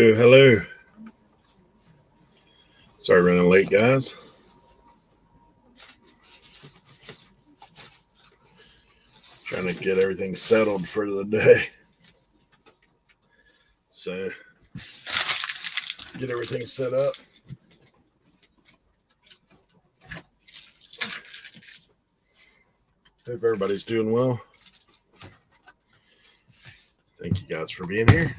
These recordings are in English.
Oh, hello. Sorry running late, guys. Trying to get everything settled for the day. So, get everything set up. Hope everybody's doing well. Thank you guys for being here.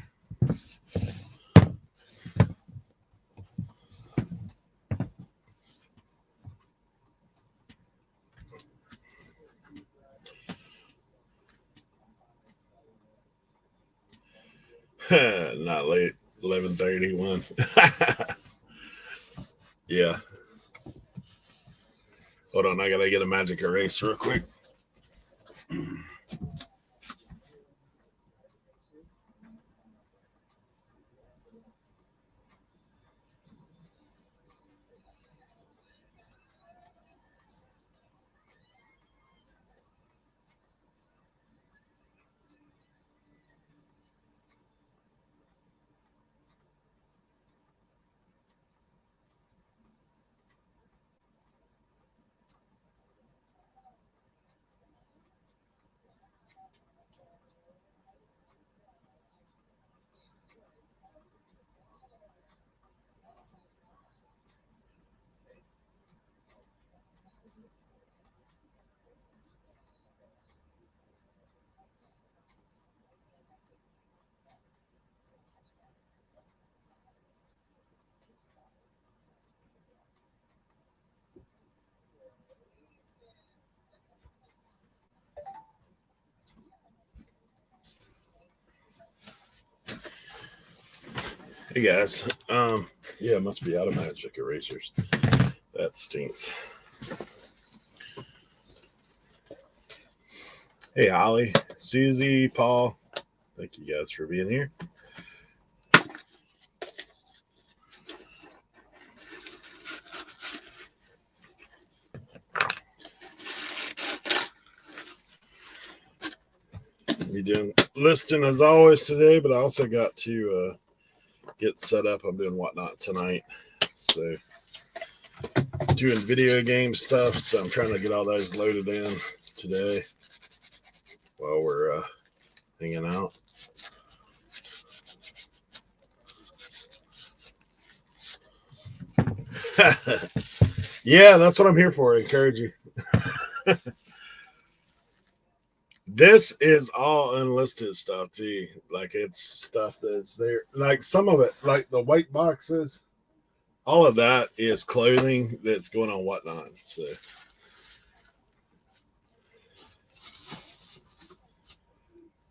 Not late. 11:31. Yeah. Hold on, I gotta get a magic erase real quick. Hey guys. Yeah, it must be out of magic erasers. That stinks. Hey Holly, Susie, Paul. Thank you guys for being here. Be doing listing as always today, but I also got to get set up. I'm doing whatnot tonight, so doing video game stuff. So I'm trying to get all those loaded in today while we're hanging out. Yeah, that's what I'm here for. I encourage you. This is all unlisted stuff too. Like it's stuff that's there. Like some of it, like the white boxes, all of that is clothing that's going on whatnot. So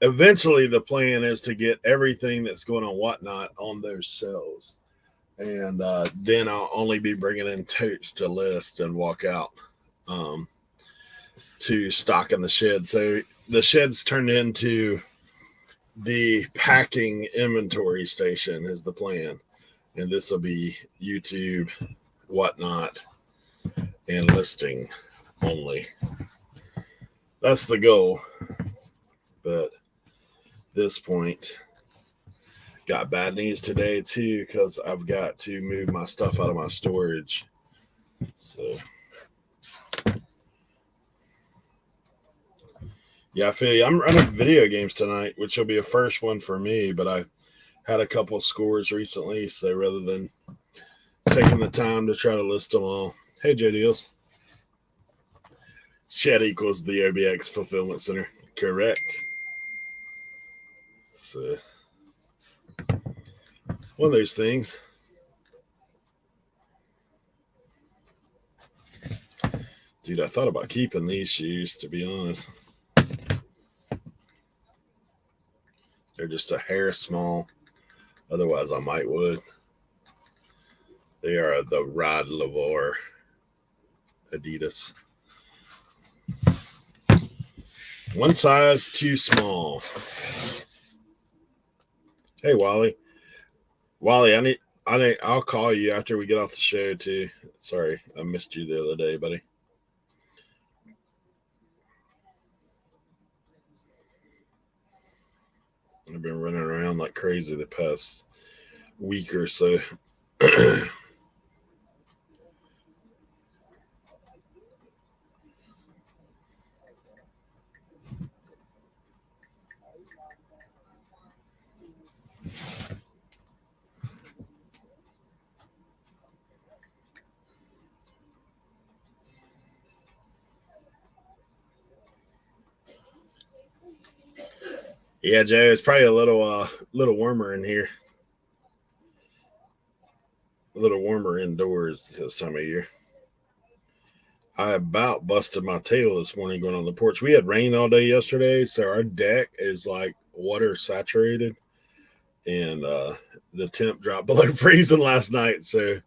eventually the plan is to get everything that's going on whatnot on those shelves. And then I'll only be bringing in totes to list and walk out to stock in the shed. So the shed's turned into the packing inventory station is the plan. And this will be YouTube, whatnot, and listing only. That's the goal. But this point, got bad news today too, because I've got to move my stuff out of my storage. So yeah, I feel you. I'm running video games tonight, which will be a first one for me, but I had a couple scores recently, so rather than taking the time to try to list them all. Hey, J Deals. Chat equals the OBX Fulfillment Center. Correct. So, one of those things. Dude, I thought about keeping these shoes, to be honest. They're just a hair small. Otherwise, I might would. They are the Rod Lavar Adidas. One size too small. Hey, Wally. Wally, I'll call you after we get off the show too. Sorry, I missed you the other day, buddy. I've been running around like crazy the past week or so. Yeah, Jay, it's probably a little warmer in here. A little warmer indoors this time of year. I about busted my tail this morning going on the porch. We had rain all day yesterday, so our deck is like water saturated, and the temp dropped below freezing last night. So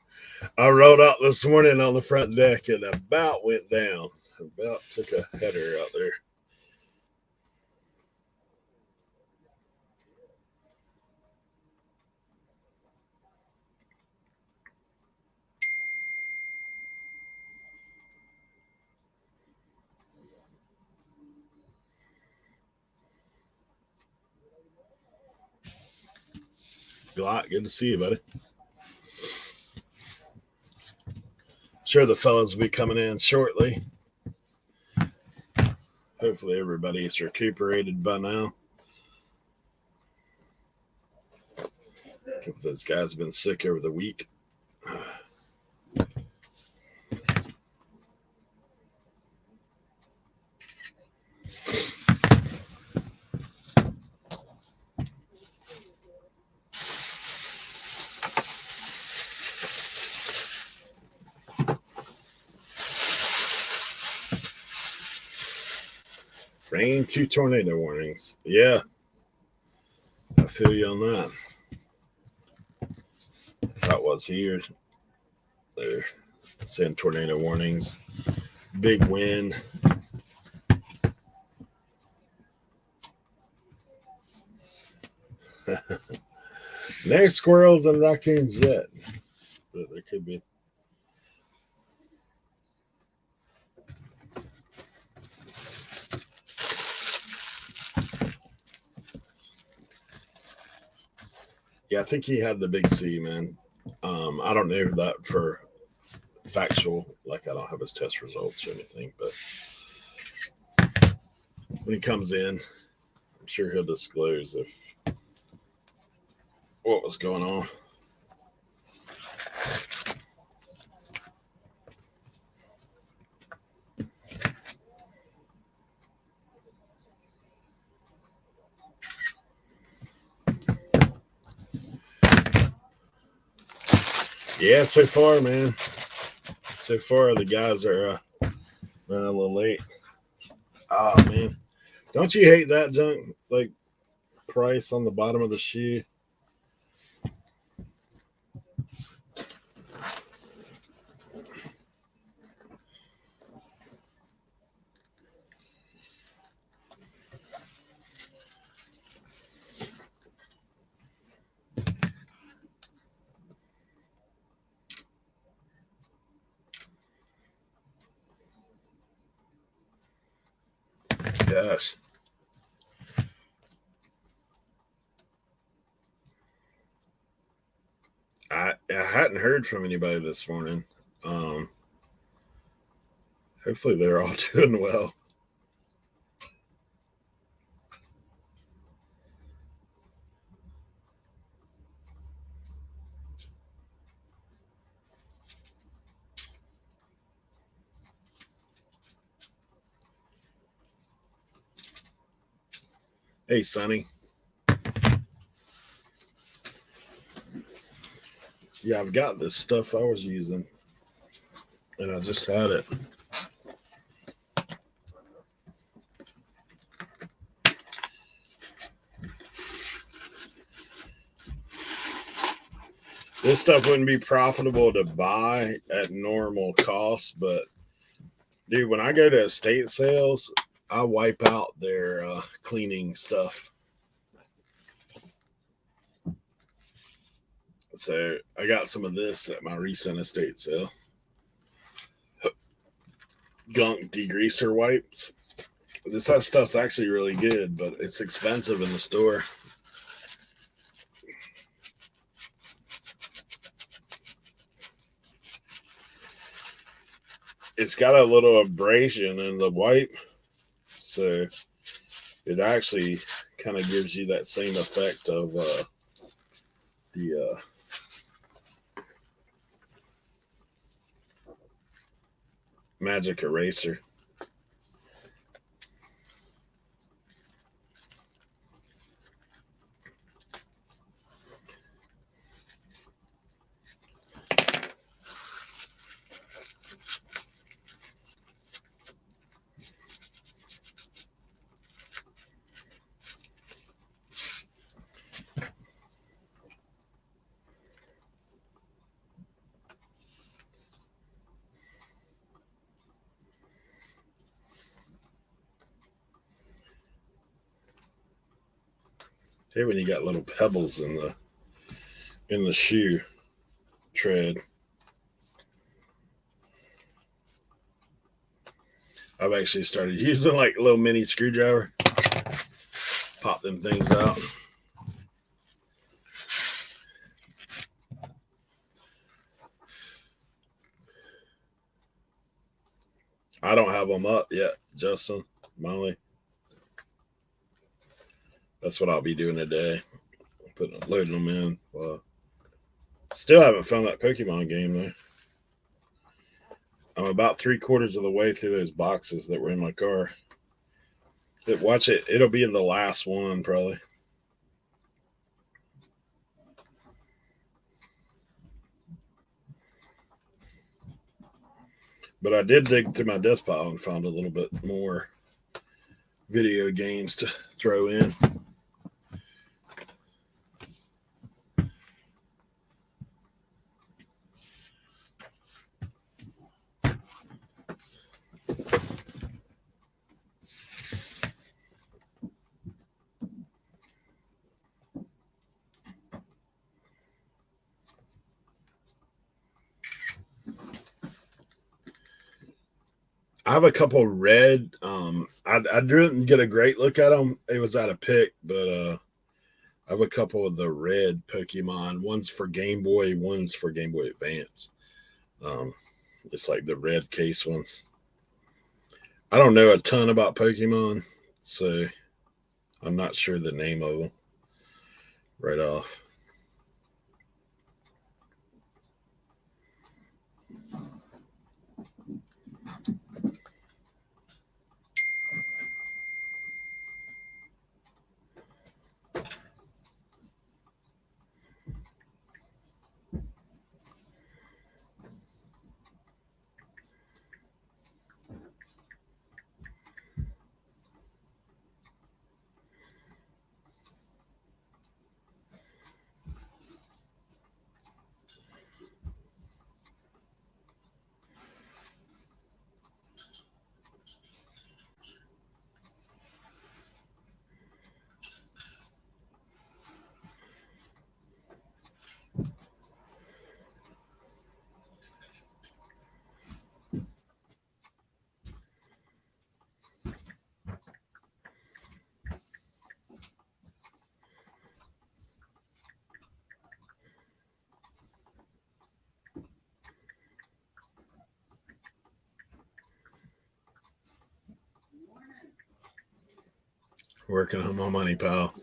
I rode out this morning on the front deck and about went down. About took a header out there. Glock, good to see you, buddy. Sure, the fellas will be coming in shortly. Hopefully, everybody's recuperated by now. A couple of those guys have been sick over the week. Rain, 2 tornado warnings. Yeah, I feel you on that. That's how it was here. They're saying tornado warnings. Big wind. No squirrels and raccoons yet, but there could be. Yeah, I think he had the big C, man. I don't know that for factual, like I don't have his test results or anything, but when he comes in, I'm sure he'll disclose if what was going on. Yeah, so far, man. So far, the guys are running a little late. Oh, man. Don't you hate that junk? Like, price on the bottom of the shoe? Gosh. I hadn't heard from anybody this morning. Hopefully they're all doing well. Hey, Sonny. Yeah, I've got this stuff I was using, and I just had it. This stuff wouldn't be profitable to buy at normal cost, but dude, when I go to estate sales, I wipe out their cleaning stuff. So I got some of this at my recent estate sale. Gunk degreaser wipes. This stuff's actually really good, but it's expensive in the store. it's got a little abrasion in the wipe, so it actually kind of gives you that same effect of the magic eraser. Hey, when you got little pebbles in the shoe tread. I've actually started using like a little mini screwdriver. Pop them things out. I don't have them up yet, Justin, Molly. That's what I'll be doing today. Loading them in. Well, still haven't found that Pokemon game though. I'm about 3/4 of the way through those boxes that were in my car. Watch it. It'll be in the last one probably. But I did dig through my desk pile and found a little bit more video games to throw in. I have a couple red. I didn't get a great look at them. It was at a pick, but I have a couple of the red Pokemon. One's for Game Boy, one's for Game Boy Advance. It's like the red case ones. I don't know a ton about Pokemon, so I'm not sure the name of them right off. Working on my money, pal.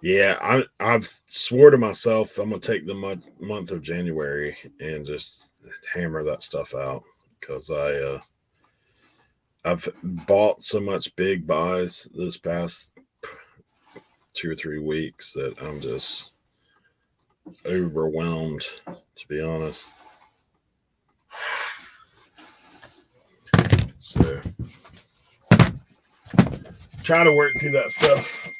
Yeah, I've swore to myself I'm gonna take the month of January and just hammer that stuff out because I've bought so much big buys this past 2 or 3 weeks that I'm just overwhelmed, to be honest. So try to work through that stuff.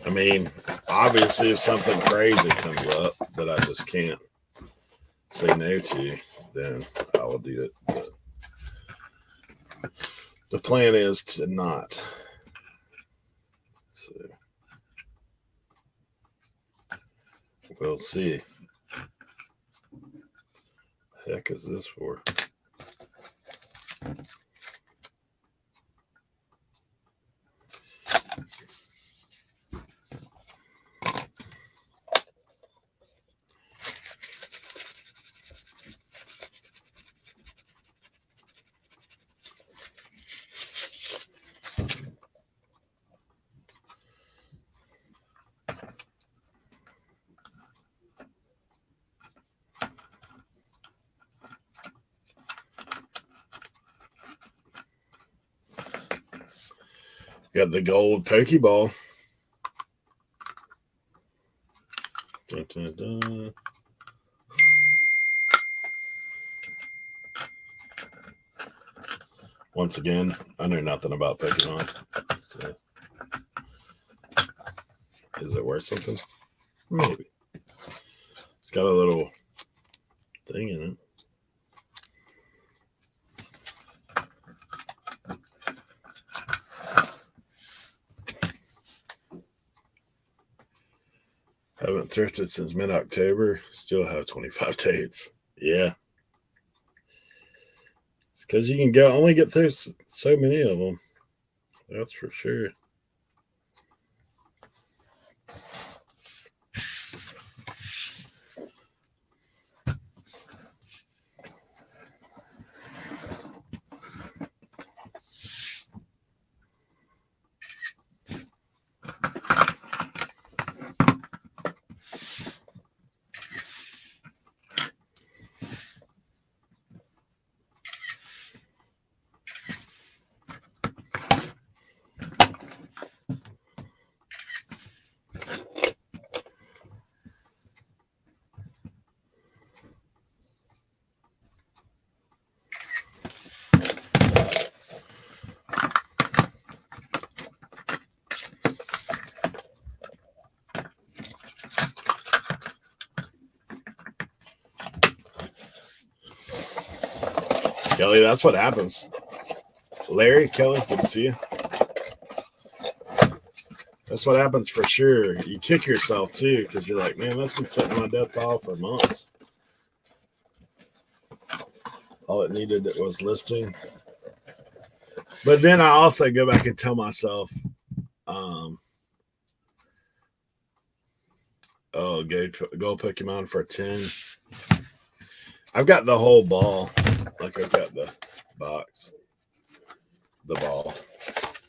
I mean, obviously, if something crazy comes up that I just can't say no to, then I will do it. But the plan is to not. So We'll see. The heck is this for? Got the gold Pokeball. Dun, dun, dun. Once again, I know nothing about Pokemon. So, is it worth something? Maybe. It's got a little thing in it. Haven't thrifted since mid-October. Still have 25 dates. Yeah. It's because you can only get through so many of them. That's for sure. Kelly, that's what happens. Larry, Kelly, good to see you. That's what happens for sure. You kick yourself too because you're like, man, that's been sitting in my death pile for months. All it needed was listing. But then I also go back and tell myself, oh, go Pokemon for 10. I've got the whole ball. Like I've got the box, the ball,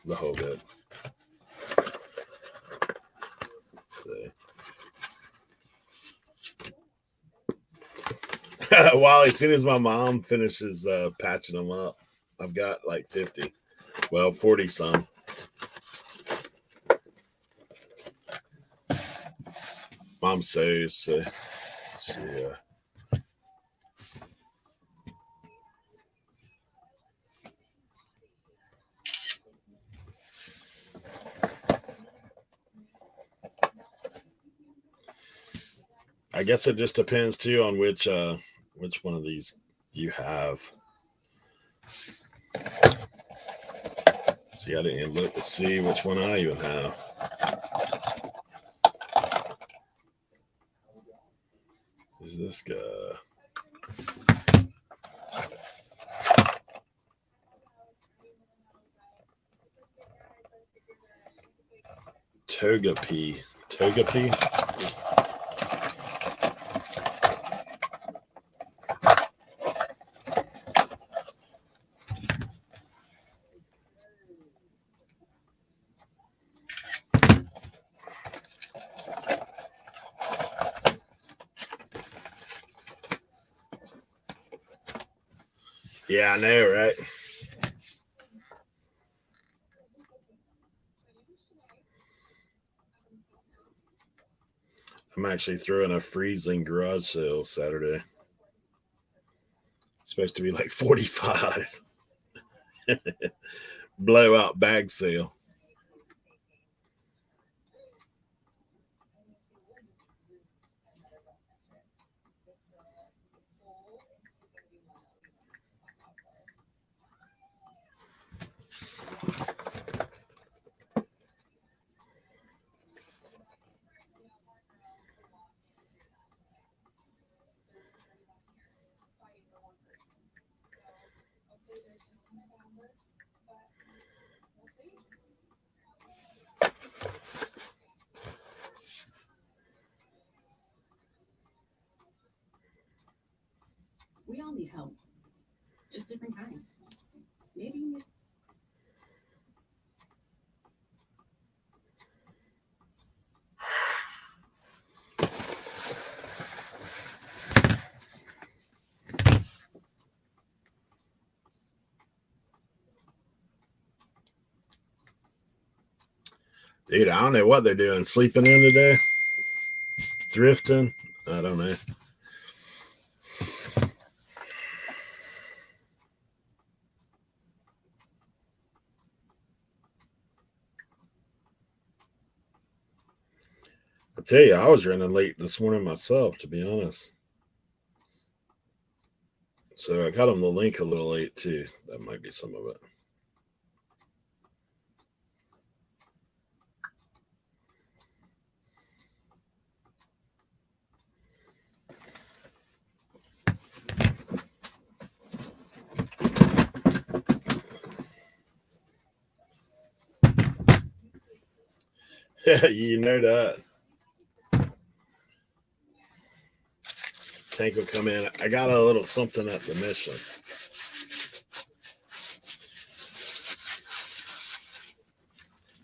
the whole bit. So. While as soon as my mom finishes patching them up, I've got like 50. Well, 40 some. Mom sews, so she I guess it just depends too on which one of these you have. See, I didn't even look to see which one I even have. Is this guy? Togepi. Yeah, I know, right? I'm actually throwing a freezing garage sale Saturday. It's supposed to be like 45. Blowout bag sale. We all need help, just different kinds. Maybe you need. Dude, I don't know what they're doing. Sleeping in today? Thrifting? I don't know. I tell you, I was running late this morning myself, to be honest. So I got them the link a little late too. That might be some of it. Yeah, you know that. Tank will come in. I got a little something at the mission.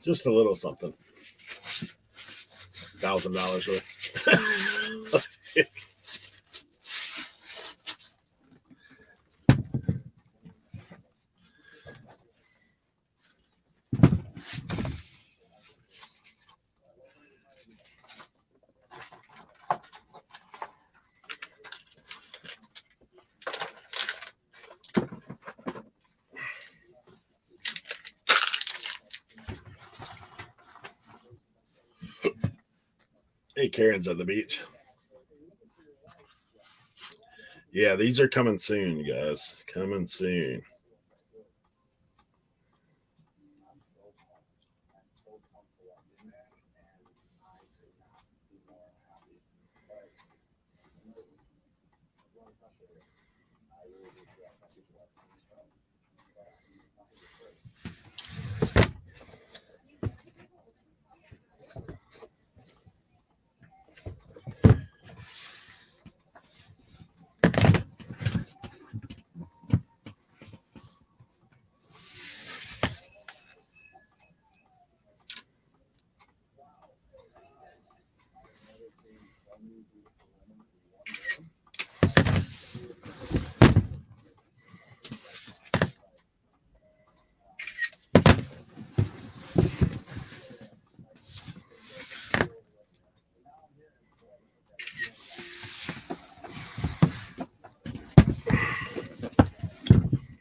Just a little something. $1,000 worth. Hey, Karen's at the beach. Yeah, these are coming soon, guys. Coming soon.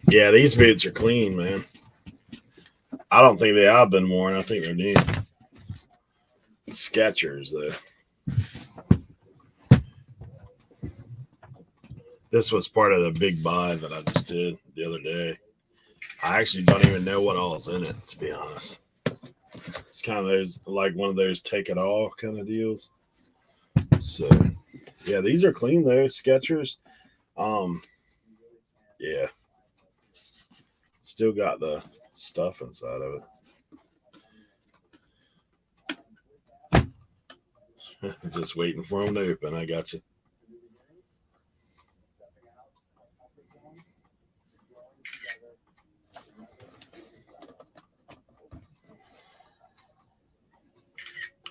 Yeah, these boots are clean, man. I don't think they have been worn. I think they're new. Skechers, though. This was part of the big buy that I just did the other day. I actually don't even know what all's in it, to be honest. It's kind of those, like one of those take it all kind of deals. So, yeah, these are clean though. Skechers. Yeah, still got the stuff inside of it. Just waiting for them to open. I got you.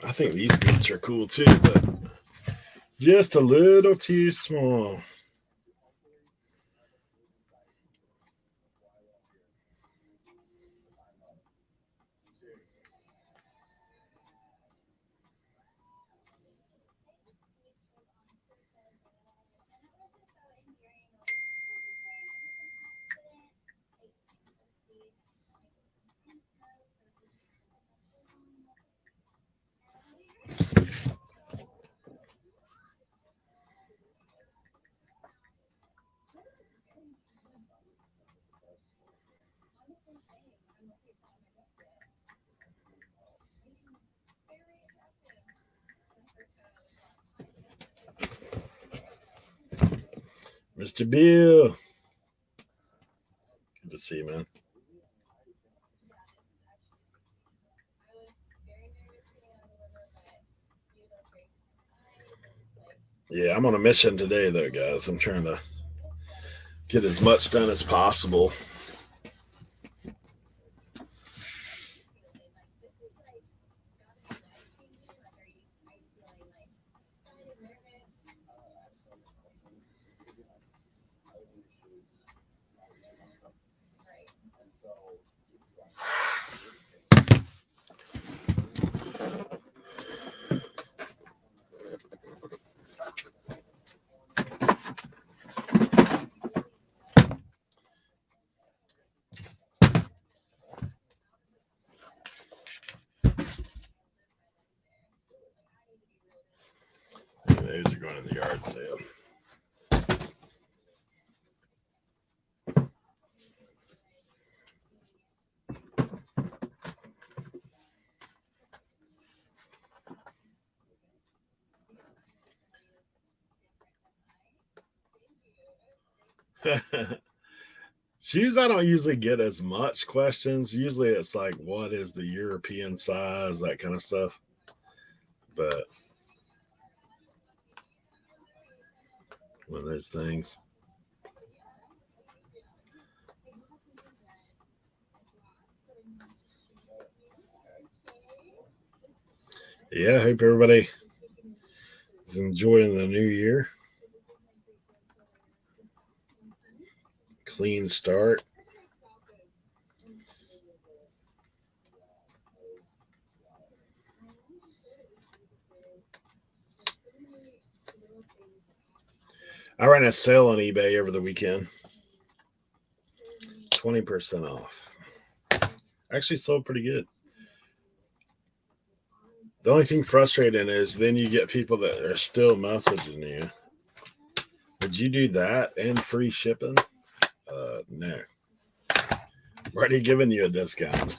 I think these boots are cool too, but just a little too small. Mr. Bill. Good to see you, man. Yeah, I'm on a mission today, though, guys. I'm trying to get as much done as possible. Those are going in the yard sale. Shoes, I don't usually get as much questions. Usually it's like, what is the European size, that kind of stuff. But one of those things. Yeah, I hope everybody is enjoying the new year. Clean start. I ran a sale on eBay over the weekend. 20% off. Actually sold pretty good. The only thing frustrating is then you get people that are still messaging you. Would you do that and free shipping? No. I'm already giving you a discount.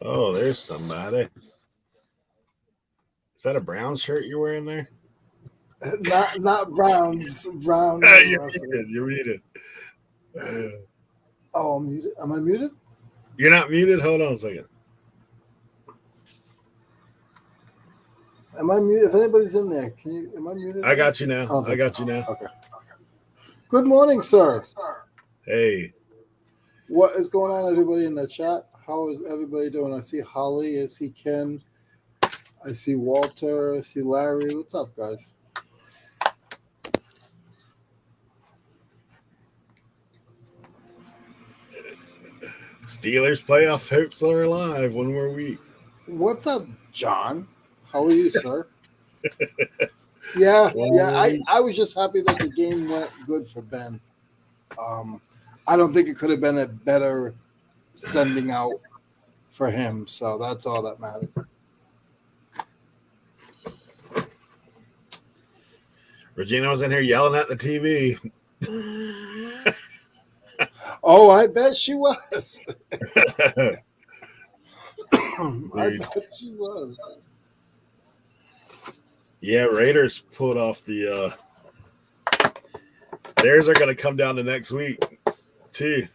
Oh, there's somebody. Is that a brown shirt you're wearing there? Not Browns. Brown. You're muted. You're muted. Oh, I'm muted. Am I muted? You're not muted? Hold on a second. Am I muted? If anybody's in there, am I muted? I got you now. Oh, I got you now. Okay. Good morning, sir. Hey. What is going on, everybody in the chat? How is everybody doing? I see Holly. I see Ken. I see Walter. I see Larry. What's up, guys? Steelers playoff hopes are alive. One more week. What's up, John? How are you, sir? Yeah. I was just happy that the game went good for Ben. I don't think it could have been a better sending out for him. So that's all that mattered. Regina was in here yelling at the TV. Oh, I bet she was. I bet she was. Yeah, Raiders pulled off the theirs are going to come down to next week, too.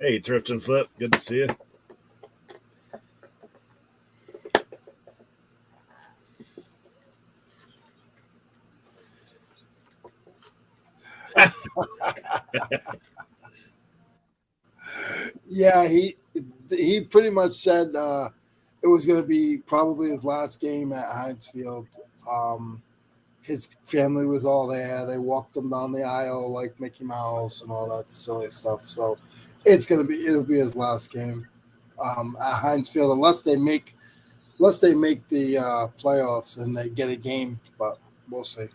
Hey, Thrift and Flip, good to see you. Yeah, he pretty much said it was going to be probably his last game at Heinz Field. His family was all there. They walked him down the aisle like Mickey Mouse and all that silly stuff. So it'll be his last game at Heinz Field unless they make the playoffs and they get a game, but we'll see.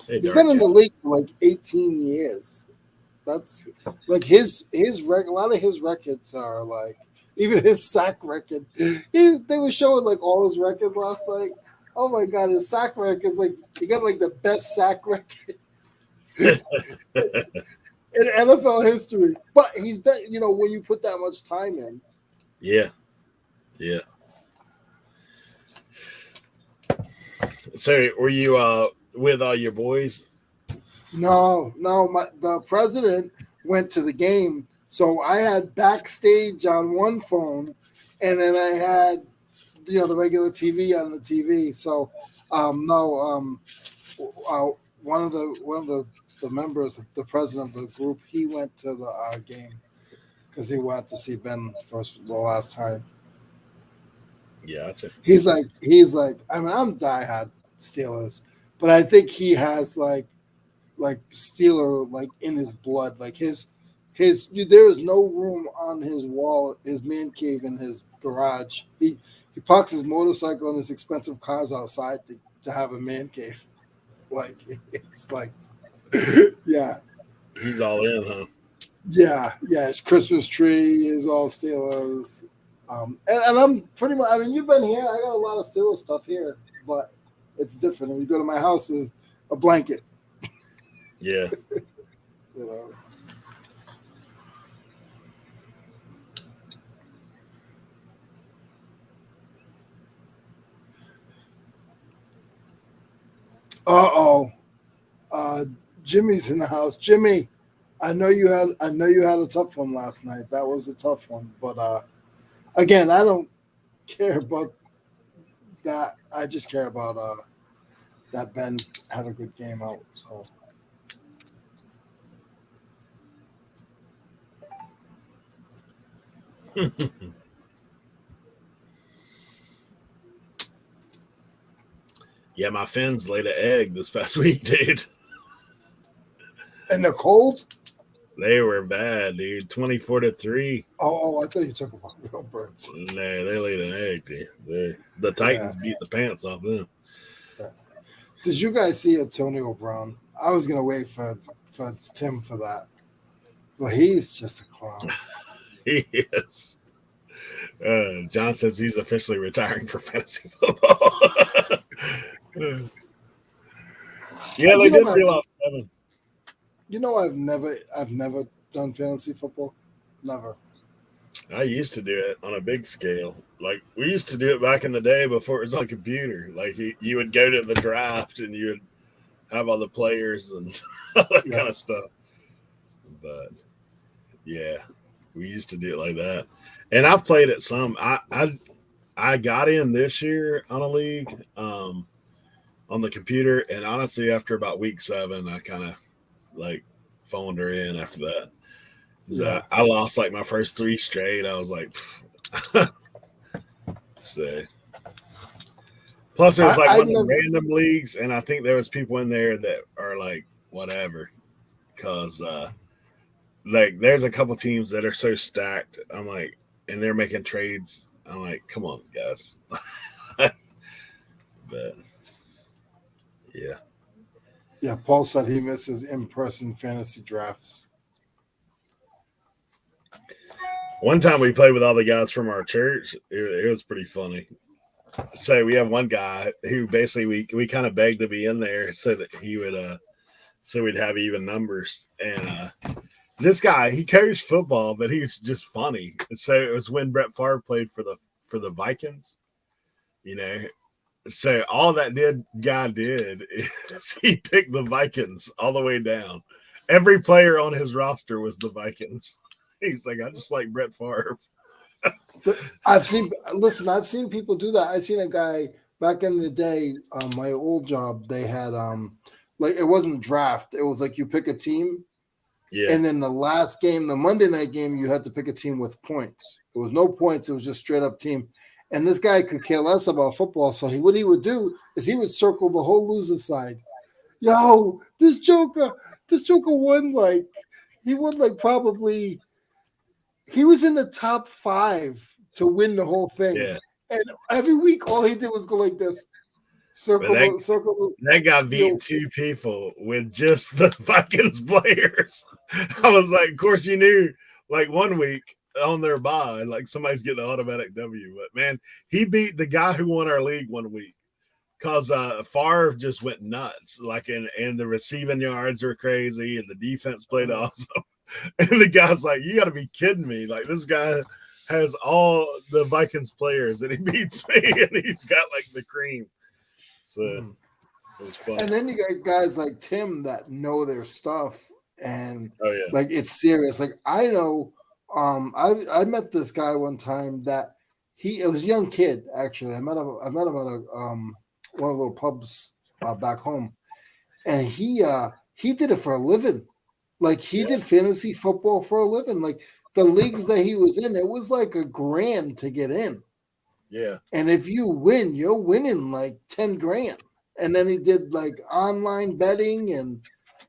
Hey, He's been in the league for like 18 years. That's like a lot of his records are like even his sack record. They were showing like all his records last night. Oh my god, his sack record is like he got like the best sack record in NFL history. But he's been, when you put that much time in. Yeah. So, were you with all your boys? No. The president went to the game, so I had backstage on one phone, and then I had, the regular TV on the TV. So, one of the members, the president of the group, he went to the game because he wanted to see Ben for the last time. Yeah, he's like, I mean, I'm diehard Steelers, but I think he has like Steeler like in his blood. Like his there is no room on his wall, his man cave in his garage. He parks his motorcycle and his expensive cars outside to have a man cave. Like it's like yeah. He's all in, huh? Yeah. His Christmas tree is all Steelers. And I'm pretty much, I mean, you've been here. I got a lot of Steelers stuff here, but it's different. When you go to my house, there's a blanket. Yeah. Jimmy's in the house. Jimmy, I know you had a tough one last night. That was a tough one, but again, I don't care about that. I just care about that Ben had a good game out. So. Yeah, my Finns laid an egg this past week, dude. And the cold? They were bad, dude. 24-3. Oh, I thought you talking about real birds. No, they laid an egg, dude. The Titans beat the pants off them. Yeah. Did you guys see Antonio Brown? I was gonna wait for Tim for that, but he's just a clown. He is. John says he's officially retiring for fantasy football. Yeah, they did reel off 7. I've never done fantasy football. Never. I used to do it on a big scale. Like we used to do it back in the day before it was on a computer. Like you would go to the draft and you would have all the players and all that kind of stuff. But yeah, we used to do it like that. And I've played it some. I got in this year on a league on the computer, and honestly, after about week 7, I kind of like phoned her in after that. So I lost like my first 3 straight. I was like, so. Plus, it was like one of the random leagues, and I think there was people in there that are like whatever, because like there's a couple teams that are so stacked. I'm like, and they're making trades. I'm like, come on, guys. But yeah. Yeah, Paul said he misses in-person fantasy drafts. One time we played with all the guys from our church. It was pretty funny. So we have one guy who basically we kind of begged to be in there so that he would so we'd have even numbers. And this guy, he coached football, but he's just funny. So it was when Brett Favre played for the Vikings, So all that guy did is he picked the Vikings all the way down. Every player on his roster was the Vikings. He's like, I just like Brett Favre. I've seen people do that. I seen a guy back in the day on my old job. They had like it wasn't draft. It was like you pick a team, Yeah. and then the last game, the Monday night game, you had to pick a team with points. There was no points. It was just straight up team. And this guy could care less about football. So what he would do is he would circle the whole loser side. Yo, this Joker won like he won like probably he was in the top 5 to win the whole thing. Yeah. And every week all he did was go like this. Circle. That guy beat 2 people with just the Vikings players. I was like, of course you knew like 1 week on their bye, like somebody's getting an automatic W. But man, he beat the guy who won our league 1 week because Favre just went nuts. Like and the receiving yards were crazy and the defense played awesome. And the guy's like, you gotta be kidding me. Like this guy has all the Vikings players and he beats me and he's got like the cream. So it was fun. And then you got guys like Tim that know their stuff and like it's serious. Like I know I met this guy one time that it was a young kid actually. I met him at a one of the little pubs back home, and he did it for a living. Like he did fantasy football for a living. Like the leagues that he was in, it was like $1,000 to get in. Yeah. And if you win, you're winning like 10 grand. And then he did like online betting, and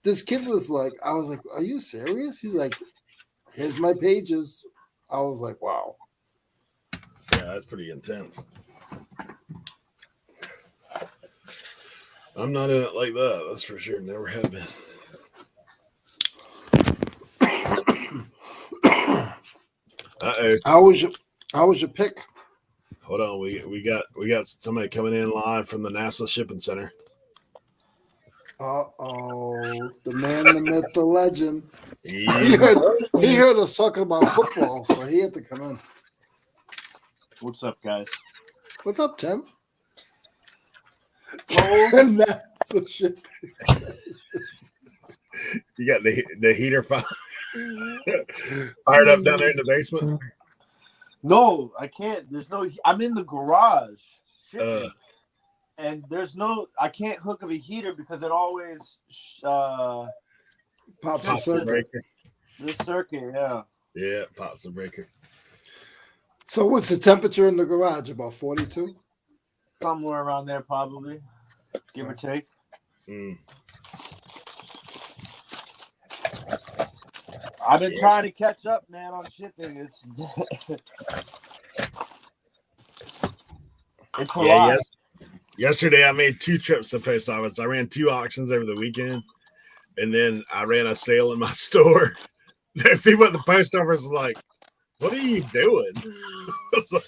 this kid was like, I was like, are you serious? He's like, here's my pages. I was like, wow. Yeah, that's pretty intense. I'm not in it like that. That's for sure. Never have been. Uh-oh. How was your pick? Hold on. We got somebody coming in live from the NASA Shipping Center. Uh-oh. The man, the myth, the legend. He Yeah. heard us talking about football, so he had to come in. What's up, guys? What's up, Tim? And that's a shit. You got the heater fired up down there in the basement? No, I can't. There's no. I'm in the garage, and there's no. I can't hook up a heater because it always Pops the circuit. Breaker. the circuit. Yeah. Yeah, pops the breaker. So what's the temperature in the garage? About 42? Somewhere around there, probably, give or take. Mm. I've been trying to catch up, man, on shipping. It's it's a lot. Yesterday I made 2 trips to the post office. I ran 2 auctions over the weekend, and then I ran a sale in my store. People at the post office were like, "What are you doing?" I was like,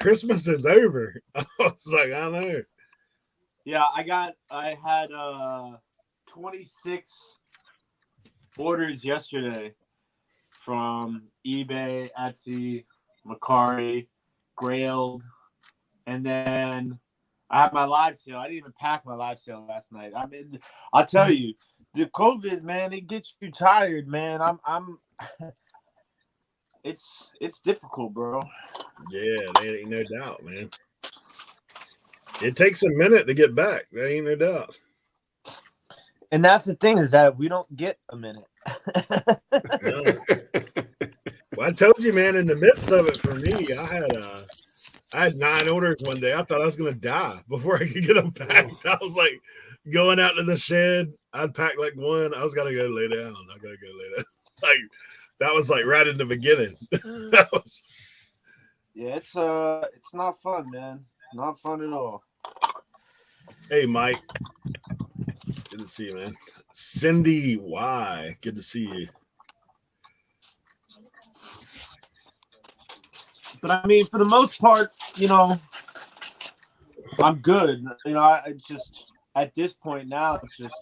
"Christmas is over." I was like, "I know." Yeah, I had 26 orders yesterday from eBay, Etsy, Macari, Grailed, and then I had my live sale. I didn't even pack my live sale last night. I mean, I'll tell you, the COVID, man, it gets you tired, man. I'm it's difficult, bro. Yeah, there ain't no doubt, man. It takes a minute to get back. There ain't no doubt. And that's the thing, is that we don't get a minute. No. Well, I told you, man, in the midst of it for me, I had 9 orders one day. I thought I was gonna die before I could get them packed. I was like going out to the shed. I'd pack like 1. I was gotta go lay down. I gotta go lay down. Like that was like right in the beginning. Yeah, it's not fun, man. Not fun at all. Hey, Mike. Good to see you, man. Cindy Y. Good to see you. But I mean, for the most part, you know, I'm good. You know, I just at this point now, it's just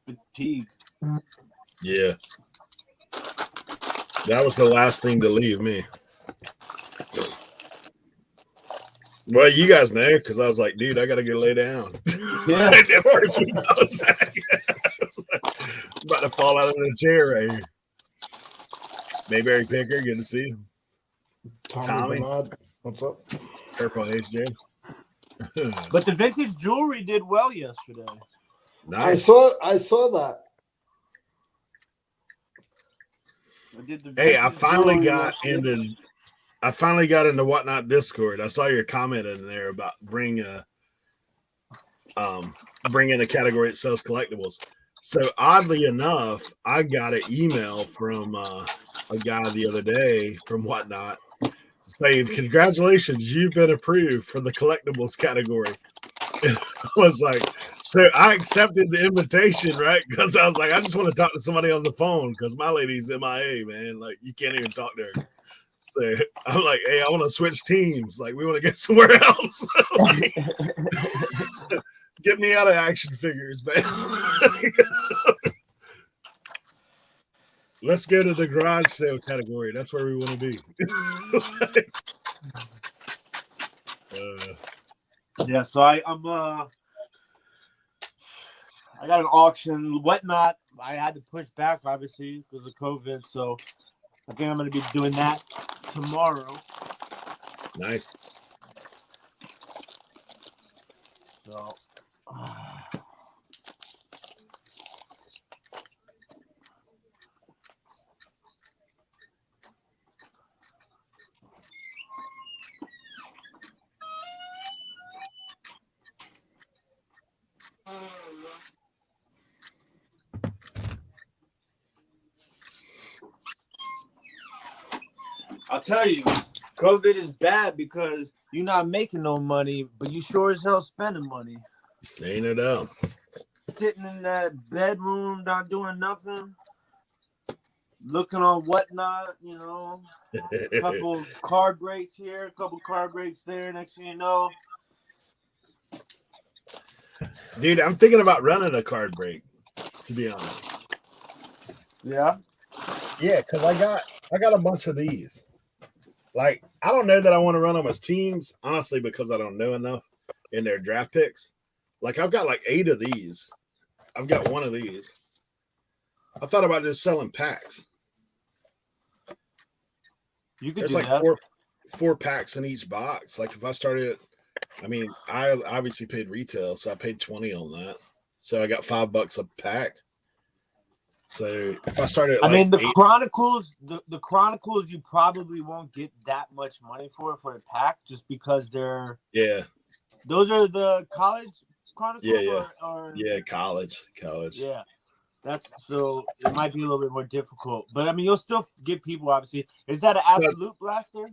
fatigue. Yeah. That was the last thing to leave me. Well, you guys know, because I was like, dude, I got to go lay down. Yeah. The first week I was back. I was like, I'm about to fall out of the chair right here. Maybe Eric Picker, good to see you. Tommy. Bernard. What's up? Purple Haze Jam. But the vintage jewelry did well yesterday. Nice. I saw that. I did the Hey, I vintage finally jewelry got yesterday. into Whatnot Discord. I saw your comment in there about bring in a category that sells collectibles. So oddly enough, I got an email from a guy the other day from Whatnot saying, "Congratulations, you've been approved for the collectibles category." And I was like, so I accepted the invitation, right? Because I was like, I just want to talk to somebody on the phone because my lady's MIA, man. Like, you can't even talk to her. So I'm like, hey, I want to switch teams. Like, we want to get somewhere else. Like, get me out of action figures, man. Let's go to the garage sale category. That's where we want to be. Yeah, so I got an auction, Whatnot. I had to push back, obviously, because of COVID. So I think I'm going to be doing that tomorrow. Nice. So, I'll tell you, COVID is bad because you're not making no money, but you sure as hell spending money. Ain't no doubt. Sitting in that bedroom, not doing nothing, looking on Whatnot, you know, a couple card breaks here, a couple card breaks there. Next thing you know, Dude, I'm thinking about running a card break, to be honest. yeah. Yeah, because I got a bunch of these. Like, I don't know that I want to run them as teams, honestly, because I don't know enough in their draft picks. Like, I've got like 8 of these. I've got 1 of these. I thought about just selling packs. You could There's do like that. four packs in each box. Like, if I started, I mean, I obviously paid retail, so I paid 20 on that. So I got $5 a pack. So if I started, I mean, the 8, Chronicles, the Chronicles, you probably won't get that much money for a pack just because they're those are the college Chronicles yeah, college, yeah. That's so it might be a little bit more difficult, but I mean, you'll still get people. Obviously, is that an absolute blaster?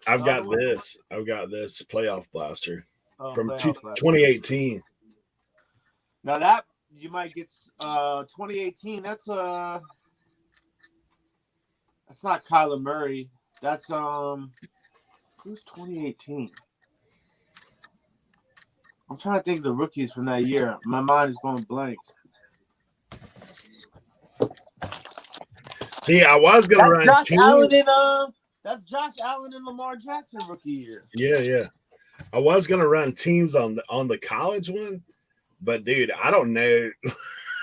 I've got this playoff blaster from playoff blaster. 2018. Now that you might get 2018. That's not Kyler Murray. That's who's 2018? I'm trying to think of the rookies from that year. My mind is going blank. See, I was gonna run Josh team. Allen and that's Josh Allen and Lamar Jackson rookie year. Yeah. I was gonna run teams on the college one, but dude, I don't know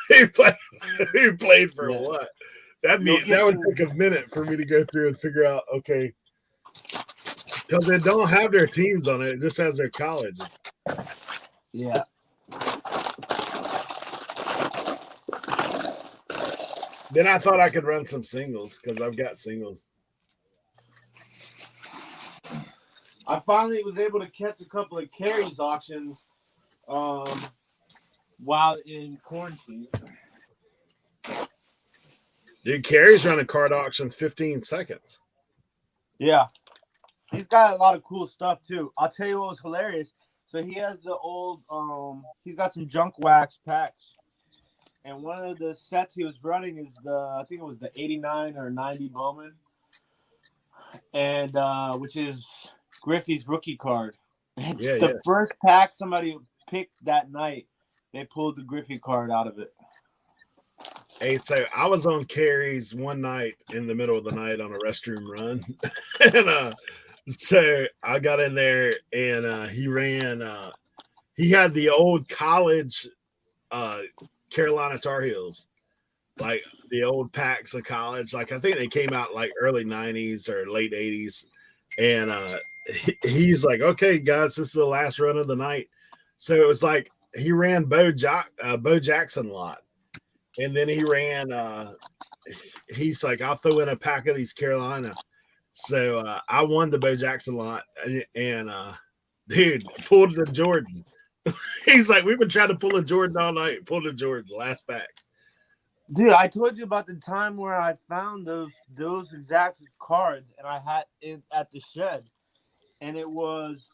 who played for what. That would take a minute for me to go through and figure out. Okay, because they don't have their teams on it; it just has their colleges. Yeah. Then I thought I could run some singles because I've got singles. I finally was able to catch a couple of carries auctions while in quarantine. Dude, Carey's running card auctions 15 seconds. Yeah. He's got a lot of cool stuff too. I'll tell you what was hilarious. So he has the old he's got some junk wax packs. And one of the sets he was running is I think it was the 89 or 90 Bowman. And which is Griffey's rookie card. It's the first pack somebody picked that night. They pulled the Griffey card out of it. Hey, so I was on Carey's one night in the middle of the night on a restroom run. And so I got in there and he ran he had the old college Carolina Tar Heels, like the old packs of college. Like I think they came out like early 90s or late 80s. And he's like, okay, guys, this is the last run of the night. So it was like he ran Bo Jackson a lot. And then he ran, he's like, I'll throw in a pack of these Carolina. So I won the Bo Jackson lot. And dude, pulled the Jordan. He's like, we've been trying to pull a Jordan all night. Pulled a Jordan, last pack. Dude, I told you about the time where I found those exact cards, and I had it at the shed, and it was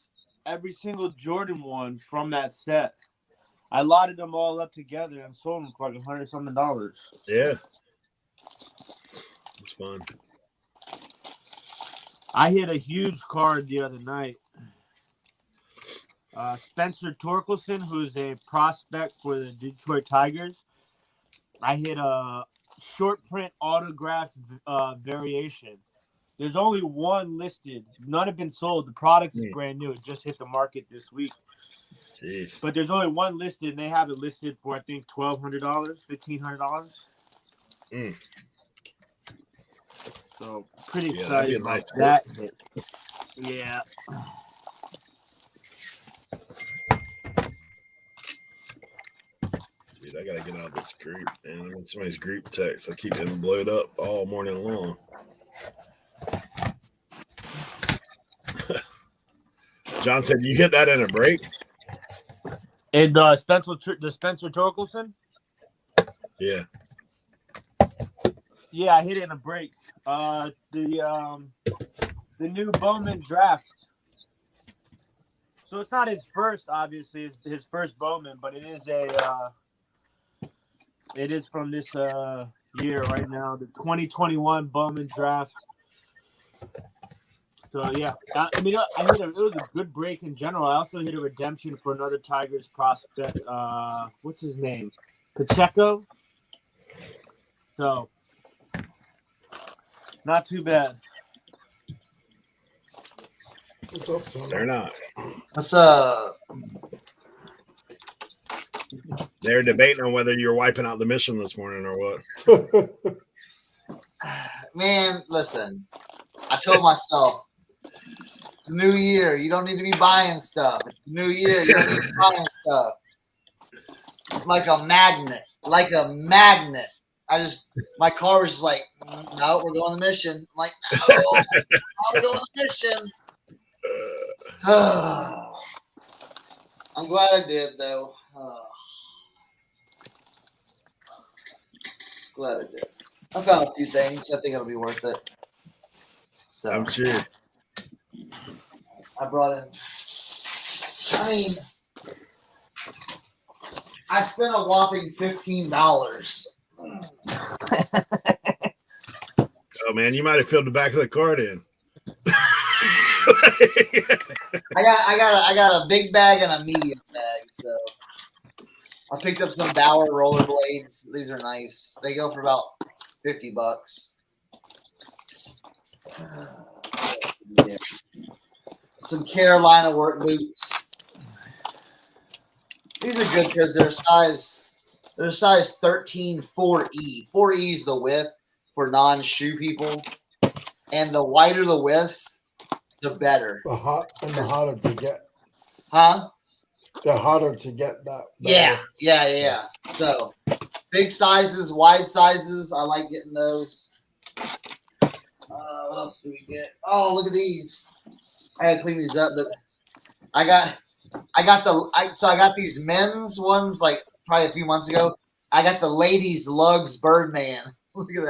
every single Jordan one from that set. I lotted them all up together and sold them for like $100-something. Yeah, it's fun. I hit a huge card the other night. Spencer Torkelson, who's a prospect for the Detroit Tigers. I hit a short print autograph variation. There's only one listed. None have been sold. The product is brand new. It just hit the market this week. Jeez. But there's only one listed, and they have it listed for, I think, $1,200, $1,500. So pretty excited about that hit. Yeah. Dude, I gotta get out of this group, man. I'm in somebody's group text. I keep getting blowed up all morning long. John said, "You hit that in a break." And Spencer Torkelson? Yeah. Yeah, I hit it in a break. The new Bowman draft. So it's not his first, obviously, it's his first Bowman, but it is it is from this year right now, the 2021 Bowman draft. So yeah, I mean, it was a good break in general. I also hit a redemption for another Tigers prospect. What's his name? Pacheco. So not too bad. What's up, son? They're not. What's They're debating on whether you're wiping out the mission this morning or what. Man, listen. I told myself, it's the new year. You don't need to be buying stuff. It's the new year. You don't need to be buying stuff. Like a magnet. Like a magnet. My car was just like, no, we're going on the mission. I'm like, no, we're going on the mission. I'm glad I did, though. Glad I did. I found a few things. I think it'll be worth it. So I'm sure. I brought in. I mean, I spent a whopping $15. Oh man, you might have filled the back of the cart in. I got a big bag and a medium bag, so I picked up some Bauer rollerblades. These are nice. They go for about $50. Yeah. Some Carolina work boots. These are good because they're size 13 4E. 4E is the width for non-shoe people, and the wider the widths, the better. The harder to get. Huh? The harder to get that. Yeah. So big sizes, wide sizes. I like getting those. What else do we get? Oh, look at these. I had to clean these up, but I got these men's ones like probably a few months ago. I got the ladies lugs Birdman. Look at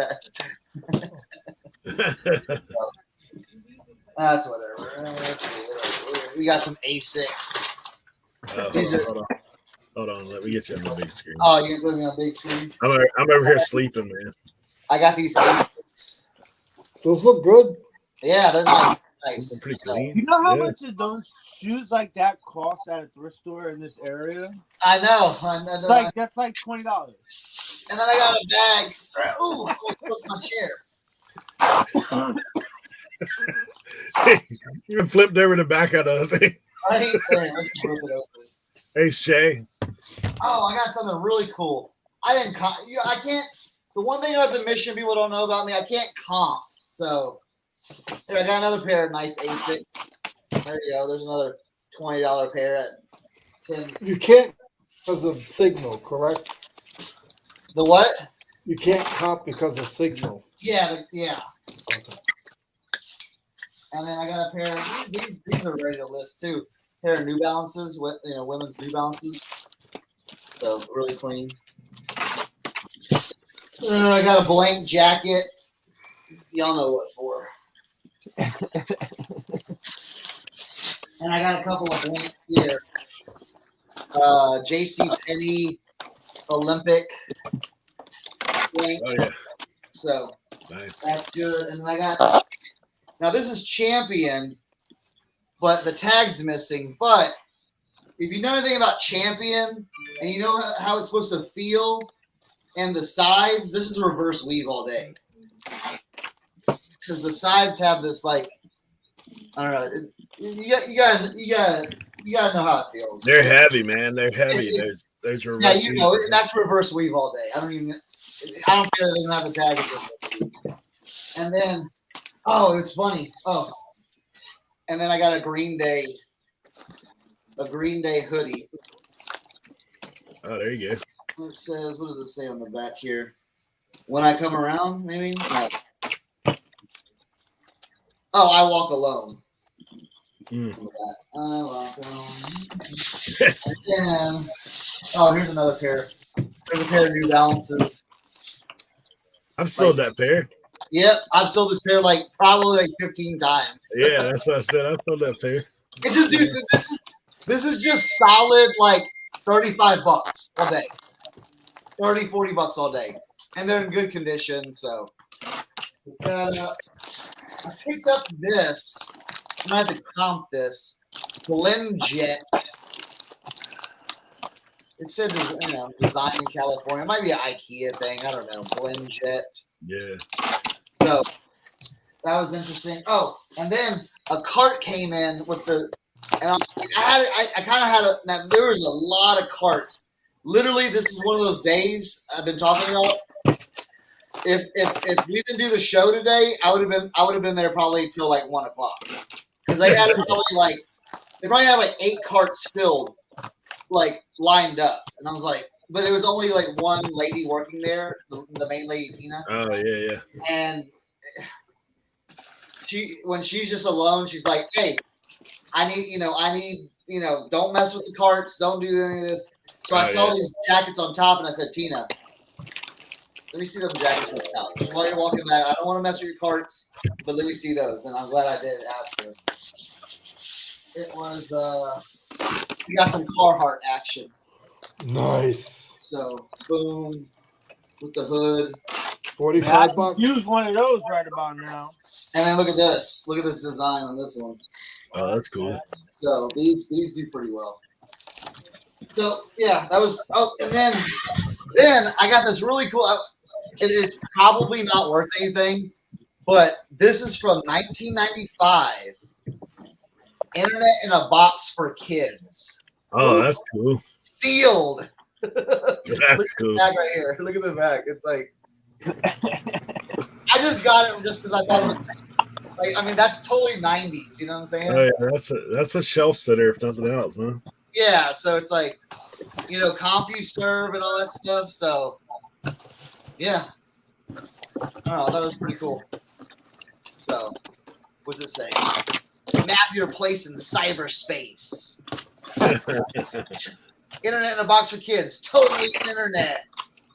that. That's whatever. We got some A6. Hold on. Let me get you on the big screen. Oh, you're putting me on big screen? I'm over here sleeping, man. I got these A6. Those look good. Yeah, they're nice. They're pretty clean. You know how much of those shoes like that cost at a thrift store in this area? I know. Like that's like $20. And then I got a bag. Ooh, look my chair. You even flipped over the back of the thing. I hate that. Let's flip it open. Hey Shay. Oh, I got something really cool. I can't. The one thing about the mission people don't know about me, I can't comp. So Here, I got another pair of nice A6. There you go. There's another $20 pair at Tim's. You can't because of signal, correct? The what? You can't comp because of signal. Yeah, yeah. Okay. And then I got a pair. These are ready to list too. Pair of New Balances, women's New Balances. So really clean. I got a blank jacket. Y'all know what for. And I got a couple of blanks here. JC Penney Olympic blank. Oh yeah, So nice. that's good. And then I got, now this is Champion, but the tag's missing. But if you know anything about Champion and you know how it's supposed to feel and the sides, this is reverse weave all day. Because the sides have this, like, I don't know. You gotta know how it feels. They're heavy, man. They're heavy. There's reverse. Yeah, you know weave. that's reverse weave all day. I don't care. It doesn't have the tag. And then, oh, it was funny. Oh, and then I got a Green Day hoodie. Oh, there you go. It says, what does it say on the back here? When I come around, maybe. No. Oh, I walk alone. Mm. I walk alone. And then, oh, here's another pair. There's a pair of New Balances. I've sold that pair. Yep, I've sold this pair probably 15 times. Yeah, that's what I said. I've sold that pair. It's just, dude, this is just solid, like $35 all day. 30, $40 all day. And they're in good condition, so. I picked up this. I'm going to have to comp this. Blend Jet. It said, design in California. It might be an IKEA thing. I don't know. Blend Jet. Yeah. So that was interesting. Oh, and then a cart came in with the, and I kind of had a. Now there was a lot of carts. Literally, this is one of those days I've been talking about. If we didn't do the show today, I would have been there probably till like 1:00 because they had probably had like 8 carts filled, like lined up, and I was like. But it was only like one lady working there, the main lady, Tina. Oh, yeah. And when she's just alone, she's like, "Hey, I need, don't mess with the carts. Don't do any of this." So I saw these jackets on top, and I said, "Tina, let me see those jackets on top. Just while you're walking back, I don't want to mess with your carts, but let me see those." And I'm glad I did after. It was, we got some Carhartt action. Nice. So, boom, with the hood. $45. Use one of those right about now. And then look at this. Look at this design on this one. Oh, that's cool. So these do pretty well. So yeah, that was. Oh, and then I got this really cool. It's probably not worth anything, but this is from 1995. Internet in a box for kids. Oh, that's cool. Sealed. That's Look cool. at the back right here. Look at the back. It's like I just got it just because I thought it was like. I mean, that's totally 90s. You know what I'm saying? Oh, yeah, that's a shelf sitter if nothing else, huh? Yeah. So it's like, CompuServe and all that stuff. So yeah. I don't know. I thought it was pretty cool. So what's it say? Map your place in cyberspace. Internet in a box for kids. Totally internet.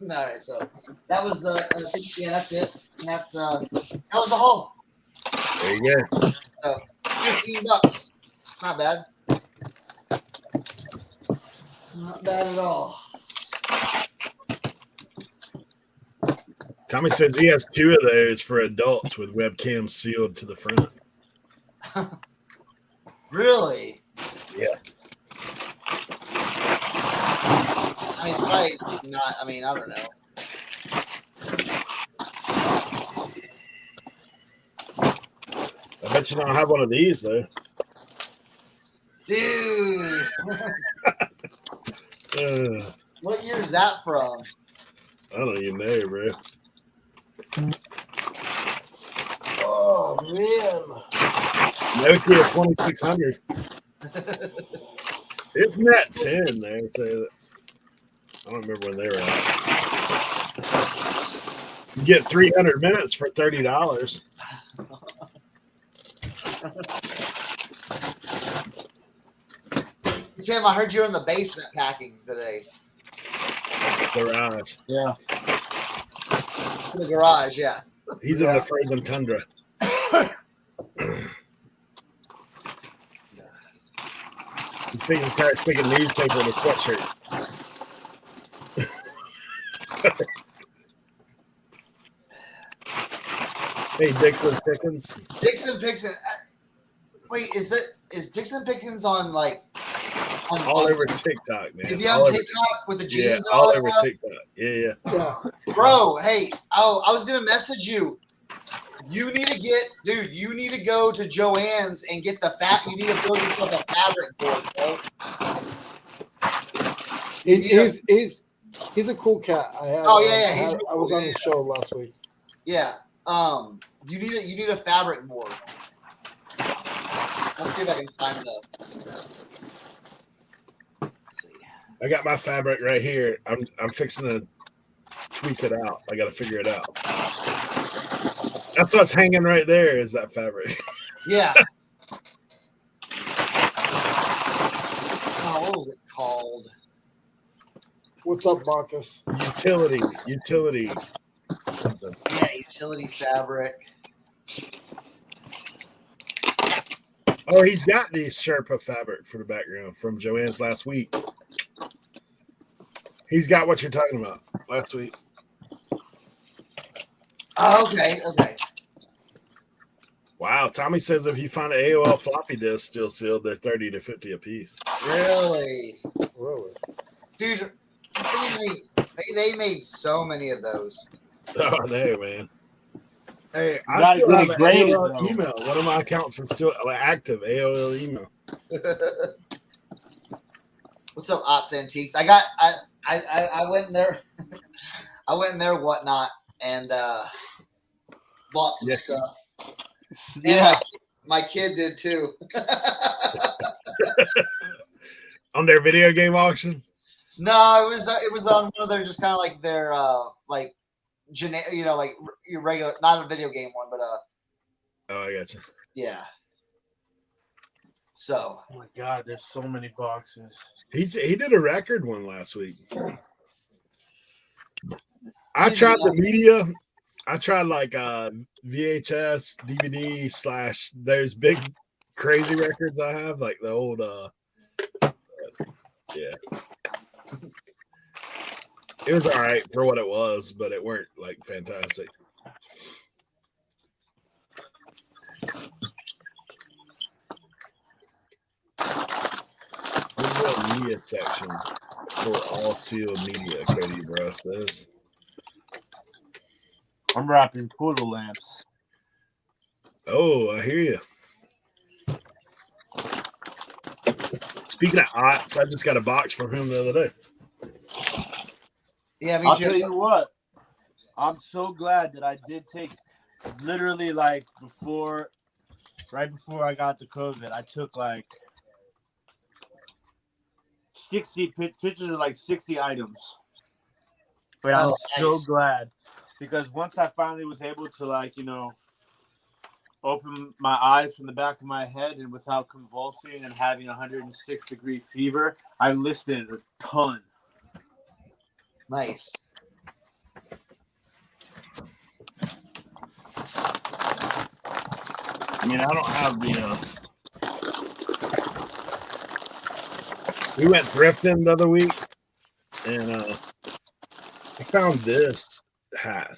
All right, so that was that's it. And that was the haul. There you go. So $15. Not bad. Not bad at all. Tommy says he has 2 of those for adults with webcams sealed to the front. Really? Yeah. I mean, it's probably not. I mean, I don't know. I bet you don't have one of these though. Dude. What year is that from? I don't even know, bro. Oh man. Nokia 2600. It's net 10 there, so I don't remember when they were out. You get 300 minutes for $30. Tim, I heard you're in the basement packing today. Garage. Yeah. In the garage, yeah. He's in the frozen tundra. He's thinking start sticking newspaper in a sweatshirt. Hey, Dixon Pickens. Dixon Pickens. Wait, is Dixon Pickens on like All over TikTok, man. Is he All on over TikTok with the jeans Yeah, and all all that over stuff? TikTok. Yeah. Bro, hey, I was gonna message you. You need to go to Joann's and get the fat. You need to build yourself a fabric board, bro. He's a cool cat. I had, Oh, yeah, I was on the show last week. Yeah. You need a fabric board. Let's see if I can find the. Let's see. I got my fabric right here. I'm fixing to tweak it out. I got to figure it out. That's what's hanging right there is that fabric. Yeah. Oh, what was it called? What's up, Marcus? Utility. Something. Yeah, utility fabric. Oh, he's got the Sherpa fabric for the background from Joanne's last week. He's got what you're talking about last week. Oh, okay. Wow, Tommy says if you find an AOL floppy disk still sealed, they're 30 to 50 a piece. Really? Really? Dude, they made so many of those. Oh, no, man. Hey, I Gotta still get have it an graded, AOL though. email. One of my accounts are still active, AOL email. What's up, Ops Antiques? I went in there. I went in there, whatnot, and bought some stuff. And Yeah. my kid did too. On their video game auction? No, it was on one of their just kind of like their like generic, like your regular, not a video game one, but Oh, I got you. yeah. So. Oh my God, there's so many boxes. He did a record one last week. I tried the media. I tried like VHS, DVD / those big crazy records I have, like the old yeah. It was all right for what it was, but it weren't like fantastic. What's the media section for all sealed media? Cody Bro says. I'm wrapping poodle lamps. Oh, I hear you. Speaking of Otts, I just got a box from him the other day. Yeah, me I'll too. tell you what. I'm so glad that I did take literally like right before I got the COVID, I took like 60 pictures of like 60 items. But I'm so glad because once I finally was able to open my eyes from the back of my head and without convulsing and having 106-degree fever, I listed a ton. Nice. I mean, I don't have the. We went thrifting the other week, and I found this hat.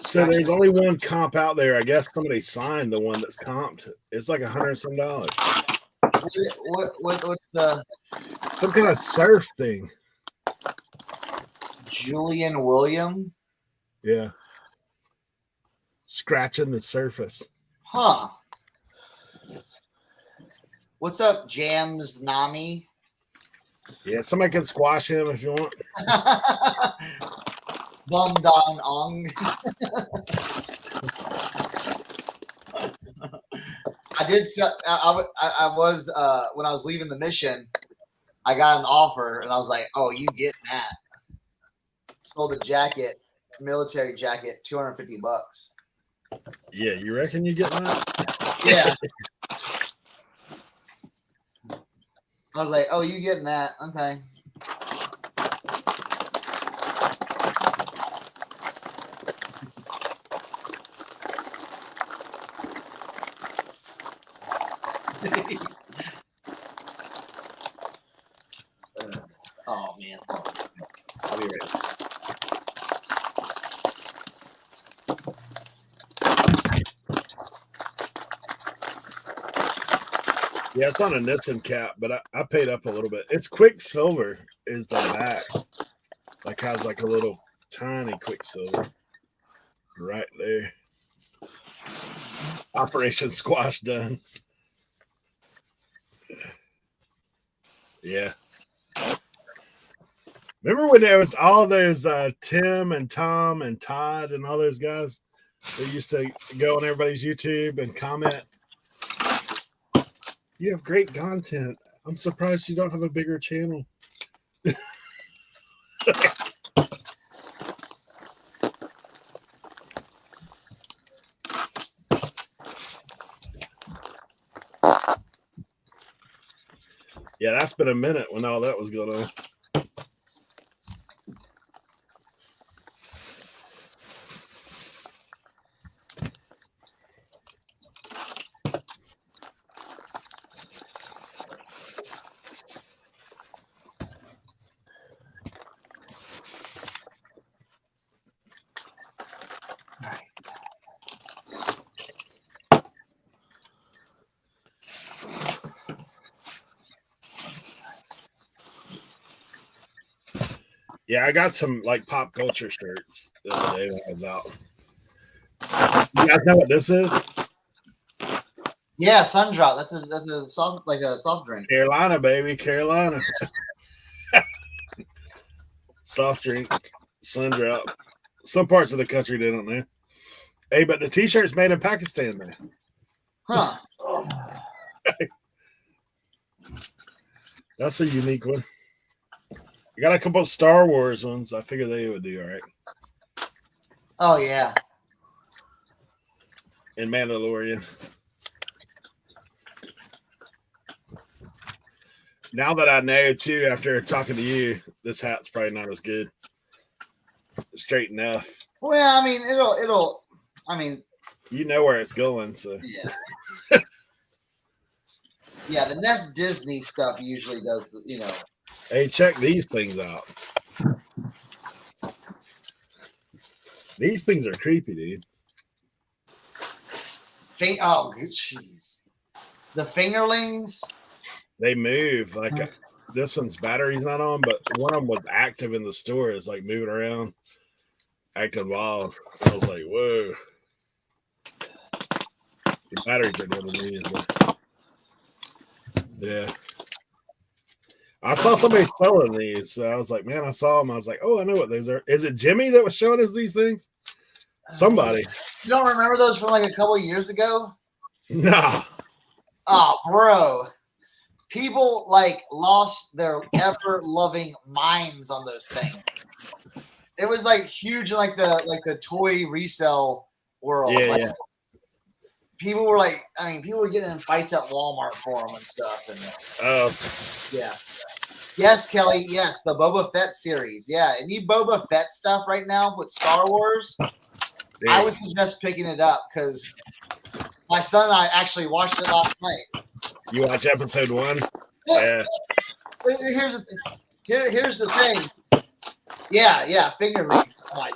So there's only one comp out there. I guess somebody signed the one that's comped. It's like $100 some. What's the Some kind of surf thing. Julian William? Yeah. Scratching the surface. Huh. What's up, Jams Nami? Yeah, somebody can squash him if you want. Bum Don Ong. I did. I was when I was leaving the mission, I got an offer, and I was like, "Oh, you get that?" Sold a jacket, military jacket, $250. Yeah, you reckon you get that? Yeah. I was like, "Oh, you getting that?" Okay. Oh man. I'll be ready. Yeah, it's on a Nissen cap, but I paid up a little bit. It's Quicksilver is the back. Like has like a little tiny Quicksilver right there. Operation Squash done. Yeah. Remember when there was all those Tim and Tom and Todd and all those guys that used to go on everybody's YouTube and comment, "You have great content. I'm surprised you don't have a bigger channel." Yeah, that's been a minute when all that was going on. Yeah, I got some like pop culture shirts the other day when I was out. You guys know what this is? Yeah, Sundrop. That's a soft soft drink. Carolina, baby, Carolina. Soft drink, Sundrop. Some parts of the country they don't know. Hey, but the T-shirt's made in Pakistan, man. Huh. That's a unique one. I got a couple of Star Wars ones. I figured they would do all right. Oh yeah. And Mandalorian. Now that I know too, after talking to you, this hat's probably not as good. Straight enough. Well, yeah, I mean, it'll. I mean, you know where it's going, so yeah. Yeah, the Neff Disney stuff usually does, you know. Hey, check these things out. These things are creepy, dude. Oh, jeez. The fingerlings. They move. Like this one's battery's not on, but one of them was active in the store. It's like moving around, acting wild. I was like, whoa. The batteries are doing the yeah. I saw somebody selling these, so I was like, man, I saw them. I was like, oh, I know what those are. Is it Jimmy that was showing us these things? Somebody. You don't remember those from like a couple of years ago? Nah. Oh, bro. People like lost their ever-loving minds on those things. It was like huge in like the toy resale world. Yeah, like, yeah. People were like, I mean, people were getting in fights at Walmart for them and stuff. And yeah. Yes, Kelly. Yes, the Boba Fett series. Yeah, any Boba Fett stuff right now with Star Wars, Yeah. I would suggest picking it up because my son and I actually watched it last night. You watch episode 1? Yeah. Here's the thing. Yeah, fingerlings. Like,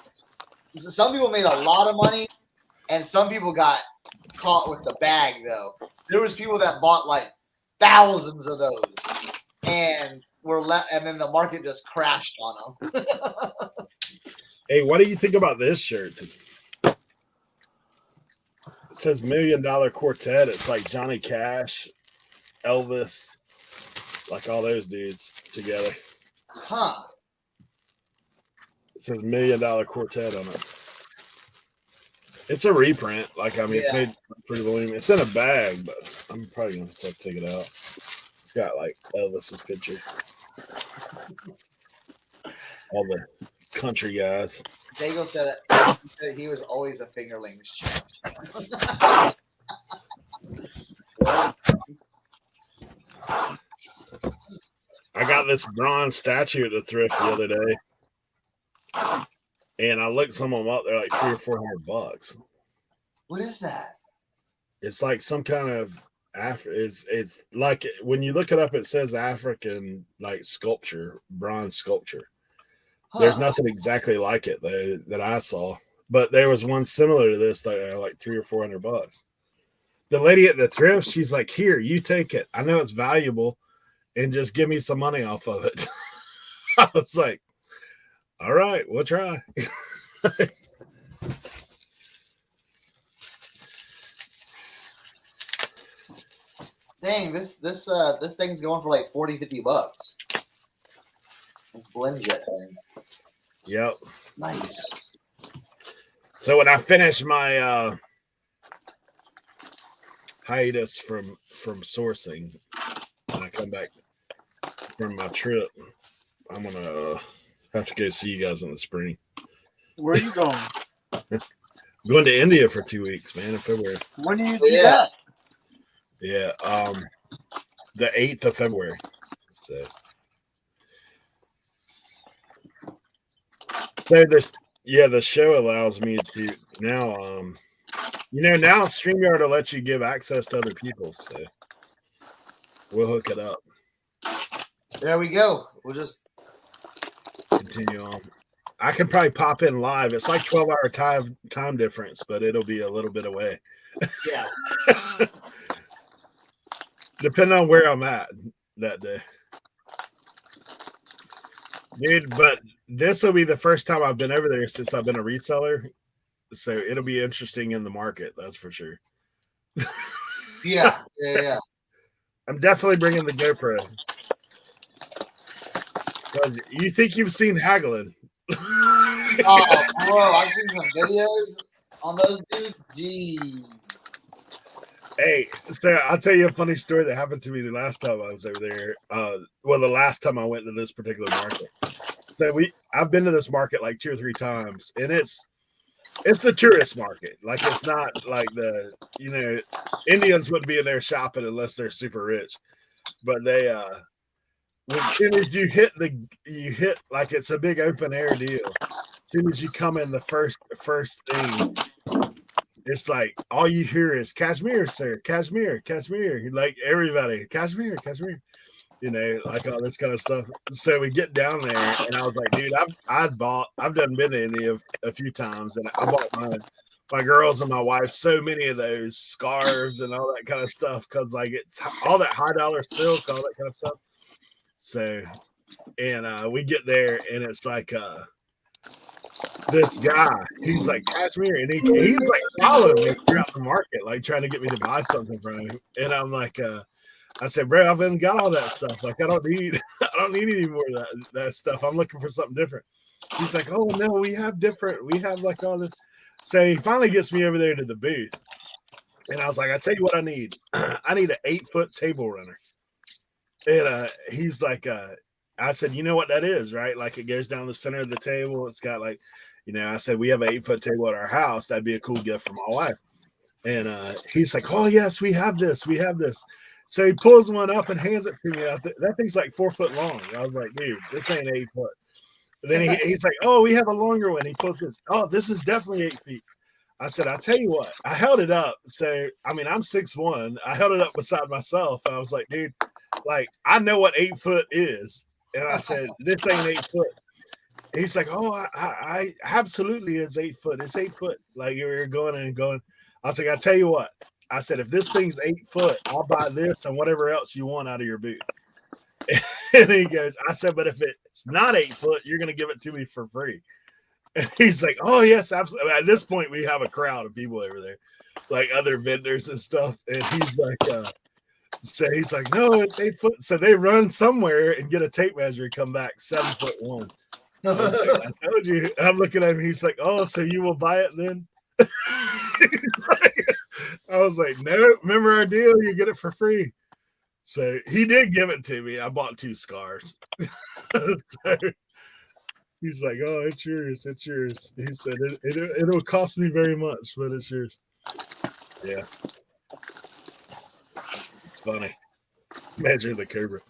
some people made a lot of money, and some people got caught with the bag. Though there was people that bought like thousands of those, and and then the market just crashed on them. Hey, what do you think about this shirt? It says $1 Million Quartet. It's like Johnny Cash, Elvis, like all those dudes together. Huh. It says $1 Million Quartet on it. It's a reprint. Like, I mean, it's made pretty voluminous. It's in a bag, but I'm probably gonna have to take it out. It's got like Elvis's picture. All the country guys. Dago said he was always a fingerlings champ. I got this bronze statue at the thrift the other day, and I looked some of them up. They're like $300 or $400. What is that? It's like some kind of it's like when you look it up, it says African like sculpture, bronze sculpture. There's nothing exactly like it that I saw, but there was one similar to this that like $300 or $400. The lady at the thrift, she's like, "Here, you take it. I know it's valuable, and just give me some money off of it." I was like, "All right, we'll try." Dang, this thing's going for like $40-$50. This blend jet thing. Yep. Nice. So when I finish my hiatus from sourcing, when I come back from my trip, I'm gonna have to go see you guys in the spring. Where are you going? I'm going to India for 2 weeks, man, in February. When do you do that? Yeah, the 8th of February. So the show allows me to now. Now StreamYard will let you give access to other people. So we'll hook it up. There we go. We'll just Continue on. I can probably pop in live. It's like 12-hour time difference, but it'll be a little bit away. yeah. Depending on where I'm at that day. Dude, but this will be the first time I've been over there since I've been a reseller. So it'll be interesting in the market, that's for sure. Yeah. I'm definitely bringing the GoPro. You think you've seen haggling? Oh, bro, I've seen some videos on those dudes. Jeez. Hey, so I'll tell you a funny story that happened to me the last time I was over there. The last time I went to this particular market. So I've been to this market like 2 or 3 times, and it's a tourist market. Like, it's not like Indians wouldn't be in there shopping unless they're super rich. But they as soon as you hit like, it's a big open air deal. As soon as you come in the first thing, it's like all you hear is "Kashmir, sir, Kashmir, Kashmir." Like, everybody, "Kashmir, Kashmir," like all this kind of stuff. So we get down there, and I was like, "Dude, I've done been to India a few times, and I bought my girls and my wife so many of those scarves and all that kind of stuff, because like it's all that high dollar silk, all that kind of stuff." So, and we get there, and it's like this guy, he's like, "Kashmir," and he's like following me throughout the market, like trying to get me to buy something from him. And I'm like, I said, "Bro, I've been got all that stuff. Like, I don't need any more of that stuff. I'm looking for something different." He's like, "Oh no, we have like all this." So he finally gets me over there to the booth, and I was like, "I tell you what I need. I need an 8-foot table runner." And he's like, I said, "You know what that is, right? Like, it goes down the center of the table. It's got like, I said, we have an 8-foot table at our house. That'd be a cool gift for my wife." And he's like, "Oh yes, we have this. We have this." So he pulls one up and hands it to me. That thing's like 4 foot long. I was like, "Dude, this ain't 8 foot." And then he's like, "Oh, we have a longer one." He pulls this. "Oh, this is definitely 8 feet." I said, "I'll tell you what." I held it up. So, I mean, I'm 6'1". I held it up beside myself. And I was like, "Dude, like, I know what 8 foot is." And I said, "This ain't 8 foot." He's like, "Oh, I absolutely is 8 foot. It's 8 foot." Like, you're going and going. I was like, "I'll tell you what." I said, "If this thing's 8 foot, I'll buy this and whatever else you want out of your booth." And he goes, I said, "But if it's not 8 foot, you're going to give it to me for free." And he's like, "Oh yes, absolutely." At this point, we have a crowd of people over there, like other vendors and stuff. And he's like, so he's like, "No, it's 8 foot." So they run somewhere and get a tape measure, come back 7'1". Like, "I told you." I'm looking at him. He's like, "Oh, so you will buy it then?" I was like, no, remember our deal? You get it for free. So he did give it to me. I bought 2 scarves. So he's like, oh, it's yours. It's yours. He said, it'll cost me very much, but it's yours. Yeah. It's funny. Imagine the Cobra.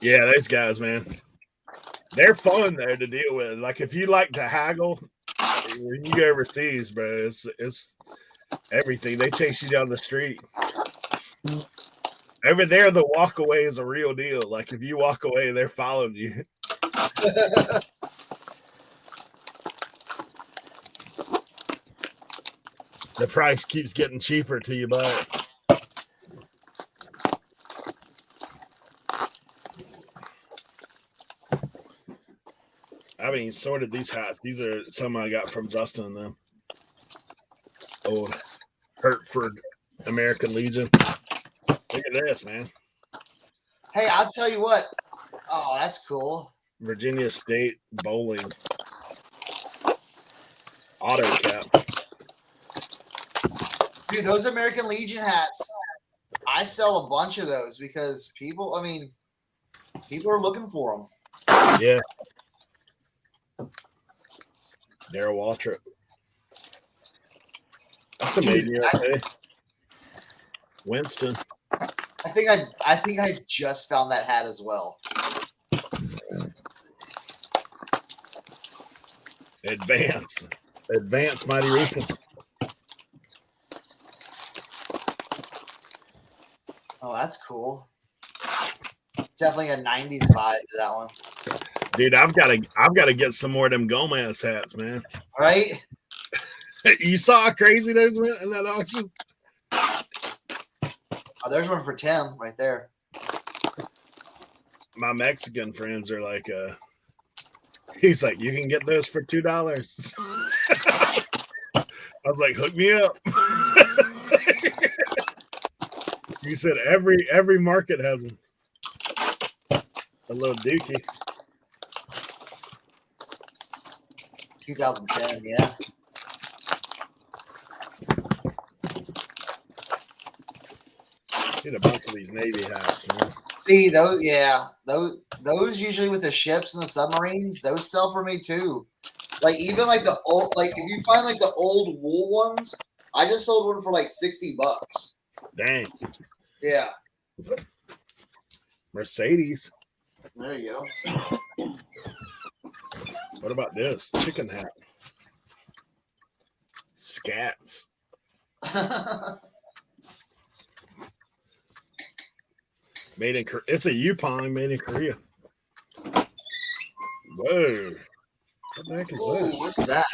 Yeah, those guys, man. They're fun, though, to deal with. Like, if you like to haggle, when you go overseas, bro, it's everything. They chase you down the street. Over there, the walk away is a real deal. Like, if you walk away, they're following you. The price keeps getting cheaper till you buy it. I haven't even sorted these hats. These are some I got from Justin and them. Old Hertford American Legion. Look at this, man. Hey, I'll tell you what. Oh, that's cool. Virginia State bowling auto cap. Dude, those American Legion hats, I sell a bunch of those because people, people are looking for them. Yeah. Daryl Waltrip. That's a made in USA. Winston. I think I just found that hat as well. Advance mighty recent. Oh, that's cool. Definitely a 90s vibe to that one. Dude, I've got to get some more of them Gomez hats, man. Right? You saw how crazy those went in that auction? Oh, there's one for Tim right there. My Mexican friends are like, he's like, you can get those for $2. I was like, hook me up. He said every market has them. A little dookie. 2010, yeah. Seen a bunch of these Navy hats, man. See those, yeah, those usually with the ships and the submarines, those sell for me too. Like even like the old, like if you find like the old wool ones, I just sold one for like $60. Dang. Yeah. Mercedes. There you go. What about this chicken hat? Scats. Made in Korea. It's a Yupon made in Korea. Whoa. What the heck is Ooh, that? what's that?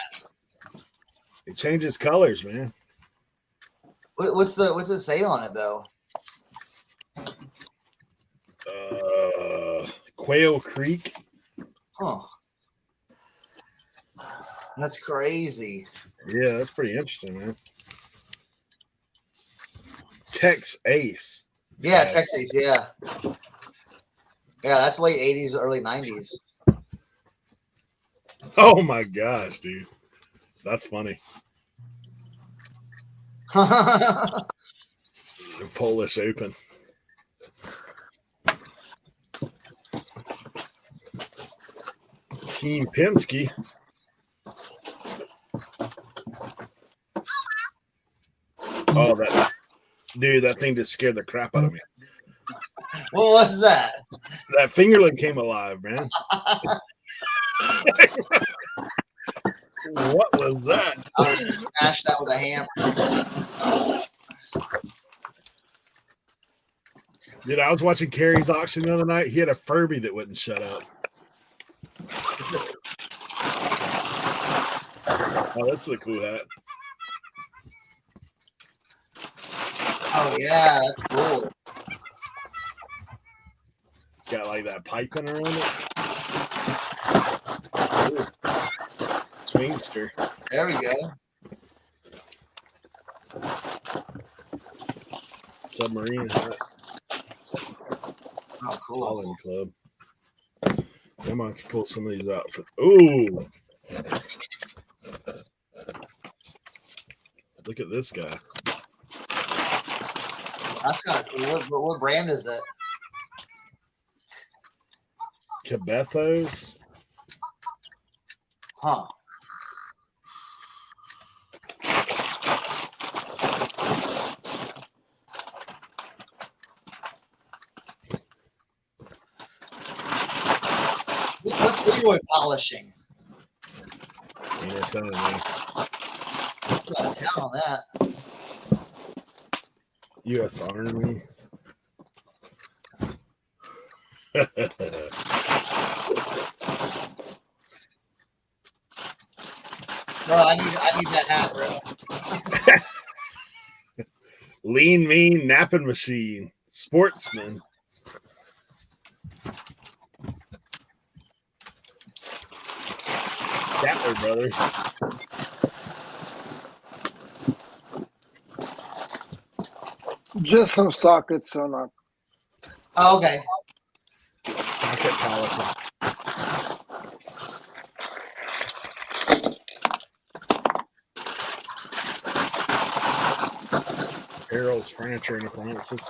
It changes colors, man. What's the say on it though? Quail Creek. Huh. That's crazy. Yeah, that's pretty interesting, man. Tex Ace. Yeah, Texas, yeah. Yeah, that's late 80s, early 90s. Oh my gosh, dude. That's funny. The Polish Open. Team Penske. Oh, that thing just scared the crap out of me. What was that? That fingerling came alive, man. What was that? I would smash that with a hammer. Dude, I was watching Kerry's auction the other night. He had a Furby that wouldn't shut up. Oh, that's a cool hat. Oh yeah, that's cool. It's got like that piping around it. Ooh. Swingster. There we go. Submarine hat. Oh, cool. Holland Club. Come on, I can pull some of these out. Ooh. Look at this guy. That's kind of cool. What brand is it? Cabethos. Huh. What's Leroy polishing? Ain't no telling, man. Let's go out of town on that. U.S. Army. Bro, I need that hat, bro. Lean, mean, napping machine. Sportsman. Statler Brothers. Just some sockets, Cernoch. Oh, okay. Socket polishing. Errol's Furniture and Appliances.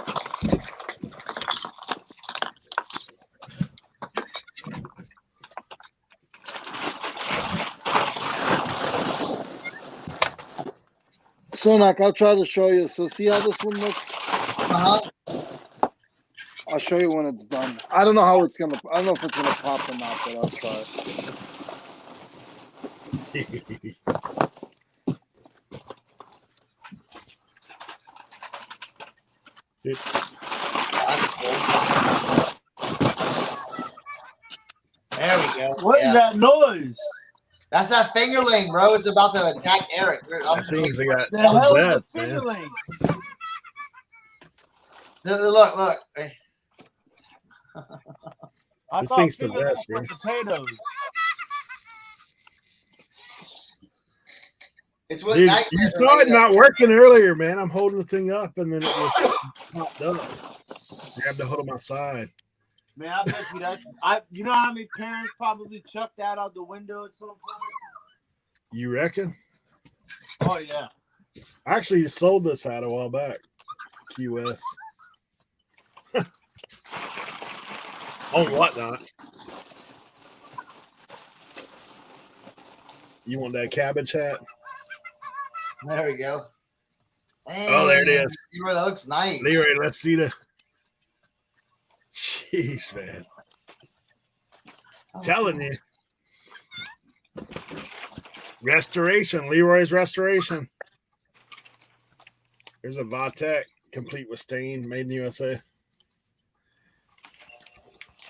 Cernoch, I'll try to show you. So see how this one looks? Uh-huh. I'll show you when it's done. I don't know how it's gonna. I don't know if it's gonna pop or not, but I'll try. Dude, That's cool. There we go. What is that noise? That's that fingerling, bro. It's about to attack Eric. that thing's got The hell is a possessed, man. fingerling? Look, look. I This thought thing's fingerlings possessed, were bro. potatoes. It's what Dude, nightmares you are saw it made of. not working earlier, man. I'm holding the thing up, and then it was popped up. Grabbed the hood on my side. Man, I bet you that's. You know how many parents probably chucked that out the window at some point? You reckon? Oh yeah. I actually sold this hat a while back. QS. On Whatnot. You want that cabbage hat? There we go. Oh, there it is. Leroy, that looks nice. Leroy, let's see the. Jeez, man. Telling you. Restoration. Leroy's Restoration. Here's a Vatek, complete with stain, made in USA.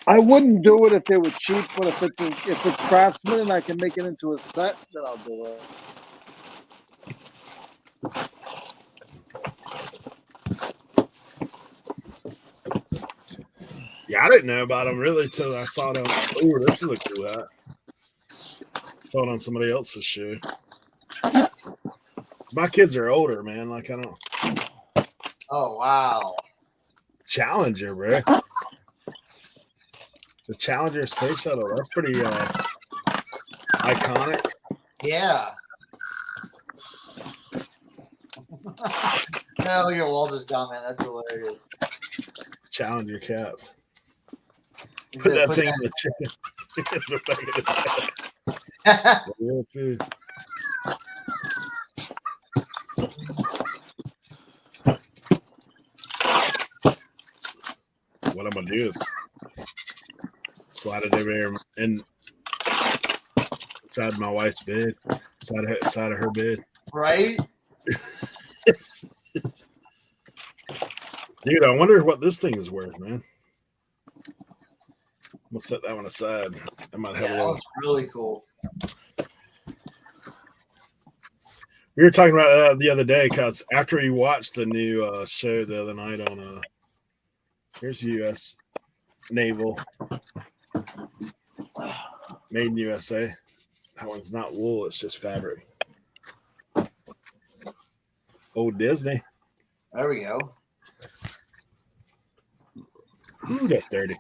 I wouldn't do it if they were cheap, but if it's Craftsman and I can make it into a set, then I'll do it. Yeah, I didn't know about them really till I saw them. Oh, this is a cool hat. Saw it on somebody else's shoe. My kids are older, man. Like, I don't. Oh, wow. Challenger, bro. The Challenger space shuttle. That's pretty iconic. Yeah. Yeah, look at Walter's comment. That's hilarious. Challenger caps. He Put said, that put thing in that- the chicken. It's a fucking real too. What I'm gonna do is slide it over there and inside my wife's bed, side of her bed. Right? Dude, I wonder what this thing is worth, man. I'm gonna set that one aside. I might have Yeah, a that little. was really cool. We were talking about the other day because after we watched the new show the other night on here's U.S. Naval made in USA. That one's not wool; it's just fabric. Old Disney. There we go. Ooh, that's dirty.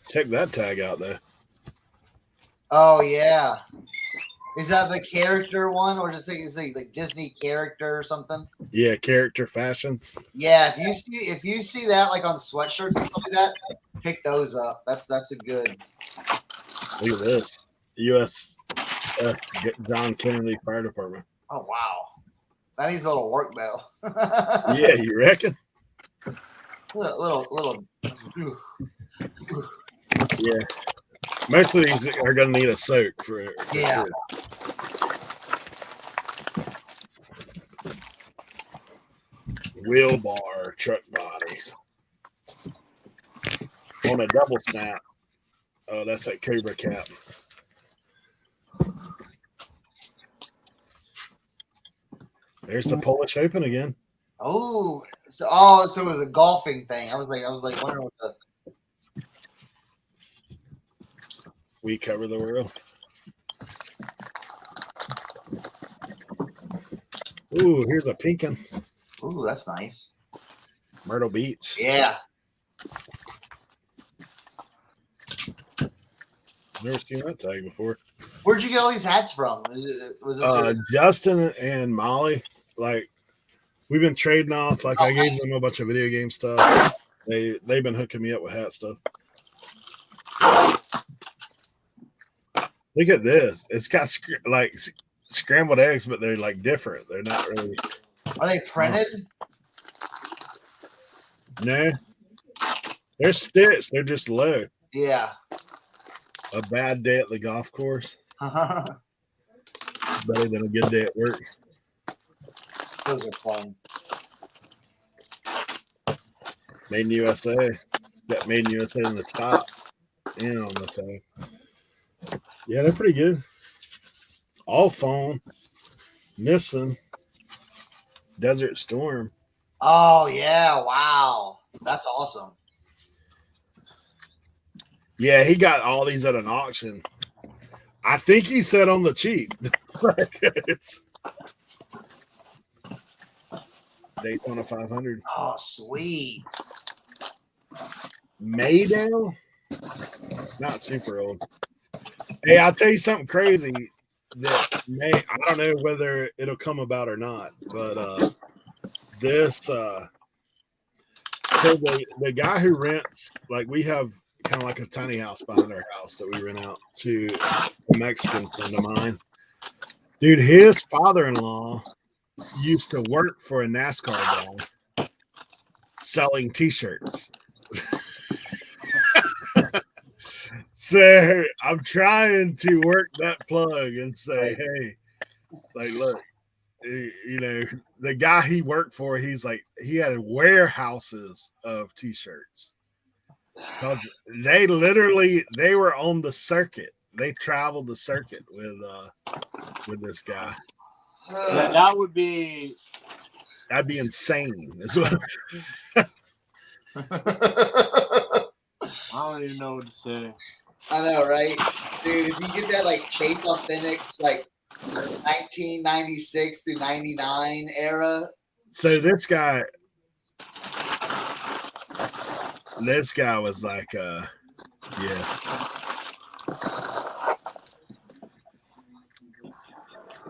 Check that tag out though. Oh, yeah. Is that the character one, or just is it like Disney character or something? Yeah, character fashions. Yeah, if you see that like on sweatshirts and stuff like that, pick those up. That's a good. Look at this. U.S. John Kennedy Fire Department. Oh wow, that needs a little work though. Yeah, you reckon? little. Yeah. Most of these are going to need a soak for Yeah. sure. Wheel bar truck bodies on a double snap. Oh, that's that Cobra cap. There's the Polish Open again. So it was a golfing thing. I was like wondering what the. We cover the world. Ooh, here's a pink one. Ooh, that's nice. Myrtle Beach. Yeah. Never seen that tag before. Where'd you get all these hats from? Was this Justin and Molly, like we've been trading off. Like I gave them a bunch of video game stuff. They've been hooking me up with hat stuff. So, look at this. It's got scrambled eggs, but they're like different. They're not really. Are they printed? No, they're stitched. They're just low. Yeah. A bad day at the golf course. Better than a good day at work. Those are fun. Made in USA. It's got Made in USA on the top and on the tag. Yeah, they're pretty good. All foam. Nissan. Desert Storm. Oh yeah! Wow, that's awesome. Yeah, he got all these at an auction. I think he said on the cheap. It's Daytona 500. Oh sweet. Maydale? Not super old. Hey, I'll tell you something crazy that I don't know whether it'll come about or not, but this so the guy who rents, like we have kind of like a tiny house behind our house that we rent out to a Mexican friend of mine. Dude, his father-in-law used to work for a NASCAR guy selling t-shirts. So I'm trying to work that plug and say, hey, like, look, you know, the guy he worked for, he's like, he had warehouses of t-shirts. They were on the circuit. They traveled the circuit with this guy. That'd be insane as well. I don't even know what to say. I know, right? Dude, if you get that like Chase Authentics, like 1996 through 99 era. So this guy was like, yeah.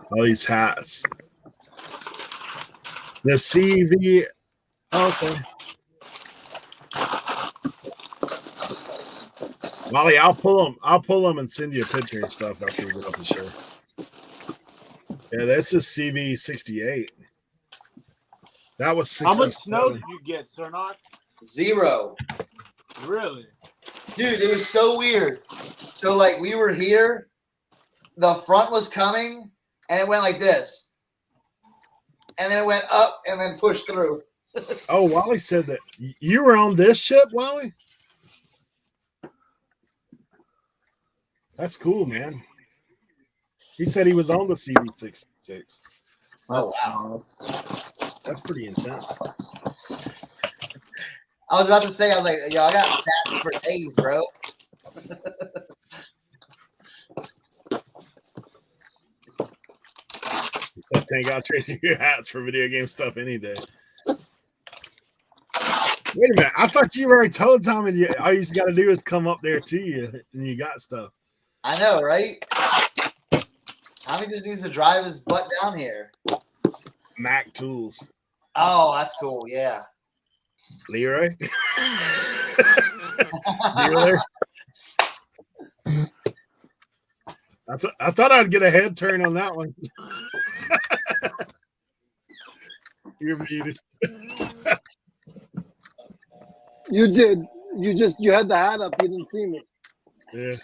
All these hats. The CV. Okay. Molly, I'll pull them and send you a picture and stuff after we get off the show. Yeah, this is CV 68. That was 6. How much snow did you get, Cernoch? 0. Really? Dude, it was so weird. So like we were here, the front was coming, and it went like this. And then it went up and then pushed through. Oh, Wally said that you were on this ship, Wally? That's cool, man. He said he was on the CV66. Oh, wow. That's pretty intense. I was about to say, I was like, yo, I got stats for days, bro. I think I'll trade you hats for video game stuff any day. Wait a minute. I thought you already told Tommy all you got to do is come up there to you and you got stuff. I know, right? Tommy just needs to drive his butt down here. Mac Tools. Oh, that's cool. Yeah. Leroy. Dealer. I thought I'd get a head turn on that one. You're muted. You did. You had the hat up. You didn't see me. Yeah.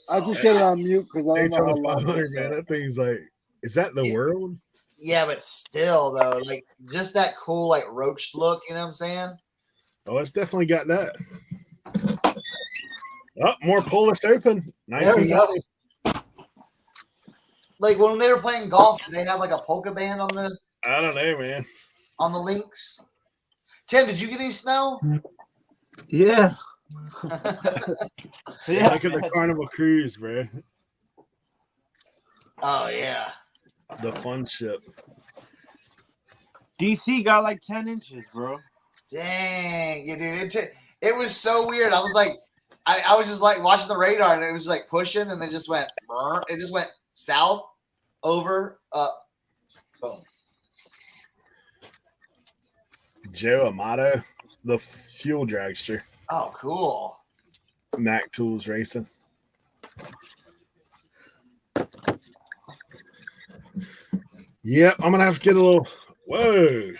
I just get it on mute because I don't know how Daytona loud 500, it's man. That thing's like, is that the world? Yeah, but still though, like just that cool like roach look, you know what I'm saying? Oh, it's definitely got that. Oh, more Polish Open. There we go. 1990. Like when they were playing golf, they had like a polka band on the I don't know, man. links. Tim, did you get any snow? Yeah. Yeah. Look at the Carnival Cruise, bro. Oh yeah. The fun ship. DC got like 10 inches, bro. Dang, you dude. It was so weird. I was like, I was just like watching the radar and it was like pushing and then just went, it just went south, over, up, boom. Joe Amato, the fuel dragster. Oh, cool. Mac Tools Racing. Yep, I'm gonna have to get a little. Whoa,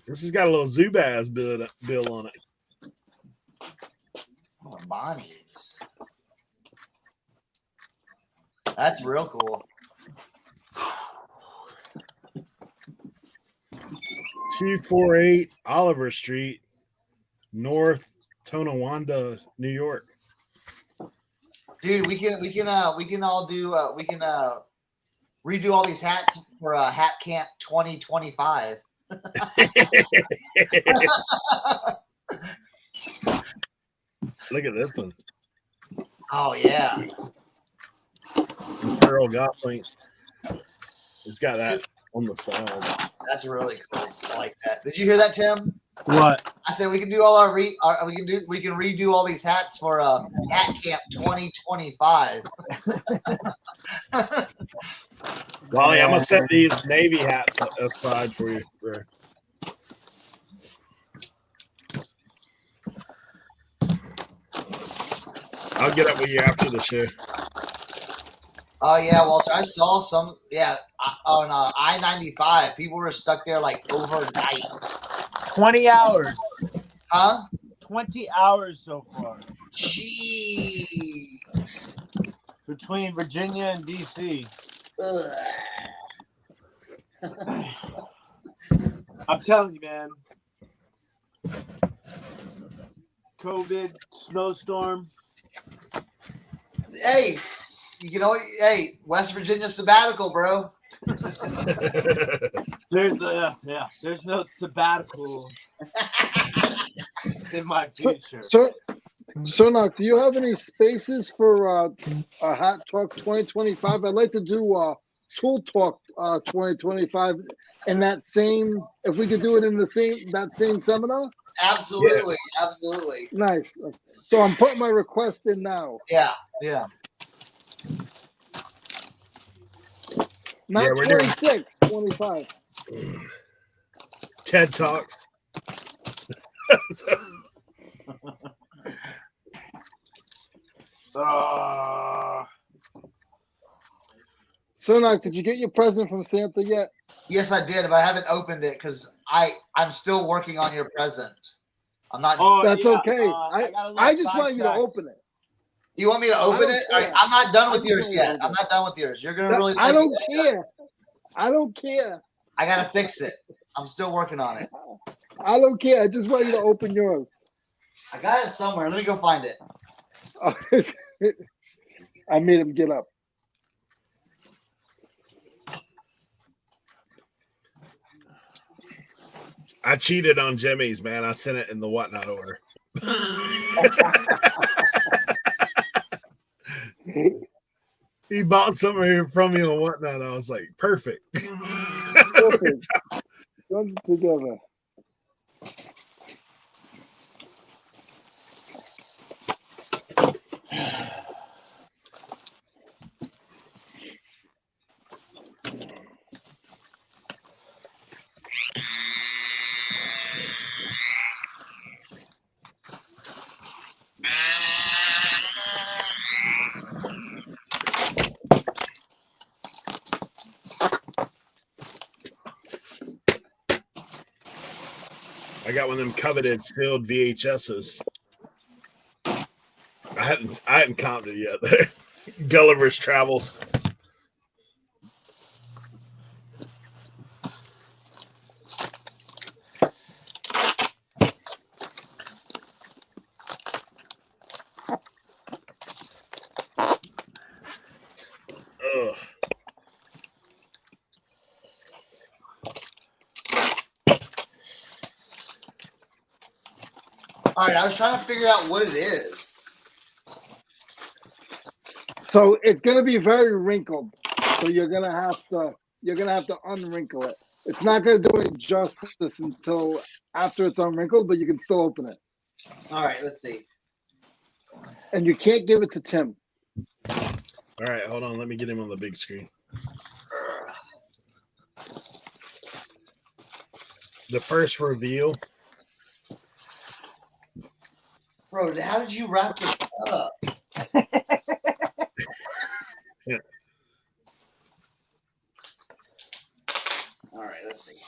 this has got a little Zubaz bill on it. Oh, Bonnie's. That's real cool. 248 Oliver Street, North Tonawanda, New York. Dude, we can all do redo all these hats for Hat Camp 2025. Look at this one. Oh yeah. Pearl golf links. It's got that on the side. That's really cool. I like that. Did you hear that, Tim? What? I said we can do all we can redo all these hats for Hat Camp 2025. Wally, I'm gonna set these Navy hats aside for you, bro. I'll get up with you after the show. Oh yeah, Walter. I saw some. Yeah, on I-95, people were stuck there like overnight. 20 hours. Huh? 20 hours so far. Jeez. Between Virginia and DC. I'm telling you, man. COVID, snowstorm. Hey, you know, hey, West Virginia sabbatical, bro. There's no sabbatical in my future. Cernoch, do you have any spaces for a Hat Talk 2025? I'd like to do Tool Talk 2025 in that same. If we could do it in that same seminar. Absolutely, absolutely. Nice. So I'm putting my request in now. Yeah, yeah. Not Yeah, we're doing 26, 25. TED Talks. Cernoch, did you get your present from Santa yet? Yes, I did, but I haven't opened it because I'm still working on your present. I'm not. Oh, That's yeah, okay. I just want you to open it. You want me to open it? All right, I'm not done with yours yet. open I'm not done with yours. You're gonna really. I like don't it. care. I don't care. I gotta fix it. I'm still working on it. I don't care. I just want you to open yours. I got it somewhere. Let me go find it. I made him get up. I cheated on Jimmy's, man. I sent it in the whatnot order. He bought something from me in the whatnot. I was like, perfect. Perfect. Something together. I got one of them coveted sealed VHSs. I hadn't comped it yet. Gulliver's Travels. Ugh. All right, I was trying to figure out what it is. So it's gonna be very wrinkled. So you're gonna have to unwrinkle it. It's not gonna do it justice until after it's unwrinkled, but you can still open it. All right, let's see. And you can't give it to Tim. All right, hold on. Let me get him on the big screen. The first reveal. Bro, how did you wrap this up? Yeah. All right, let's see.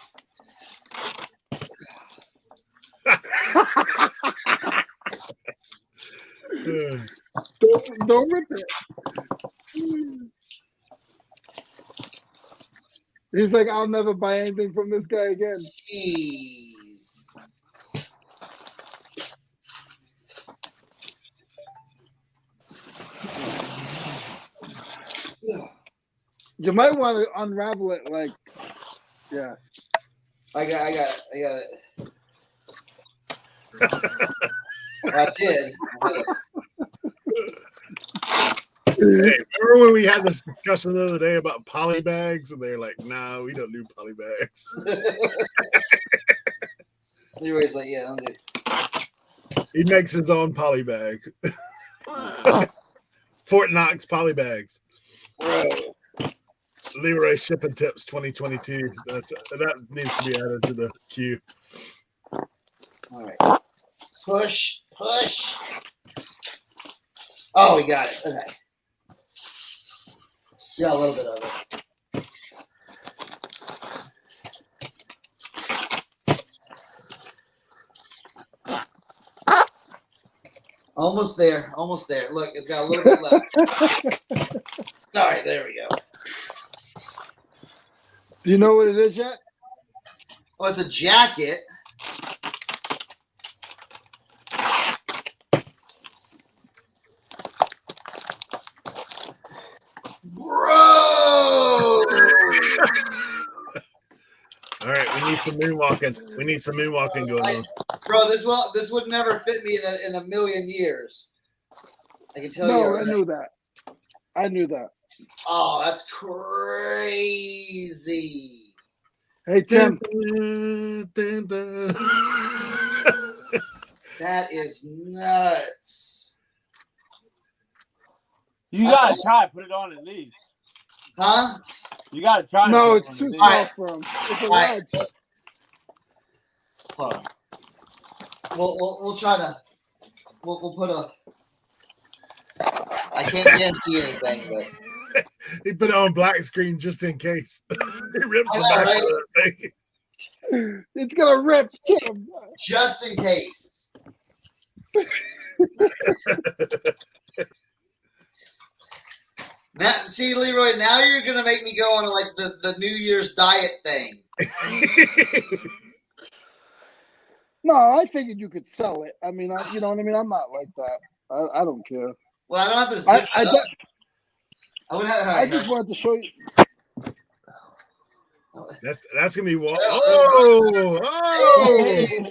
Don't rip it. He's like, I'll never buy anything from this guy again. Jeez. You might want to unravel it like, yeah. I got it. I did. Hey, remember when we had this discussion the other day about poly bags, and they're like, "Nah, we don't do poly bags." Leroy's like, yeah, don't do. He makes his own poly bag. Fort Knox poly bags. Bro. Leroy shipping tips 2022. That needs to be added to the queue. All right. Push. Oh, we got it. Okay. Yeah, a little bit of it. Almost there. Look, it's got a little bit left. All right, there we go. Do you know what it is yet? Oh, it's a jacket. Bro! All right, we need some moonwalking. We need some moonwalking going on. Bro, this would never fit me in a million years. I can tell you. No, Already. I knew that. Oh, that's crazy. Hey, Tim. That is nuts. You gotta try put it on at least. Huh? You gotta try. No, to it's put too it on small at least. for him. It's a All right. large. Hold on. We'll try to. We'll put a. I can't guarantee anything, but He put it on black screen just in case. He rips the I know, back right? of that thing. It's gonna rip. Tim. just in case. Now, see, Leroy. Now you're gonna make me go on like the New Year's diet thing. No, I figured you could sell it. I mean, you know what I mean? I'm not like that. I don't care. Well, I don't have to zip it up. I would have. I just wanted to show you. That's gonna be what? Oh!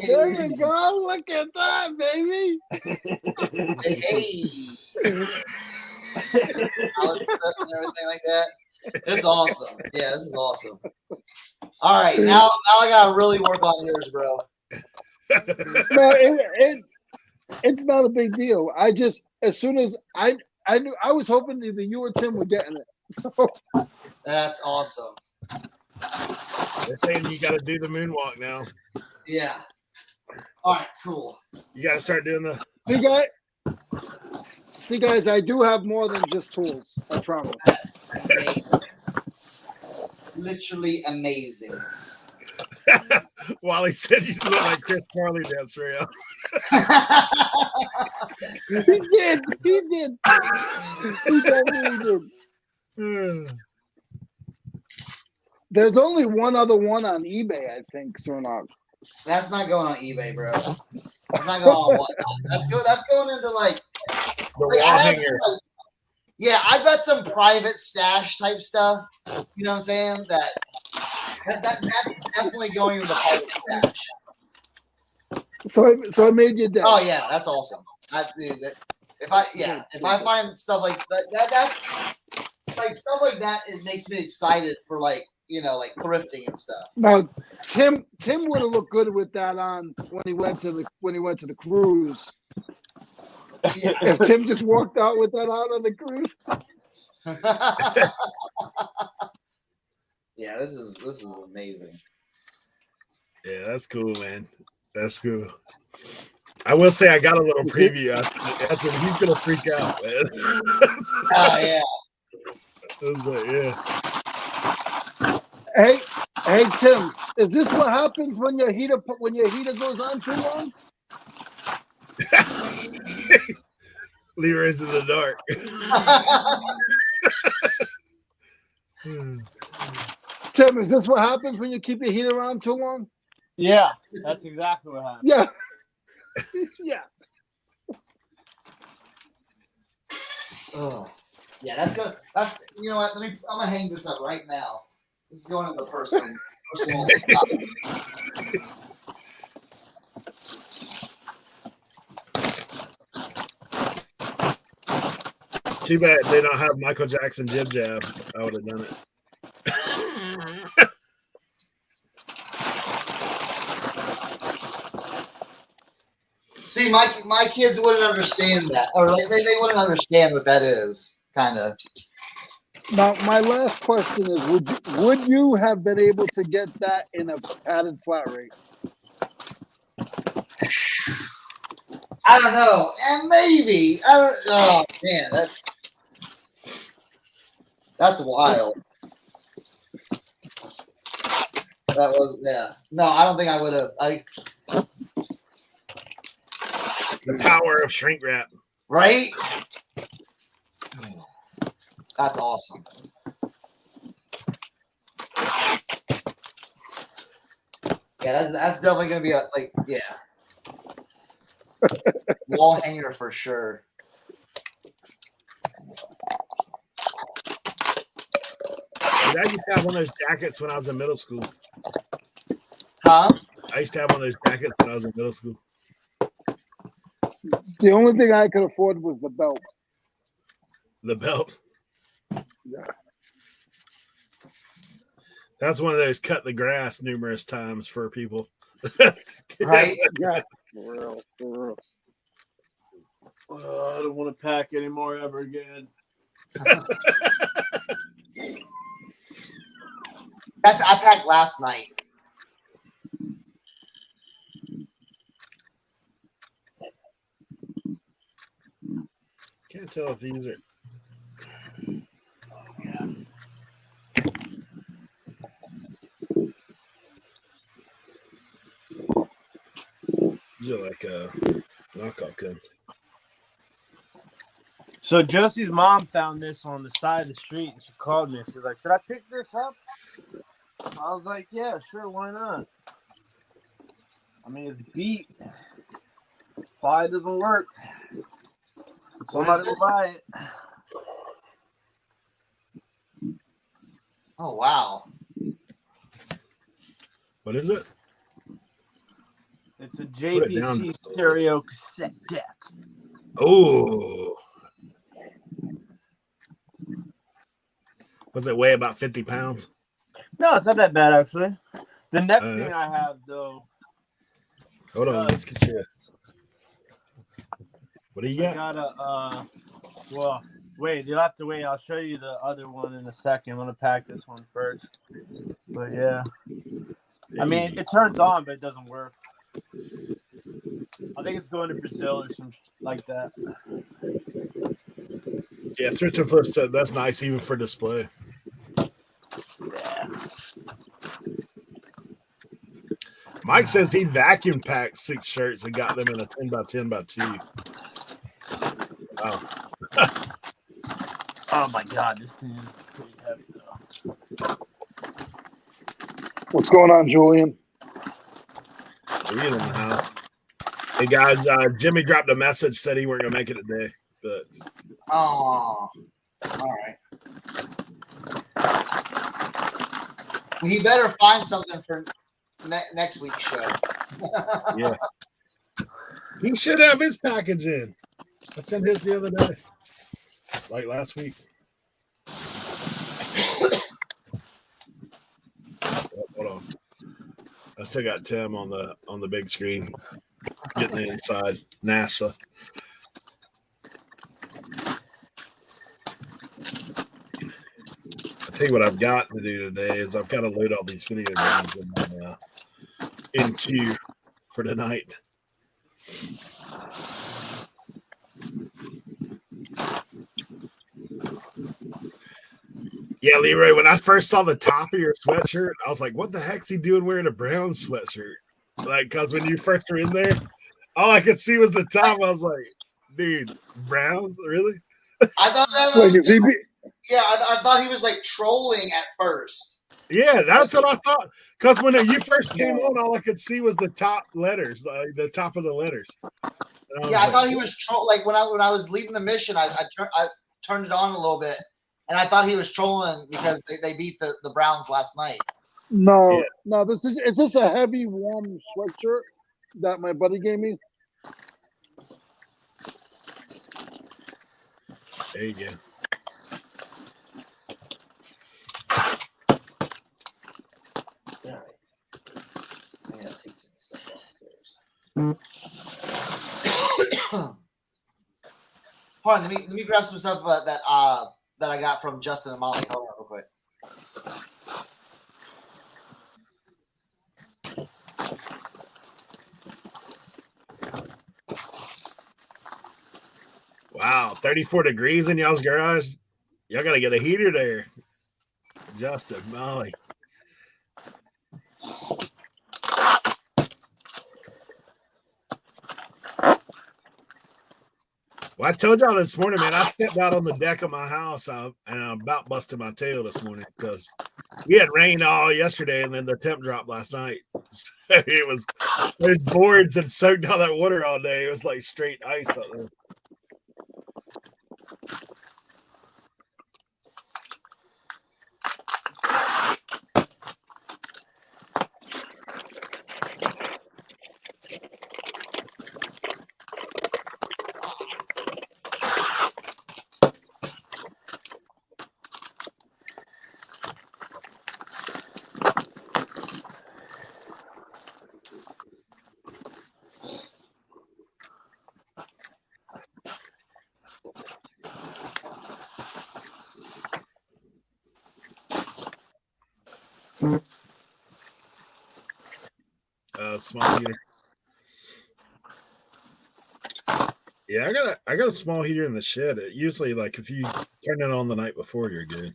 There you go. Look at that, baby. Hey. And everything like that. It's awesome. Yeah, this is awesome. All right, now I gotta really work on yours, bro. No, it's not a big deal. I just, as soon as I knew, I was hoping either you or Tim were getting it. So That's awesome. They're saying you got to do the moonwalk now. Yeah. All right, cool. You got to start doing the. See, guys, I do have more than just tools. I promise. That's amazing. Literally amazing. Wally said you look like Chris Farley dance real. He did. He did. He definitely did. There's only one other one on eBay, I think, Cernoch. That's not going on eBay, bro. That's not going on whatnot. That's going into like The I wall have hanger. some, yeah, I've got some private stash type stuff. You know what I'm saying? That's definitely going into the private stash. So I made you day. Oh yeah, that's awesome. If I find stuff like that's like stuff like that, it makes me excited for like thrifting and stuff. Now Tim would have looked good with that on when he went to the cruise. If Tim just walked out with that out on the cruise. Yeah, this is amazing. Yeah, that's cool, man. That's cool. I will say I got a little preview. I said he's gonna freak out, man. Oh yeah. I was like, yeah. Hey Tim, is this what happens when your heater goes on too long? Leroy's in the dark. Tim, is this what happens when you keep your heater on too long? Yeah, that's exactly what happened. Yeah. Yeah. Oh. Yeah, that's good. That's you know what? I'm gonna hang this up right now. This is going to the personal stuff. Too bad they don't have Michael Jackson jib jab. I would have done it. See, my kids wouldn't understand that, or they wouldn't understand what that is, kind of. Now, my last question is: would you have been able to get that in a padded flat rate? I don't know, and maybe I don't. Oh man, that's wild. That was No, I don't think I would have. The power of shrink wrap. Right? That's awesome. Yeah, that's definitely gonna be wall hanger for sure. I used to have one of those jackets when I was in middle school. Huh? I used to have one of those jackets when I was in middle school. The only thing I could afford was the belt. The belt. Yeah. That's one of those cut the grass numerous times for people. Right? Yeah. For real. I don't want to pack anymore ever again. I packed last night. Can't tell if these are. These are like a knockoff gun. So Josie's mom found this on the side of the street, and she called me. She's like, "Should I pick this up?" I was like, "Yeah, sure, why not?" I mean, it's beat. Why it doesn't work? Somebody will buy it. Oh wow. What is it? It's a Put it down. JPC stereo cassette deck. Oh. Does it weigh about 50 pounds? No, it's not that bad actually. The next thing I have though. Hold on, let's get you. What do you I got? got well, wait, you'll have to wait. I'll show you the other one in a second. I'm gonna pack this one first. But yeah. I mean, it turns on, but it doesn't work. I think it's going to Brazil or something like that. Yeah, thrifting for a set. That's nice, even for display. Yeah. Mike says he vacuum packed 6 shirts and got them in a 10x10x2. Wow. Oh my god, this thing is pretty heavy though. What's going on, Julian? Julian in the house. Hey guys, Jimmy dropped a message, said he weren't gonna make it today, but Oh, all right. Well, he better find something for next week's show. yeah. He should have his package in. I sent his the other day. Like last week. Hold on. I still got Tim on the big screen. Getting the inside. NASA. I tell you what I've got to do today is I've got to load all these video games in queue for tonight. Yeah, Leroy, when I first saw the top of your sweatshirt, I was like, what the heck's he doing wearing a brown sweatshirt? Like, because when you first were in there, all I could see was the top. I was like, dude, Browns? Really? I thought that Wait, was, is he? yeah, I thought he was like trolling at first. Yeah, that's what I thought. Because when you first came on, all I could see was the top letters, the top of the letters. Yeah, I thought he was troll. Like when I was leaving the mission, I turned it on a little bit, and I thought he was trolling because they beat the Browns last night. No, Yeah. no. Is this a heavy warm sweatshirt that my buddy gave me? There you go. All right. I gotta take some stuff downstairs. Hold on, let me grab some stuff that I got from Justin and Molly. Hold on real quick. Wow, 34 degrees in y'all's garage. Y'all got to get a heater there. Justin, Molly. Well, I told y'all this morning, man, I stepped out on the deck of my house and I'm about busting my tail this morning because we had rain all yesterday and then the temp dropped last night. So those boards had soaked all that water all day. It was like straight ice out there. Small heater. Yeah, I got a small heater in the shed. It usually, like, if you turn it on the night before, you're good.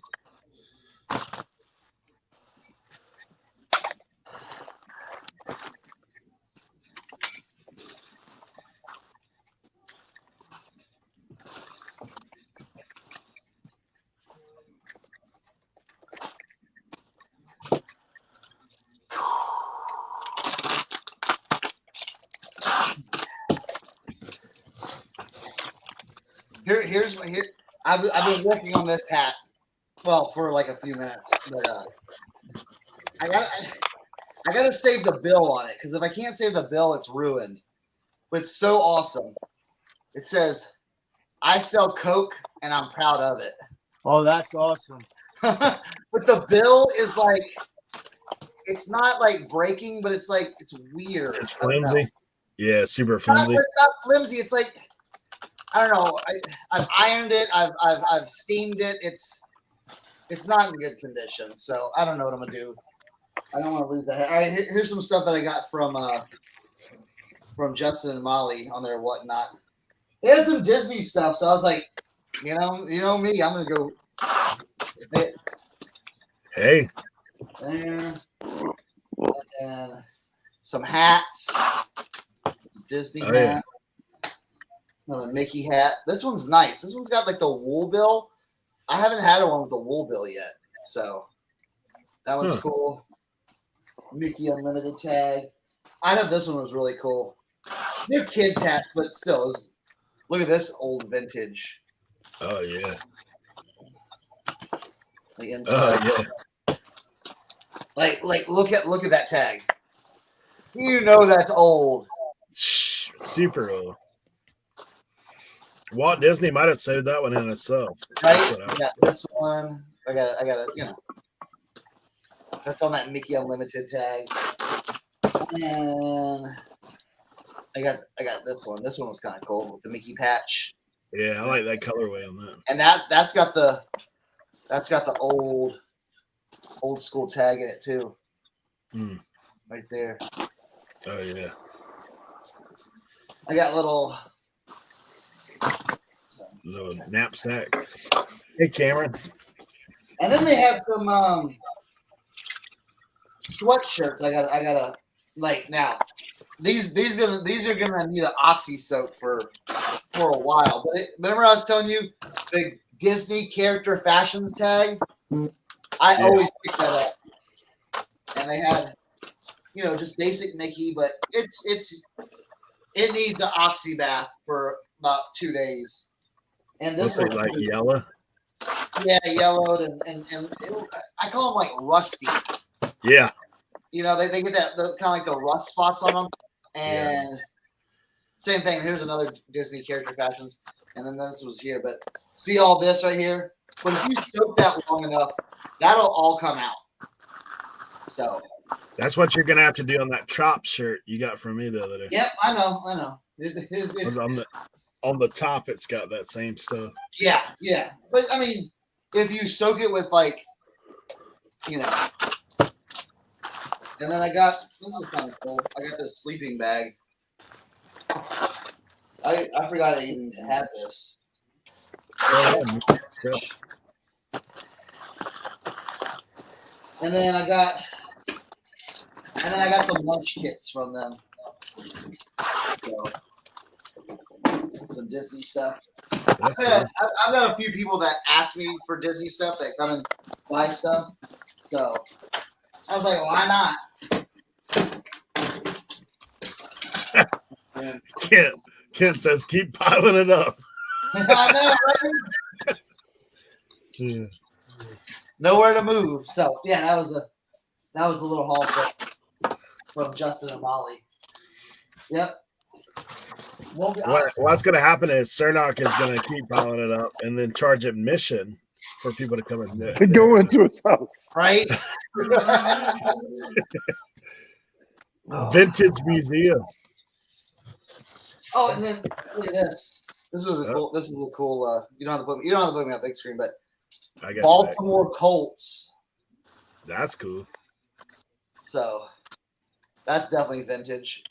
I've been working on this hat, well, for like a few minutes, but I gotta save the bill on it because if I can't save the bill, it's ruined. But it's so awesome. It says, "I sell Coke and I'm proud of it." Oh, that's awesome. But the bill is like, it's not like breaking, but it's like it's weird. It's flimsy. Yeah, super flimsy. It's not flimsy. It's like, I don't know. I've ironed it. I've steamed it. It's not in good condition. So I don't know what I'm gonna do. I don't want to lose that. All right, here's some stuff that I got from Justin and Molly on their whatnot. They had some Disney stuff, so I was like, you know me. I'm gonna go. Hey. There. And some hats. Disney Oh, hat. Another Mickey hat. This one's nice. This one's got like the wool bill. I haven't had one with the wool bill yet. So that one's cool. Mickey Unlimited tag. I thought this one was really cool. They're kids' hats, but still, look at this old vintage. Oh yeah. The inside. Yeah. Like look at that tag. You know that's old. Super old. Walt Disney might have saved that one in itself. Right? I got this one. I got it, you know. That's on that Mickey Unlimited tag. And I got this one. This one was kind of cool with the Mickey patch. Yeah, I like that colorway on that. And that's got the old school tag in it too. Right there. Oh yeah. I got little knapsack. Hey Cameron. and then they have some sweatshirts. I gotta like now. These are gonna need an oxy soak for a while. But remember I was telling you the Disney character fashions tag? I always pick that up. And they had, just basic Mickey, but it needs an oxy bath for about 2 days. And this looks like yellow. Yeah, yellowed and I call them like rusty. Yeah. They get that kind of like the rust spots on them. And same thing. Here's another Disney character fashions. And then this was here. But see all this right here? But if you soak that long enough, that'll all come out. So that's what you're gonna have to do on that Trop shirt you got from me the other day. Yep, I know. It's on the top, it's got that same stuff. Yeah. But I mean, if you soak it with and then this is kind of cool. I got this sleeping bag. I forgot I even had this. And then I got some lunch kits from them. So, some Disney stuff. I've got a few people that ask me for Disney stuff that come and buy stuff. So I was like, why not? Kent says, keep piling it up. I know, right? Yeah. Nowhere to move. So yeah, that was a little haul from Justin and Molly. Yep. What's going to happen is Cernoch is going to keep piling it up and then charge admission for people to come in there. To go into his house. Right? Vintage museum. Oh, and then look at this. This is a cool. You don't have to put me on the big screen, but I guess Baltimore Colts. That's cool. So that's definitely vintage,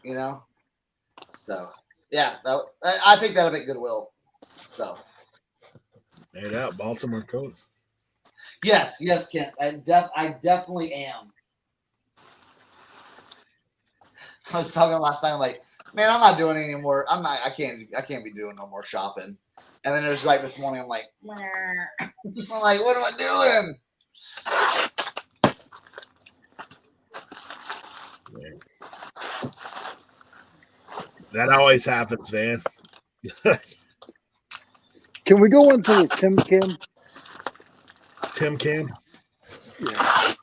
So yeah, I picked that up at Goodwill. So made out Baltimore Colts. Yes, Kent. I definitely am. I was talking last time, like, man, I'm not doing any more. I can't be doing no more shopping. And then there's like this morning, I'm like, I'm like, what am I doing? That always happens, man. Can we go into the Tim Cam? Tim Cam? Yeah.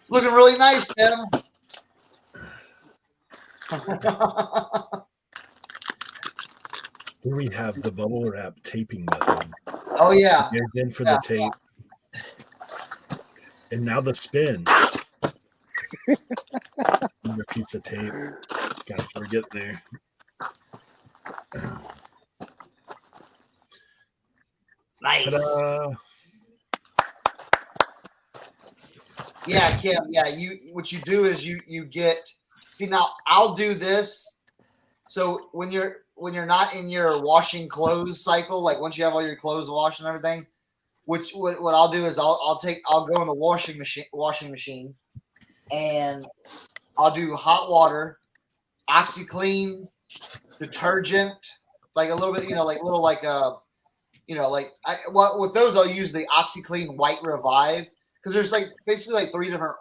It's looking really nice, Tim. Here we have the bubble wrap taping method. Oh yeah. Here's in for the tape. And now the spin. Another piece of tape. Gosh, we're getting there. Nice. Ta-da. Yeah, Kim. Yeah, what you do is you get. See, now I'll do this. So when you're when you're not in your washing clothes cycle, like once you have all your clothes washed and everything, which what I'll do is I'll go in the washing machine, and I'll do hot water, OxyClean, detergent, like a little bit, with those I'll use the OxyClean White Revive, because there's like basically like 3 different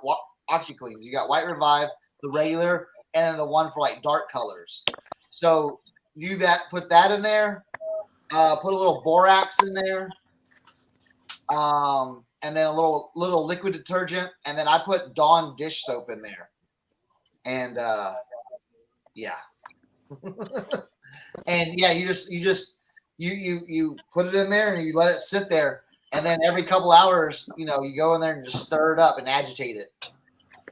OxyCleans. You got White Revive, the regular, and then the one for like dark colors. So put that in there, put a little borax in there, and then a little liquid detergent, and then I put Dawn dish soap in there, and yeah, and yeah, you put it in there and you let it sit there, and then every couple hours, you go in there and just stir it up and agitate it.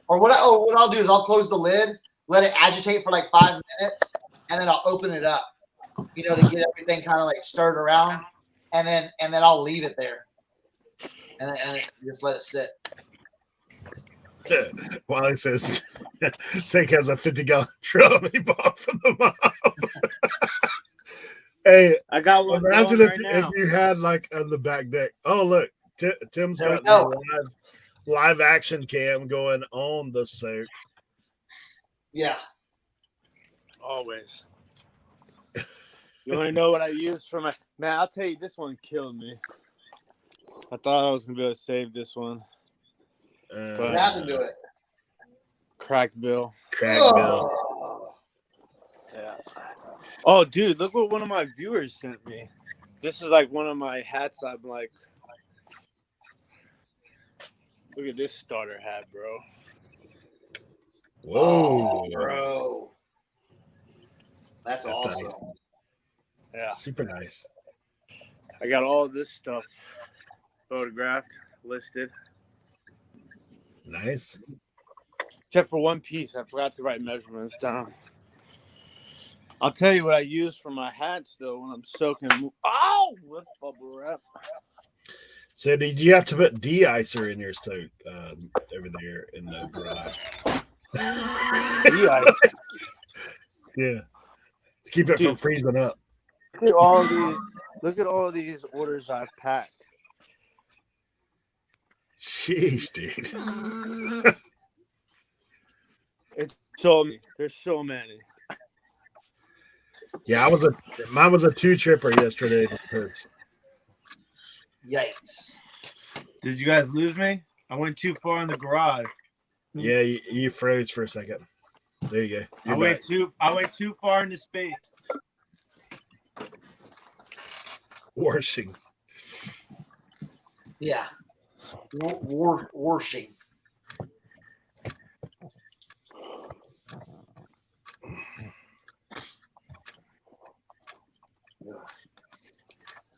Or what I'll do is I'll close the lid, let it agitate for like 5 minutes, and then I'll open it up, to get everything kind of like stirred around, and then I'll leave it there, and just let it sit. Wally says, Tank has a 50-gallon drum he bought from the mom. Hey, I got one. Imagine if now. you had like on the back deck. Oh, look, Tim's There got we go. the live action cam going on the soak. Yeah. Always. You want to know what I use for my man? I'll tell you, this one killed me. I thought I was gonna be able to save this one. What happened to it? Crack Bill. Bill. Yeah. Oh, dude, look what one of my viewers sent me. This is like one of my hats. I'm like, look at this starter hat, bro. Whoa, bro. That's awesome. Nice. Yeah. Super nice. I got all this stuff photographed, listed. Nice. Except for one piece. I forgot to write measurements down. I'll tell you what I use for my hats, though, when I'm soaking. Oh! What bubble wrap? So did you have to put de-icer in your soak over there in the garage? De-icer? Yeah. To keep it from freezing up. Look at all these orders I've packed. Jeez, dude. There's so many. Yeah, mine was a 2-tripper yesterday. Yikes. Did you guys lose me? I went too far in the garage. Yeah, you froze for a second. There you go. I went too far into space. Washing. Yeah. Washing.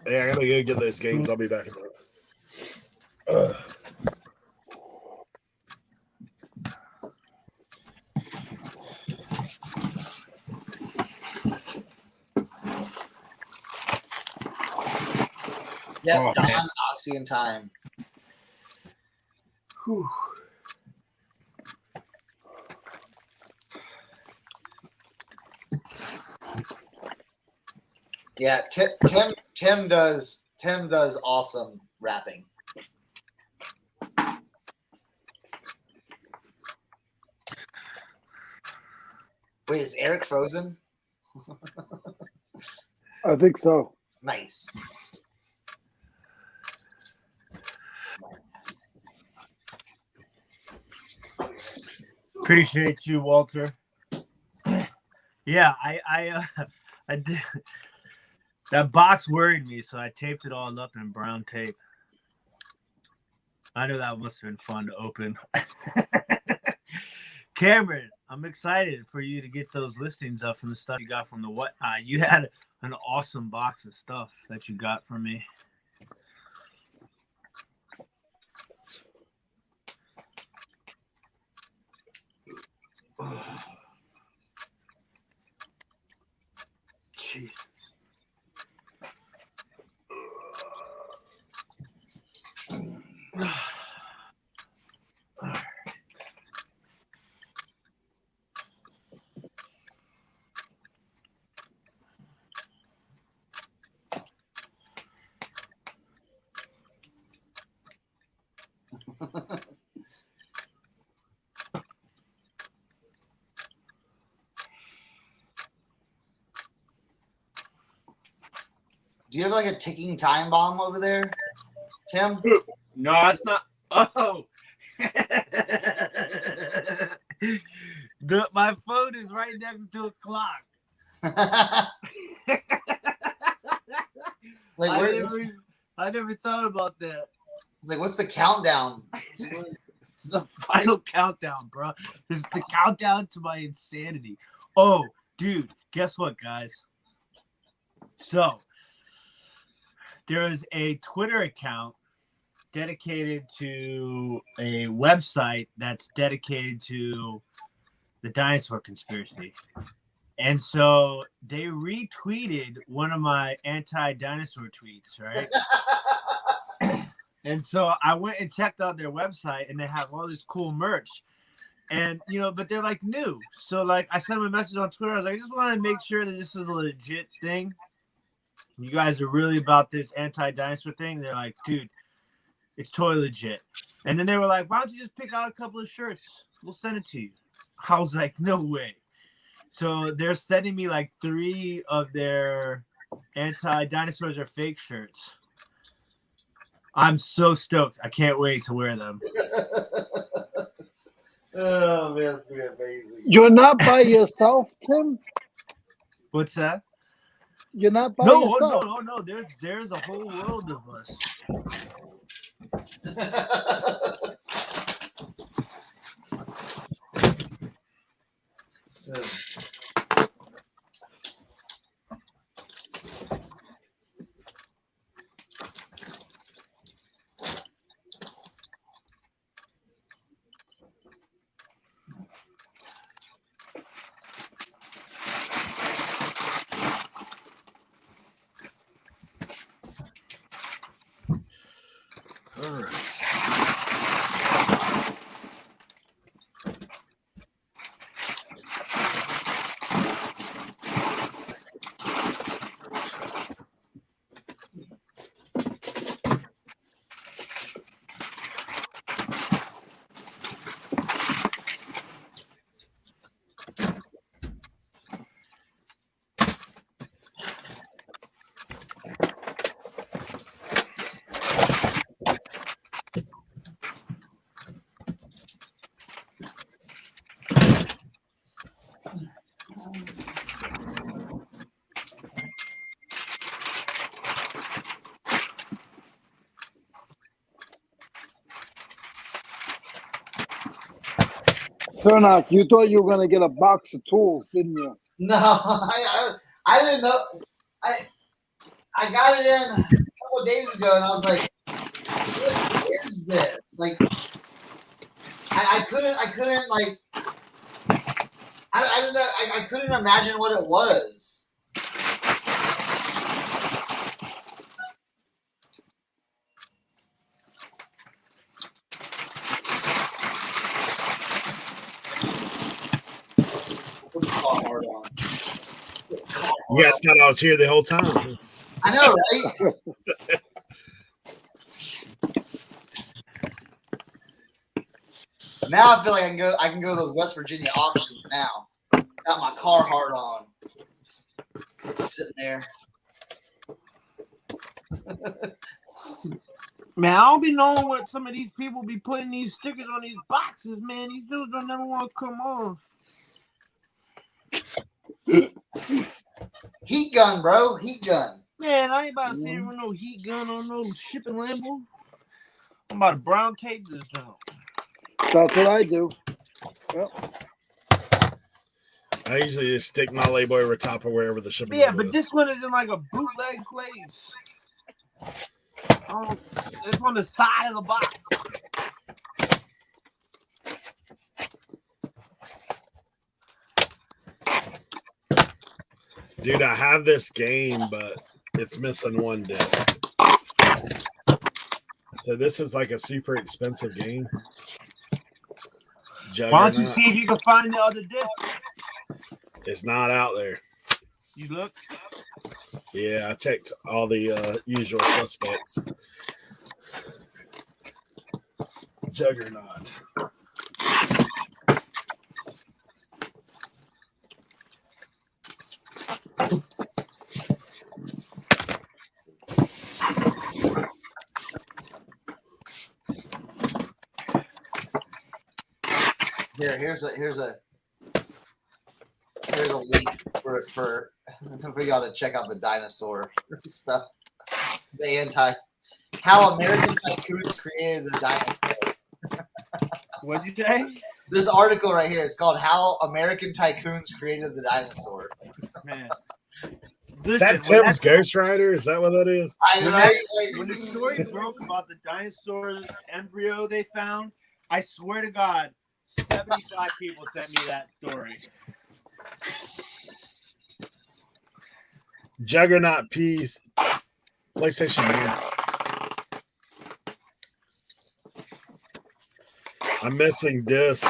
Hey, I gotta go get those games. I'll be back in a minute. Yep, Don Oxy in time. Whew. Yeah, Tim does awesome rapping. Wait, is Eric frozen? I think so. Nice. Appreciate you, Walter. Yeah, I did. That box worried me, so I taped it all up in brown tape. I know that must have been fun to open. Cameron, I'm excited for you to get those listings up from the stuff you got from the what? You had an awesome box of stuff that you got from me. Jesus. Do you have like a ticking time bomb over there, Tim? No, it's not. Oh. My phone is right next to a clock. Like, I never thought about that. it's like, what's the countdown? It's the final countdown, bro. This is the countdown to my insanity. Oh, dude, guess what, guys? So, there's a Twitter account dedicated to a website that's dedicated to the dinosaur conspiracy. And so they retweeted one of my anti-dinosaur tweets, right? And so I went and checked out their website, and they have all this cool merch. And, but they're like new. So like I sent them a message on Twitter. I was like, I just want to make sure that this is a legit thing. You guys are really about this anti-dinosaur thing. They're like, dude, it's totally legit. And then they were like, why don't you just pick out a couple of shirts? We'll send it to you. I was like, no way. So they're sending me like 3 of their anti-dinosaurs are fake shirts. I'm so stoked. I can't wait to wear them. Oh man, that's gonna be amazing. You're not by yourself, Tim. What's that? You're not by yourself. No. There's a whole world of us. All right. Cernoch, you thought you were gonna get a box of tools, didn't you? No, I didn't know. I got it in a couple of days ago, and I was like, "What is this?" Like, I couldn't like, I don't know. I couldn't imagine what it was. Put the car hard on. You guys thought I was here the whole time. I know, right? Now I feel like I can go to those West Virginia auctions now. Got my car hard on. Sitting there. Man, I don't be knowing what some of these people be putting these stickers on these boxes, man. These dudes don't never want to come on. Heat gun, bro. Heat gun. Man, I ain't about to sit here with no heat gun on no shipping label. I'm about to brown tape this down. That's what I do. Yep. I usually just stick my label over top of wherever the shipping. Yeah, label but is. this one is in like a bootleg place. Oh, it's on the side of the box. Dude, I have this game, but it's missing one disc. So this is like a super expensive game. Why don't you see if you can find the other disc? It's not out there. You look. Yeah, I checked all the usual suspects. Juggernaut. Here's a link for we got to check out the dinosaur stuff. How American tycoons created the dinosaur. What'd you say? This article right here, it's called "How American Tycoons Created the Dinosaur." Man. Is that Tim's Ghost Rider? Is that what that is? When the story broke about the dinosaur embryo they found, I swear to God, 75 people sent me that story. Juggernaut Peas, PlayStation Man. I'm missing disc.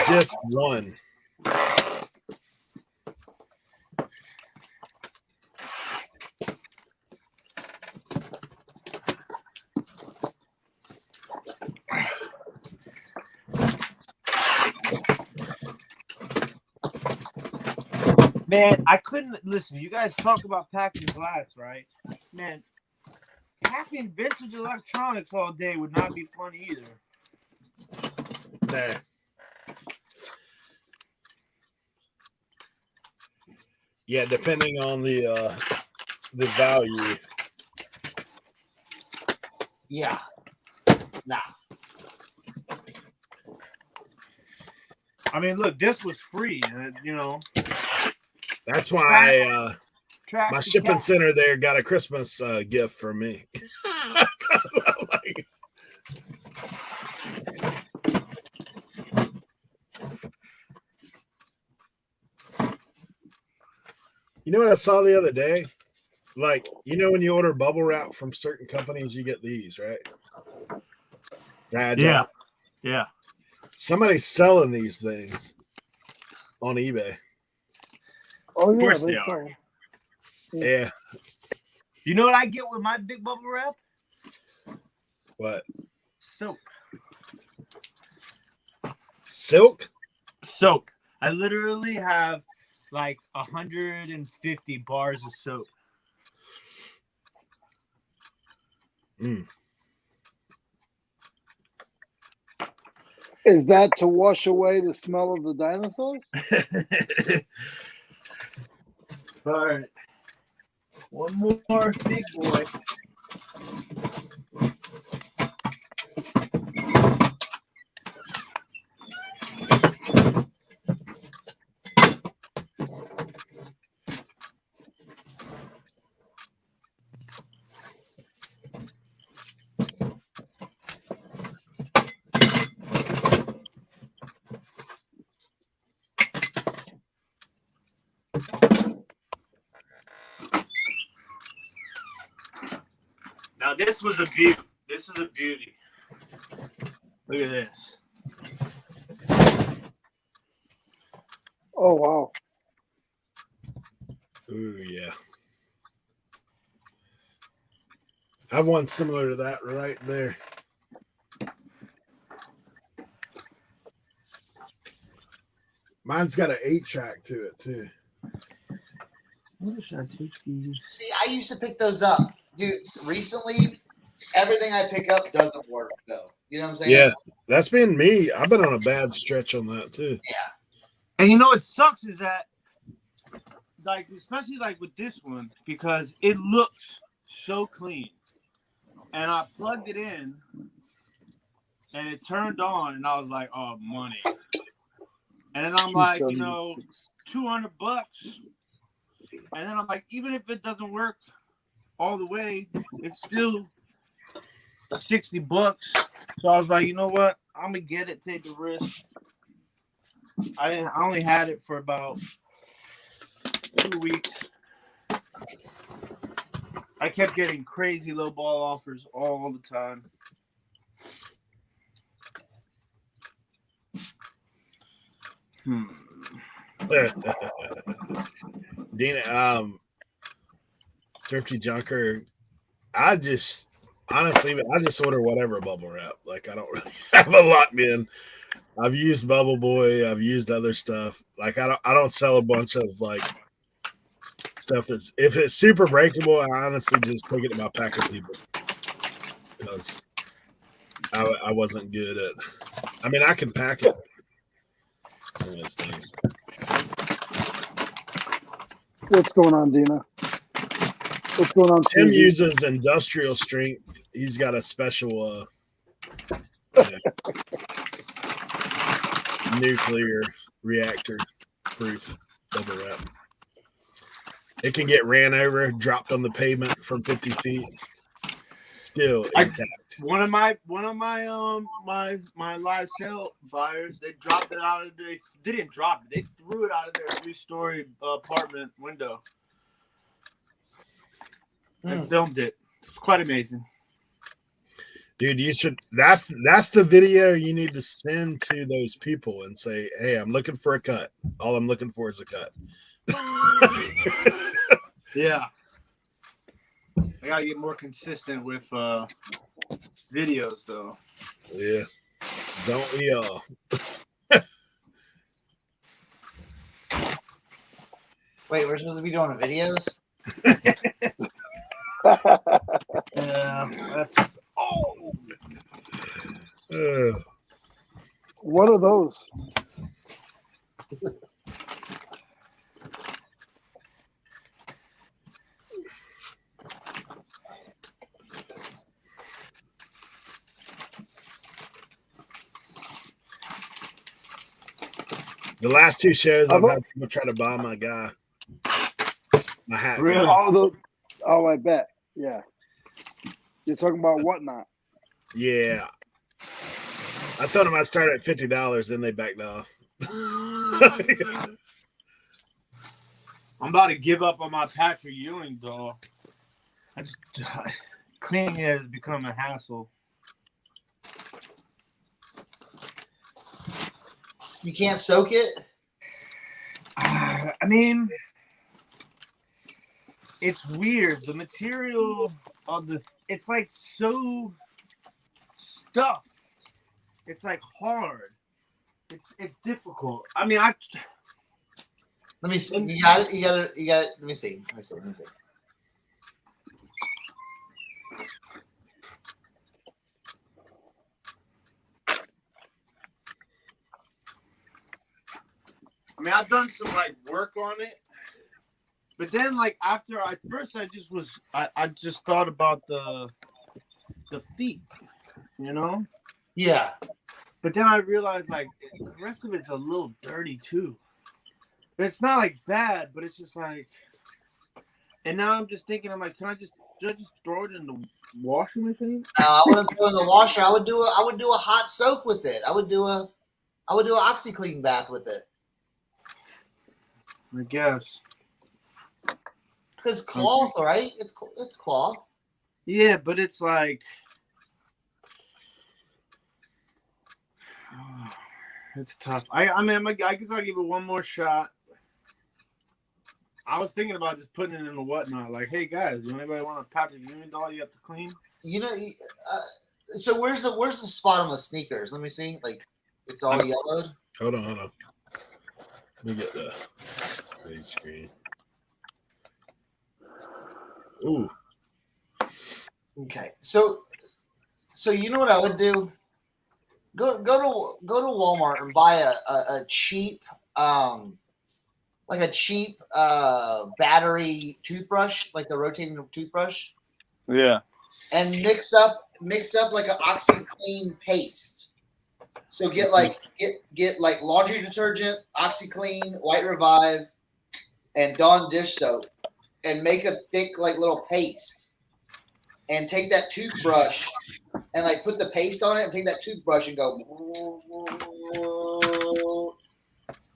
Just one. Man, I couldn't listen. You guys talk about packing glass, right? Man, packing vintage electronics all day would not be fun either. Nah. Yeah, depending on the value. Yeah. Nah. I mean, look, this was free, you know. That's why Track my the shipping cat. center there got a Christmas gift for me. You know what I saw the other day? Like, you know, when you order bubble wrap from certain companies, you get these, right? Yeah. Yeah. Somebody's selling these things on eBay. Oh, yeah. course They they saw are. it. Yeah. You know what I get with my big bubble wrap? What? Soap. Silk? Soap. I literally have like 150 bars of soap. Mm. Is that to wash away the smell of the dinosaurs? All right. One more big boy. Now this was a beauty. This is a beauty. Look at this. Oh, wow. Ooh, yeah. I have one similar to that right there. Mine's got an 8-track to it, too. What should I take these? See, I used to pick those up, dude. Recently, everything I pick up doesn't work though. You know what I'm saying? Yeah, that's been me. I've been on a bad stretch on that, too. Yeah. And you know what sucks is that, like, especially like with this one, because it looks so clean. And I plugged it in, and it turned on, and I was like, "Oh, money!" And then I'm like, you know, $200. And then I'm like, even if it doesn't work all the way, it's still $60. So I was like, you know what? I'm gonna get it, take the risk. I only had it for about 2 weeks. I kept getting crazy low ball offers all the time. Dina, Thrifty Junker, I just order whatever bubble wrap. Like, I don't really have a lot bin. I've used Bubble Boy. I've used other stuff. Like, I don't sell a bunch of like stuff that's, if it's super breakable, I honestly just take it to my packing people. Because I wasn't good at. I mean, I can pack it. It's one of those things. What's going on, Dina? What's going on, Tim Susie? uses industrial strength. He's got a special you know, nuclear reactor proof bubble wrap. It can get ran over, dropped on the pavement from 50 feet, still intact. One of my my live sale buyers, they dropped it out of they didn't drop it. They threw it out of their 3-story apartment window and filmed it. It's quite amazing. Dude, you should. That's the video you need to send to those people and say, "Hey, I'm looking for a cut. All I'm looking for is a cut." Yeah, I gotta get more consistent with videos, though. Yeah, don't we all? Wait, we're supposed to be doing videos? Yeah, that's What are those? The last 2 shows, I've had people try to buy my hat. Really? Oh, I bet. Yeah. You're talking about Whatnot. Yeah. I thought I might start at $50, then they backed off. I'm about to give up on my Patrick Ewing, though. Cleaning it has become a hassle. You can't soak it? I mean, it's weird. The material of it's like so stuffed. It's like hard. It's difficult. I mean, Let me see. You got it. Let me see. I mean, I've done some like work on it, but then like after I just thought about the feet, you know. Yeah. But then I realized like the rest of it's a little dirty too. But it's not like bad, but it's just like. And now I'm just thinking, I'm like, should I just throw it in the washing machine? No, I wouldn't throw it in the washer. I would do a hot soak with it. I would do an OxyClean bath with it. I guess. Because cloth, right? It's cloth. Yeah, but it's like it's tough. I guess I'll give it one more shot. I was thinking about just putting it in the Whatnot. Like, hey guys, anybody want a Patrick Ewing doll you have to clean? You know, so where's the spot on the sneakers? Let me see. Like, it's all yellowed. Hold on. Let me get the big screen. Ooh. Okay, so you know what I would do? Go to Walmart and buy a cheap battery toothbrush, like the rotating toothbrush. Yeah. And mix up like an OxyClean paste. So get like laundry detergent, OxyClean, White Revive, and Dawn dish soap, and make a thick like little paste. And take that toothbrush and like put the paste on it, and take that toothbrush and go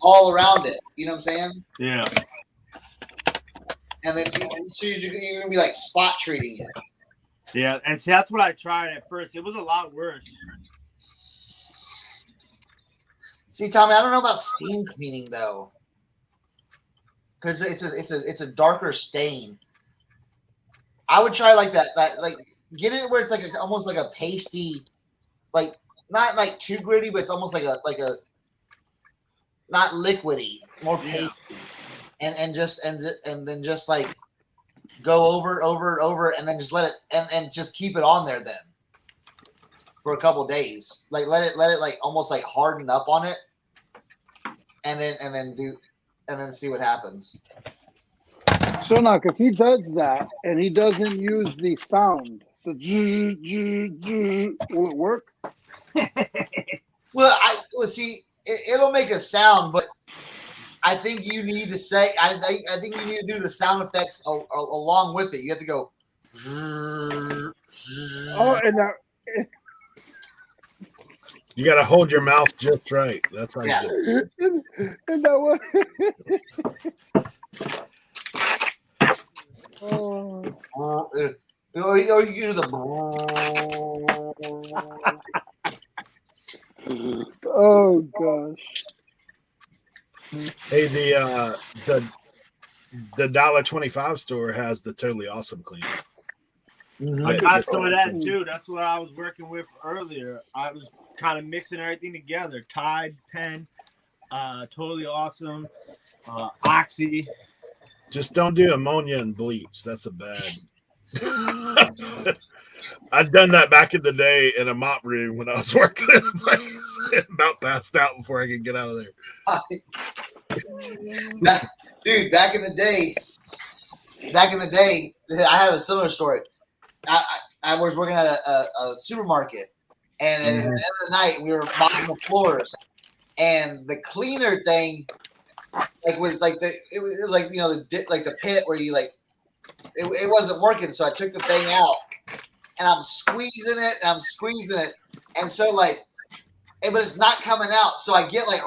all around it. You know what I'm saying? Yeah. And then you're gonna be like spot treating it. Yeah, and see, that's what I tried at first. It was a lot worse. See, Tommy, I don't know about steam cleaning though, because it's a darker stain. I would try like that like get it where it's like almost like a pasty, like not like too gritty, but it's almost like a not liquidy, more pasty, and then just like go over, and then just let it and just keep it on there then. for a couple days. Like let it like almost like harden up on it, and then see what happens. Cernoch, if he does that and he doesn't use the sound, the will it work? Well, see, it'll make a sound, but I think you need to say. I think you need to do the sound effects along with it. You have to go. Oh, and You got to hold your mouth just right. That's how Yeah. you do it. and that one. Oh. Or you do the. Oh gosh. Hey, the $1.25 store has the Totally Awesome cleaner. I got some of that too. That's what I was working with earlier. I was kind of mixing everything together. Tide, Pen, Totally Awesome, Oxy. Just don't do ammonia and bleach. That's a bad. I'd done that back in the day in a mop room when I was working in a place. About passed out before I could get out of there. Dude, back in the day, I have a similar story. I was working at a supermarket, and at the end of the night, we were mopping the floors, and the cleaner thing, like was like the pit where you like, it wasn't working, so I took the thing out, and I'm squeezing it, and so like, but it's not coming out, so I get like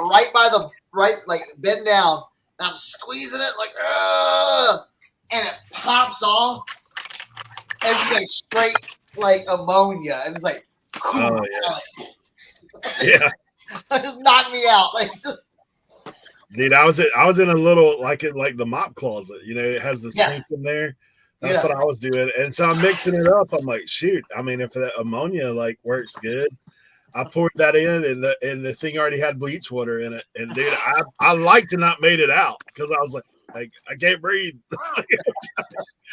like bend down, and I'm squeezing it like, and it pops off. And it's like straight like ammonia, and it's like, oh yeah, it just knocked me out. Like just, dude, I was in a little like the mop closet. You know, it has the sink in there. That's what I was doing, and so I'm mixing it up. I'm like, shoot. I mean, if that ammonia like works good, I poured that in, and the thing already had bleach water in it. And dude, I liked to not made it out because I was like I can't breathe.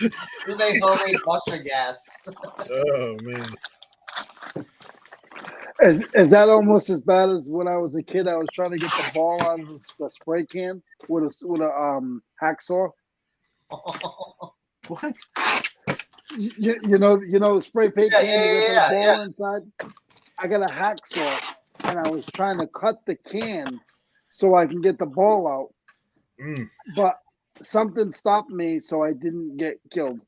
you made homemade mustard gas. Oh man. Is that almost as bad as when I was a kid? I was trying to get the ball out of the spray can with a hacksaw. What? You know the spray paint can with the ball yeah. inside. I got a hacksaw, and I was trying to cut the can so I can get the ball out, but something stopped me, so I didn't get killed.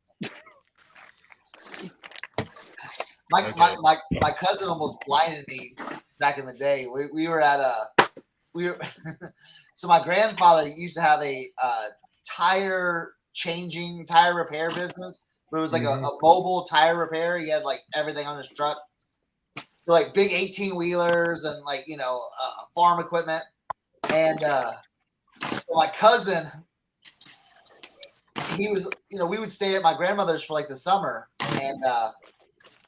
My cousin almost blinded me back in the day. We were at so my grandfather used to have a tire repair business, but it was like a mobile tire repair. He had like everything on his truck. So like big 18-wheelers and like, farm equipment. And so my cousin, he was, we would stay at my grandmother's for like the summer. And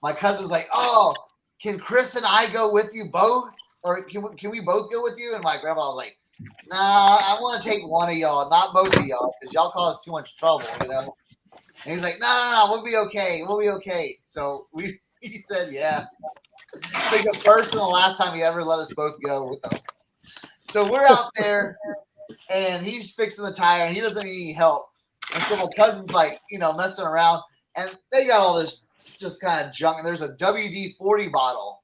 my cousin was like, oh, can Chris and I go with you both? Or can we both go with you? And my grandma was like, nah, I want to take one of y'all, not both of y'all, because y'all cause too much trouble, And he's like, no, we'll be okay. So he said, yeah. It's like the first and the last time he ever let us both go with them. So we're out there, and he's fixing the tire, and he doesn't need any help. And so my cousin's like, messing around, and they got all this just kind of junk. And there's a WD-40 bottle,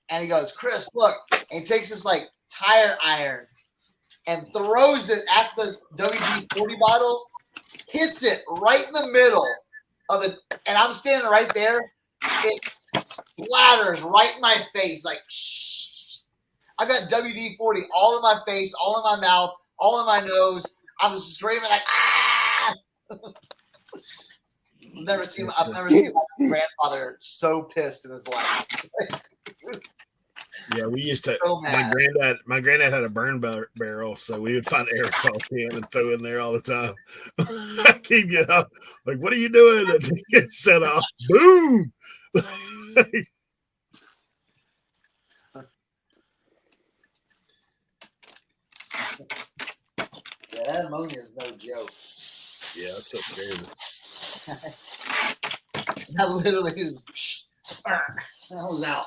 and he goes, Chris, look, and he takes this like tire iron and throws it at the WD-40 bottle, hits it right in the middle of it, and I'm standing right there. It splatters right in my face, like shh. I got WD-40 all in my face, all in my mouth, all in my nose. I was screaming like ah. I've never seen my grandfather so pissed in his life. Yeah, we used to. So my granddad had a burn barrel, so we would find aerosol can and throw in there all the time. He'd get up, like, "What are you doing?" And he get set off. Boom. Yeah, that ammonia is no joke. Yeah, that's so scary. That literally was. That was out.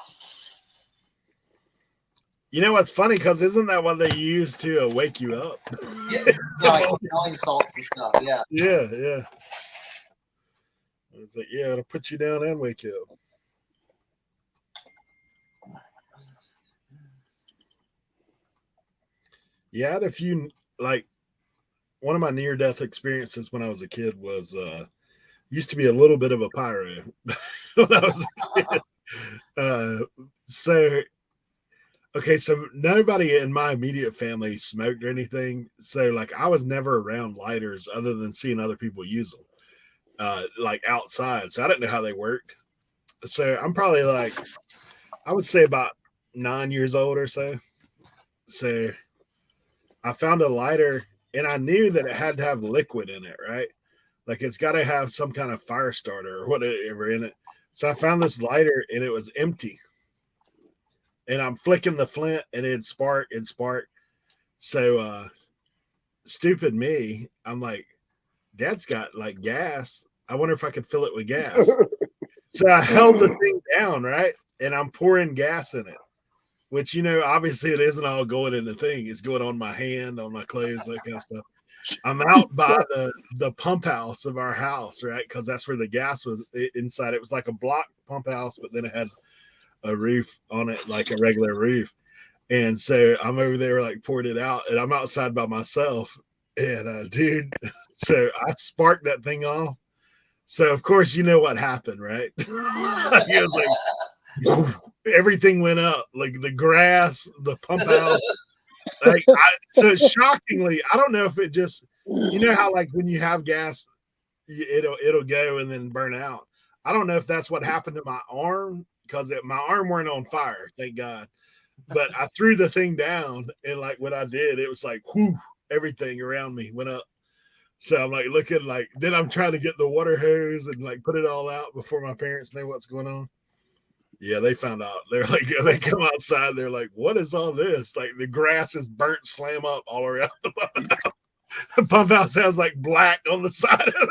You know what's funny? Because isn't that what they use to wake you up? Yeah, like smelling salts and stuff. Yeah. Yeah. It's like, yeah, it'll put you down and wake you up. Yeah, I had a few, like, one of my near-death experiences when I was a kid was used to be a little bit of a pyro when I was a kid. So nobody in my immediate family smoked or anything. So, like, I was never around lighters other than seeing other people use them, like, outside. So I didn't know how they worked. So I'm probably, like, I would say about 9 years old or so. So I found a lighter, and I knew that it had to have liquid in it, right? Like, it's got to have some kind of fire starter or whatever in it. So I found this lighter, and it was empty. And I'm flicking the flint, and it'd spark. So stupid me, I'm like, Dad's got, like, gas. I wonder if I could fill it with gas. So I held the thing down, right? And I'm pouring gas in it. Which, you know, obviously it isn't all going in the thing. It's going on my hand, on my clothes, that kind of stuff. I'm out by the pump house of our house, right? Because that's where the gas was inside. It was like a block pump house, but then it had a roof on it, like a regular roof. And so I'm over there, like, pouring it out, and I'm outside by myself. And, dude, so I sparked that thing off. So, of course, you know what happened, right? It was like, everything went up, like the grass, the pump house. So shockingly, I don't know if it just, you know how, like, when you have gas, it'll go and then burn out. I don't know if that's what happened to my arm, because my arm weren't on fire, thank God. But I threw the thing down, and, like, when I did, it was like, whoo, everything around me went up. So I'm, like, looking, like, then I'm trying to get the water hose and, like, put it all out before my parents know what's going on. Yeah, they found out. They're like, they come outside. They're like, what is all this? Like, the grass is burnt slam up all around the pump house. The pump house has, like, black on the side of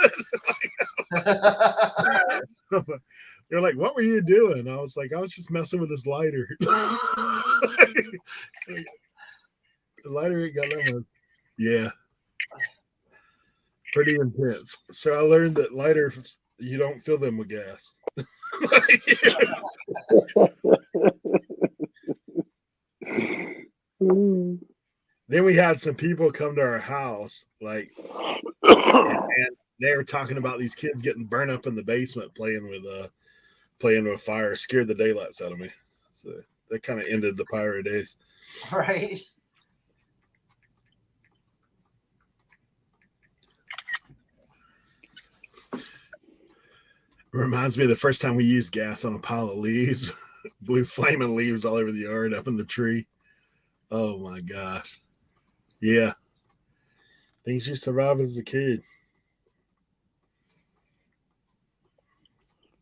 it. They're like, what were you doing? I was like, I was just messing with this lighter. The lighter ain't got that much. Yeah. Pretty intense. So I learned that lighters, you don't fill them with gas. Then we had some people come to our house, like, and they were talking about these kids getting burned up in the basement playing with fire. Scared the daylights out of me. So that kind of ended the pyro days. Right. Reminds me of the first time we used gas on a pile of leaves. Blue flaming leaves all over the yard, up in the tree. Oh my gosh. Yeah. Things you survive as a kid.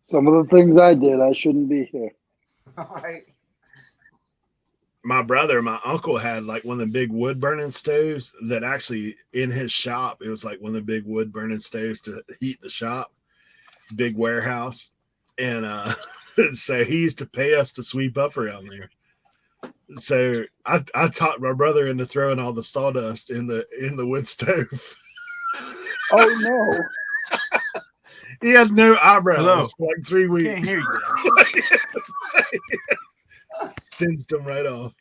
Some of the things I did, I shouldn't be here. All right. My uncle had, like, one of the big wood burning stoves that actually in his shop, it was like one of the big wood burning stoves to heat the shop. Big warehouse. And so he used to pay us to sweep up around there. So I taught my brother into throwing all the sawdust in the wood stove. Oh no. He had no eyebrows Hello. for like 3 weeks. Can't hear you. Singed them right off.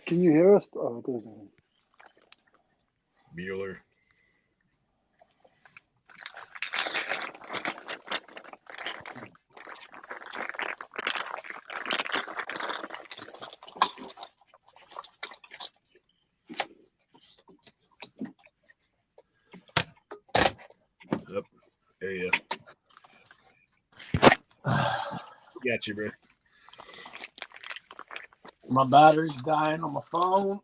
Can you hear us? Oh, there's nothing. Bueller. Yep. There you go. Got you, bro. My battery's dying on my phone.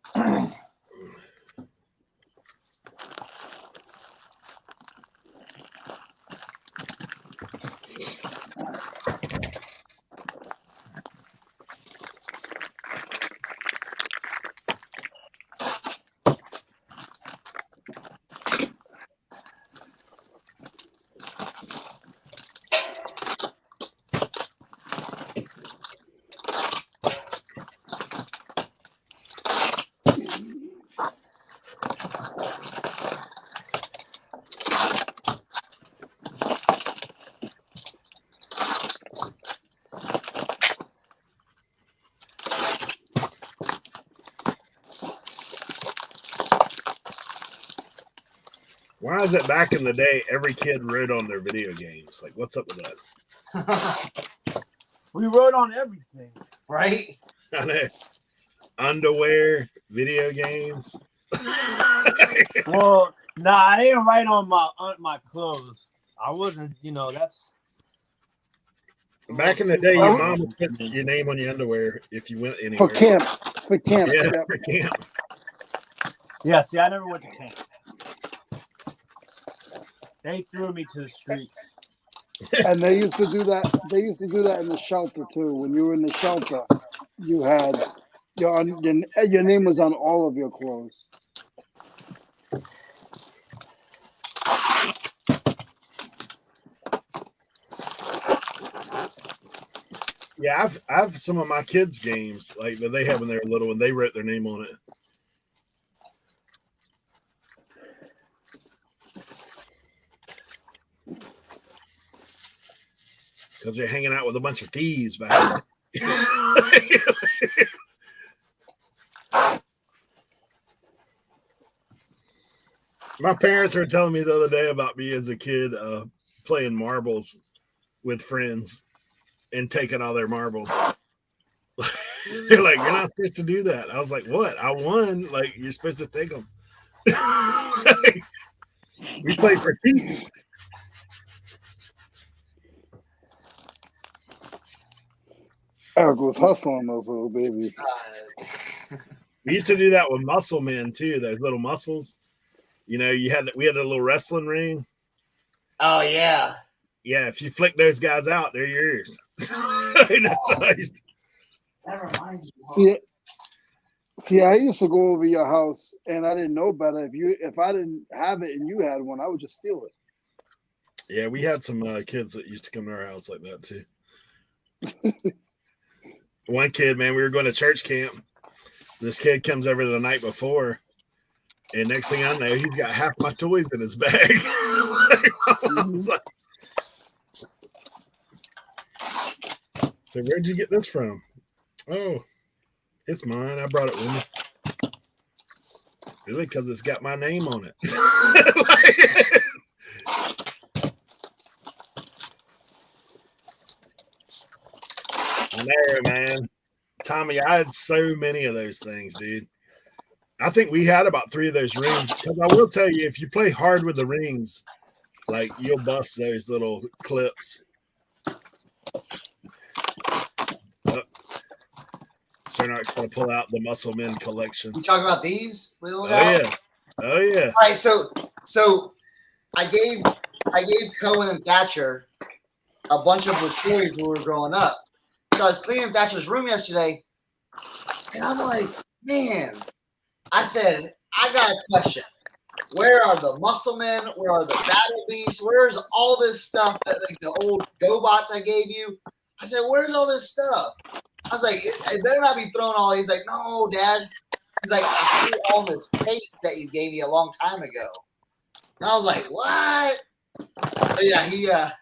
Why is it back in the day every kid wrote on their video games? Like, what's up with that? We wrote on everything. Right? I know. Underwear, video games. Well, nah, I didn't write on my clothes. I wasn't, that's Back in the day, your mom would put your name on your underwear if you went anywhere. For camp. Yeah, Yep. for camp. Yeah, see, I never went to camp. They threw me to the streets. And they used to do that. They used to do that in the shelter too. When you were in the shelter, you had your name was on all of your clothes. Yeah, I've some of my kids' games like that they have when they were little, and they wrote their name on it. Because they're hanging out with a bunch of thieves back then. My parents were telling me the other day about me as a kid playing marbles with friends and taking all their marbles. They're like, you're not supposed to do that. I was like, what? I won. Like, you're supposed to take them. We play for keeps. Eric was hustling those little babies. We used to do that with muscle men too. Those little muscles. We had a little wrestling ring. Oh yeah. Yeah, if you flick those guys out, they're yours. That reminds me. See, I used to go over your house, and I didn't know better. If I didn't have it and you had one, I would just steal it. Yeah, we had some kids that used to come to our house like that too. One kid, man, we were going to church camp. This kid comes over the night before, and next thing I know, he's got half my toys in his bag. I was like, so where'd you get this from? Oh, it's mine. I brought it with me. Really? Because it's got my name on it. I know, man. Tommy, I had so many of those things, dude. I think we had about 3 of those rings. Because I will tell you, if you play hard with the rings, like you'll bust those little clips. Cernoch's gonna pull out the Muscle Men collection. You talking about these little guys? guys? Oh yeah. All right, so I gave Cohen and Thatcher a bunch of the toys when we were growing up. So I was cleaning Thatcher's room yesterday, and I'm like, man, I said, I got a question. Where are the Muscle Men? Where are the Battle Beasts? Where's all this stuff that like the old GoBots I gave you? I said, where's all this stuff? I was like, it better not be thrown all. He's like, no, Dad. He's like, I threw all this case that you gave me a long time ago. And I was like, what? So yeah,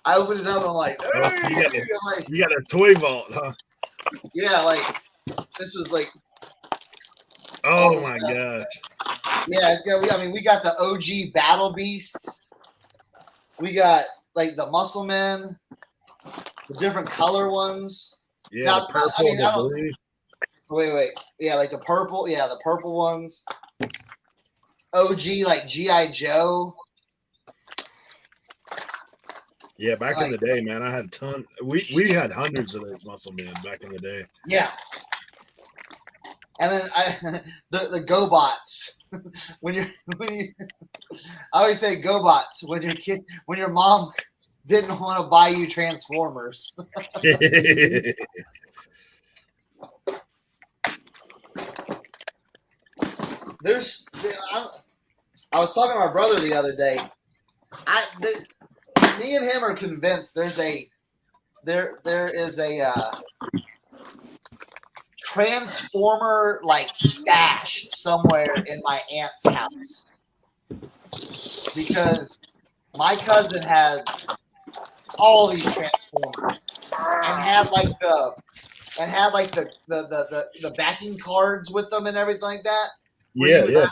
I opened it up and I'm like, you got a toy vault, huh? Yeah, like this was like. Oh my gosh. Yeah, we got the OG Battle Beasts. We got like the Muscle Men, the different color ones. Yeah, now, the purple, the blue. Wait. Yeah, like the purple. Yeah, the purple ones. OG like G.I. Joe. Yeah, back in the day, man, I had a ton. We had hundreds of those Muscle Men back in the day. Yeah. And then the GoBots. when you I always say GoBots when your mom didn't want to buy you Transformers. I was talking to my brother the other day. Me and him are convinced there is a Transformer like stash somewhere in my aunt's house because my cousin had all these Transformers and had the backing cards with them and everything like that. Yeah.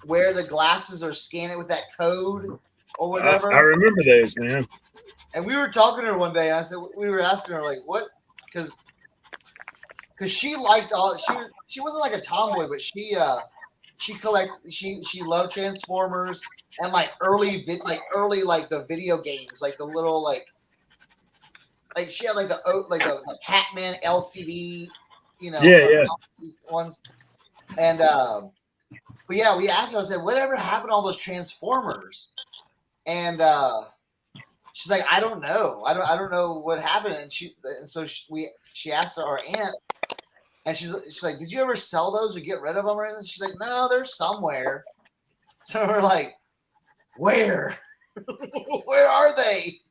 wear the glasses or scan it with that code or whatever. I remember those, man. And we were talking to her one day, and I said we were asking her like, what? Because she liked all. She wasn't like a tomboy, but she loved Transformers and like early the video games, like the little like she had like the Pac-Man LCD, Yeah. ones. And but yeah, we asked her. I said, "Whatever happened to all those Transformers?" And she's like, "I don't know. I don't know what happened." And she asked our aunt, and she's like, "Did you ever sell those or get rid of them?" And she's like, "No, they're somewhere." So we're like, "Where? Where are they?"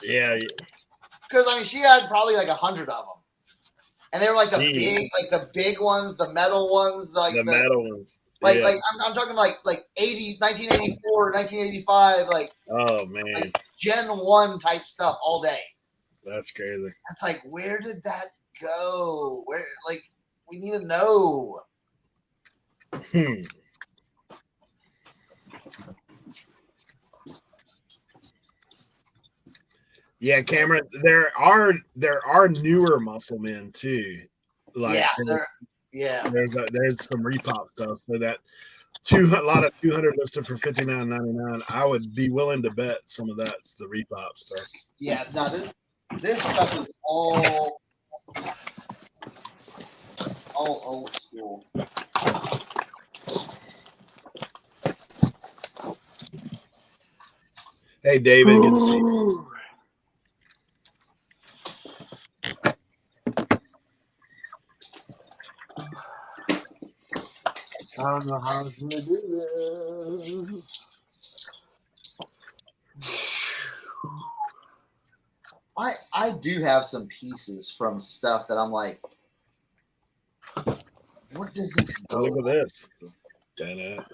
Yeah. Because I mean, she had probably like 100 of them. And they were like the big ones, the metal ones, the metal ones. Like I'm talking like 1984, 1985, like oh man, like Gen 1 type stuff all day. That's crazy. It's like, where did that go? Where, like, we need to know. Yeah, Cameron, there are newer muscle men too. Like there's some repop stuff. So that a lot of 200 listed for $59.99. I would be willing to bet some of that's the repop stuff. Yeah, no, this stuff is all old school. Hey, David, good to see you. I don't know how I was gonna do this. I do have some pieces from stuff that I'm like, what does this go? Look at this. Dang.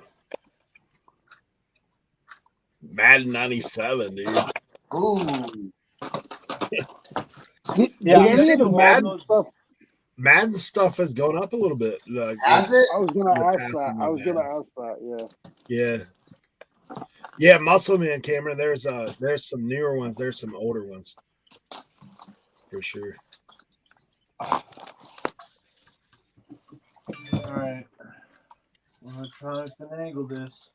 Madden 97, dude. Ooh. Yeah, Madden stuff has gone up a little bit. Like, has it? I was gonna ask that. Yeah. Yeah, Muscle Man, Cameron. There's some newer ones. There's some older ones. For sure. All right. I'm gonna try to finagle this.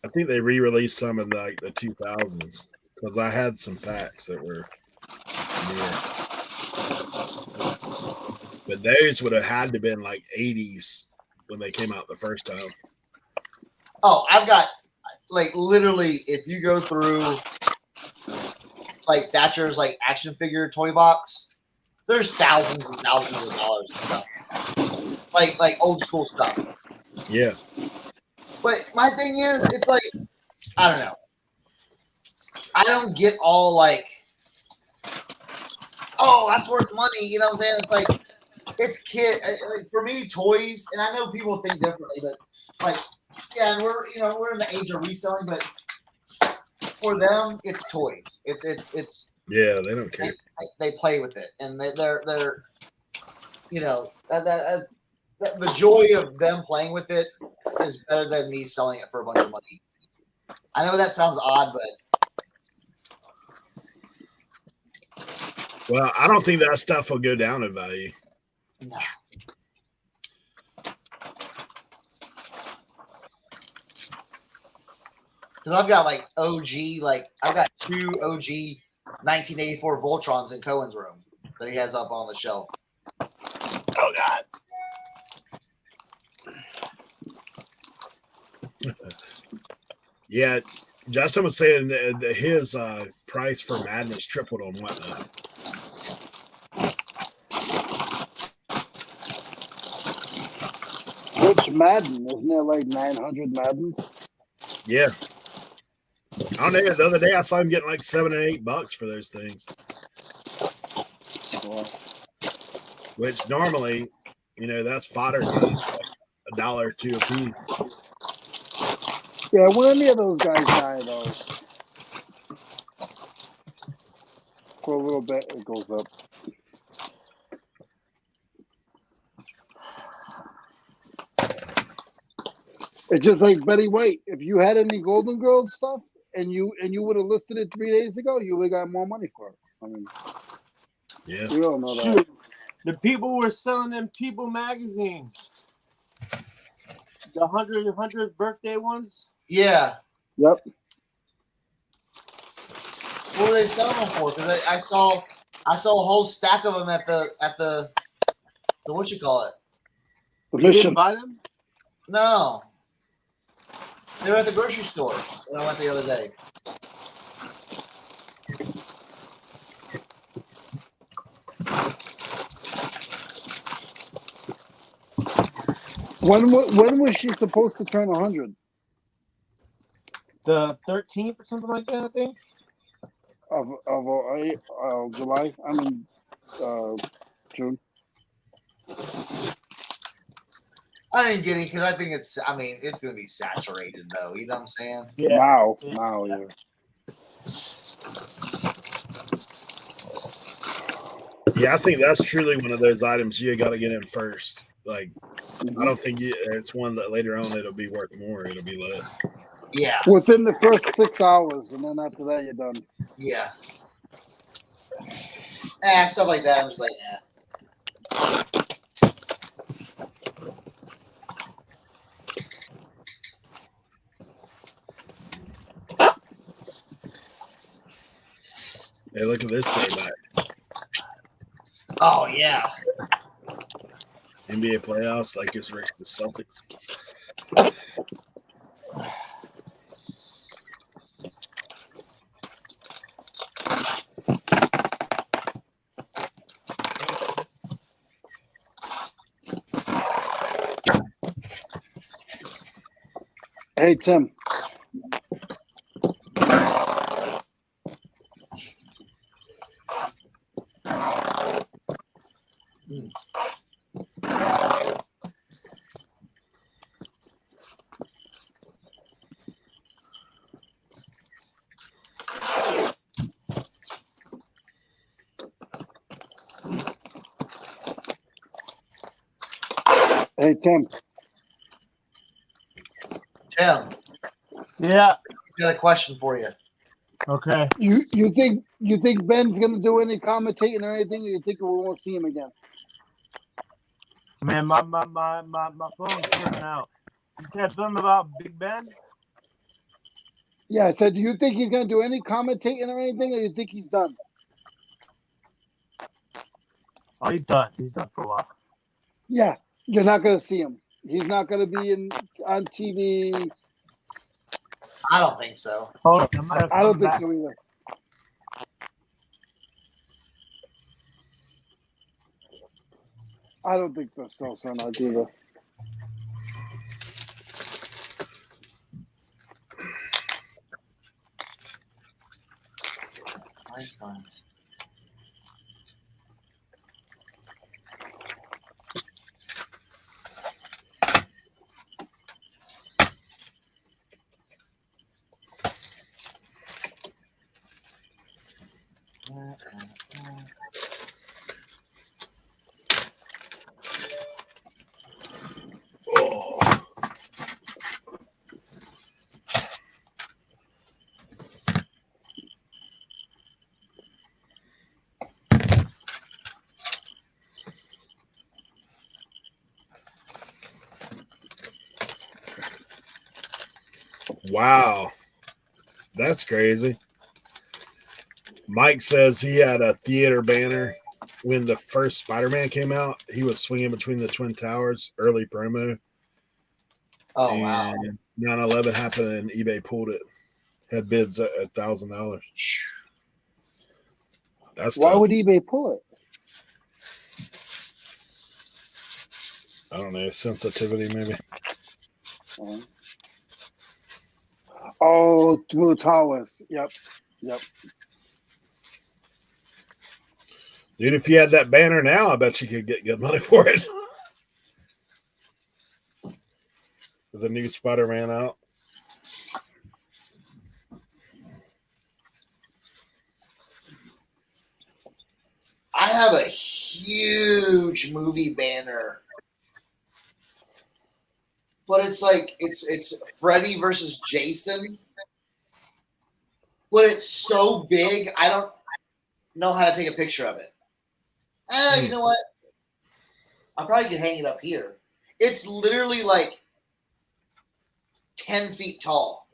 I think they re-released some in like the 2000s because I had some packs that were newer. But those would have had to been like 80s when they came out the first time. Oh, I've got like literally, if you go through like Thatcher's like action figure toy box, there's thousands and thousands of dollars of stuff. Like old school stuff. Yeah. But my thing is, it's like, I don't know. I don't get all like, oh, that's worth money. You know what I'm saying? It's like, it's like for me, toys, and I know people think differently, but like, yeah, and we're in the age of reselling, but for them, it's toys. It's yeah, they don't care. They play with it, and they're the joy of them playing with it is better than me selling it for a bunch of money. I know that sounds odd, but well, I don't think that stuff will go down in value. No. Because I've got like I've got 2 OG 1984 Voltrons in Cohen's room that he has up on the shelf. Oh God. Yeah, Justin was saying that his price for Madness tripled on whatnot. Which Madden? Isn't there like 900 Maddens? Yeah. I don't know. The other day I saw him getting like $7 and $8 for those things. Wow. Which normally, that's fodder to $1 or $2 a piece. Yeah, when any of those guys die, though, for a little bit, it goes up. It's just like Betty White. If you had any Golden Girls stuff and you would have listed it 3 days ago, you would have got more money for it. I mean, Yeah. we all know that. Shoot. The people were selling them People magazines. The 100th birthday ones. Yeah. Yep. What were they selling them for? Because I saw a whole stack of them at the what you call it? The You didn't mission. buy them? No. They were at the grocery store when I went the other day. When was she supposed to turn 100? The 13th or something like that, I think. Of July? I mean, June. I didn't get it because I think it's going to be saturated though. You know what I'm saying? Yeah. Now, Yeah. yeah. Yeah, I think that's truly one of those items you got to get in first. Like, I don't think it's one that later on it'll be worth more. It'll be less. Yeah. Within the first 6 hours, and then after that, you're done. Yeah. Stuff like that. I'm just like, Hey, look at this throwback. Oh yeah. NBA playoffs, like it's versus the Celtics. Hey, Tim. Hey, Tim. Tim, Yeah. got a question for you. Okay. You think Ben's gonna do any commentating or anything, or you think we won't see him again? Man, my phone's tripping out. You said something about Big Ben? Yeah, I said, do you think he's gonna do any commentating or anything, or you think he's done? Oh, he's done. He's done for a while. Yeah, you're not gonna see him. He's not gonna be on TV. I don't think so. Hold on. I don't think so either. I don't think that's so Cernoch either. Fine. Wow. That's crazy. Mike says he had a theater banner when the first Spider-Man came out. He was swinging between the Twin Towers, early promo. Oh wow. 9/11 happened and eBay pulled it. Had bids at $1,000. That's Why tough. would eBay pull it? I don't know, sensitivity maybe. Oh, Blue Towers. Yep. Dude, if you had that banner now, I bet you could get good money for it. With the new Spider-Man out. I have a huge movie banner but it's like it's Freddy versus Jason. But it's so big, I don't know how to take a picture of it. You know what? I probably could hang it up here. It's literally like 10 feet tall.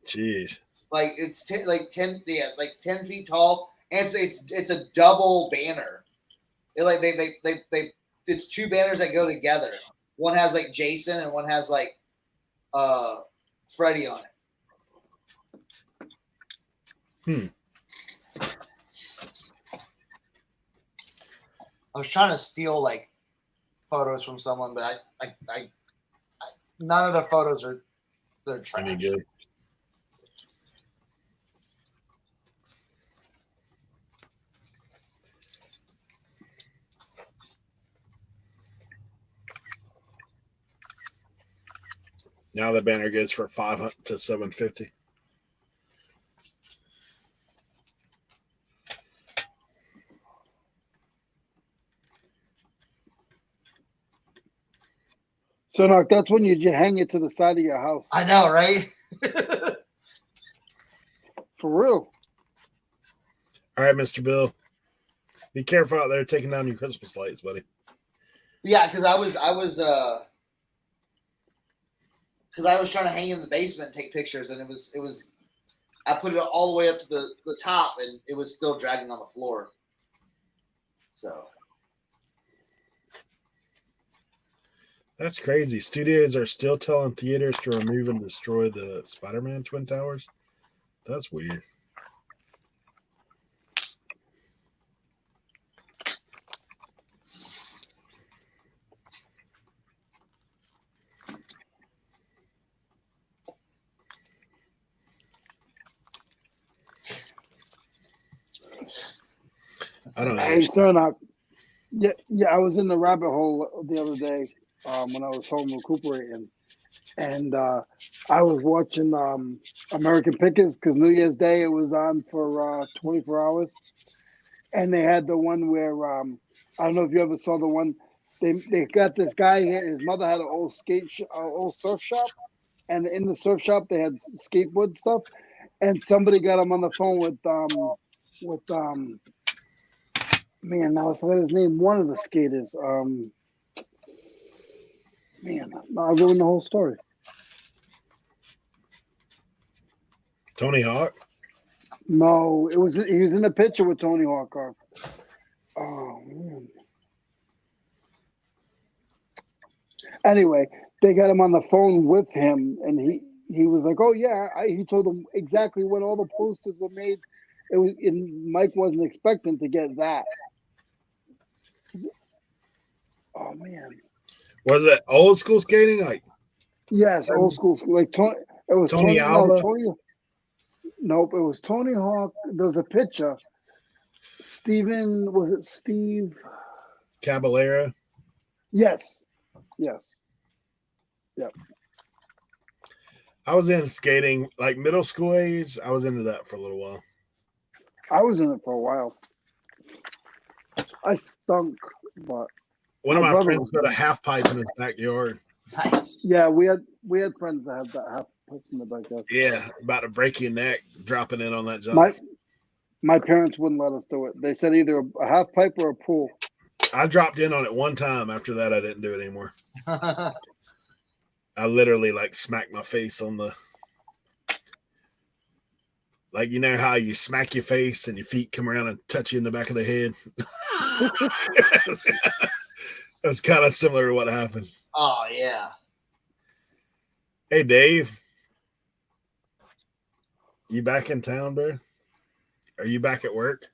Jeez. Like it's 10 feet tall, and it's a double banner. It's two banners that go together. One has like Jason and one has like Freddy on it. I was trying to steal like photos from someone, but I none of their photos they're trash. Any good? Now the banner goes for $500 to $750. Cernoch, that's when you hang it to the side of your house. I know, right? For real. All right, Mr. Bill. Be careful out there taking down your Christmas lights, buddy. Yeah, because I was trying to hang in the basement and take pictures, and it was I put it all the way up to the top, and it was still dragging on the floor. So That's crazy. Studios are still telling theaters to remove and destroy the Spider-Man Twin Towers. That's weird. I don't know. Hey, Cernoch. Yeah, I was in the rabbit hole the other day when I was home recuperating, and I was watching American Pickers because New Year's Day it was on for 24 hours, and they had the one where I don't know if you ever saw the one. They got this guy here. His mother had an old old surf shop, and in the surf shop they had skateboard stuff, and somebody got him on the phone with man, now I forgot his name. One of the skaters. Man, I ruined the whole story. Tony Hawk? No, he was in the picture with Tony Hawk. Oh man. Anyway, they got him on the phone with him, and he was like, "Oh yeah," he told them exactly when all the posters were made. It was, and Mike wasn't expecting to get that. Oh man. Was it old school skating? Like Yes, old school. Like Tony, it was Tony Tony. Alva? No, Tony. Nope, it was Tony Hawk. There was a picture. Steven, was it Steve? Caballero? Yes. Yes. Yep. I was in skating, like middle school age. I was into that for a little while. I was in it for a while. I stunk, but One of my brother friends was got a good. half pipe in his backyard. nice. Yeah, we had friends that had that half pipes in the backyard. Yeah, about to break your neck dropping in on that job. My parents wouldn't let us do it. They said either a half pipe or a pool. I dropped in on it one time. After that, I didn't do it anymore. I literally like smacked my face on the, like, you know how you smack your face and your feet come around and touch you in the back of the head? That's kind of similar to what happened. Oh yeah. Hey, Dave. You back in town, bro? Are you back at work?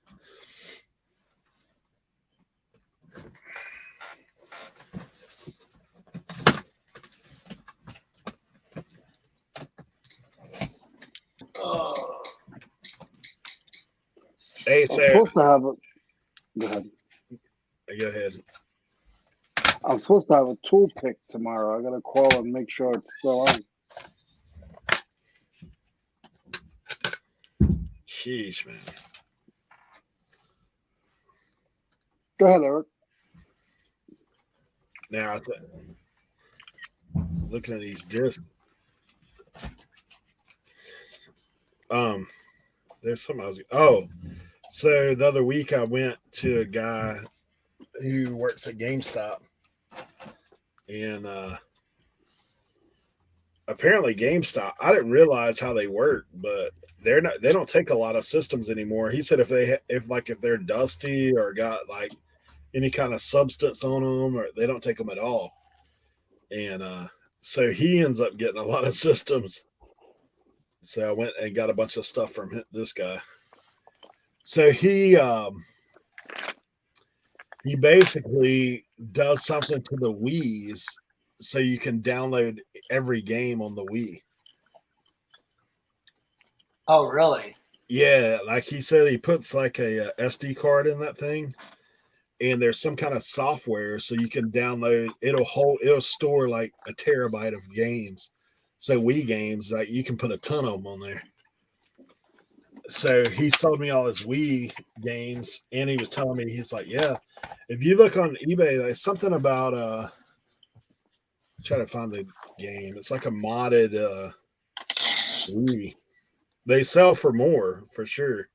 Oh. Hey, I'm Sarah. supposed to have a. Go ahead. Go ahead. I'm supposed to have a tool pick tomorrow. I gotta call and make sure it's still on. Sheesh, man. Go ahead, Eric. Now it's looking at these discs. There's something I was. Oh, so the other week I went to a guy who works at GameStop, and apparently GameStop. I didn't realize how they work, but they don't take a lot of systems anymore. He said if they're dusty or got like any kind of substance on them, or they don't take them at all. And so he ends up getting a lot of systems. So I went and got a bunch of stuff from this guy. So he basically does something to the Wii's so you can download every game on the Wii. Oh, really? Yeah, like he said, he puts like a SD card in that thing, and there's some kind of software so you can download. It'll store like a terabyte of games. So Wii games, like you can put a ton of them on there. So he sold me all his Wii games, and he was telling me, he's like, yeah, if you look on eBay, there's something about try to find the game. It's like a modded Wii. They sell for more, for sure.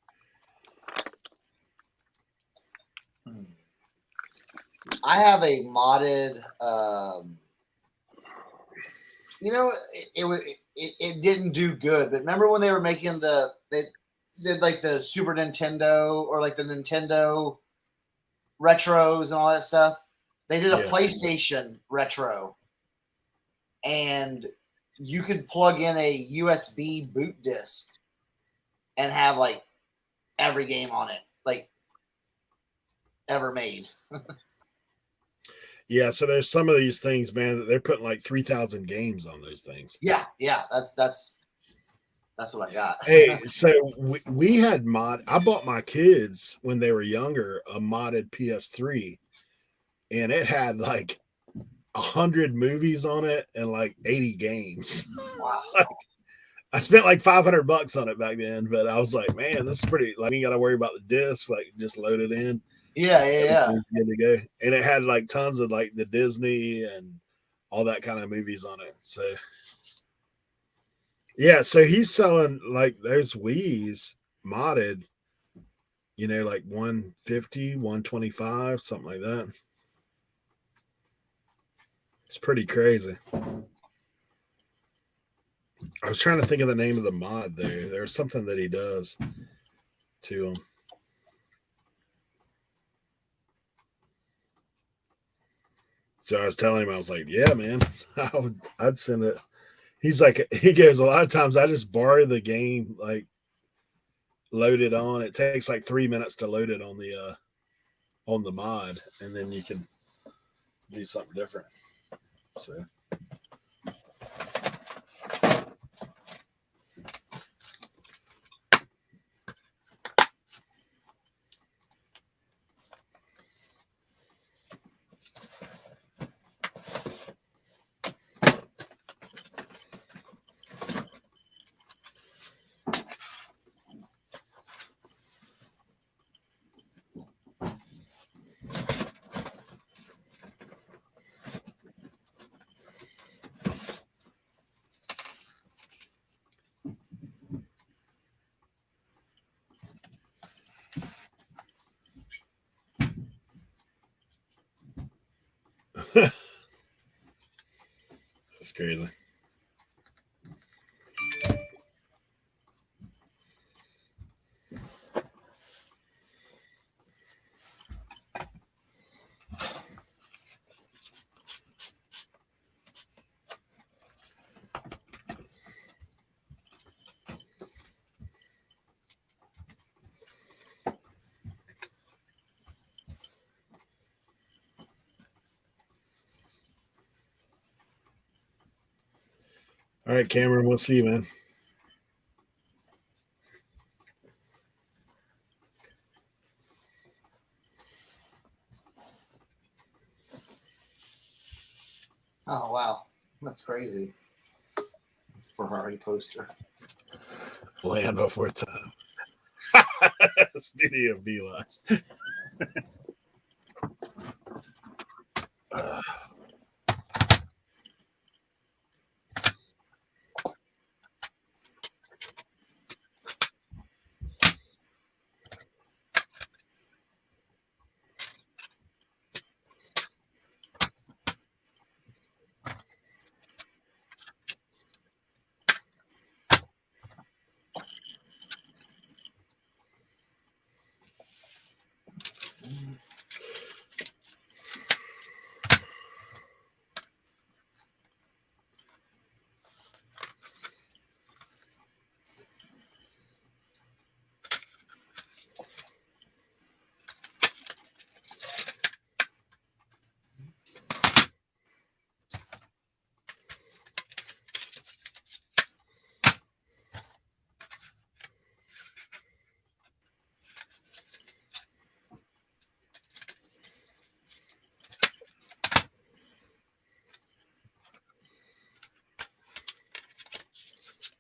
I have a modded. It didn't do good. But remember when they were making they did like the Super Nintendo or like the Nintendo retros and all that stuff? They did a PlayStation retro, and you could plug in a USB boot disc and have like every game on it, like ever made. Yeah, so there's some of these things, man, that they're putting like 3,000 games on those things. Yeah, that's what I got. Hey, so we had I bought my kids when they were younger a modded PS3, and it had like 100 movies on it and like 80 games. Wow. I spent like $500 on it back then, but I was like, man, this is pretty. Like, you got to worry about the disc, like just load it in. Yeah. Good to go. And it had like tons of like the Disney and all that kind of movies on it. So yeah, so he's selling like those Wii's modded, like 150, 125, something like that. It's pretty crazy. I was trying to think of the name of the mod there. There's something that he does to him. So I was telling him, I was like, yeah, man, I'd send it. He goes, a lot of times I just borrow the game, like load it on. It takes like 3 minutes to load it on the mod, and then you can do something different. So. That's crazy. All right, Cameron, we'll see you, man. Oh wow, that's crazy. Ferrari poster. Land before time. Studio V-Line.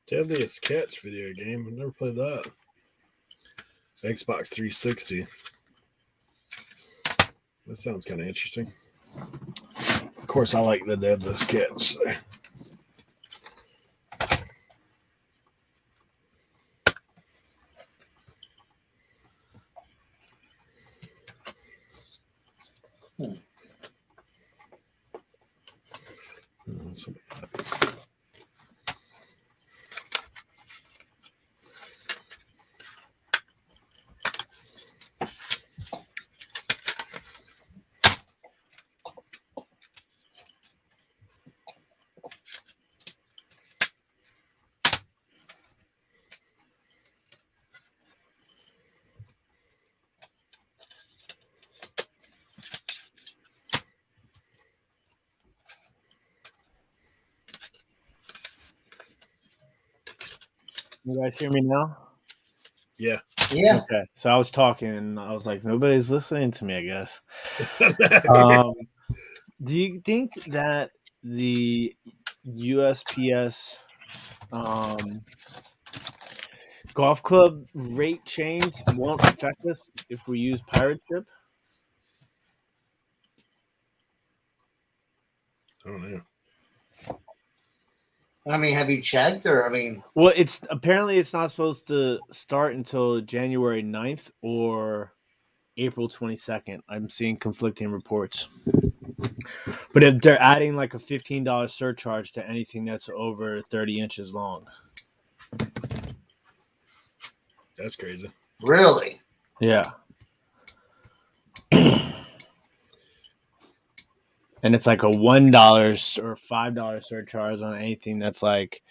Deadliest Catch video game. I've never played that. Xbox 360. That sounds kind of interesting. Of course, I like the Deadliest Catch. So. You guys hear me now? Yeah. Yeah. Okay. So I was talking and I was like, nobody's listening to me, I guess. Do you think that the USPS golf club rate change won't affect us if we use pirate ship? I don't know. I mean, have you checked or Well, it's apparently it's not supposed to start until January 9th or April 22nd. I'm seeing conflicting reports. But if they're adding like a $15 surcharge to anything that's over 30 inches long. That's crazy. really? Yeah. And it's like a $1 or $5 surcharge on anything that's like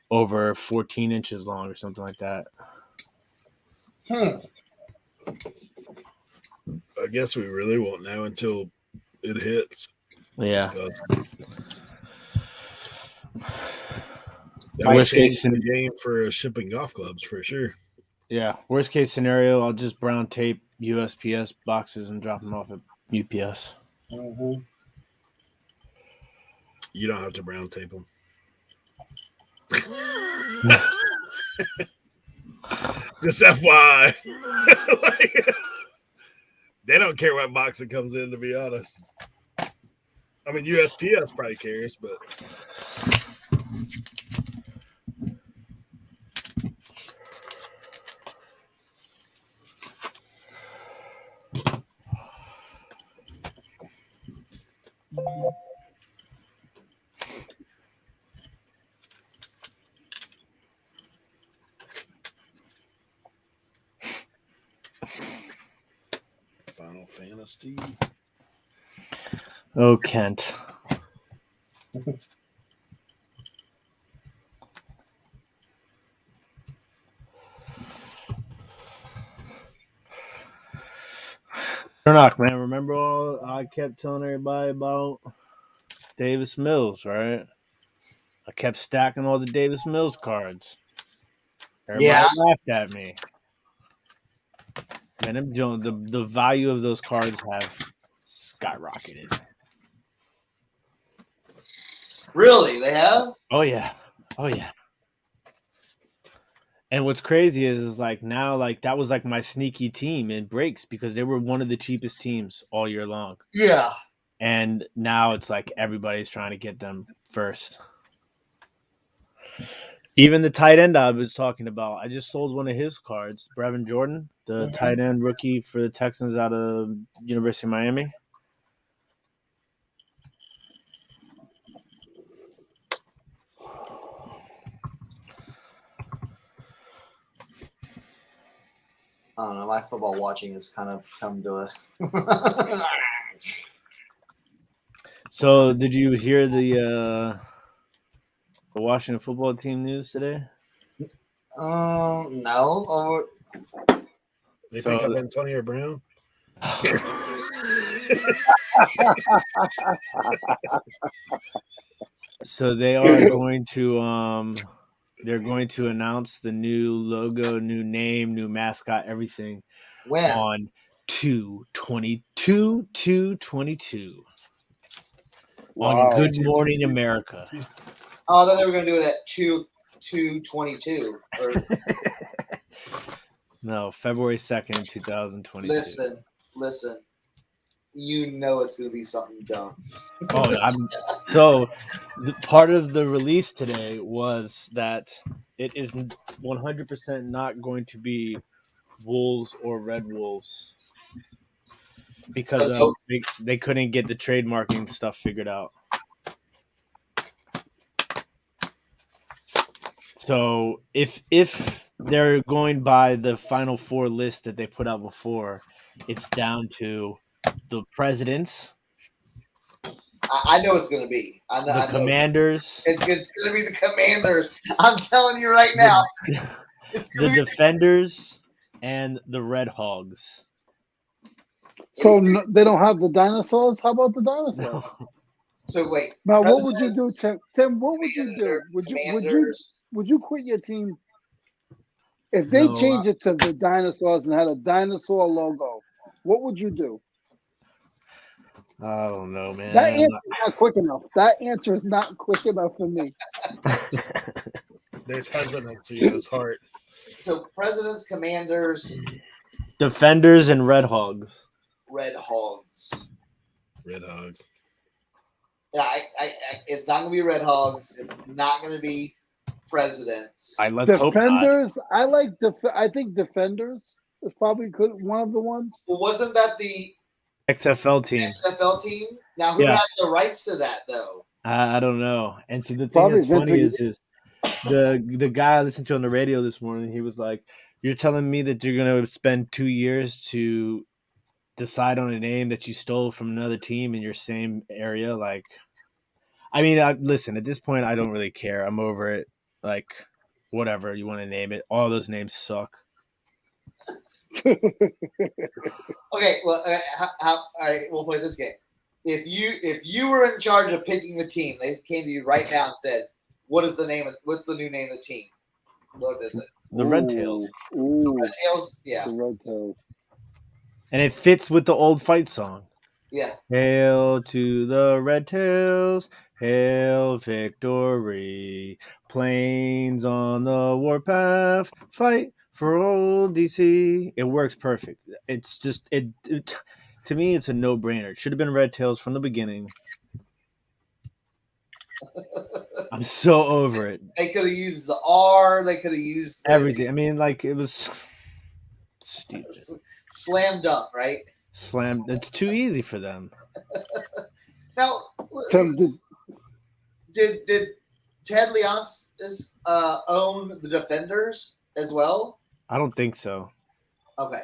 over 14 inches long or something like that. Hmm. I guess we really won't know until it hits. Yeah. Because Worst case the game for shipping golf clubs for sure. Yeah. Worst case scenario, I'll just brown tape USPS boxes and drop them off at UPS. Mm-hmm. You don't have to brown tape them. Just FYI. They don't care what box it comes in, to be honest. I mean, USPS probably cares, but Final Fantasy. Oh, Kent. Cernoch, man, remember all I kept telling everybody about Davis Mills, right? I kept stacking all the Davis Mills cards. Everybody laughed at me. Man, the value of those cards have skyrocketed. Really? They have? Oh yeah. Oh yeah. And what's crazy is like now, like that was like my sneaky team in breaks because they were one of the cheapest teams all year long. Yeah. And now it's like everybody's trying to get them first. Even the tight end I was talking about, I just sold one of his cards, Brevin Jordan, the tight end rookie for the Texans out of University of Miami. I don't know. My football watching has kind of come to a. So, did you hear the Washington football team news today? No. They pick up Antonio Brown. So they are going to they're going to announce the new logo, new name, new mascot, everything When? on 2/22/22 on Good Morning America. Oh, I thought they were going to do it at 2 2/22. Or No, February 2nd, 2022. listen. You know it's gonna be something dumb. So part of the release today was that it is 100% not going to be wolves or red wolves because they couldn't get the trademarking stuff figured out. So if they're going by the final four list that they put out before, it's down to the presidents. I know it's gonna be. The commanders. It's gonna be the commanders. I'm telling you right now. The defenders and the red hogs. So they don't have the dinosaurs? How about the dinosaurs? So wait. Now, what would you do, Tim? Tim, what would you do? Would you quit your team if they change it to the dinosaurs and had a dinosaur logo? What would you do? I don't know, man. That answer is not quick enough. That answer is not quick enough for me. There's hesitancy in his heart. So presidents, commanders, defenders, and red hogs. Red hogs. Red hogs. Yeah, it's not gonna be red hogs. It's not gonna be presidents. Let's hope not. Defenders. I think defenders is probably one of the ones. Well, wasn't that the XFL team? XFL team. Now, who has the rights to that though? I don't know. And see, the thing that's funny is the guy I listened to on the radio this morning. He was like, "You're telling me that you're gonna spend 2 years to decide on a name that you stole from another team in your same area?" Like, I mean, listen. At this point, I don't really care. I'm over it. Like, whatever you want to name it. All those names suck. Okay, well, all right. We'll play this game. If you were in charge of picking the team, they came to you right now and said, what's the new name of the team? What is it? The Red Tails. Red Tails, yeah. The Red Tails. And it fits with the old fight song. Yeah. Hail to the Red Tails, hail victory. Plains on the warpath, fight for old DC. It works perfect. It's just it to me, it's a no-brainer. It should have been Red Tails from the beginning. I'm so over it. They could have used the R. They could have used everything. I mean, like, it was stupid. Slam dunk, right? Slam. It's too easy for them. Now, did Ted Leonsis own the Defenders as well? I don't think so. Okay.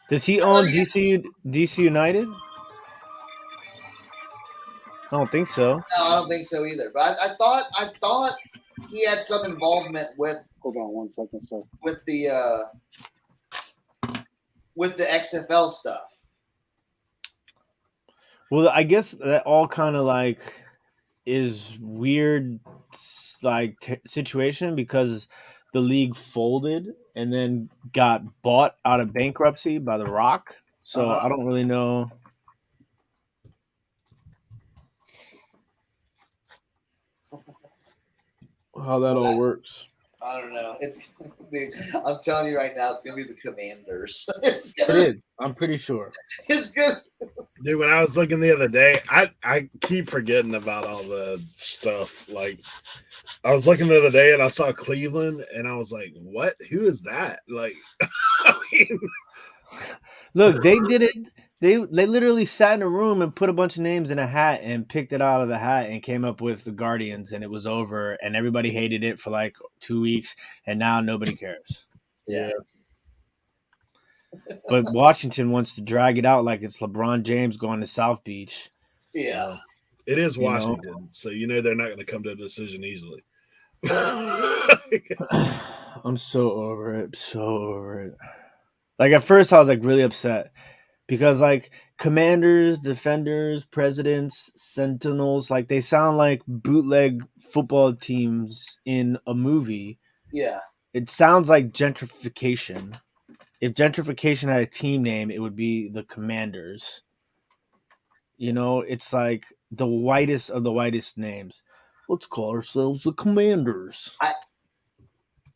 Does he own DC United? I don't think so. No, I don't think so either. But I thought he had some involvement with. Hold on 1 second, sir. With the XFL stuff. Well, I guess that all kind of like is weird, like situation because the league folded and then got bought out of bankruptcy by The Rock. So I don't really know. How that all works. I don't know. Dude, I'm telling you right now, it's gonna be the Commanders. It is. I'm pretty sure. It's good. Dude, when I was looking the other day, I keep forgetting about all the stuff. Like, I was looking the other day and I saw Cleveland and I was like, what? Who is that? Like, I mean, look, they did it. They literally sat in a room and put a bunch of names in a hat and picked it out of the hat and came up with the Guardians, and it was over. And everybody hated it for like 2 weeks, and now nobody cares. Yeah. But Washington wants to drag it out like it's LeBron James going to South Beach. Yeah. It is Washington, so they're not going to come to a decision easily. I'm so over it. So over it. Like, at first, I was like really upset. Because, like, commanders, defenders, presidents, sentinels, like, they sound like bootleg football teams in a movie. Yeah. It sounds like gentrification. If gentrification had a team name, it would be the Commanders. It's like the whitest of the whitest names. Let's call ourselves the Commanders.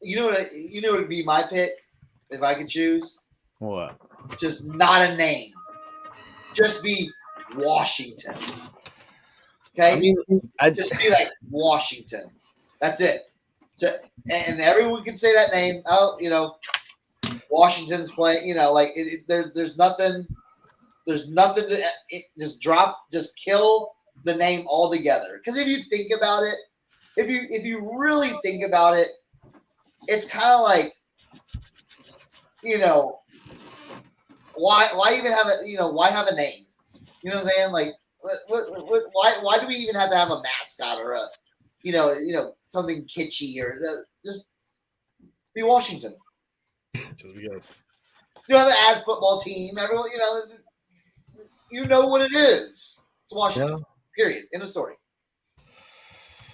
You know what? You know what would be my pick if I could choose? What? Just not a name. Just be Washington. Okay? I mean, Just be like Washington. That's it. And everyone can say that name. Oh, Washington's playing. There's nothing. There's nothing to just kill the name altogether. Because if you think about it, if you really think about it, it's kind of like, why even have why have a name? You know what I'm saying? Like, why do we even have to have a mascot or a, something kitschy or just be Washington? Just because. You don't have to add football team. Everyone, you know what it is. It's Washington. Yeah. Period. End of story.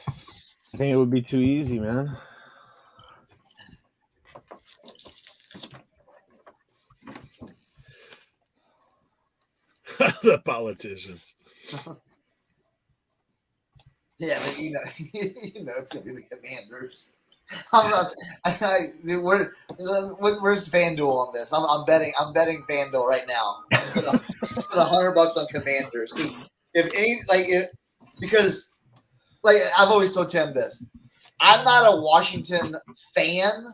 I think it would be too easy, man. The politicians. Yeah, but it's gonna be the Commanders. Where's FanDuel on this? I'm betting FanDuel right now. Put $100 on Commanders because I've always told Tim this. I'm not a Washington fan.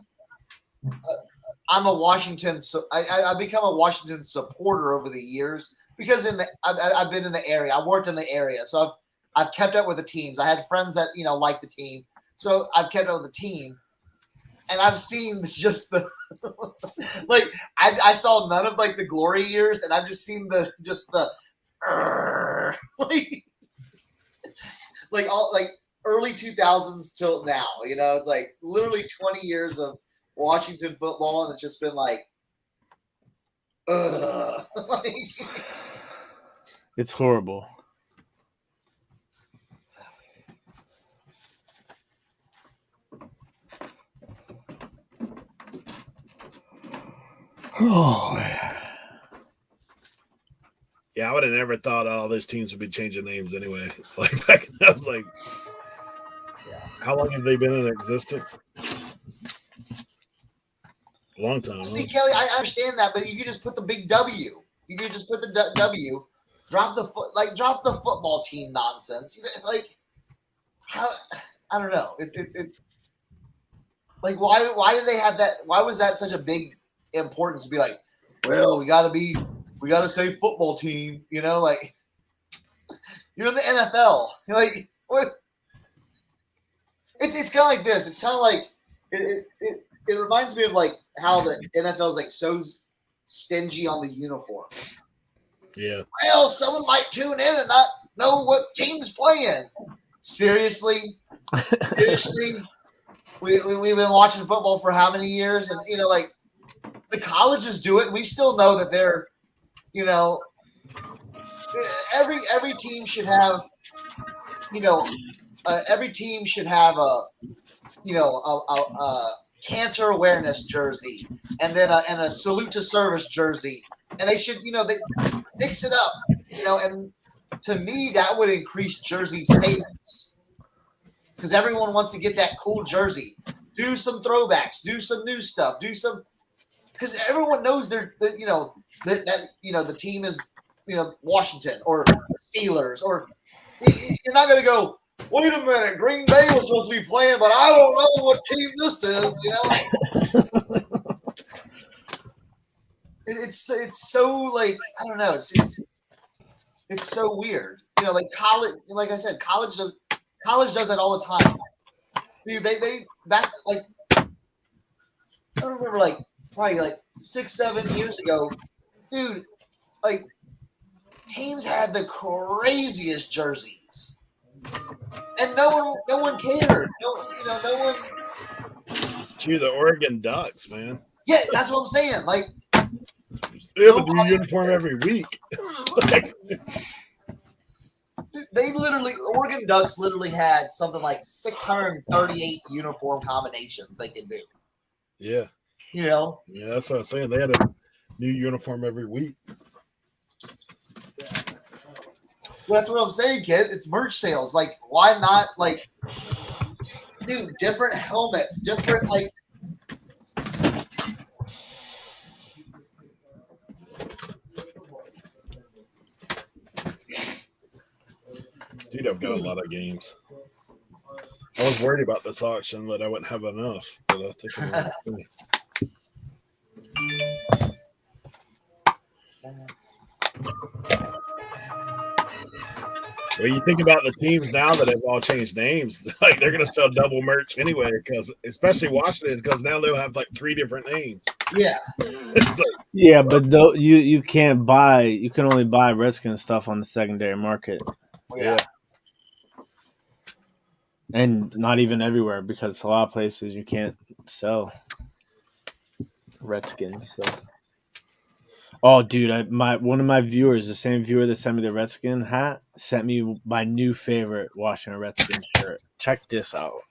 I'm a Washington. So I've become a Washington supporter over the years because I've been in the area. I worked in the area, so I've kept up with the teams. I had friends that like the team, so I've kept up with the team, and I've seen just the I saw none of the glory years, and I've just seen the early 2000s till now. It's like literally 20 years of Washington football, and it's just been It's horrible. Oh, yeah, I would have never thought all those teams would be changing names anyway. Back then, I was like, how long have they been in existence? A long time. See, Kelly, I understand that, but you could just put the big W. You could just put the W. Drop the football team nonsense. How? I don't know. Why do they have that? Why was that such a big importance to be like? Well, we gotta say football team. You're in the NFL. What? It's kind of like this. It's kind of like it reminds me of how the NFL is so stingy on the uniform. Yeah. Well, someone might tune in and not know what team's playing. Seriously? We've been watching football for how many years? And, the colleges do it. And we still know that they're, every team should have, every team should have a cancer awareness jersey and then a salute to service jersey. And they should, they mix it up, and to me, that would increase jersey sales because everyone wants to get that cool jersey. Do some throwbacks, do some new stuff, because everyone knows the team is, Washington or Steelers, or you're not going to go, wait a minute, Green Bay was supposed to be playing, but I don't know what team this is, It's so I don't know. It's so weird. College. Like I said, college does that all the time. Dude, they back I don't remember probably 6-7 years ago, dude. Teams had the craziest jerseys, and no one cared. No one. Gee, the Oregon Ducks, man. Yeah, that's what I'm saying. They have a new uniform every week. Oregon Ducks literally had something like 638 uniform combinations they can do. Yeah. Yeah, that's what I was saying. They had a new uniform every week. Well, that's what I'm saying, kid. It's merch sales. Why not, dude, different helmets, different, Dude, I've got a lot of games. I was worried about this auction that I wouldn't have enough, but I think I'm okay. Well, you think about the teams now that have all changed names, like they're gonna sell double merch anyway, because especially Washington, because now they'll have like 3 different names. Yeah. It's like, Yeah, but though you can't buy, you can only buy Redskins stuff on the secondary market, Yeah. and not even everywhere because a lot of places you can't sell Redskins. So. Oh, dude! One of my viewers, the same viewer that sent me the Redskin hat, sent me my new favorite Washington Redskins shirt. Check this out.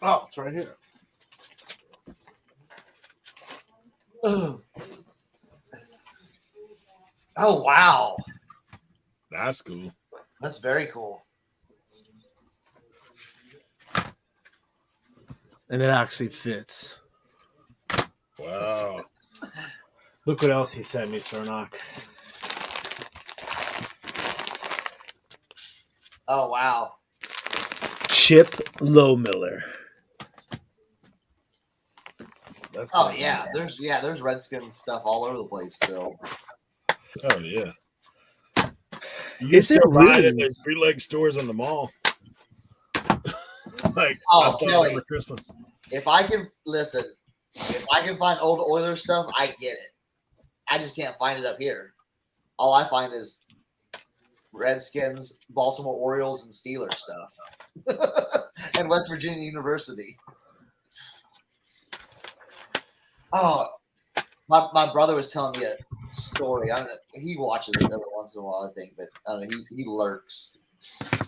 Oh, it's right here. Ugh. Oh wow, that's cool. that's very cool. And it actually fits. Wow. Look what else he sent me, Cernoch. Oh wow. Chip Lowmiller. That's Oh cool. yeah, there's Redskins stuff all over the place still. Oh yeah. You can Is it still buy it really? at those bootleg stores in the mall. Like Oh, I saw Kelly. it for Christmas. If I can find old Oilers stuff, I get it. I just can't find it up here. All I find is Redskins, Baltimore Orioles, and Steelers stuff, and West Virginia University. Oh, my brother was telling me a story. I don't know. He watches it every once in a while, I think, but I don't know. He lurks.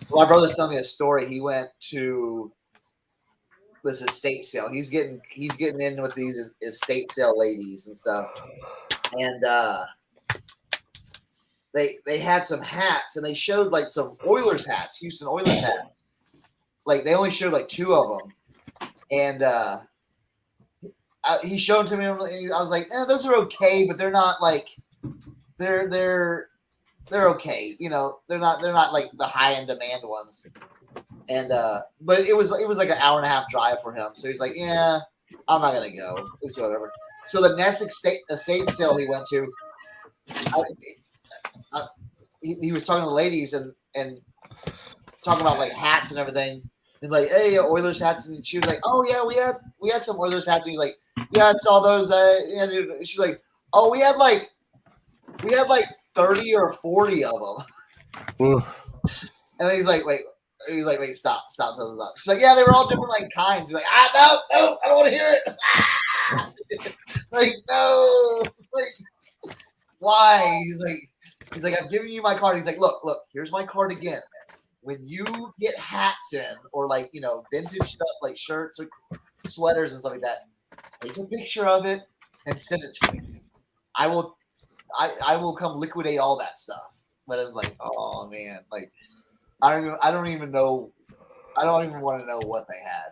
My brother's telling me a story. He went to this estate sale. He's getting in with these estate sale ladies and stuff, and they had some hats, and they showed like some Oilers hats, Houston Oilers hats. Like they only showed like 2 of them, and he showed them to me. And I was like, those are okay, but they're not like they're okay. You know, they're not like the high end demand ones. And but it was like an hour and a half drive for him. So he's like, yeah, I'm not gonna go. It's whatever. So the next estate sale he went to, he was talking to the ladies and talking about like hats and everything. And like, hey, Oilers hats, and she was like, oh yeah, we had some Oilers hats. And he's like, yeah, I saw those. And she's like, oh, we had like 30 or 40 of them. And he's like, wait, stop. She's like, yeah, they were all different like kinds. He's like, no, I don't want to hear it. Like, no, like, why? He's like, I'm giving you my card. He's like, look, here's my card again. When you get hats in or like, you know, vintage stuff like shirts or sweaters and stuff like that, take a picture of it and send it to me. I will come liquidate all that stuff. But it was like, oh man, like I don't even know. I don't even want to know what they had.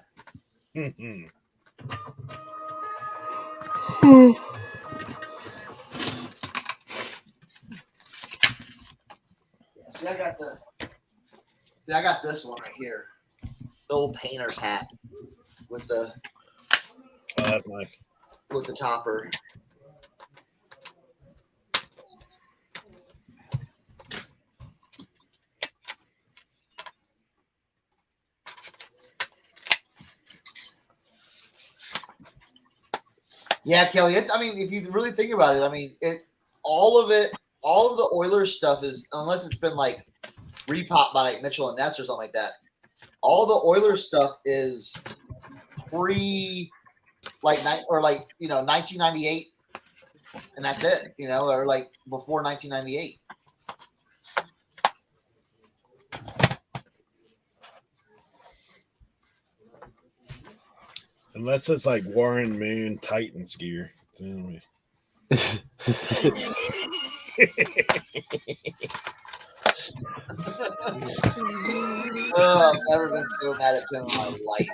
See, I got this one right here. The old painter's hat with the that's nice. With the topper. Yeah, Kelly. If you really think about it, all of the Oilers stuff is, unless it's been like repop by like Mitchell and Ness or something like that. All the Oilers stuff is pre, like 1998, and that's it. You know, or like before 1998. Unless it's like Warren Moon Titans gear. Then I've never been so mad at Tim in my life.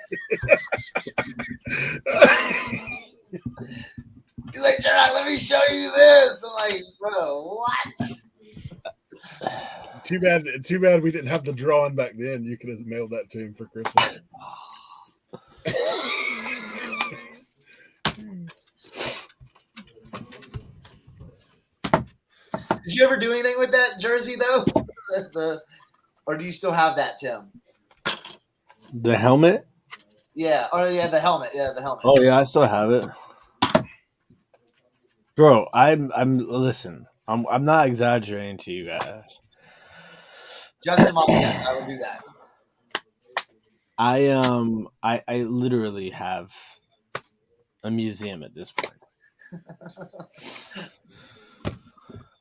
He's like, Cernoch, let me show you this. I'm like, bro, what? Too bad we didn't have the drawing back then. You could have mailed that to him for Christmas. Did you ever do anything with that jersey though? Or do you still have that, Tim? The helmet? Yeah. Oh yeah, the helmet. Yeah, the helmet. Oh yeah, I still have it. Bro, I'm listen. I'm not exaggerating to you guys. Justin, yes, I will do that. I literally have a museum at this point.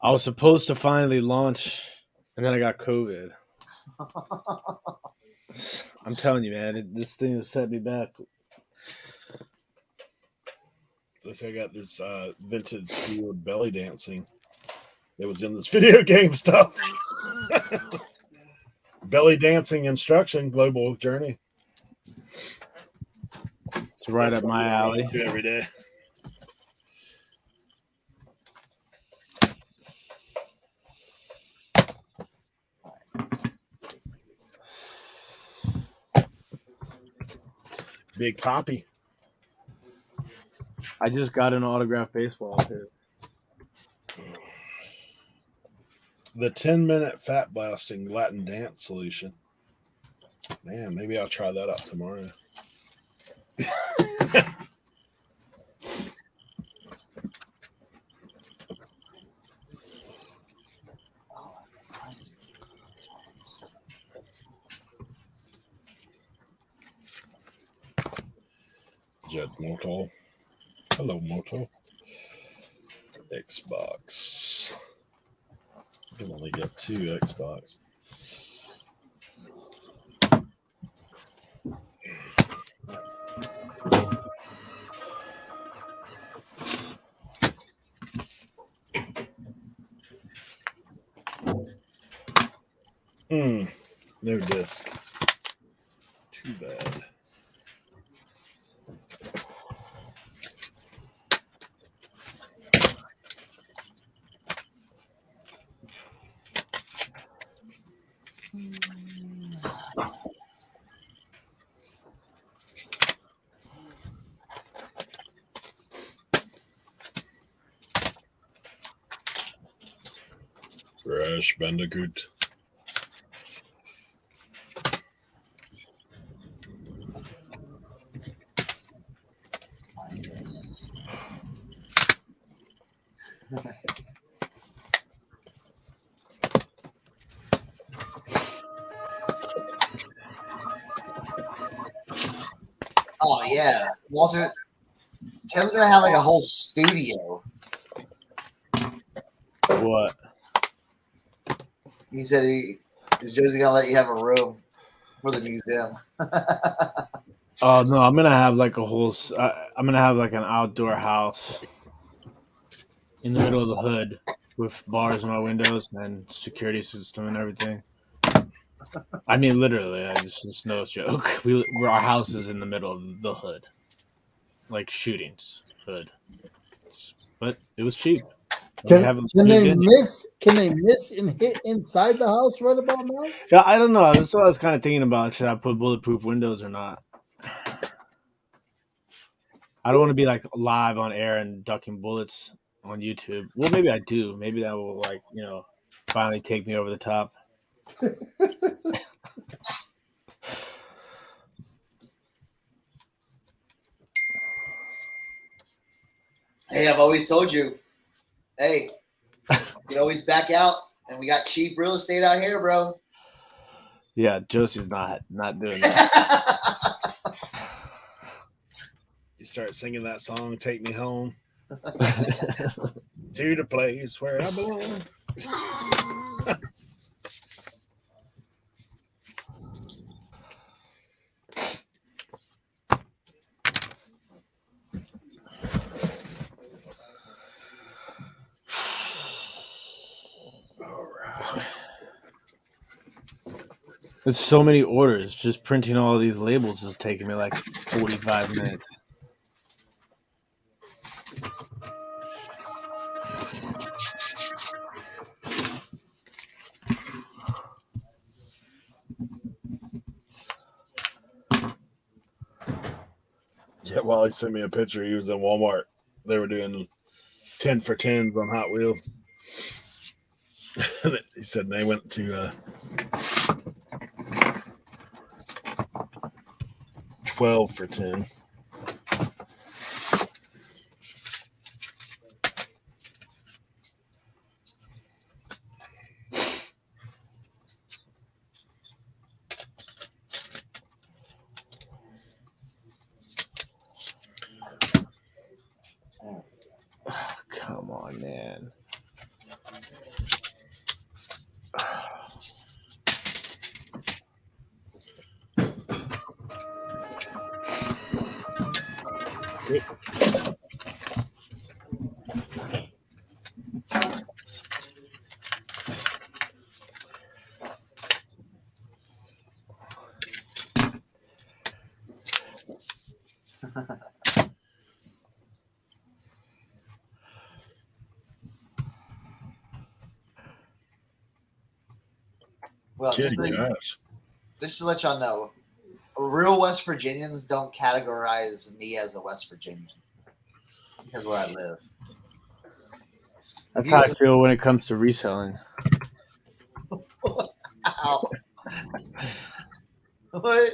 I was supposed to finally launch, and then I got COVID. I'm telling you, man, this thing has set me back. Look, I got this vintage sealed belly dancing. It was in this video game stuff. Belly dancing instruction, global journey. It's right up my alley. Every day. Big Poppy. I just got an autographed baseball too. The 10-minute fat blasting Latin dance solution. Man, maybe I'll try that out tomorrow. Jed Moto. Hello, Moto. Xbox. I can only get 2 Xbox. No disc. Too bad. Crash Bandicoot. Oh yeah, Walter. Tim's gonna have like a whole studio. What? He said is Josie gonna let you have a room for the museum? Oh no, I'm gonna have like a whole. I'm gonna have like an outdoor house in the middle of the hood with bars in my windows and security system and everything. I mean, literally, it's no joke. Our house is in the middle of the hood, like shootings hood. But it was cheap. Can they miss and hit inside the house right about now? Yeah, I don't know. That's what I was kind of thinking about. Should I put bulletproof windows or not? I don't want to be like live on air and ducking bullets on YouTube. Well, maybe I do. Maybe that will finally take me over the top. Hey, I've always told you. Hey, you always back out, and we got cheap real estate out here, bro. Yeah, Josie's not doing that. You start singing that song, Take Me Home. To the place where I belong. There's so many orders. Just printing all of these labels is taking me like 45 minutes. Yeah, Wally sent me a picture. He was in Walmart. They were doing 10 for 10s on Hot Wheels. He said they went to 12 for 10. Come on, man. Well, Good just gosh. to let y'all know, real West Virginians don't categorize me as a West Virginian because where I live. That's how I feel when it comes to reselling. Ow. What?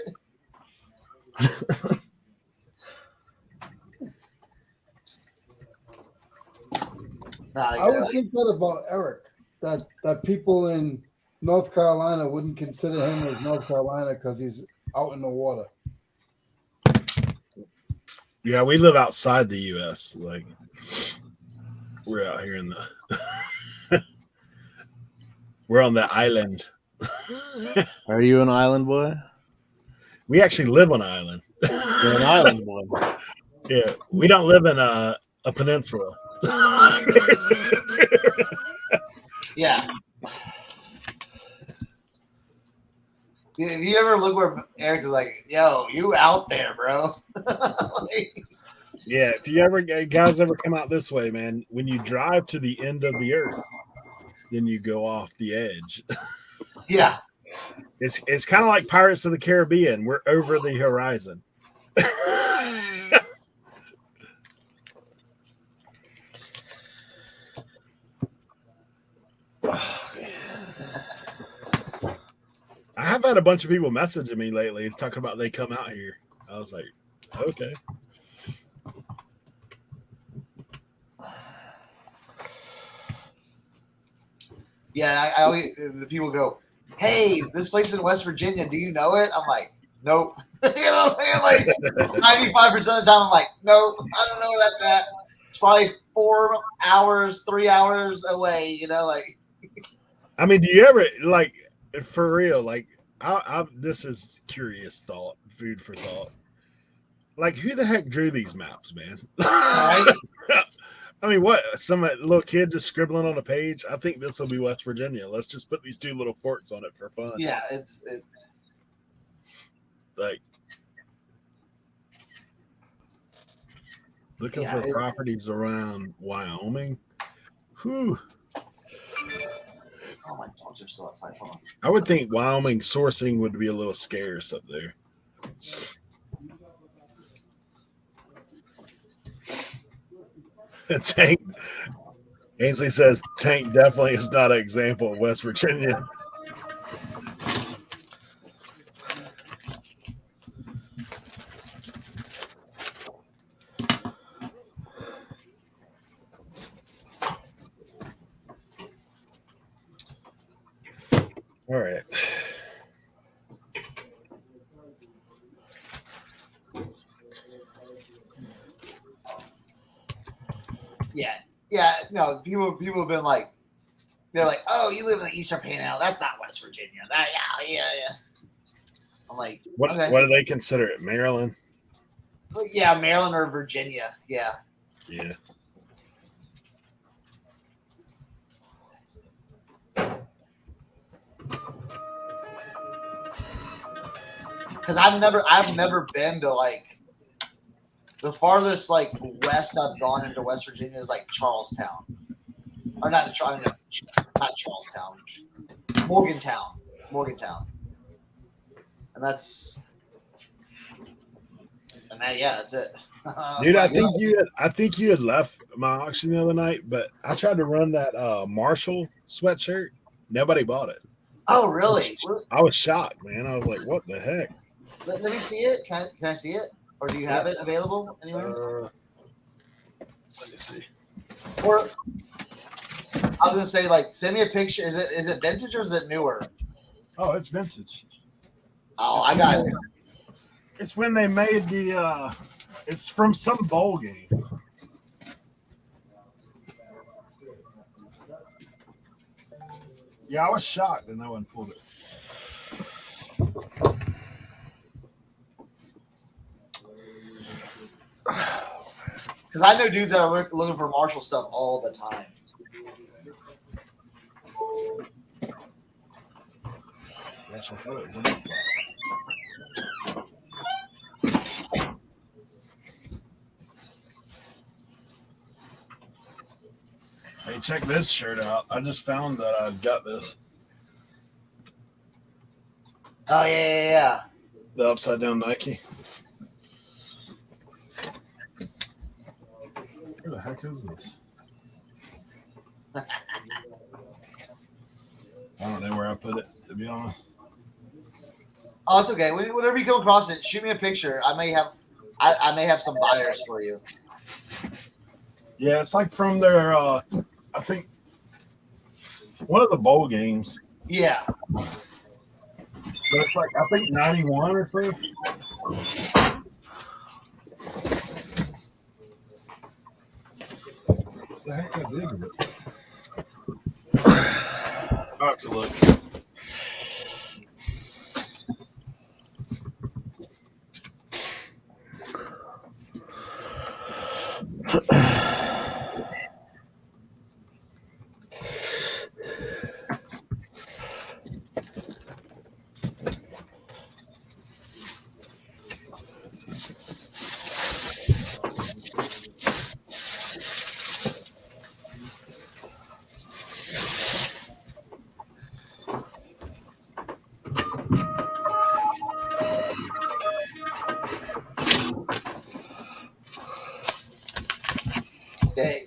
I would think that about Eric, that people in North Carolina wouldn't consider him as North Carolina because he's out in the water. Yeah, we live outside the U.S. Like, we're out here in the... We're on the island. Are you an island boy? We actually live on an island. You're an island boy. Yeah, we don't live in a peninsula. Yeah. If you ever look where Eric is like, yo, you out there, bro. Yeah, if you guys ever come out this way, man, when you drive to the end of the earth, then you go off the edge. Yeah. It's kind of like Pirates of the Caribbean. We're over the horizon. I have had a bunch of people messaging me lately talking about they come out here. I was like, okay. Yeah, I always, the people go, hey, this place in West Virginia, do you know it? I'm like, nope. You know what I'm saying? Like 95% of the time, I'm like, nope, I don't know where that's at. It's probably 4 hours, 3 hours away, you know, like. I mean, do you ever, like, for real, like, this is curious thought, food for thought. Like, who the heck drew these maps, man? Right? I mean, what? Some little kid just scribbling on a page? I think this will be West Virginia. Let's just put these 2 little forts on it for fun. Yeah, it's like looking for properties around Wyoming. Whew. Oh, my dogs are still outside. Hold on. I would think Wyoming sourcing would be a little scarce up there. Tank Ainsley says Tank definitely is not an example of West Virginia. All right. Yeah, no, people have been like, they're like, oh, you live in the Eastern Panhandle. That's not West Virginia. Yeah. I'm like, what do they consider it? Maryland? Yeah, Maryland or Virginia. Yeah. Yeah. Because I've never been to like the farthest like west I've gone into West Virginia is like Charlestown, or not Charlestown, Morgantown, and that's And that, yeah, that's it. Dude, I Like, think you had left my auction the other night, but I tried to run that Marshall sweatshirt. Nobody bought it. oh, really? I was shocked, man. I was like, what the heck? Let me see it. Can I see it? Or do you have it available anywhere? Let me see. Or I was gonna say, like, send me a picture. Is it vintage or is it newer? Oh, it's vintage. Oh, I got it. It's when they made the it's from some bowl game. Yeah, I was shocked that no one pulled it. Because I know dudes that are looking for Marshall stuff all the time. Yes, I thought it was in it. Hey, check this shirt out. I just found that I got this. Oh yeah. The upside down Nike. Where the heck is this? I don't know where I put it, to be honest. Oh, it's okay. Whenever you come across it, shoot me a picture. I may have some buyers for you. Yeah, it's like from their I think one of the bowl games. Yeah. But it's like I think 91 or so. The heck how big is it? I'll have to look.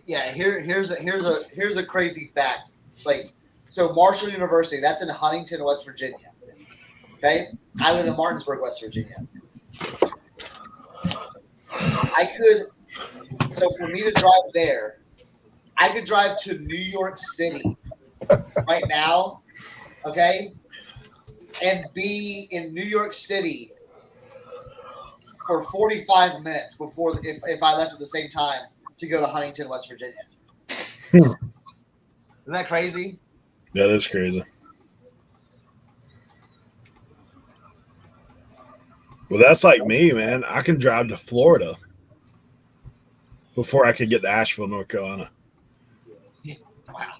Yeah. Here's a crazy fact. Like, so Marshall University, that's in Huntington, West Virginia. Okay, I live in Martinsburg, West Virginia. So for me to drive there, I could drive to New York City right now, okay, and be in New York City for 45 minutes before if I left at the same time to go to Huntington, West Virginia. Isn't that crazy? That is crazy. Well, that's like me, man. I can drive to Florida before I could get to Asheville, North Carolina. Wow.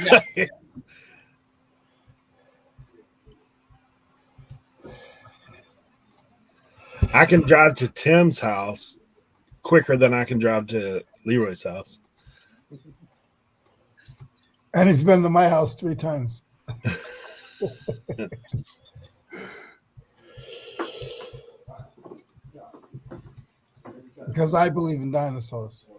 Yeah. I can drive to Tim's house quicker than I can drive to Leroy's house. And he's been to my house 3 times. Because I believe in dinosaurs.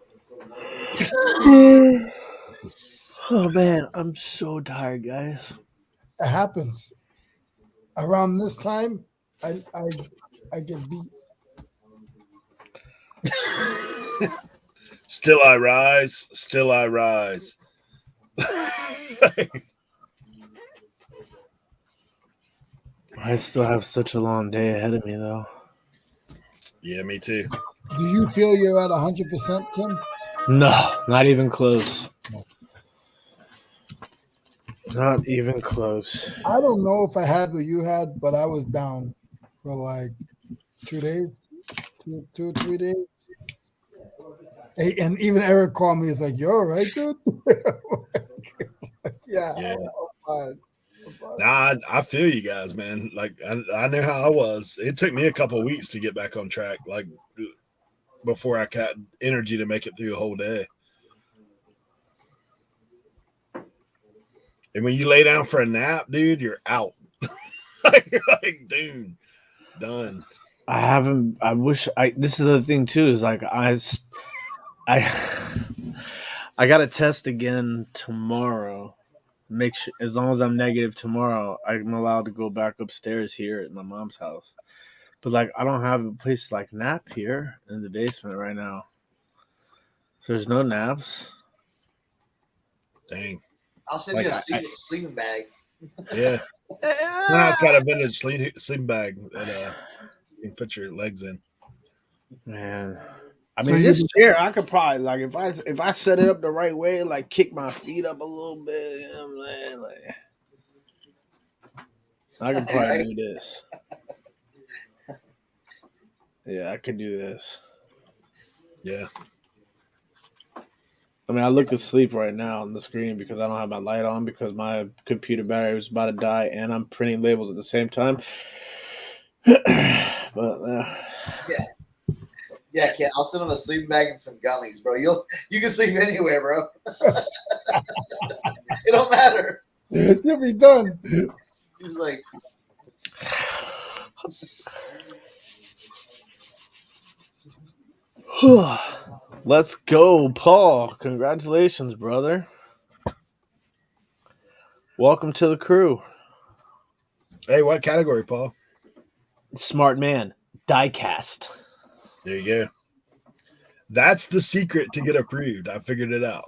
Oh man, I'm so tired, guys. It happens. Around this time, I get beat. Still I rise, still I rise. I still have such a long day ahead of me, though. Yeah, me too. Do you feel you're at 100%, Tim? No, not even close. Not even close. I don't know if I had what you had, but I was down for like 2 days, 2 or 3 days. And even Eric called me. He's like, "You're all right, dude." Yeah. I'm fine. Nah, I feel you guys, man. Like I knew how I was. It took me a couple of weeks to get back on track, like before I got energy to make it through a whole day. And when you lay down for a nap, dude, you're out. You're like, dude, done. I haven't. I wish. This is the thing too. Is like I I got to test again tomorrow. Make sure as long as I'm negative tomorrow, I'm allowed to go back upstairs here at my mom's house. But like, I don't have a place to like nap here in the basement right now. So there's no naps. Dang. I'll send Like, you a sleeping bag. Yeah. Now it's got a vintage sleeping bag that you can put your legs in. Man, I So mean, you- this chair I could probably like if I set it up the right way, like kick my feet up a little bit. You know what I'm saying? Like, I could probably Right? do this. Yeah, I could do this. Yeah. I mean, I look asleep right now on the screen because I don't have my light on because my computer battery was about to die and I'm printing labels at the same time. But Yeah, Ken. I'll send him a sleeping bag and some gummies, bro. You can sleep anywhere, bro. It don't matter. You'll be done. He was like, let's go, Paul. Congratulations, brother. Welcome to the crew. Hey, what category, Paul? Smart man. Diecast. There you go. That's the secret to get approved. I figured it out.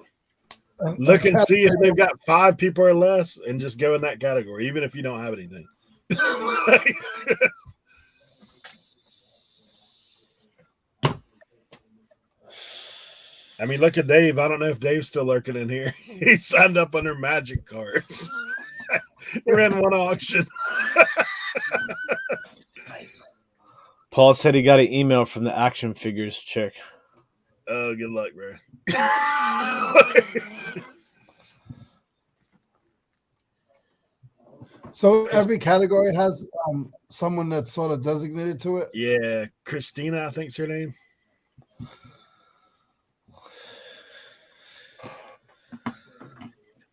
Look and see if they've got 5 people or less and just go in that category, even if you don't have anything. I mean, look at Dave. I don't know if Dave's still lurking in here. He signed up under Magic cards. He ran one auction. nice. Paul said he got an email from the action figures chick. Oh, good luck, bro. So every category has someone that's sort of designated to it. Yeah, Christina, I think's her name.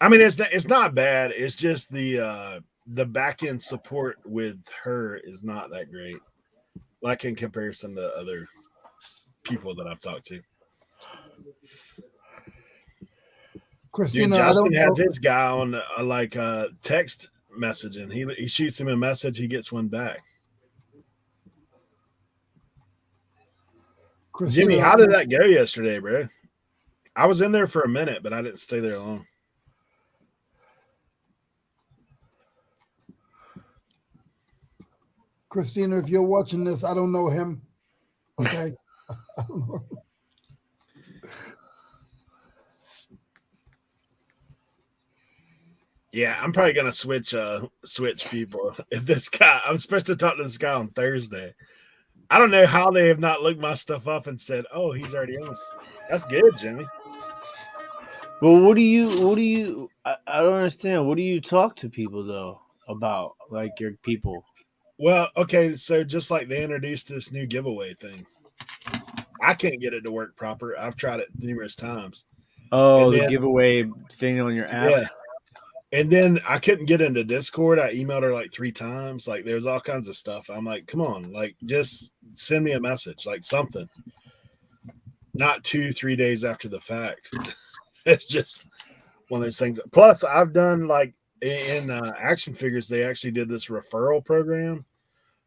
I mean, it's not bad. It's just the back end support with her is not that great, like in comparison to other people that I've talked to. Christina, Dude, Justin I don't has know. his guy on text messaging. He shoots him a message, he gets one back. Christina, Jimmy, how did that go yesterday, bro? I was in there for a minute, but I didn't stay there long. Christina, if you're watching this, I don't know him. Okay. I don't know. Yeah, I'm probably gonna switch people. If this guy, I'm supposed to talk to this guy on Thursday. I don't know how they have not looked my stuff up and said, "Oh, he's already on." That's good, Jimmy. Well, what do you? I don't understand. What do you talk to people though about, like your people? Well, okay, so just like they introduced this new giveaway thing, I can't get it to work proper. I've tried it numerous times. Oh, And the then- giveaway thing on your app. Yeah. And then I couldn't get into Discord. I emailed her like 3 times. Like there's all kinds of stuff. I'm like, come on, like just send me a message, like something. Not 2-3 days after the fact. It's just one of those things. Plus, I've done like in action figures, they actually did this referral program.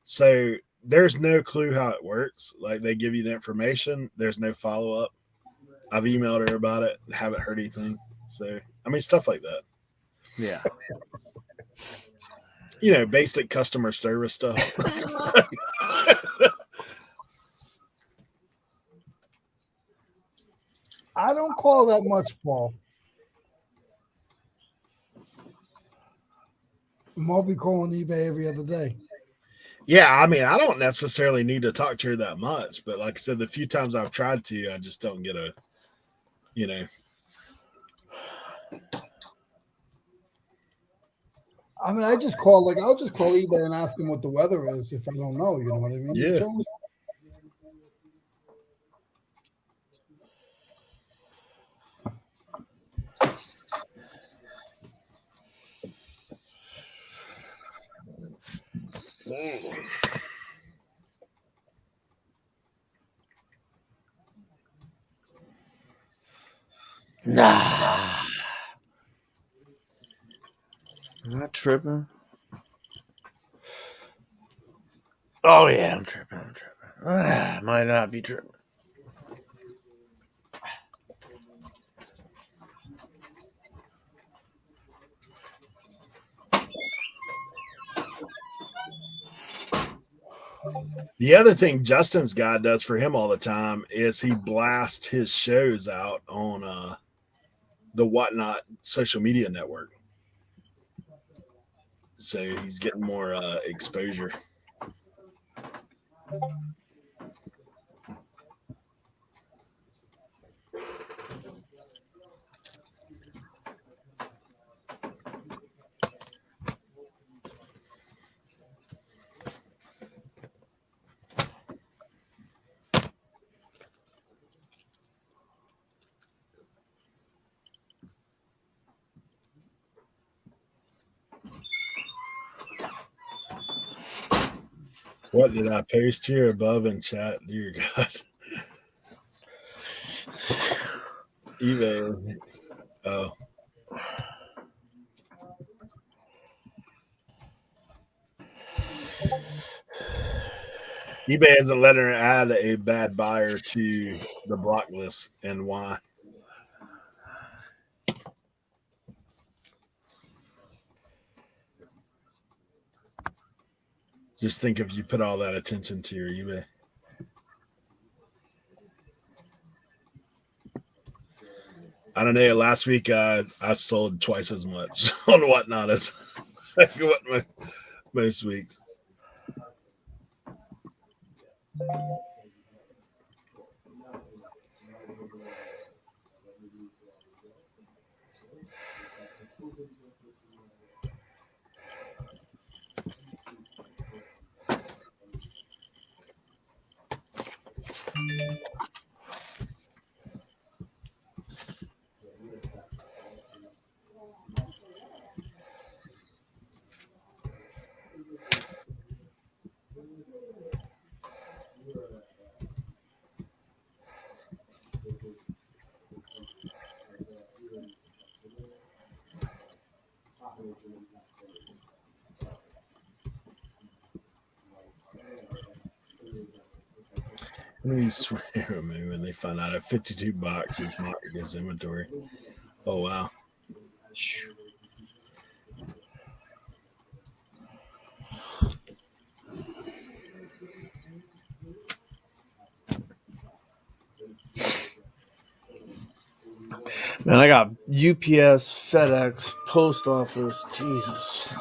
So there's no clue how it works. Like they give you the information. There's no follow up. I've emailed her about it. Haven't heard anything. So I mean, stuff like that. Yeah. You know, basic customer service stuff. I don't call that much, Paul. I'll be calling eBay every other day. Yeah, I mean, I don't necessarily need to talk to her that much, but like I said, the few times I've tried to, I just don't get a, you know. I mean, I'll just call eBay and ask them what the weather is if I don't know. You know what I mean? Yeah. Tell me. Nah. I'm not tripping. Oh, yeah, I'm tripping. Might not be tripping. The other thing Justin's guy does for him all the time is he blasts his shows out on the Whatnot social media network. So he's getting more exposure. What did I post here above in chat? Dear God. eBay. Oh. eBay isn't letting her add a bad buyer to the block list, and why? Just think if you put all that attention to your eBay. I don't know. Last week I sold twice as much on Whatnot as what most weeks. Let me swear at me when they find out a 52 boxes marked against inventory. Oh, wow. Man, I got UPS, FedEx, Post Office. Jesus.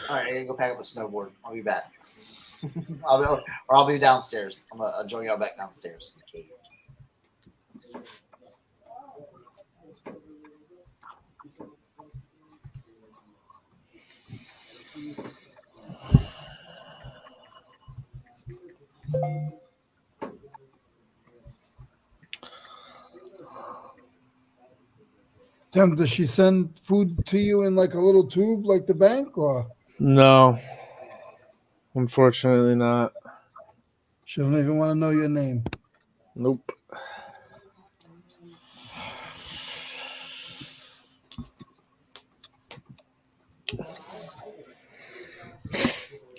All right, I gotta go pack up a snowboard. I'll be back. I'll be downstairs. I'll join y'all back downstairs in the cave. Tim, does she send food to you in like a little tube like the bank, or No. Unfortunately not. she don't even want to know your name? Nope.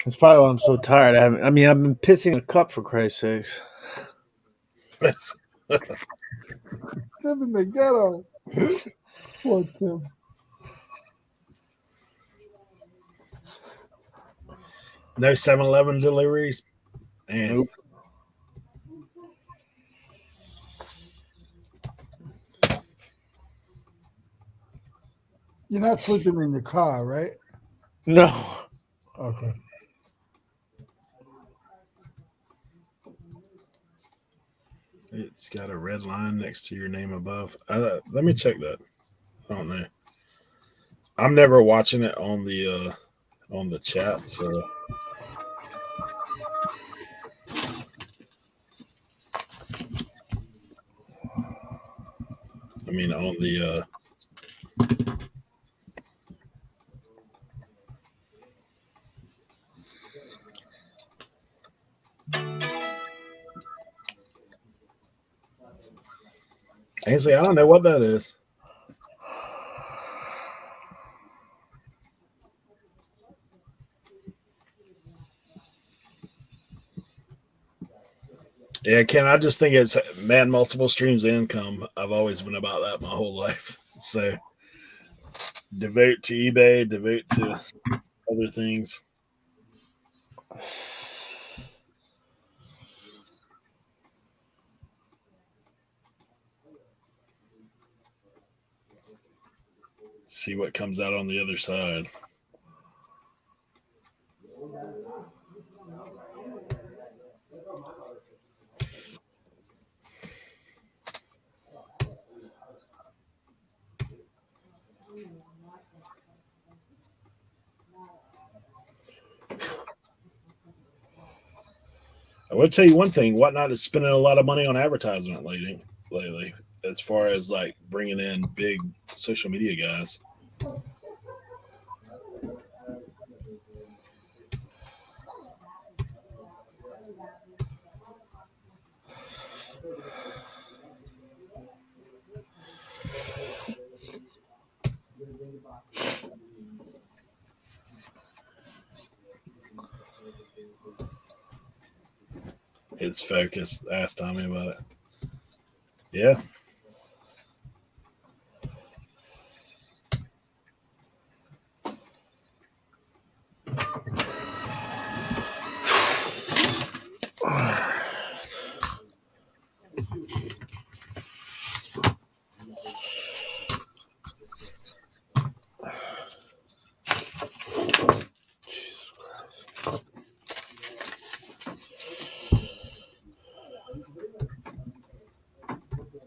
That's probably why I'm so tired. I've been pissing a cup for Christ's sakes. Tim in the ghetto. Poor Tim. No 7-Eleven deliveries. And Nope. You're not sleeping in the car, right? No. Okay. It's got a red line next to your name above. Let me check that. I don't know. I'm never watching it on the chat, so I mean on the Ainsley, I don't know what that is. Yeah, Ken, I just think it's man, multiple streams of income. I've always been about that my whole life. So devote to eBay, devote to other things. See what comes out on the other side. I will tell you one thing: Whatnot is spending a lot of money on advertisement lately, as far as like bringing in big social media guys. It's focused. Ask Tommy about it. Yeah.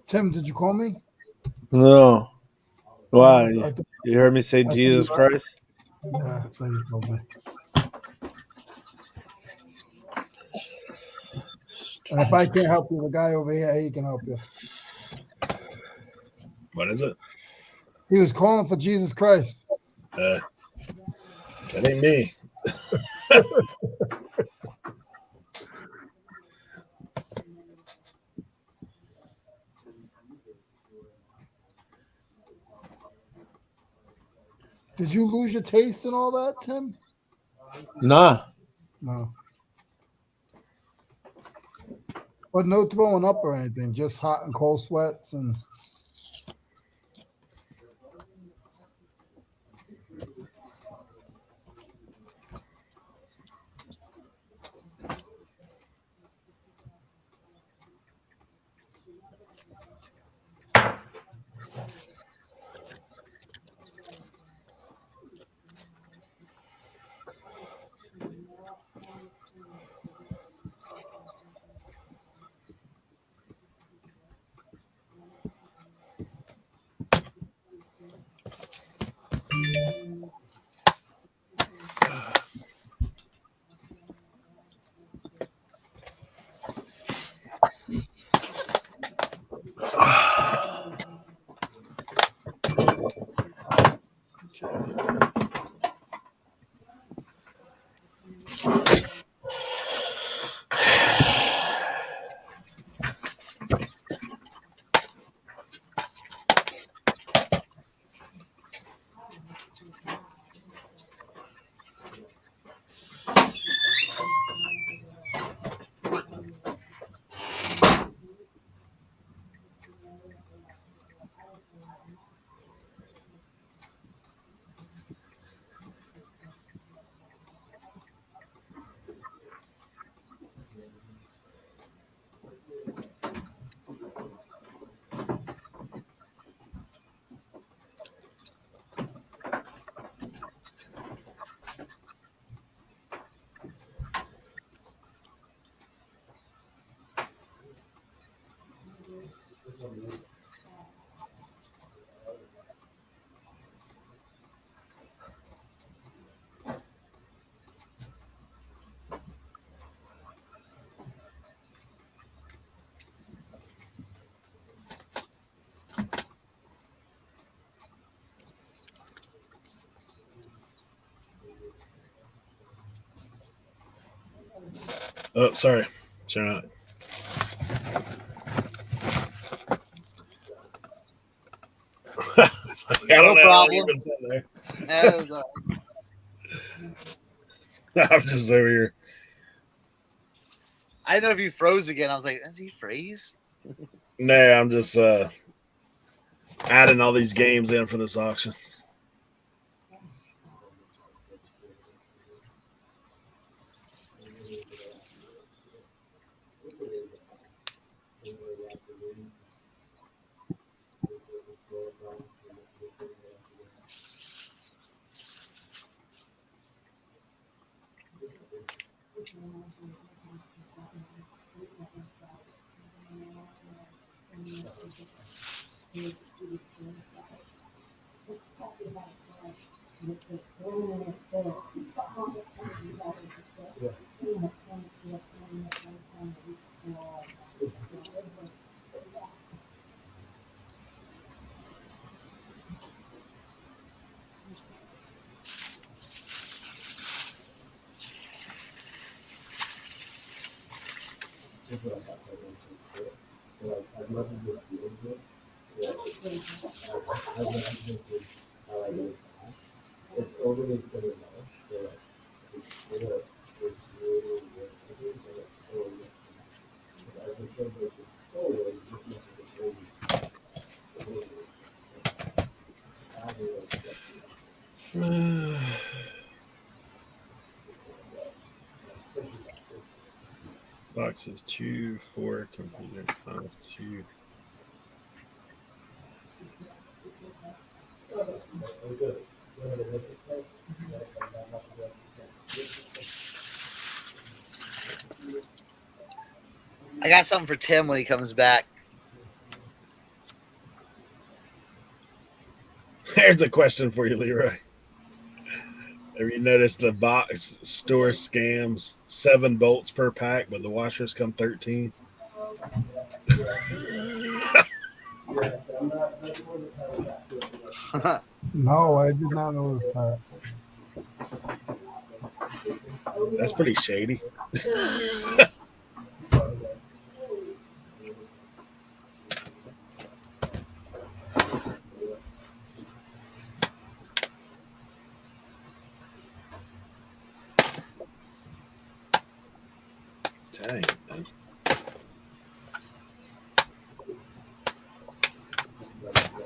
Tim, did you call me? No. Why? I thought You heard me say I thought Jesus you- Christ? yeah, I thought you called me. And if I can't help you, the guy over here, he can help you. What is it? He was calling for Jesus Christ. That ain't me. Did you lose your taste and all that, Tim? Nah. No. But no throwing up or anything, just hot and cold sweats and Oh, sorry. Cernoch. I don't No know how long you've problem. been sitting there. I'm just over here. I didn't know if you froze again. I was like, did he freeze? No, I'm just adding all these games in for this auction. Boxes 2, 4, computer files 2. I got something for Tim when he comes back. Here's a question for you, Leroy. Have you noticed the box store scams 7 bolts per pack, but the washers come 13? No, I did not notice that. That's pretty shady. Dang, man.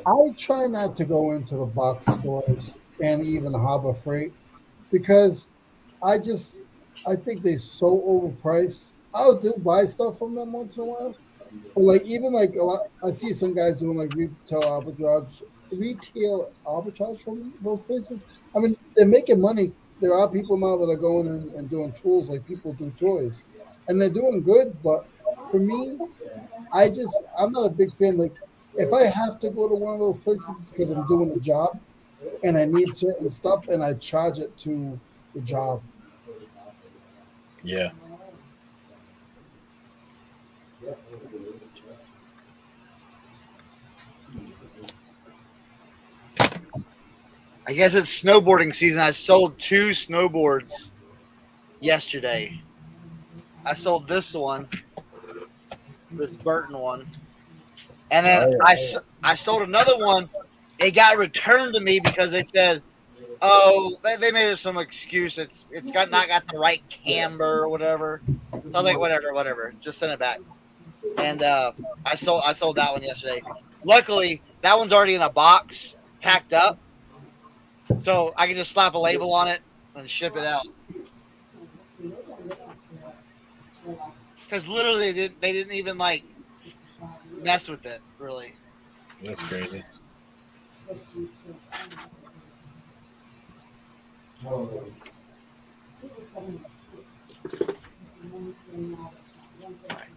I try not to go into the box stores and even Harbor Freight because I think they're so overpriced. I'll do buy stuff from them once in a while, but like even like a lot, I see some guys doing like retail arbitrage from those places. I mean, they're making money. There are people now that are going in and doing tools like people do toys, and they're doing good. But for me, I'm not a big fan. Like if I have to go to one of those places, it's because I'm doing a job and I need certain stuff, and I charge it to the job. Yeah. I guess it's snowboarding season. I sold 2 snowboards yesterday. I sold this one, this Burton one, and then I sold another one. It got returned to me because they said, "Oh, they made up some excuse. It's not got the right camber or whatever." So I was like, "Whatever. Just send it back." And I sold that one yesterday. Luckily, that one's already in a box, packed up, so I can just slap a label on it and ship it out. Because literally, they didn't even like mess with it. Really, That's crazy.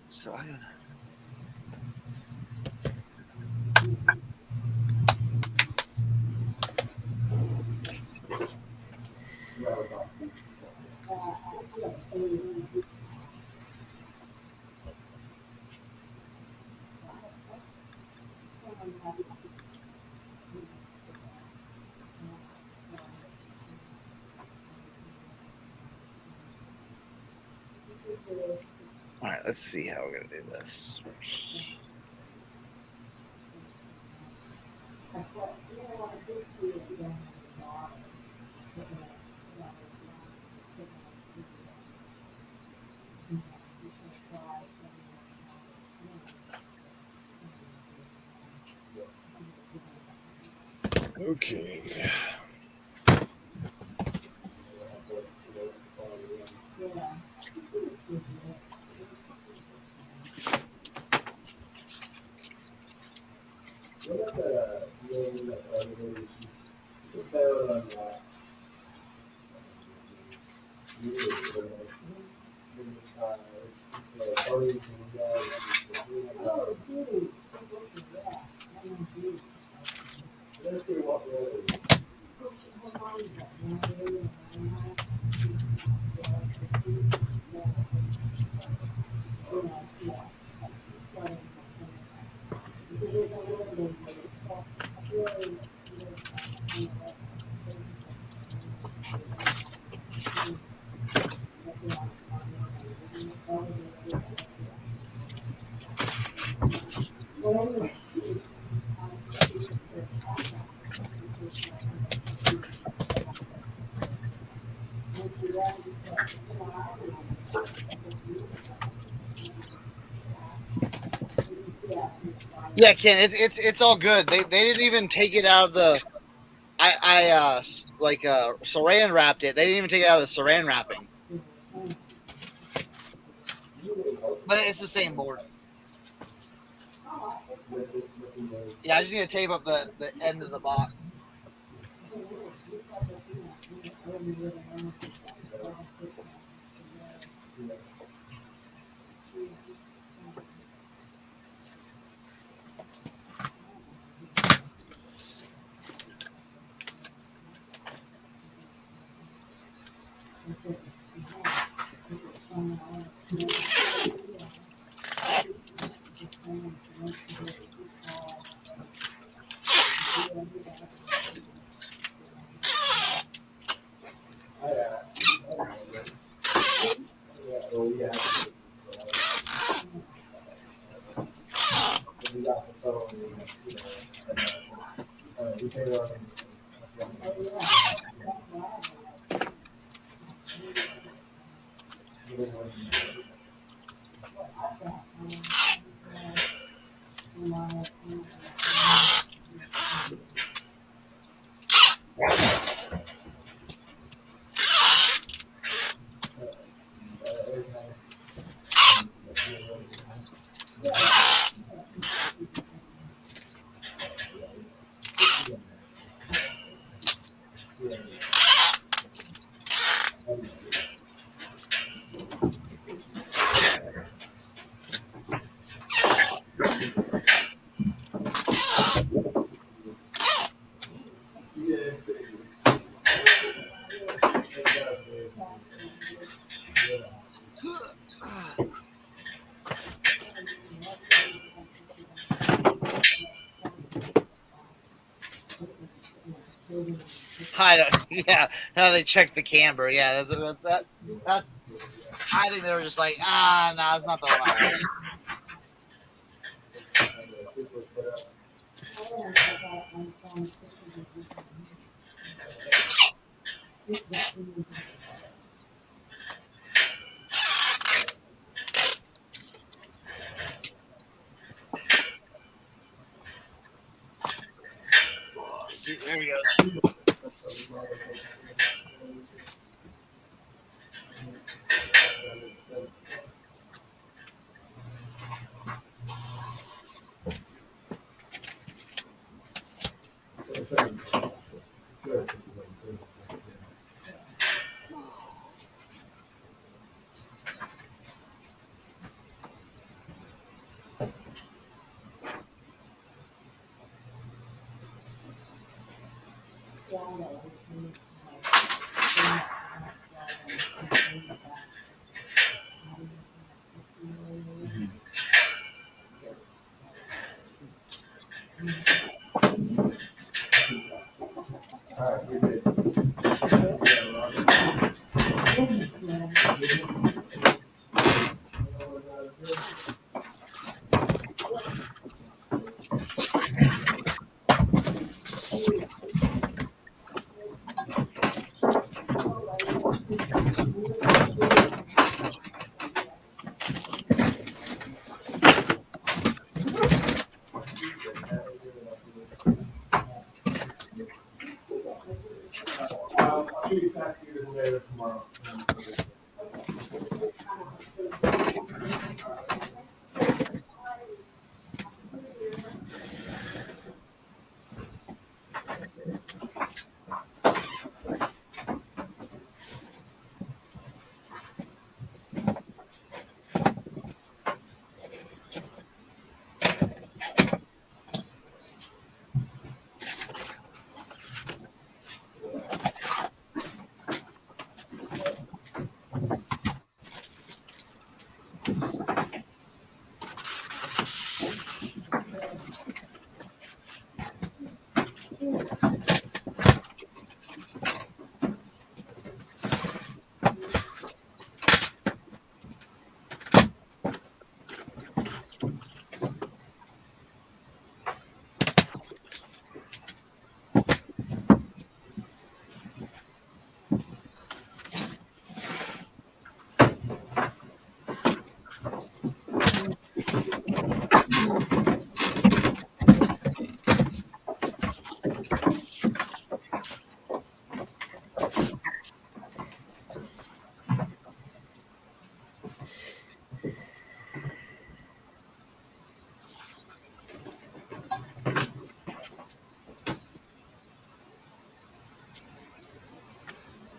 so I gotta. Let's see how we're gonna do this. Okay. Yeah, Ken, it's all good. They didn't even take it out of the. I saran wrapped it. They didn't even take it out of the saran wrapping. But it's the same board. Yeah, I just need to tape up the end of the box. I don't. Yeah, how they checked the camber. Yeah, that I think they were just like, no, it's not the one I want. See, there he goes. I'll give you back to you later tomorrow.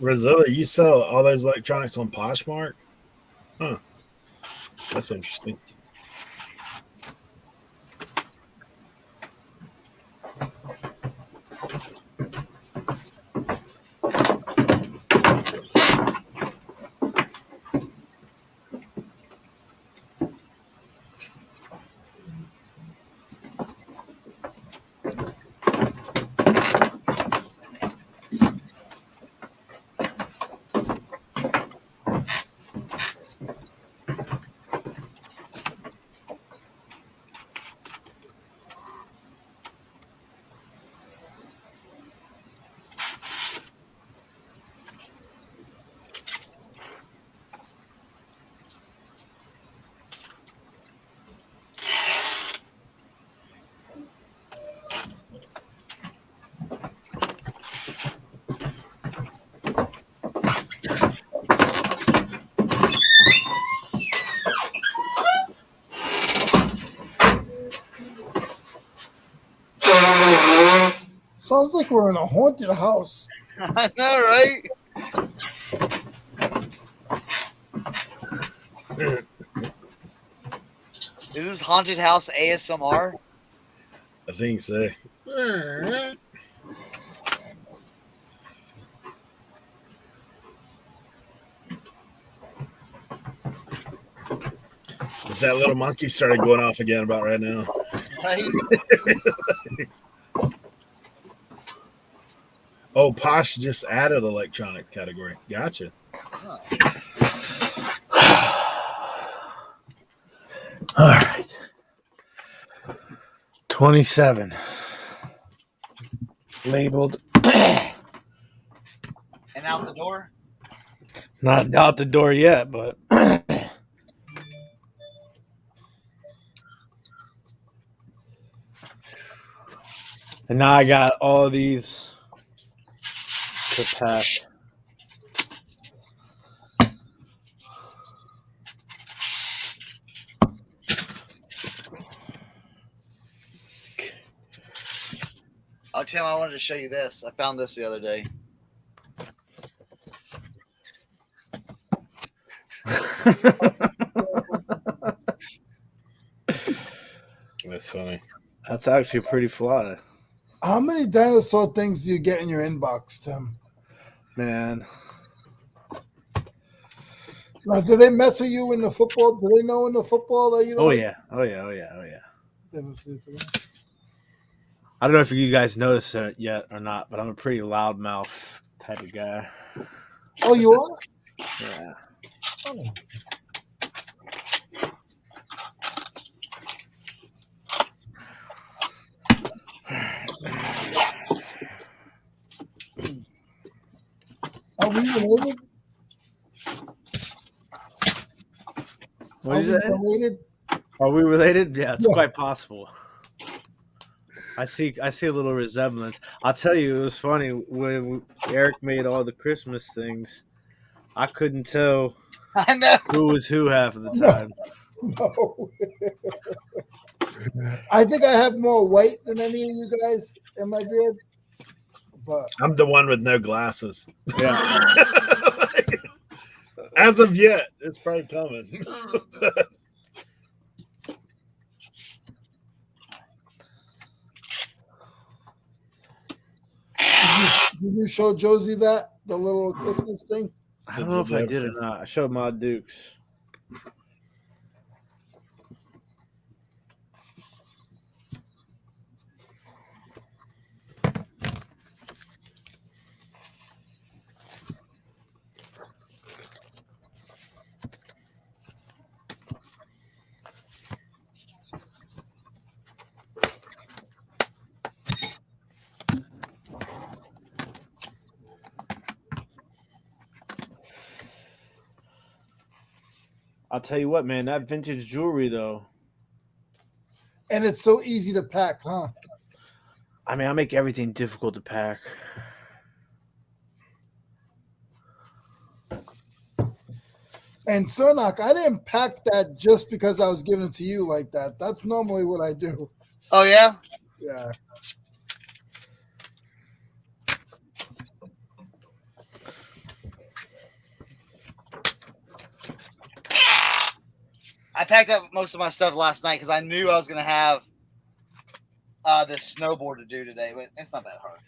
Rosilla, you sell all those electronics on Poshmark? Huh. That's interesting. Sounds like we're in a haunted house. I know, right? Is this haunted house ASMR? I think so. If that little monkey started going off again about right now. Right? Oh, Posh just added electronics category. Gotcha. All right. 27. Labeled. And out the door? Not out the door yet, but. And now I got all of these to pack. Oh, Tim, I wanted to show you this. I found this the other day. That's funny. That's actually pretty fly. How many dinosaur things do you get in your inbox, Tim? Man. Now, do they mess with you in the football? Do they know in the football that you don't? Oh, like- yeah. Oh, yeah. Oh, yeah. Oh, yeah. They must do it to them. I don't know if you guys noticed it yet or not, but I'm a pretty loudmouth type of guy. Oh, you are? Yeah. Oh. Are we related? What Are is we it? related? Are we related? Yeah, it's quite possible. I see a little resemblance. I'll tell you, it was funny when Eric made all the Christmas things. I couldn't tell I know. who was who half of the time. No. I think I have more white than any of you guys in my beard. But I'm the one with no glasses. Yeah. As of yet, it's probably coming. did you show Josie the little Christmas thing? I don't know if I did or not. I showed my Dukes. I'll tell you what, man, that vintage jewelry though. And it's so easy to pack, huh? I mean, I make everything difficult to pack. And Cernoch, I didn't pack that just because I was giving it to you like that. That's normally what I do. Oh yeah. Yeah. I packed up most of my stuff last night because I knew I was gonna have this snowboard to do today, but it's not that hard.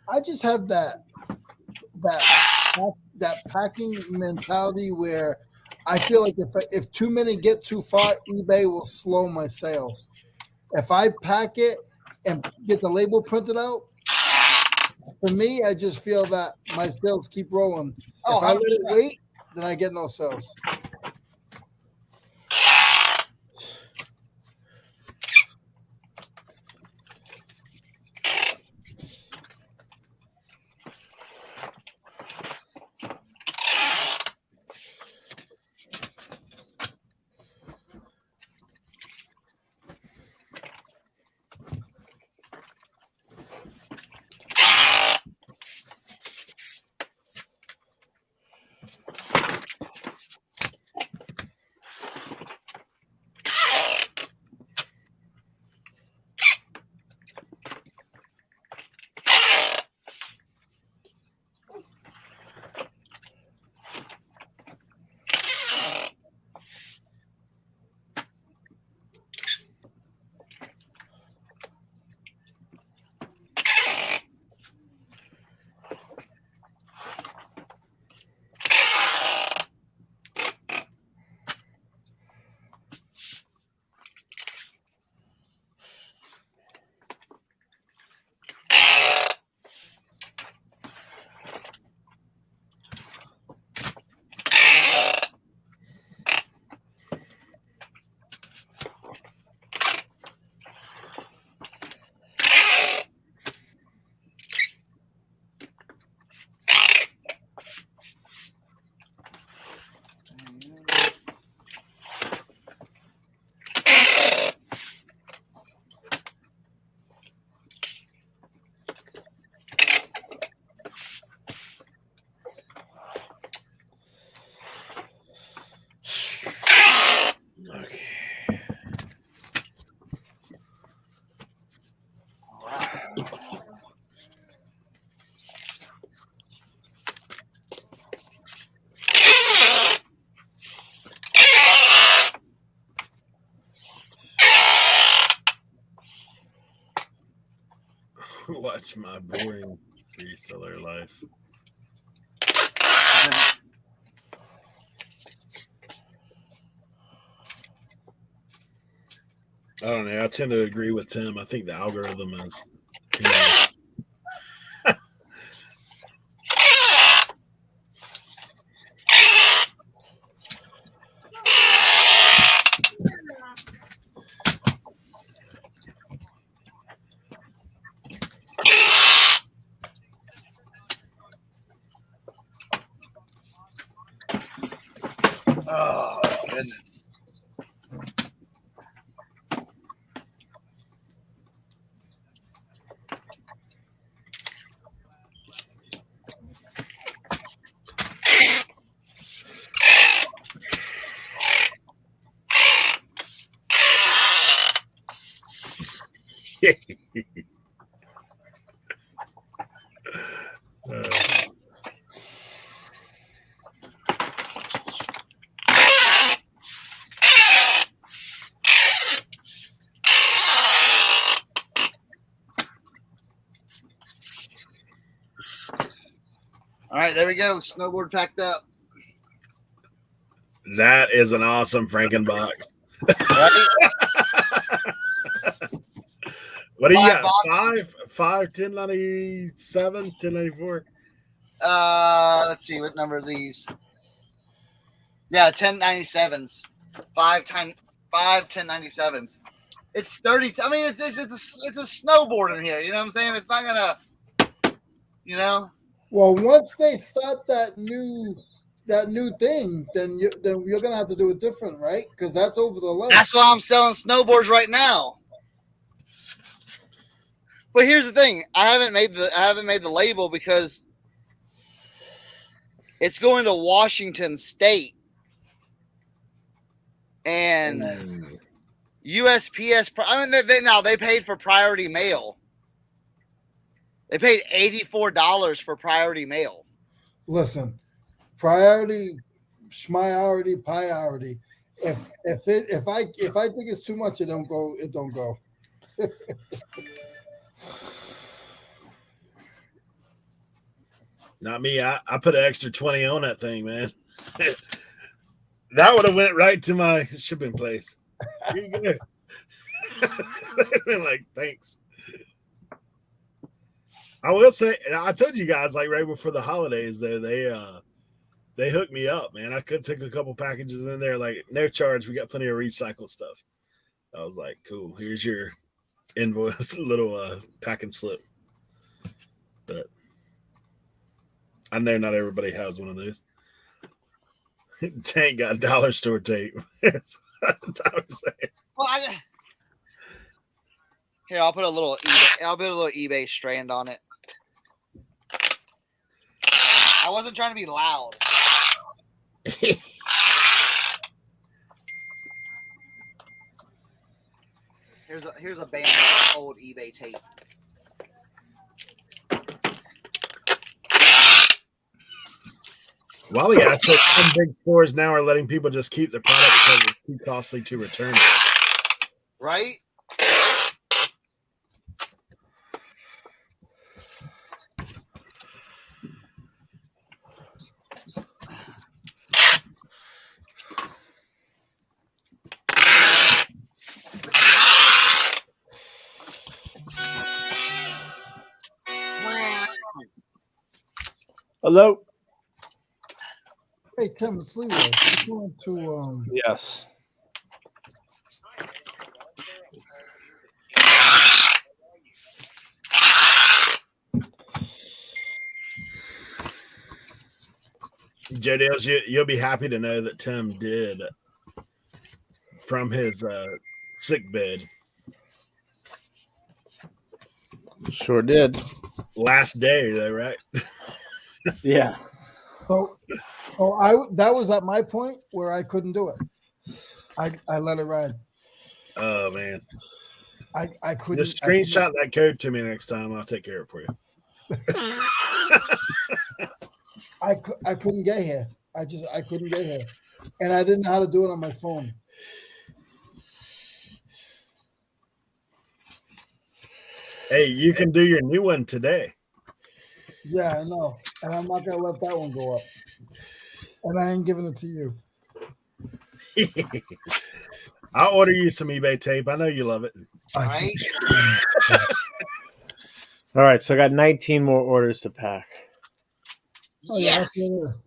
I just have that packing mentality where I feel like if too many get too far, eBay will slow my sales. If I pack it and get the label printed out, for me, I just feel that my sales keep rolling. Oh, if I let it 100%. wait, then I get no sales. Watch my boring reseller life. I don't know. I tend to agree with Tim. I think the algorithm is. Oh goodness. All right, there we go. Snowboard packed up. That is an awesome Frankenbox. Right? What do you Five got? 5, 1097, 1094? Let's see, what number are these? Yeah, 1097s. 5 1097s. It's 30. I mean, it's a snowboard in here. You know what I'm saying? It's not gonna, you know. Well, once they start that new thing, then you're gonna have to do it different, right? Because that's over the limit. That's why I'm selling snowboards right now. But here's the thing: I haven't made the label because it's going to Washington State, and USPS. I mean, they paid for priority mail. They paid $84 for priority mail. Listen, priority, schmiority, priority. If I think it's too much, it don't go. It don't go. Not me. I put an extra 20 on that thing, man. That would have went right to my shipping place. Here you go. Like, thanks. I will say, and I told you guys, like right before the holidays, they hooked me up, man. I could take a couple packages in there, like no charge. We got plenty of recycled stuff. I was like, cool. Here's your invoice, little packing slip. But I know not everybody has one of those. Tank got dollar store tape. Well, here, I'll put a little eBay strand on it. I wasn't trying to be loud. Here's a band of old eBay tape. Well, yeah, so some big stores now are letting people just keep the product because it's too costly to return it. Right? Hello. Hey Tim, it's Leroy. I'm going to Yes. JDLs, you'll be happy to know that Tim did from his sick bed. Sure did. Last day, though, right? Yeah. that was at my point where I couldn't do it. I let it ride. Oh man. I couldn't. Just screenshot that code to me next time. I'll take care of it for you. I couldn't get here. I couldn't get here, and I didn't know how to do it on my phone. Hey, you can do your new one today. Yeah, I know, and I'm not gonna let that one go up. And I ain't giving it to you. I'll order you some eBay tape. I know you love it. Right? All right, so I got 19 more orders to pack. Oh, yeah, Yes.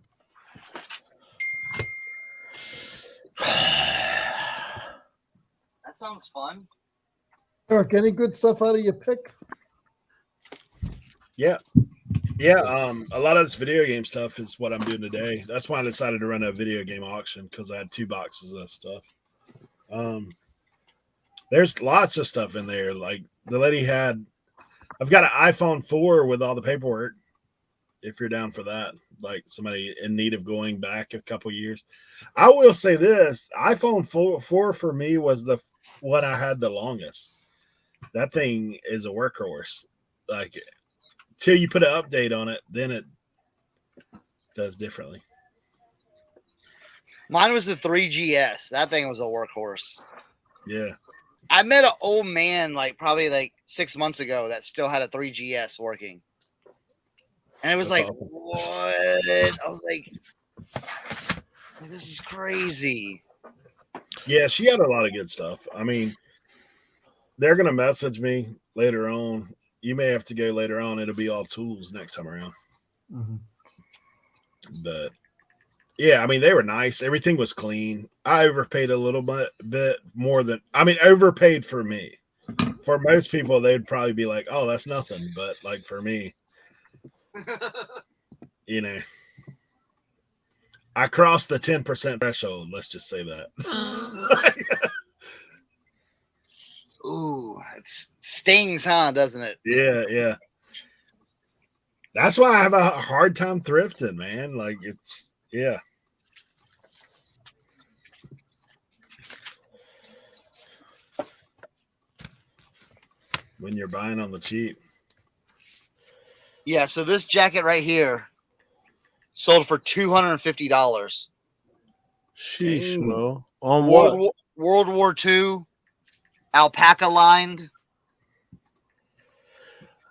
That sounds fun. Eric, any good stuff out of your pick? Yeah. A lot of this video game stuff is what I'm doing today. That's why I decided to run a video game auction, because I had 2 boxes of stuff. There's lots of stuff in there. Like the lady I've got an iPhone 4 with all the paperwork, if you're down for that, like somebody in need of going back a couple years. I will say this, iPhone 4 for me was the one I had the longest. That thing is a workhorse. Like, till you put an update on it, then it does differently. Mine was the 3GS. That thing was a workhorse. Yeah. I met an old man probably 6 months ago that still had a 3GS working. And it was That's like, awesome. what? I was like, this is crazy. Yeah, she had a lot of good stuff. I mean, they're gonna message me later on. You may have to go later on. It'll be all tools next time around. Mhm. But yeah, I mean, they were nice. Everything was clean. I overpaid a little bit more than overpaid for me. For most people, they'd probably be like, "Oh, that's nothing," but like for me, you know, I crossed the 10% threshold. Let's just say that. Ooh, it stings, huh? Doesn't it? Yeah. That's why I have a hard time thrifting, man. Like yeah. When you're buying on the cheap. Yeah. So this jacket right here sold for $250. Sheesh, Dang. bro. On what? World War II, alpaca lined.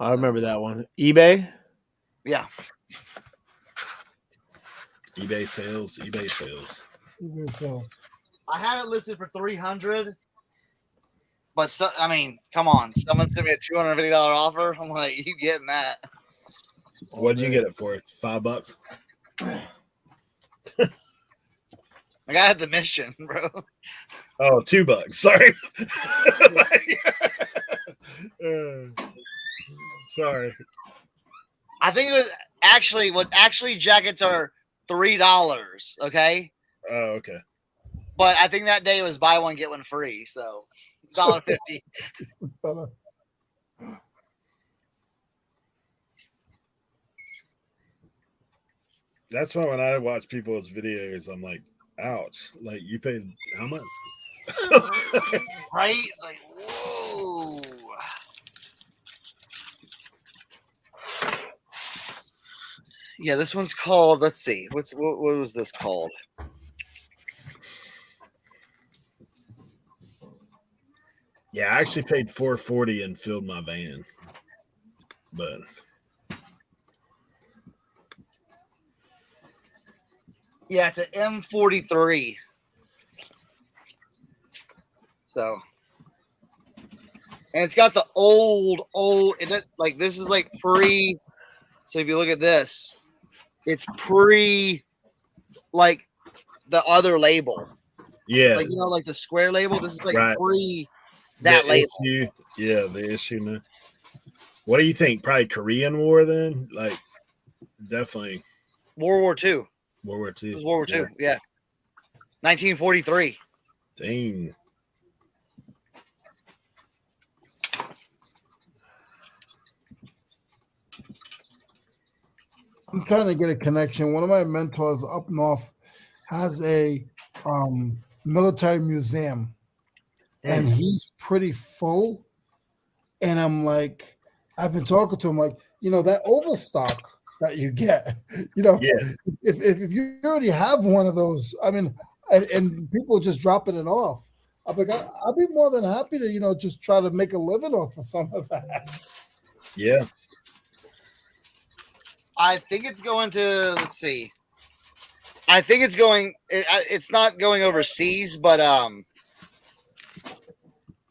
I remember that one. eBay. Yeah. eBay sales. So, I had it listed for $300, but I mean, come on, someone sent me a $250 offer. I'm like, you getting that? What'd you get it for? $5? Like I had the mission, bro. Oh, $2. Sorry. Sorry. I think it was actually jackets are $3. Okay, Oh, okay. but I think that day it was buy one get one free, so $1.50. but, That's why when I watch people's videos, I'm like, ouch. Like, you paid how much? Right? Like, whoa. Yeah, this one's called. Let's see. What was this called? Yeah, I actually paid $440 and filled my van. But Yeah, it's an M43. So, and it's got the old. Like this is like pre. So if you look at this, it's pre, like the other label. yeah, Like like the square label. This is like right. pre that the label. Issue, yeah, the issue now. What do you think? Probably Korean War then? Like, definitely World War II. World War It II. was World War II. Yeah. 1943. Dang. I'm trying to get a connection. One of my mentors up north has a military museum, and he's pretty full. And I'm like, I've been talking to him, like, that overstock that you get, Yeah. if you already have one of those, I mean, and people just dropping it off. I'm like, I'll be more than happy to, just try to make a living off of some of that. Yeah. I think it's going to. Let's see. I think it's going. It's not going overseas, but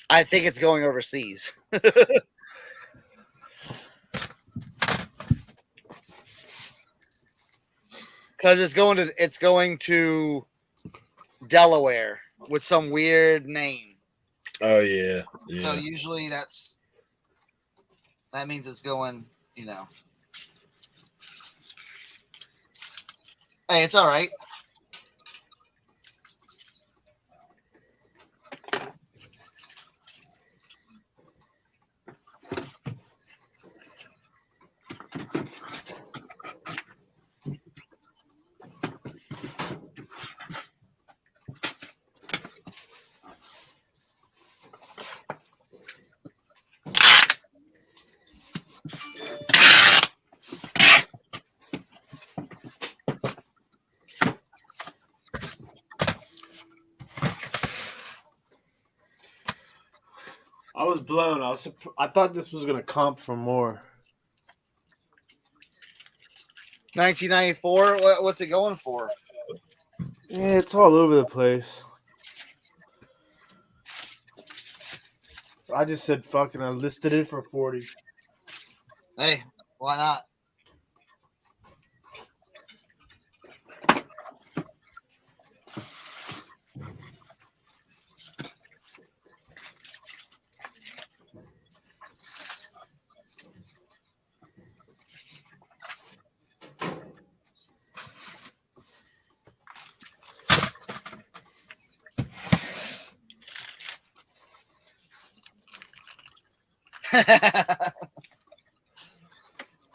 I think it's going overseas. Because it's going to Delaware with some weird name. Oh yeah. So Yeah. usually that means it's going. Hey, it's all right. I was blown. I thought this was gonna comp for more. 1994. What's it going for? Yeah, it's all over the place. I just said fucking. I listed it for 40. Hey, why not?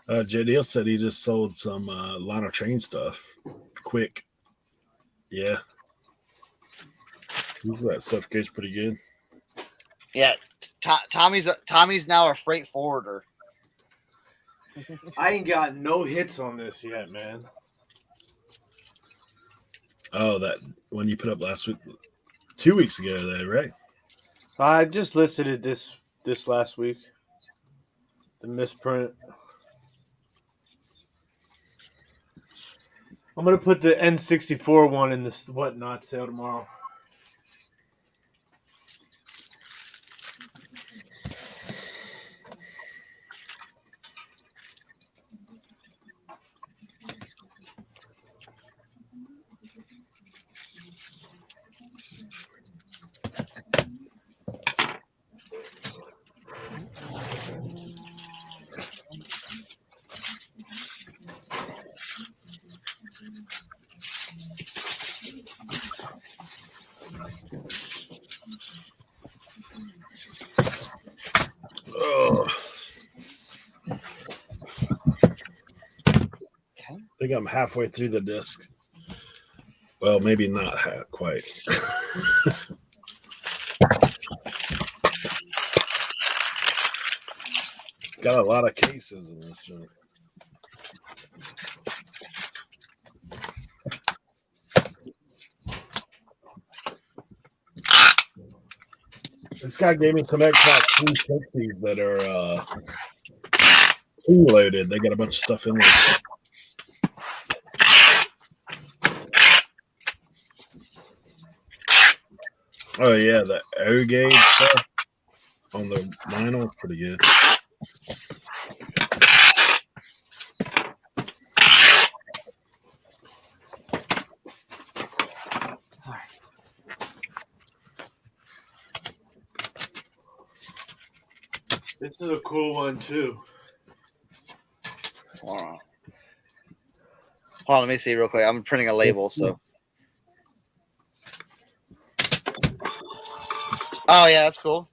JDL said he just sold some line of train stuff. Quick. Yeah. That stuff goes pretty good. Yeah, Tommy's now a freight forwarder. I ain't got no hits on this yet, man. Oh, that one you put up last week, 2 weeks ago, though, right? I just listed it this last week. The misprint. I'm gonna put the N64 one in this whatnot sale tomorrow. Oh. I think I'm halfway through the disc. Well, maybe not quite. Got a lot of cases in this joint. This guy gave me some Xbox 360s that are loaded. They got a bunch of stuff in there. Oh yeah, the O gauge stuff on the vinyl is pretty good. This is a cool one too. Hold on, let me see real quick. I'm printing a label, so. Oh yeah, that's cool.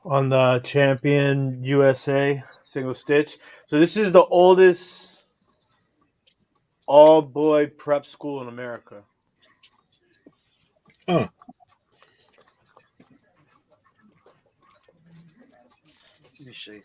On the Champion USA single stitch. So this is the oldest all-boy prep school in America. Oh. Let me see.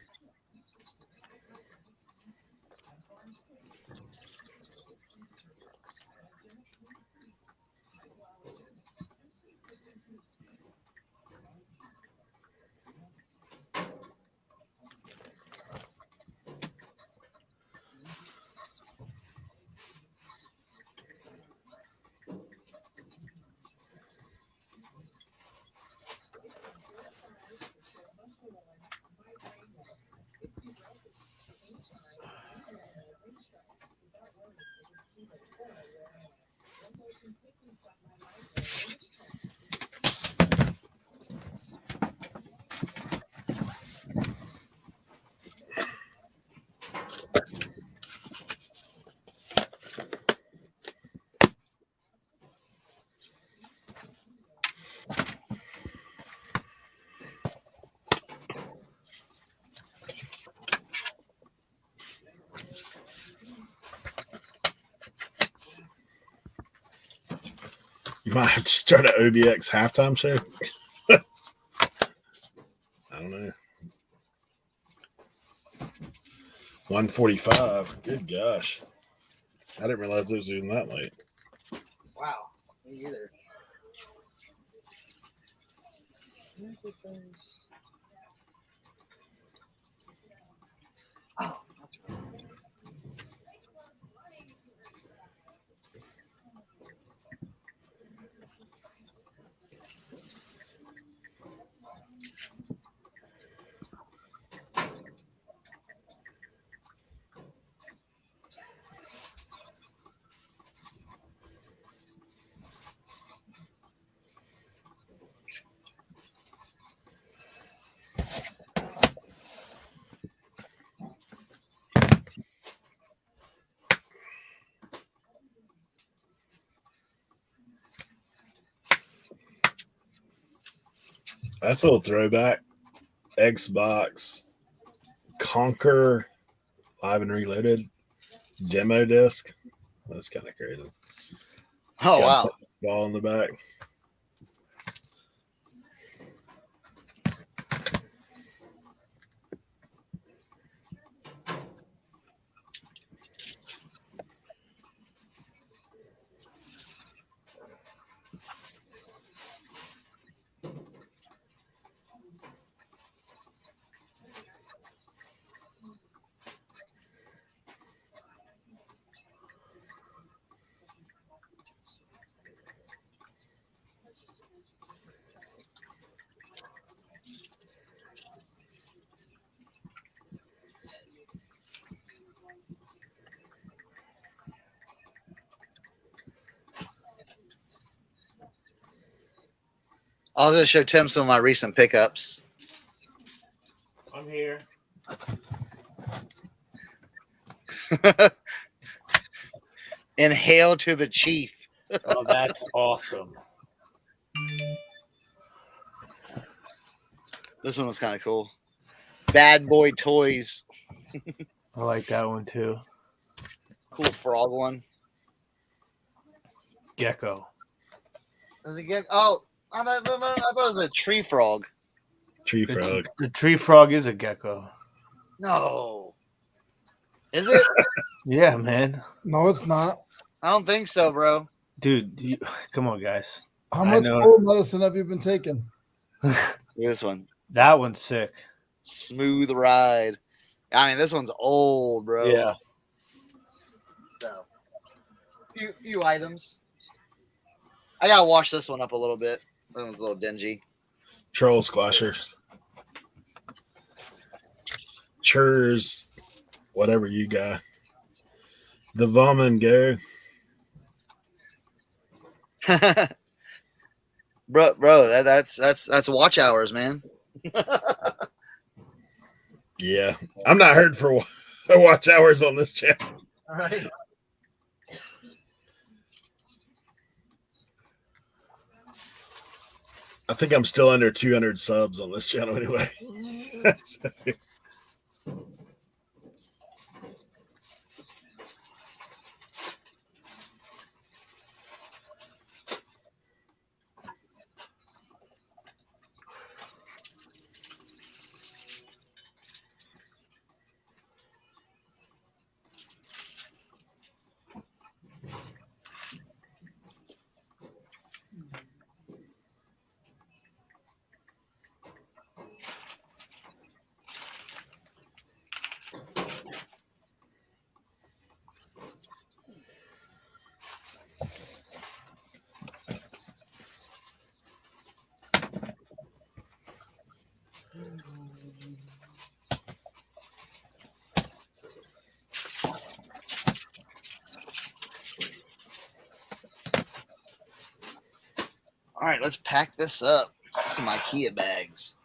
You might have to start an OBX halftime show. I don't know. 1:45. Good gosh. I didn't realize it was even that late. Wow, me either. Oh, That's a little throwback. Xbox Conquer Live and Reloaded demo disc. That's kind of crazy. Oh, Got wow. a ball in the back. I'll just show Tim some of my recent pickups. I'm here. Inhale to the chief. Oh, that's awesome. This one was kind of cool. Bad Boy Toys. I like that one too. Cool frog one. Gecko. Does it get? Oh, I thought it was a tree frog. Tree frog. The tree frog is a gecko. No. Is it? Yeah, man. No, it's not. I don't think so, bro. Dude, come on, guys. How I much know. cold medicine have you been taking? Look at this one. That one's sick. Smooth ride. I mean, this one's old, bro. Yeah. So, few items. I gotta wash this one up a little bit. That one's a little dingy. Troll squashers. Churs. Whatever you got. The Vom and Go. bro, that's watch hours, man. Yeah. I'm not heard for watch hours on this channel. All right. I think I'm still under 200 subs on this channel anyway. All right, let's pack this up. Some IKEA bags.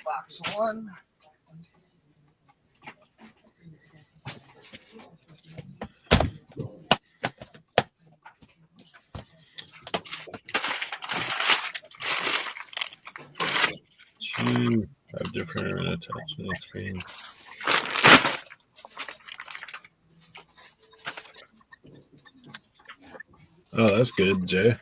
Box one. Two have different attachment screen. Oh, that's good, Jay.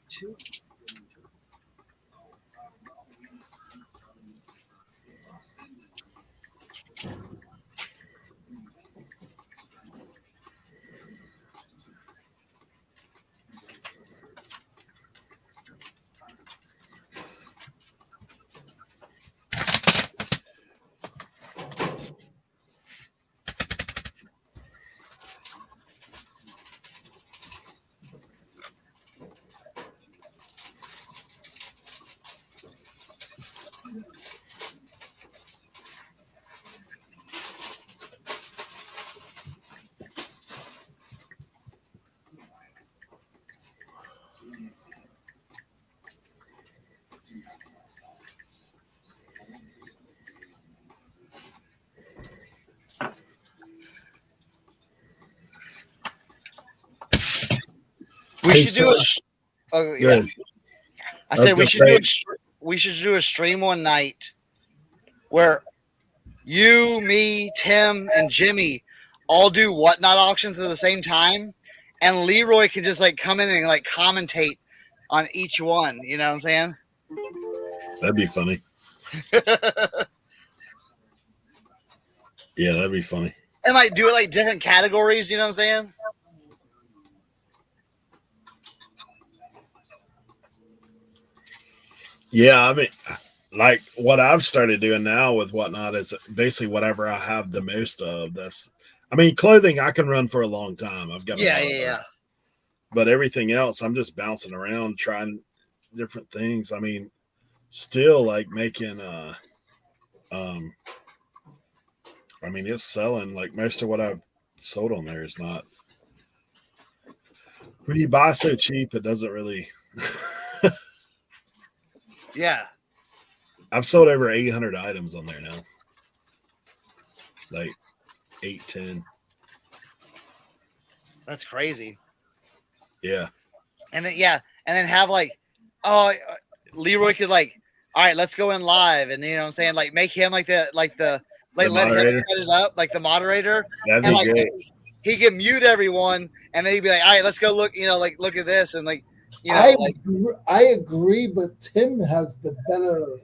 Two. We Hey, should do a. so- Oh yeah. Good. I I said we was should gonna do we should do a stream one night where you, me, Tim, and Jimmy all do whatnot auctions at the same time, and Leroy can just like come in and like commentate on each one. You know what I'm saying? That'd be funny. Yeah, that'd be funny. And like do it like different categories. You know what I'm saying? Yeah, I mean, like what I've started doing now with whatnot is basically whatever I have the most of. I mean, clothing I can run for a long time. I've got a lot of. But everything else, I'm just bouncing around trying different things. I mean, still like making I mean, it's selling. Like most of what I've sold on there is not. When you buy so cheap, it doesn't really. Yeah. I've sold over 800 items on there now. Like 810. That's crazy. Yeah. And then have like, Leroy could like, all right, let's go in live, and you know what I'm saying, like make him like let him moderator. set it up like the moderator, That'd and be like great. he can mute everyone, and then he'd be like, all right, let's go look, like look at this, and like I agree, but Tim has the better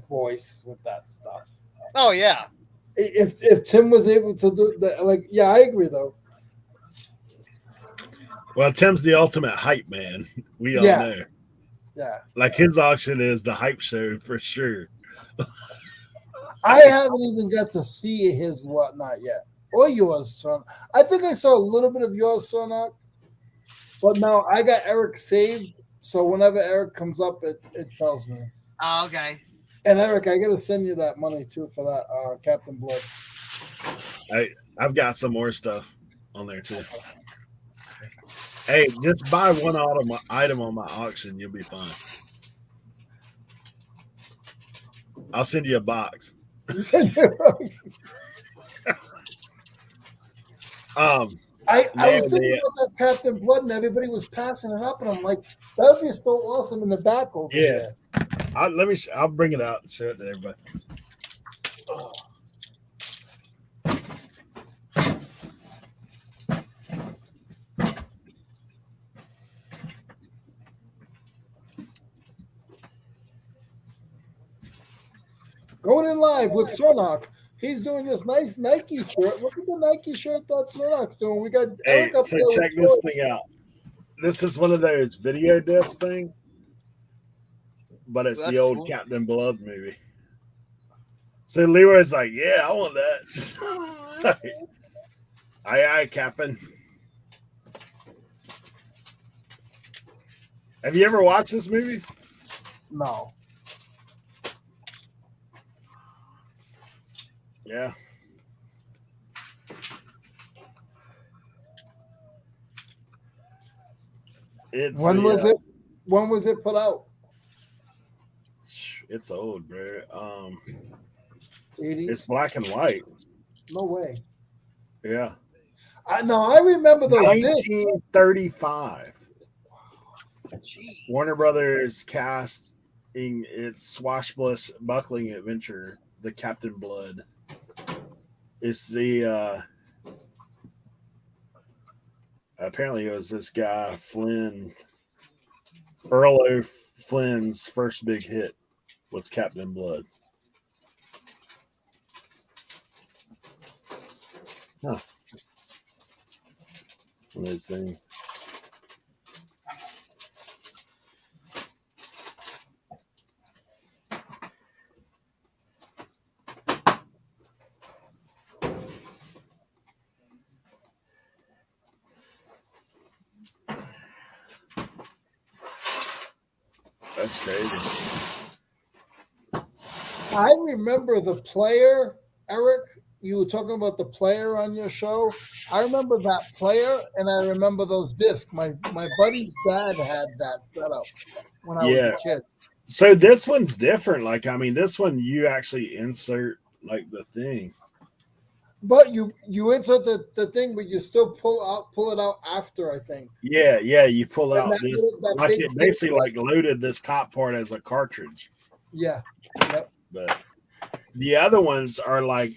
voice with that stuff. Oh yeah. If Tim was able to do that, like, yeah, I agree though. Well, Tim's the ultimate hype man. We all know. Yeah. Like his auction is the hype show for sure. I haven't even got to see his whatnot yet. Or yours, son. I think I saw a little bit of yours, Cernoch. But now I got Eric saved. So whenever Eric comes up, it tells me. Oh, okay. And Eric, I gotta send you that money too for that Captain Blood. I've got some more stuff. on there too. Hey, just buy one item on my auction. You'll be fine. I'll send you a box. I Man, was thinking about that Captain Blood, and everybody was passing it up, and I'm like, that would be so awesome in the back over Yeah. there. I'll bring it out and show it to everybody. Going in live with Cernoch. He's doing this nice Nike shirt. Look at the Nike shirt that Cernoch's doing. We got Hey, Eric up so there. check this thing out. This is one of those video disc things, but it's That's the old cool. Captain Blood movie. So Leroy's like, yeah, I want that. Aye, Captain. Have you ever watched this movie? No. Yeah. When was it? When was it put out? It's old, bro. 80s? It's black and white. No way. Yeah. I remember those discs. 1935. Warner Brothers casting its swashbuckling adventure, The Captain Blood. It's the apparently it was this guy Flynn, Earl O. Flynn's first big hit was Captain Blood. Huh. One of those things. That's crazy. I remember the player, Eric. You were talking about the player on your show. I remember that player, and I remember those discs. My buddy's dad had that set up when I was a kid. So this one's different. Like, I mean, this one you actually insert like the thing. But you insert the thing, but you still pull it out after, I think. Yeah, you pull out this, that like big it basically like loaded this top part as a cartridge. Yeah. Yep. But the other ones are like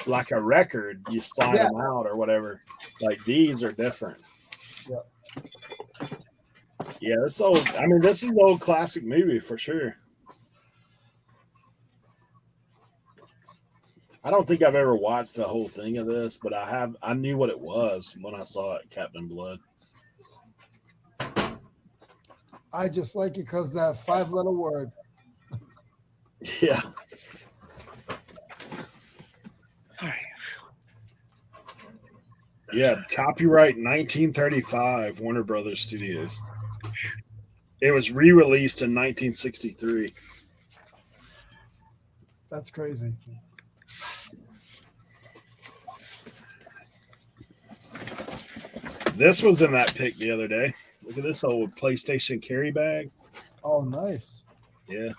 a record. You slide them out or whatever. Like these are different. Yep. Yeah, this old. I mean, this is an old classic movie for sure. I don't think I've ever watched the whole thing of this, but I knew what it was when I saw it, Captain Blood. I just like it because that 5-letter word. Yeah. Yeah, copyright 1935, Warner Brothers Studios. It was re-released in 1963. That's crazy. This was in that pic the other day. Look at this old PlayStation carry bag. Oh, nice. Yeah.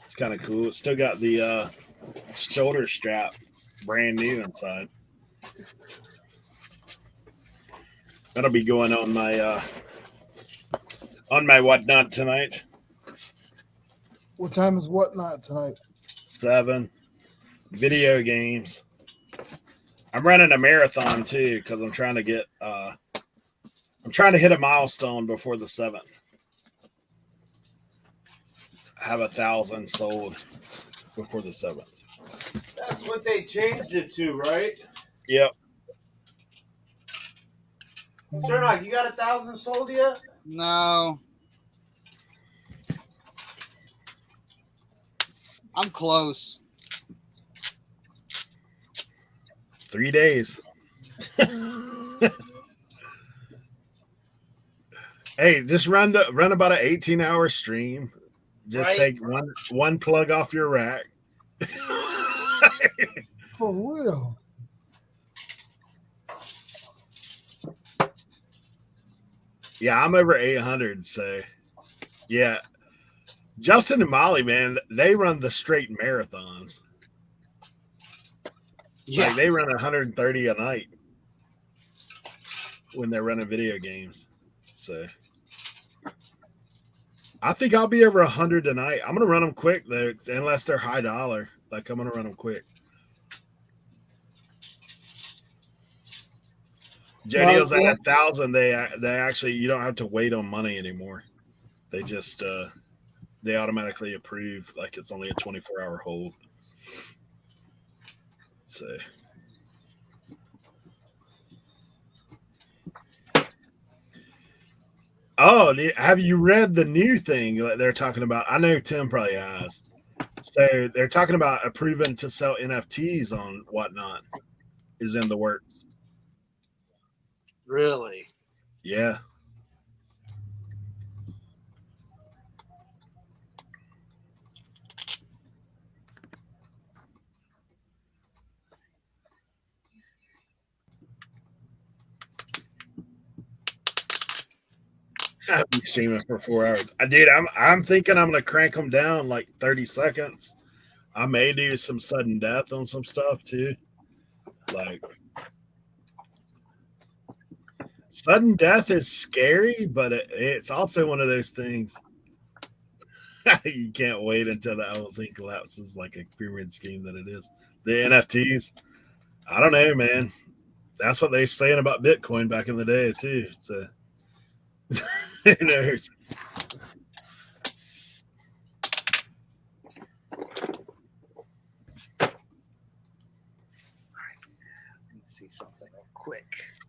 It's kind of cool. It's still got the shoulder strap brand new inside. That'll be going on my whatnot tonight. What time is whatnot tonight? 7. Video games. I'm running a marathon too because I'm trying to get I'm trying to hit a milestone before the 7th. Have 1,000 sold before the 7th. That's what they changed it to, right? Yep. Cernoch, you got 1,000 sold yet? No. I'm close. 3 days. Hey, just run about an 18-hour stream. Just take one plug off your rack. For real. Yeah, I'm over 800. So, yeah. Justin and Molly, man, they run the straight marathons. Yeah. Like they run 130 a night when they're running video games. So I think I'll be over 100 tonight. I'm gonna run them quick though, unless they're high dollar. Like I'm gonna run them quick. JDL's at 1,000. They actually you don't have to wait on money anymore. They just they automatically approve like it's only a 24-hour hold. So. Oh, have you read the new thing that they're talking about? I know Tim probably has. So they're talking about approving to sell NFTs on whatnot is in the works. Really? Yeah. I've been streaming for 4 hours. Dude, I'm thinking I'm gonna crank them down like 30 seconds. I may do some sudden death on some stuff too. Like sudden death is scary, but it's also one of those things you can't wait until the whole thing collapses like a pyramid scheme that it is. The NFTs, I don't know, man. That's what they were saying about Bitcoin back in the day too. So who knows? See something real quick.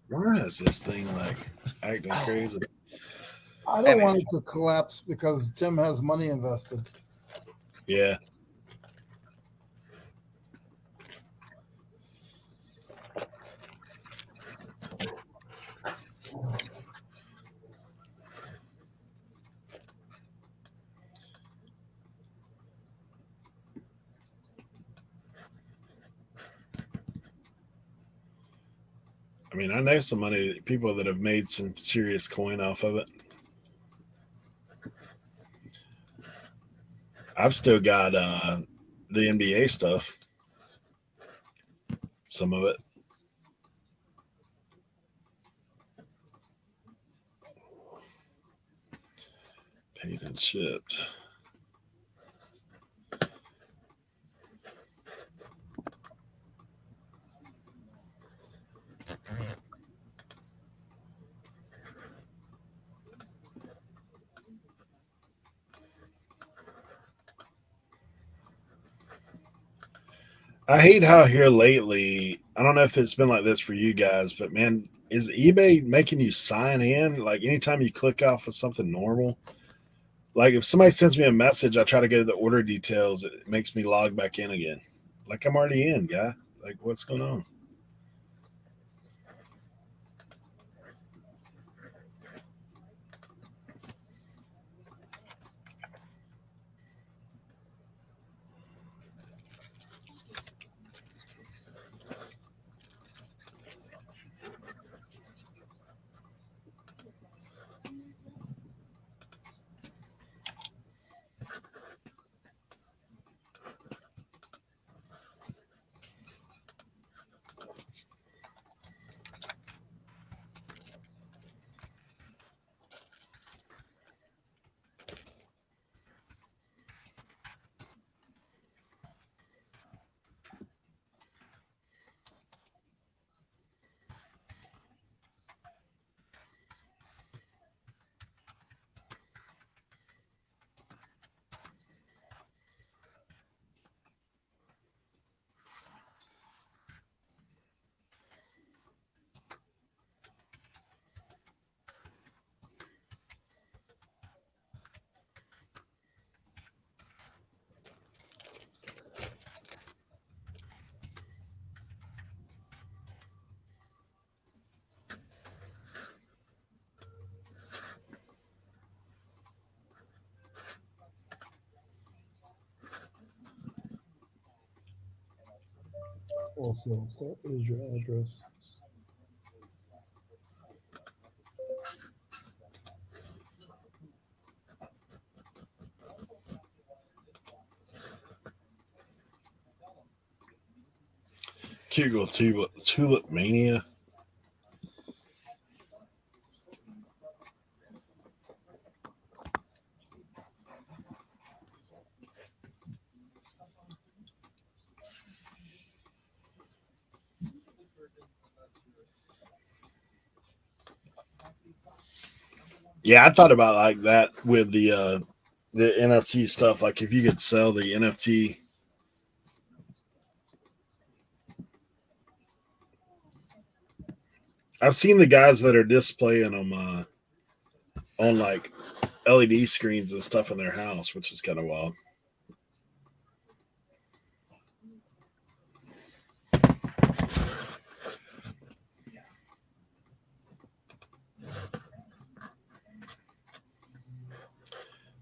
Why is this thing like acting crazy? I don't want it to collapse because Tim has money invested. Yeah. I mean, I know some people that have made some serious coin off of it. I've still got the NBA stuff. Some of it. Paid and shipped. I hate how here lately, I don't know if it's been like this for you guys, but man, is eBay making you sign in? Like anytime you click off of something normal? Like if somebody sends me a message, I try to go to the order details, it makes me log back in again. Like I'm already in, guy. Like what's going on? Also, what is your address? Google Tulip Mania. Yeah, I thought about like that with the NFT stuff. Like if you could sell the NFT. I've seen the guys that are displaying them on like LED screens and stuff in their house, which is kind of wild.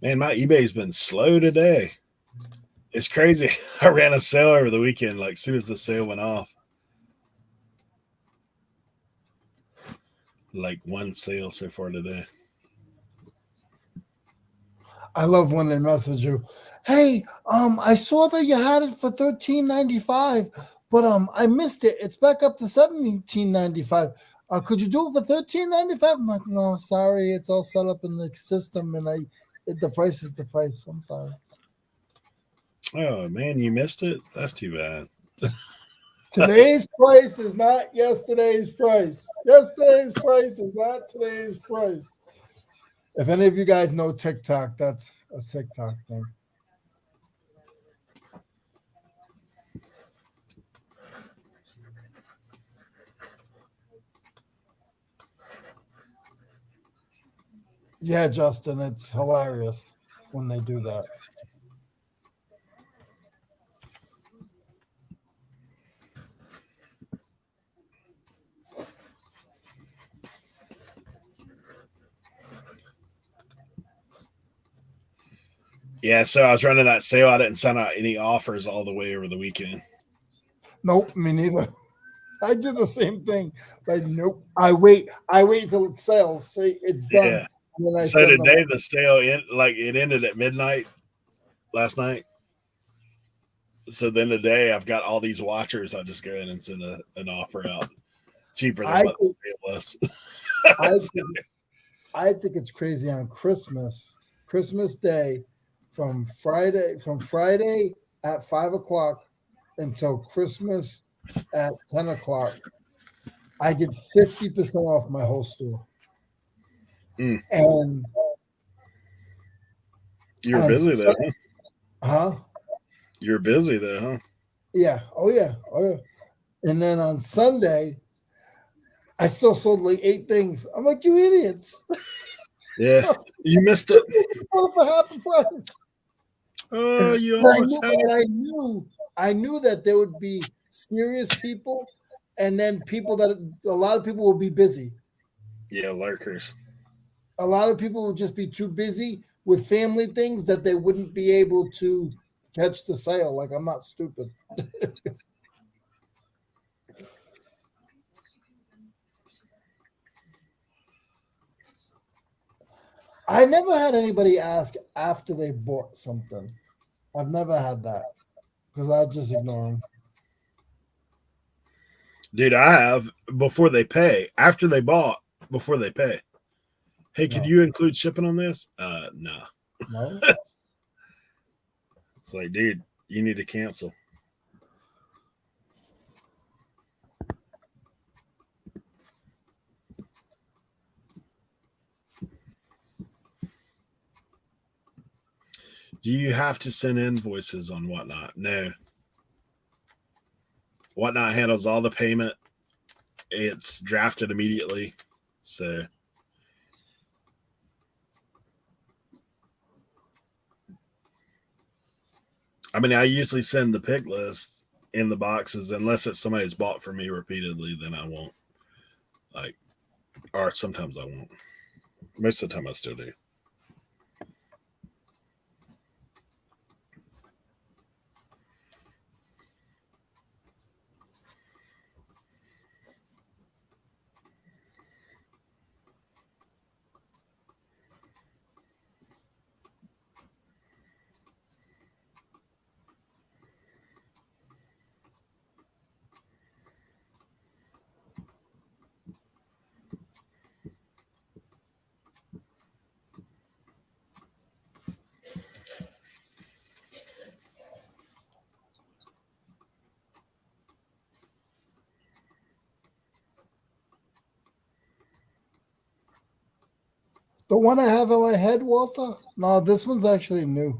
Man, my eBay's been slow today. It's crazy. I ran a sale over the weekend, like as soon as the sale went off. Like one sale so far today. I love when they message you. Hey, I saw that you had it for $13.95, but I missed it. It's back up to $17.95. Could you do it for $13.95? I'm like, no, sorry, it's all set up in the system, and the price is the price. I'm sorry. Oh man, you missed it. That's too bad. Today's price is not yesterday's price. Yesterday's price is not today's price. If any of you guys know TikTok, that's a TikTok thing. Yeah, Justin, it's hilarious when they do that. Yeah, so I was running that sale. I didn't send out any offers all the way over the weekend. Nope, me neither. I do the same thing. Like, nope. I wait till it sells. Say it's done. Yeah. And then I So send them. today the sale it ended at midnight last night. So then today I've got all these watchers. I just go in and send an offer out cheaper than what the sale was. I think it's crazy on Christmas Day, from Friday at 5:00 until Christmas at 10:00. I did 50% off my whole store. And you're busy though, huh? You're busy though, huh? Yeah. Oh yeah. And then on Sunday, I still sold like 8 things. I'm like, you idiots. Yeah. You missed it. For half the price. Oh, you almost had it. I knew that there would be serious people, and then a lot of people will be busy. Yeah, lurkers. A lot of people will just be too busy with family things that they wouldn't be able to catch the sale. Like, I'm not stupid. I never had anybody ask after they bought something. I've never had that because I just ignore them. Dude, I have before they pay. After they bought, before they pay. Hey, can you include shipping on this? No. No. It's like, dude, you need to cancel. Do you have to send invoices on Whatnot? No. Whatnot handles all the payment. It's drafted immediately. So I mean, I usually send the pick list in the boxes unless it's somebody's bought for me repeatedly, then I won't. Or sometimes I won't. Most of the time I still do. The one I have in my head, Walter? No, this one's actually new.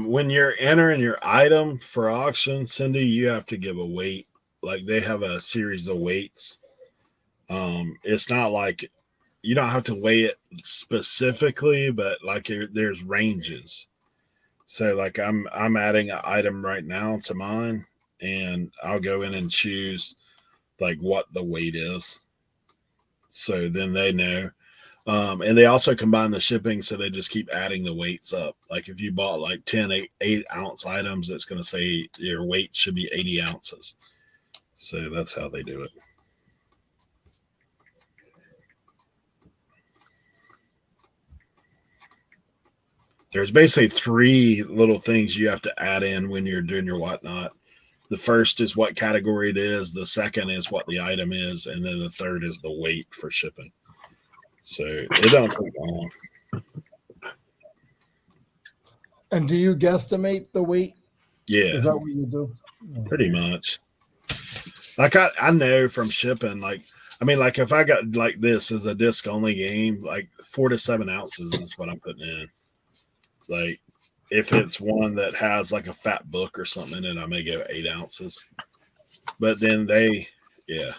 When you're entering your item for auction, Cindy, you have to give a weight. Like they have a series of weights. It's not like you don't have to weigh it specifically, but like there's ranges. So like I'm adding an item right now to mine, and I'll go in and choose like what the weight is. So then they know. And they also combine the shipping, so they just keep adding the weights up. Like if you bought like 10 8-ounce items, it's going to say your weight should be 80 ounces. So that's how they do it. There's basically 3 little things you have to add in when you're doing your whatnot. The first is what category it is. The second is what the item is. And then the third is the weight for shipping. So it don't take long. And do you guesstimate the weight? Yeah. Is that what you do? Pretty much. Like I know from shipping, like, I mean, like if I got like this as a disc only game, like 4 to 7 ounces is what I'm putting in. Like if it's one that has like a fat book or something in it, I may go 8 ounces. But then yeah.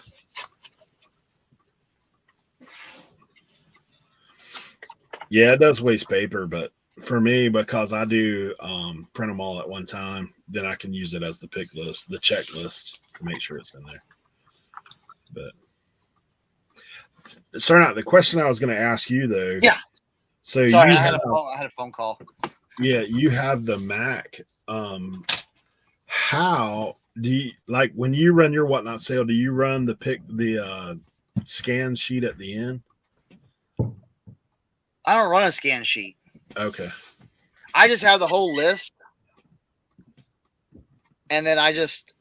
Yeah, it does waste paper, but for me, because I do print them all at one time, then I can use it as the pick list, the checklist to make sure it's in there. But Cernoch, the question I was going to ask you though. Yeah. So Sorry, I had a phone call. Yeah, you have the Mac. How do you like when you run your whatnot sale? Do you run the scan sheet at the end? I don't run a scan sheet. Okay. I just have the whole list, and then I just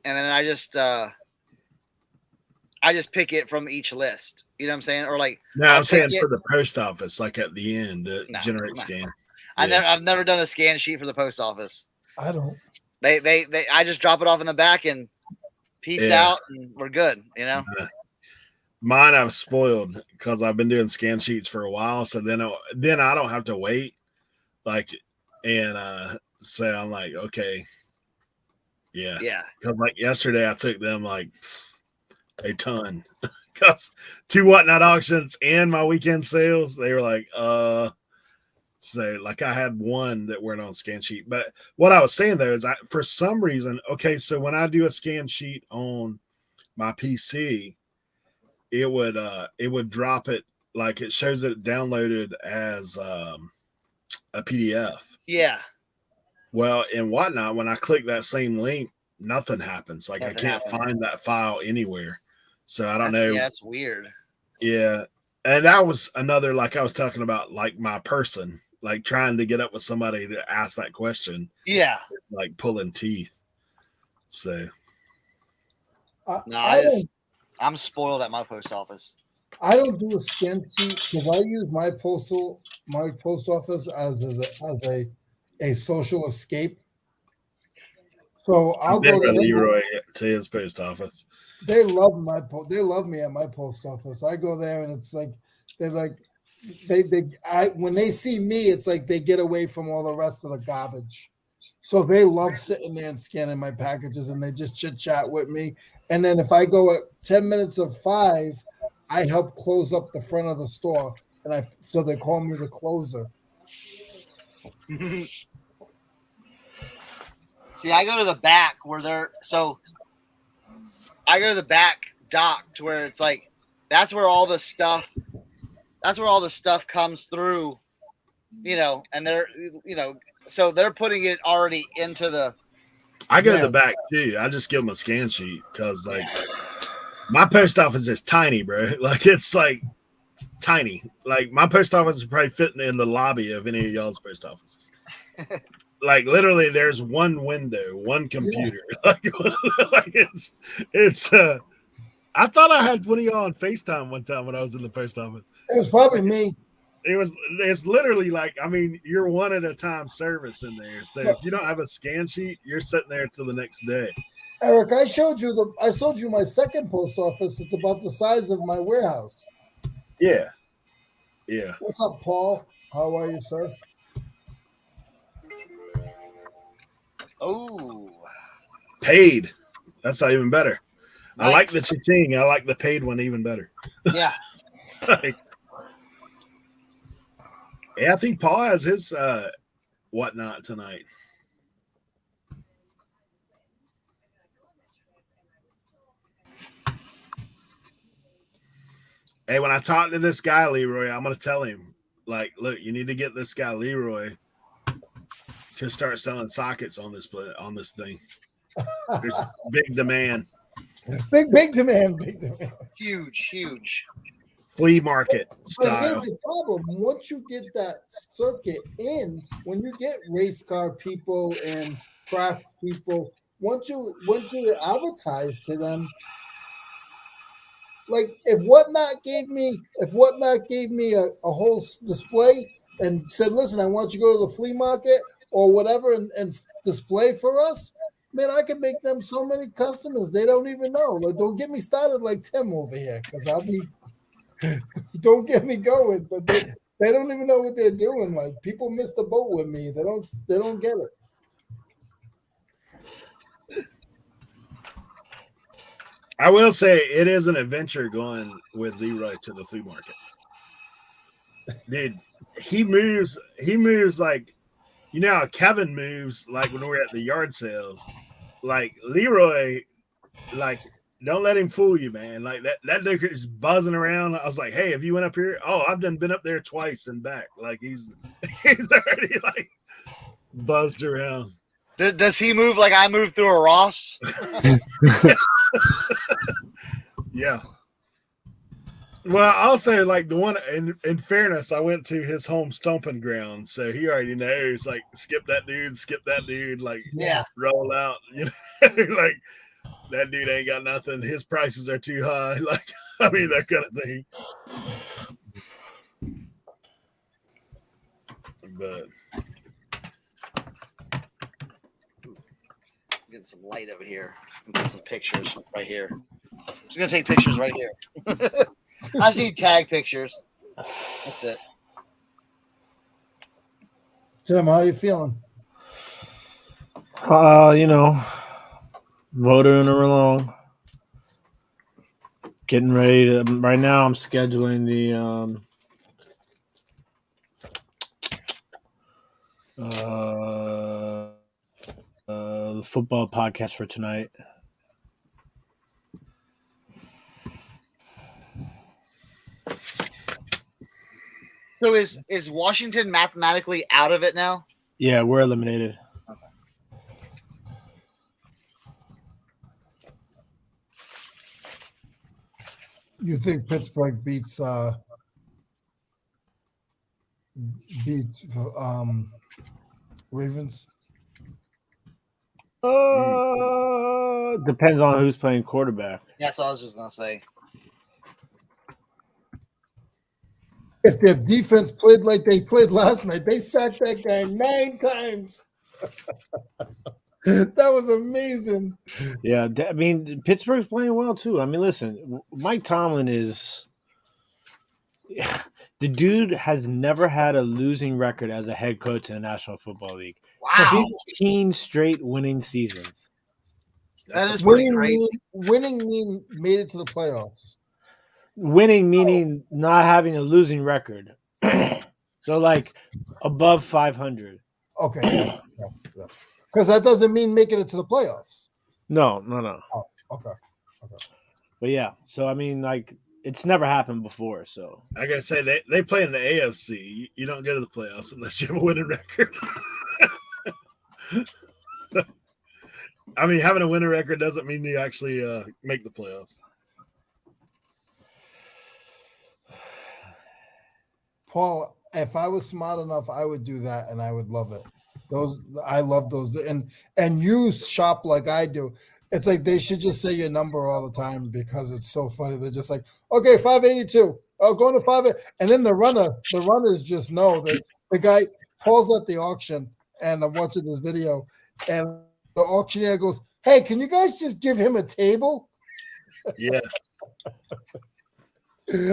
pick it from each list. You know what I'm saying? Or like No, I'm saying for the post office, like at the end, the generate scan. I've never done a scan sheet for the post office. I don't. I just drop it off in the back and peace out, and we're good. You know. Mine I've spoiled because I've been doing scan sheets for a while, so then I don't have to wait. Like, and so I'm like, okay, yeah. Because like yesterday, I took them like a ton because 2 whatnot auctions and my weekend sales. They were like, so like I had one that weren't on scan sheet. But what I was saying though is for some reason, okay, so when I do a scan sheet on my PC, it would drop it like it shows it downloaded as a PDF. Yeah. Well, in whatnot, when I click that same link, nothing happens. Like I can't find that file anywhere. So I don't know. Yeah, that's weird. Yeah. And that was another, like I was talking about, like my person, like trying to get up with somebody to ask that question. Yeah. Like pulling teeth. So. I'm spoiled at my post office. I don't do a scan sheet because I use my post office as a social escape. So I'll go to Leroy to his post office. They love they love me at my post office. I go there and it's like when they see me, it's like they get away from all the rest of the garbage. So they love sitting there and scanning my packages, and they just chit chat with me. And then if I go at 10 minutes of 5, I help close up the front of the store, so they call me the closer. See, I go to the back I go to the back dock to where it's like that's where all the stuff comes through, you know, and so they're putting it already into the. I go to the back too. I just give them a scan sheet because like my post office is tiny, bro. Like it's like tiny. Like my post office is probably fitting in the lobby of any of y'all's post offices. Like literally, there's one window, one computer. Yeah. Like it's I thought I had one of y'all on FaceTime one time when I was in the post office. It was probably me. It's literally like, I mean, you're one at a time service in there. So if you don't have a scan sheet, you're sitting there till the next day. Eric, I showed you my second post office. It's about the size of my warehouse. Yeah. Yeah. What's up, Paul? How are you, sir? Oh, Paid. That's not even better. nice. I like the cha-ching. I like the paid one even better. Yeah. Yeah, I think Paul has his whatnot tonight. Hey, when I talk to this guy, Leroy, I'm going to tell him, like, look, you need to get this guy, Leroy, to start selling sockets on this thing. There's big demand. Big demand. Huge. Flea market But style. here's the problem. Once you get that circuit in, when you get race car people and craft people, once you advertise to them, like if Whatnot gave me a whole display and said, listen, I want you to go to the flea market or whatever and display for us, man, I could make them so many customers they don't even know. Like, don't get me started like Tim over here, because I'll be don't get me going, but they don't even know what they're doing. Like, people miss the boat with me. They don't get it. I will say it is an adventure going with Leroy to the flea market. Dude, he moves like, you know how Kevin moves like when we're at the yard sales. Like Leroy, like, don't let him fool you, man. Like that dude is buzzing around. I was like, hey, have you went up here? Oh, I've been up there twice and back. Like he's already like buzzed around. Does he move like I moved through a Ross? Yeah. Well, I'll say, like, the one in fairness, I went to his home stomping ground, so he already knows, like, skip that dude, like, Yeah. roll out, you know, like that dude ain't got nothing. His prices are too high, like, I mean, that kind of thing. But Getting some light over here. Get some pictures right here. I'm just gonna take pictures right here. I just need tag pictures. That's it. Tim, how are you feeling? You know, motoring along, getting ready to. Right now, I'm scheduling the football podcast for tonight. So is Washington mathematically out of it now? Yeah, we're eliminated. Okay. You think Pittsburgh beats Ravens? Depends on who's playing quarterback. That's what I was just gonna say. If their defense played like they played last night, they sacked that guy 9 times. That was amazing. Yeah, I mean, Pittsburgh's playing well too. I mean, listen, Mike Tomlin is the dude has never had a losing record as a head coach in the National Football League. Wow. 15 straight winning seasons. That is pretty crazy. Winning mean made it to the playoffs. Winning meaning not having a losing record. So like above 500. Okay. Because that doesn't mean making it to the playoffs. No. Oh, okay. But yeah, so I mean, like, it's never happened before. So I gotta say, they play in the AFC. You don't go to the playoffs unless you have a winning record. I mean, having a winning record doesn't mean you actually make the playoffs. Paul, if I was smart enough, I would do that, and I would love it. I love those, and you shop like I do. It's like they should just say your number all the time because it's so funny. They're just like, okay, 582. Oh, going to 5. And then the runners just know that the guy calls at the auction, and I'm watching this video, and the auctioneer goes, "Hey, can you guys just give him a table?" Yeah,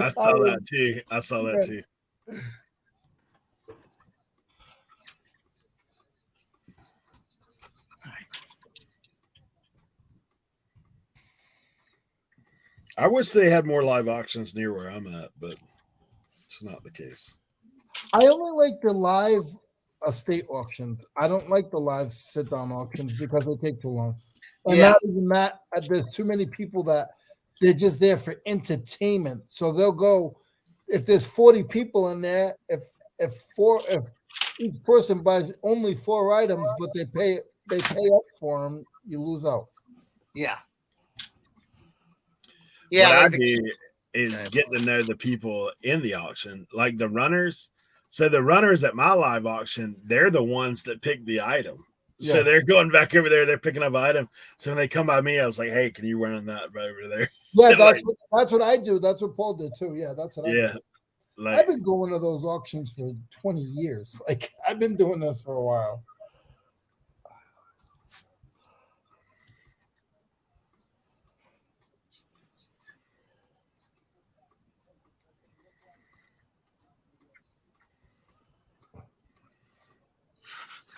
I saw that too. I saw that too. I wish they had more live auctions near where I'm at, but it's not the case. I only like the live estate auctions. I don't like the live sit down auctions because they take too long. And Yeah. not even that, there's too many people that they're just there for entertainment. So they'll go if there's 40 people in there, if each person buys only 4 items, but they pay up for them, you lose out. Yeah. What Yeah. I do is get to know the people in the auction, like the runners. So the runners at my live auction, they're the ones that pick the item. So Yes. they're going back over there, they're picking up item. So when they come by me, I was like, "Hey, can you run that right over there?" Yeah, Like- that's what I do. That's what Paul did too. Yeah, that's what I Yeah, do. like I've been going to those auctions for 20 years. Like I've been doing this for a while.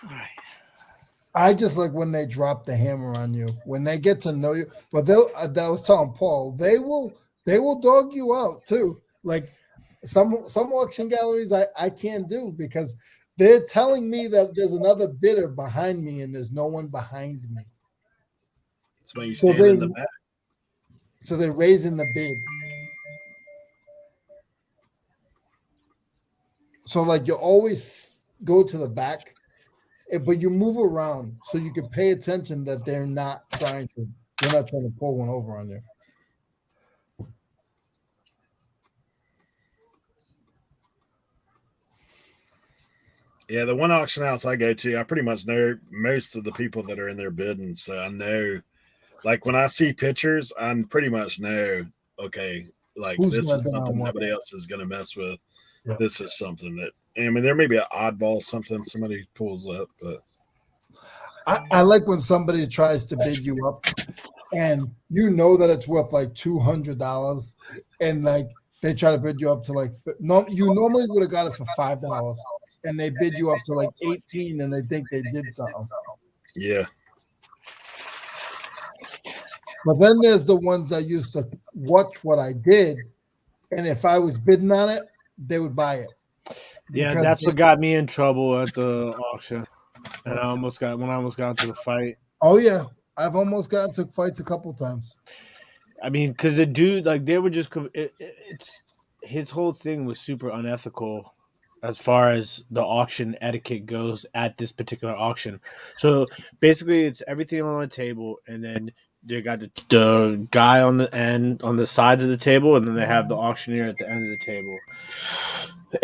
All right. I just like when they drop the hammer on you, when they get to know you. But they'll. I was telling Paul, they will dog you out too. Like some auction galleries, I can't do because they're telling me that there's another bidder behind me and there's no one behind me. that's when you So stand in the back. So they're raising the bid. So like you always go to the back, but you move around so you can pay attention that they're not trying to pull one over on you. Yeah, the one auction house I go to, I pretty much know most of the people that are in there bidding. So I know, like when I see pictures, I pretty much know, okay, like Who's this gonna is bid on something what? nobody else is going to mess with. Yeah. This is something that, I mean, there may be an oddball, something somebody pulls up, but I like when somebody tries to bid you up and you know that it's worth like $200 and like they try to bid you up to like you normally would have got it for $5 and they bid you up to like 18 and they think they did something. yeah. But then there's the ones that used to watch what I did, and if I was bidding on it, they would buy it. Yeah, Because that's what got me in trouble at the auction, and I almost got into the fight. Oh yeah, I've almost gotten to fights a couple times. I mean, because the dude, like, they were just it's his whole thing was super unethical as far as the auction etiquette goes at this particular auction. So basically, it's everything on the table, and then they got the guy on the end on the sides of the table, and then they have the auctioneer at the end of the table.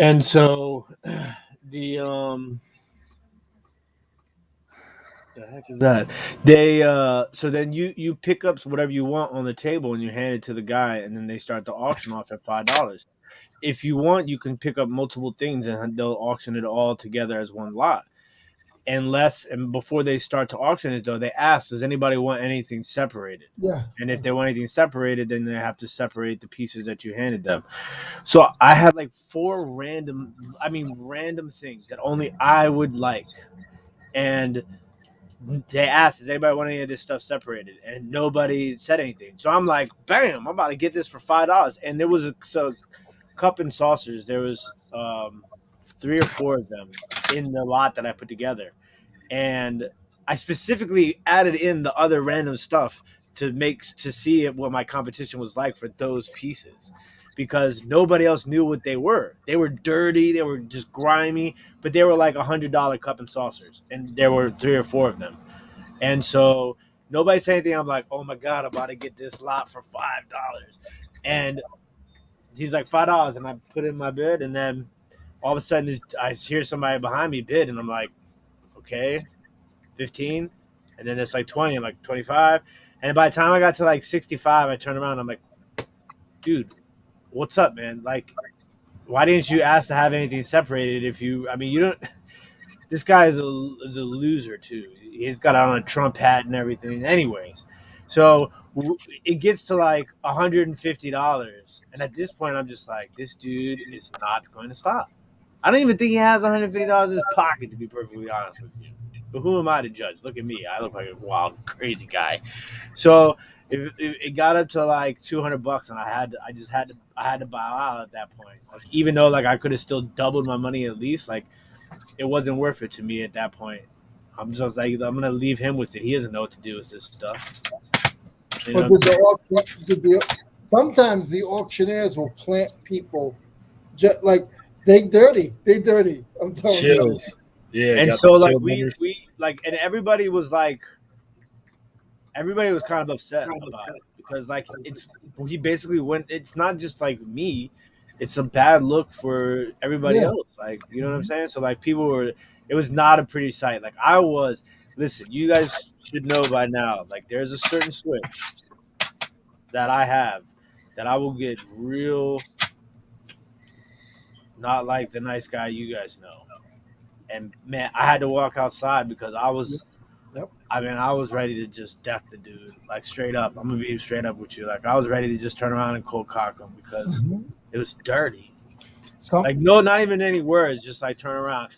And so the heck is that? They so then you pick up whatever you want on the table and you hand it to the guy, and then they start the auction off at $5. If you want, you can pick up multiple things and they'll auction it all together as one lot. And before they start to auction it, though, they ask, does anybody want anything separated? Yeah. And if they want anything separated, then they have to separate the pieces that you handed them. So I had like 4 random things that only I would like. And they asked, does anybody want any of this stuff separated? And nobody said anything. So I'm like, bam, I'm about to get this for $5. And there was cup and saucers. There was 3 or 4 of them in the lot that I put together. And I specifically added in the other random stuff to see what my competition was like for those pieces, because nobody else knew what they were. They were dirty, they were just grimy, but they were like $100 cup and saucers, and there were 3 or 4 of them. And so nobody said anything. I'm like, oh my God, I'm about to get this lot for $5. And he's like, $5, and I put in my bid, and then all of a sudden I hear somebody behind me bid, and I'm like, okay, 15. And then there's like 20. I'm like 25. And by the time I got to like 65, I turned around. I'm like, dude, what's up, man? Like, why didn't you ask to have anything separated? If you, I mean, you don't. This guy is a loser too. He's got on a Trump hat and everything. Anyways, so it gets to like $150, and at this point, I'm just like, this dude is not going to stop. I don't even think he has $150 in his pocket, to be perfectly honest with you. But who am I to judge? Look at me. I look like a wild, crazy guy. So if it got up to like $200, and I had to bow out at that point. Like, even though like I could have still doubled my money at least, like it wasn't worth it to me at that point. I'm just like, I'm gonna leave him with it. He doesn't know what to do with this stuff. You know But sometimes the auctioneers will plant people, like they dirty. I'm telling you. Chills. Yeah. And got so the like chill we butters. like, and everybody was kind of upset about it because like he basically went. It's not just like me. It's a bad look for everybody Yeah. else. Like, you know what I'm saying? So like it was not a pretty sight. Like listen, you guys should know by now, like there's a certain switch that I have that I will get real, not like the nice guy you guys know. And man, I had to walk outside because I was ready to just deck the dude, like straight up. I'm gonna be straight up with you. Like I was ready to just turn around and cold cock him because it was dirty. Like no, not even any words, just like turn around.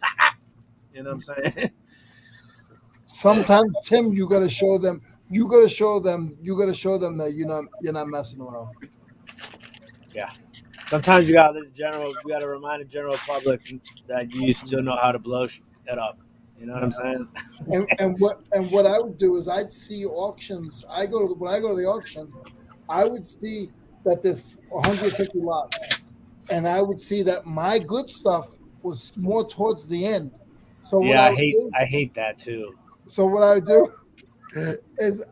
You know what I'm saying? Sometimes, Tim, you gotta show them that you're not messing around. Yeah. Sometimes you gotta remind the general public that you still know how to blow it up. You know what I'm saying? And what I would do is I'd see auctions. When I go to the auction, I would see that there's 150 lots, and I would see that my good stuff was more towards the end. So yeah, I hate that too. So what I do is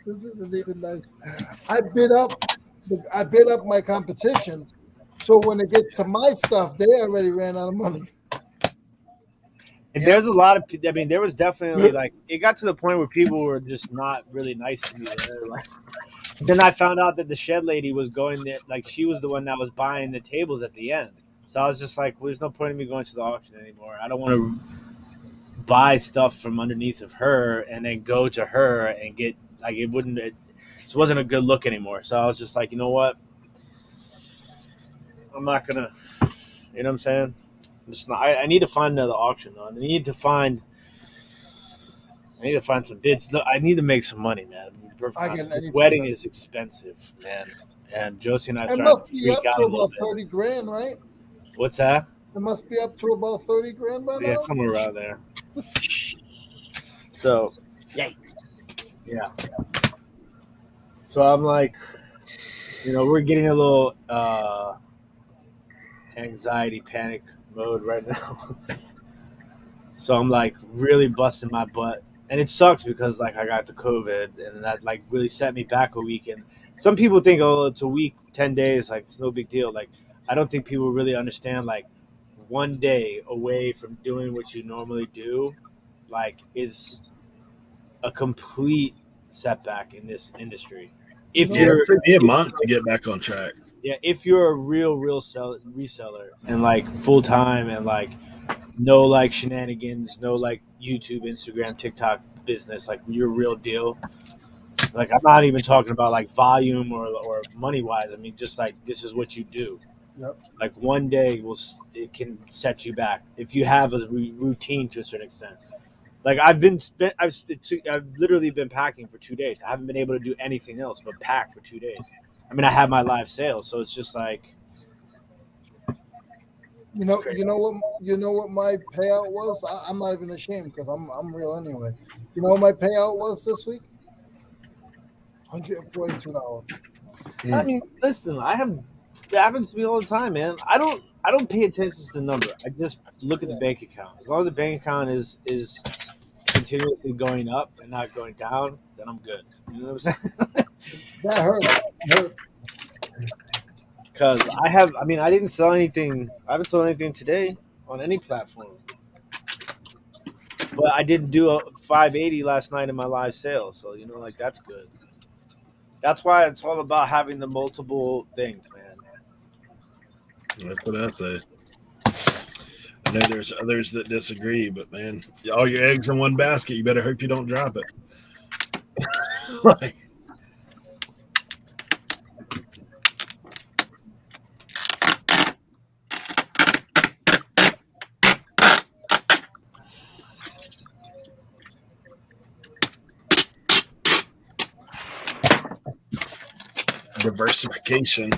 this isn't even nice. I bid up my competition. So when it gets to my stuff, they already ran out of money. And there's a lot of, I mean, there was definitely like, it got to the point where people were just not really nice to me. Like, then I found out that the shed lady was going there, like she was the one that was buying the tables at the end. So I was just like, well, there's no point in me going to the auction anymore. I don't want to buy stuff from underneath of her and then go to her and get, like, it wasn't a good look anymore. So I was just like, you know what? I'm not going to, you know what I'm saying? I need to find another auction though. I need to find some bids. No, I need to make some money, man. This wedding is expensive, man. And Josie and I It started must to be freak up out to a little about bit. 30 grand, right? What's that? It must be up to about 30 grand by now. Yeah, somewhere around there. So, Yikes. yeah. So I'm like, we're getting a little anxiety, panic mode right now. So I'm like really busting my butt. And it sucks because like I got the COVID and that like really set me back a week. And some people think, oh, it's a week, 10 days, like it's no big deal. Like I don't think people really understand like one day away from doing what you normally do, like is a complete setback in this industry. If it took me a month to get back on track. Yeah, if you're a real reseller and like full time and like no like shenanigans, no like YouTube, Instagram, TikTok business, like you're real deal. Like I'm not even talking about like volume or money wise. I mean, just like this is what you do. Yep. Like one day it can set you back if you have a routine to a certain extent. Like I've literally been packing for 2 days. I haven't been able to do anything else but pack for 2 days. I mean, I have my live sales, so it's just like, you know what my payout was. I'm not even ashamed because I'm real anyway. You know what my payout was this week? $142. I mean, listen, it happens to me all the time, man. I don't pay attention to the number. I just look at the bank account. As long as the bank account is continuously going up and not going down, then I'm good. You know what I'm saying? That hurts. It hurts. Because I didn't sell anything. I haven't sold anything today on any platform. But I didn't do a 580 last night in my live sale, so like that's good. That's why it's all about having the multiple things, man. That's what I say. I know there's others that disagree, but man, all your eggs in one basket. You better hope you don't drop it. Like, diversification.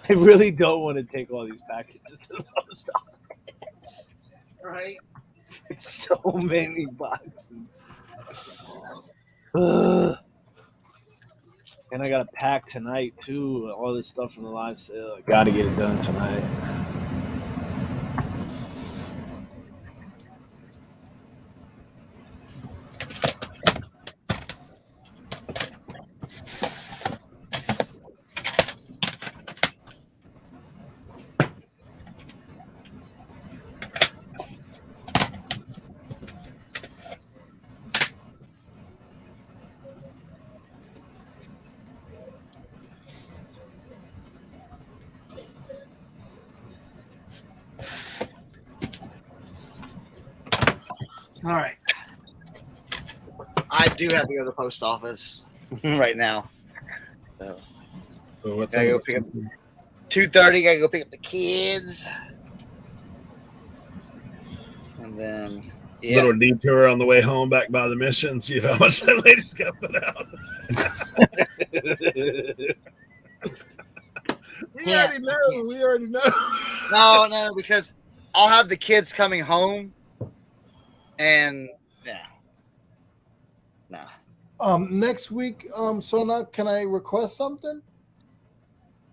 I really don't want to take all these packages to the post office. Right. It's so many boxes. Ugh. And I got to pack tonight too. All this stuff from the live sale. I got to get it done tonight. All right. I do have to go to the post office right now. So So what's gotta go pick up 2:30. Gotta go pick up the kids, and then little detour on the way home back by the mission, see how much that lady's got put out. We already know. No, because I'll have the kids coming home, and no. Next week, Cernoch, can I request something?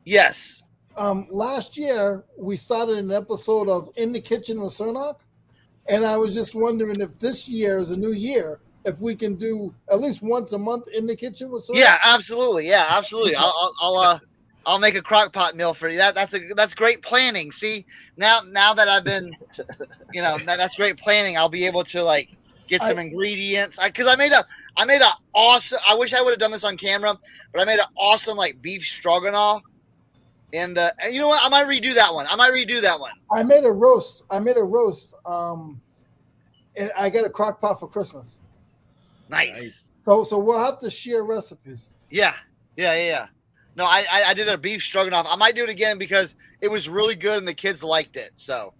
Yes. Last year we started an episode of In the Kitchen with Cernoch, and I was just wondering if this year is a new year, if we can do at least once a month In the Kitchen with Cernoch. Yeah, absolutely. Yeah, absolutely. I'll make a crock pot meal for you. That's great planning. See, now that I've been, that's great planning. I'll be able to like get some ingredients. Because I made a awesome. I wish I would have done this on camera, but I made an awesome like beef stroganoff. And you know what? I might redo that one. I made a roast. And I got a crock pot for Christmas. Nice. So we'll have to share recipes. Yeah. No, I did a beef stroganoff. I might do it again because it was really good and the kids liked it. So,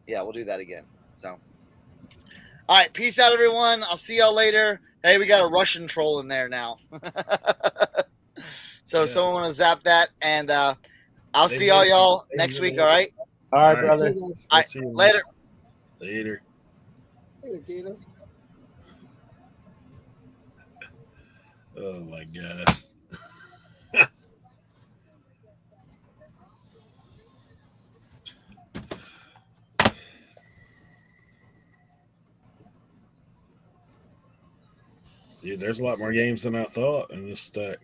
yeah, we'll do that again. So, all right. Peace out, everyone. I'll see y'all later. Hey, we got a Russian troll in there now. So someone want to zap that, and I'll see y'all next week. All right. All right, brother. Okay, All right. Later. Later, Gator. Oh my gosh. Dude, there's a lot more games than I thought in this stack.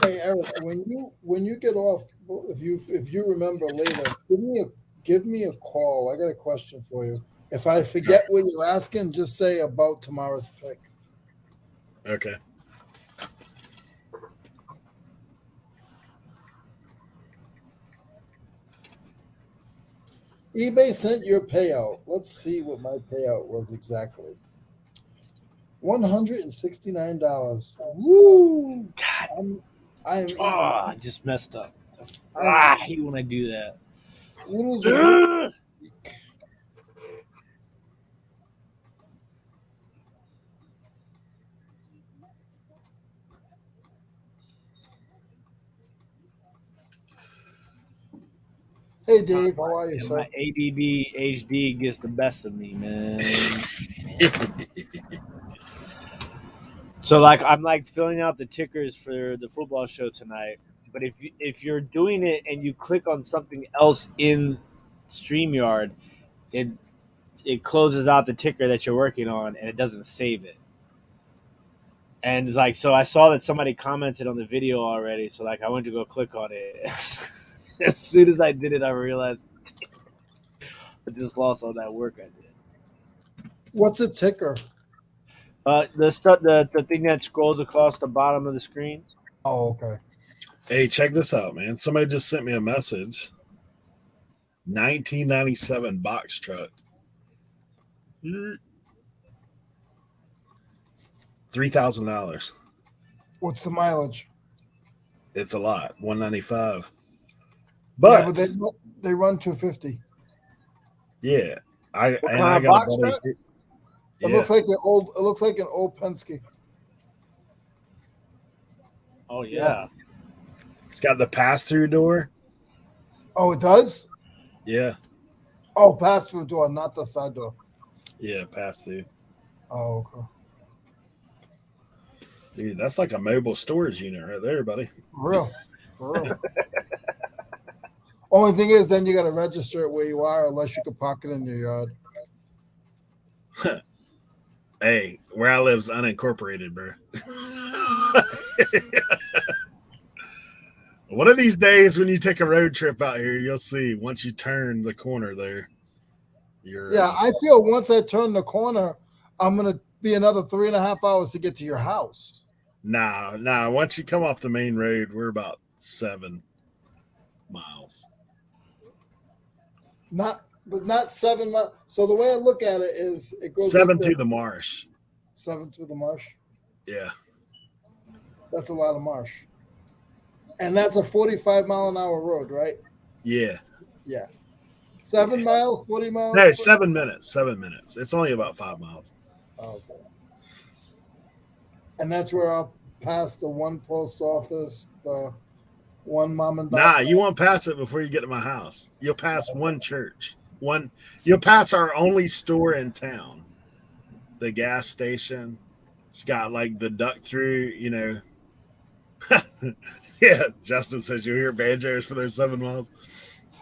Hey Eric, when you get off, if you remember later, give me a call. I got a question for you. If I forget what you're asking, just say about tomorrow's pick. Okay. eBay sent your payout. Let's see what my payout was exactly. $169. Woo! God. I am Oh, I just messed up. I'm I hate when I do that. oodles of week. Hey Dave, how are you, And sir? my ADD HD gets the best of me, man. So like I'm like filling out the tickers for the football show tonight. But if you're doing it and you click on something else in StreamYard, it closes out the ticker that you're working on and it doesn't save it. And it's like, so I saw that somebody commented on the video already, so like I went to go click on it. As soon as I did it, I realized I just lost all that work I did. What's a ticker? The thing that scrolls across the bottom of the screen. Oh, okay. Hey, check this out, man. Somebody just sent me a message. 1997 box truck. $3,000. What's the mileage? It's a lot. 195. Yeah, But but they run 250. yeah, I What and kind I of got box a buddy. truck? It Yeah, looks like an old. It looks like an old Penske. Oh yeah. it's got the pass-through door. Oh, it does. Yeah, Oh, pass through door, not the side door. yeah, pass-through. Oh, okay. Dude, that's like a mobile storage unit right there, buddy. For real. Only thing is, then you got to register it where you are, unless you can park it in your yard. Hey, where I live's unincorporated, bro. One of these days, when you take a road trip out here, you'll see. Once you turn the corner there, you're Yeah, I feel once I turn the corner, I'm gonna be another 3.5 hours to get to your house. nah. Once you come off the main road, we're about 7 miles. Not 7 miles. So the way I look at it is, it goes 7 like to this. the marsh. 7 to the marsh. Yeah, That's a lot of marsh. And that's a 45-mile-an-hour road, right? yeah. Yeah. 7 miles, 40 miles. No, 7 minutes. 7 minutes. It's only about 5 miles. Oh, okay. And that's where I'll pass the one post office, the one mom and Nah, dad. you won't pass it before you get to my house. You'll pass one church. You'll pass our only store in town. The gas station. It's got like the duck through, you know. Yeah, Justin says you'll hear banjos for those 7 miles.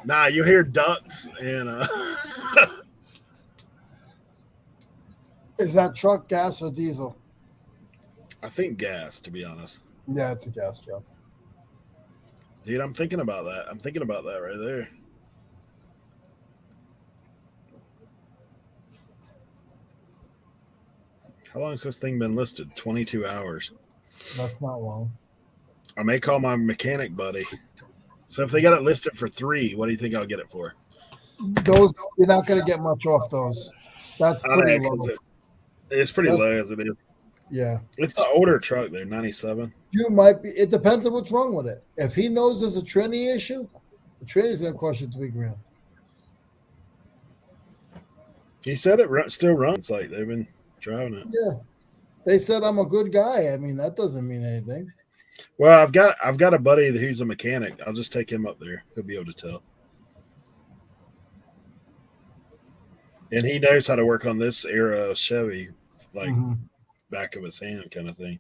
Nah, you hear ducks and Is that truck gas or diesel? I think gas, to be honest. Yeah, it's a gas truck. Dude, I'm thinking about that. I'm thinking about that right there. How long has this thing been listed? 22 hours. That's not long. I may call my mechanic buddy. So if they got it listed for 3, what do you think I'll get it for? Those, you're not going to get much off those. That's I don't pretty know, low. 'cause it's pretty low as it is. Yeah. It's an older truck there, 97. You might be. It depends on what's wrong with it. If he knows there's a tranny issue, the tranny's going to cost you $3,000. He said it still runs like they've been driving it. Yeah. They said I'm a good guy. I mean, that doesn't mean anything. Well, I've got a buddy who's a mechanic. I'll just take him up there. He'll be able to tell. And he knows how to work on this era of Chevy, like back of his hand kind of thing.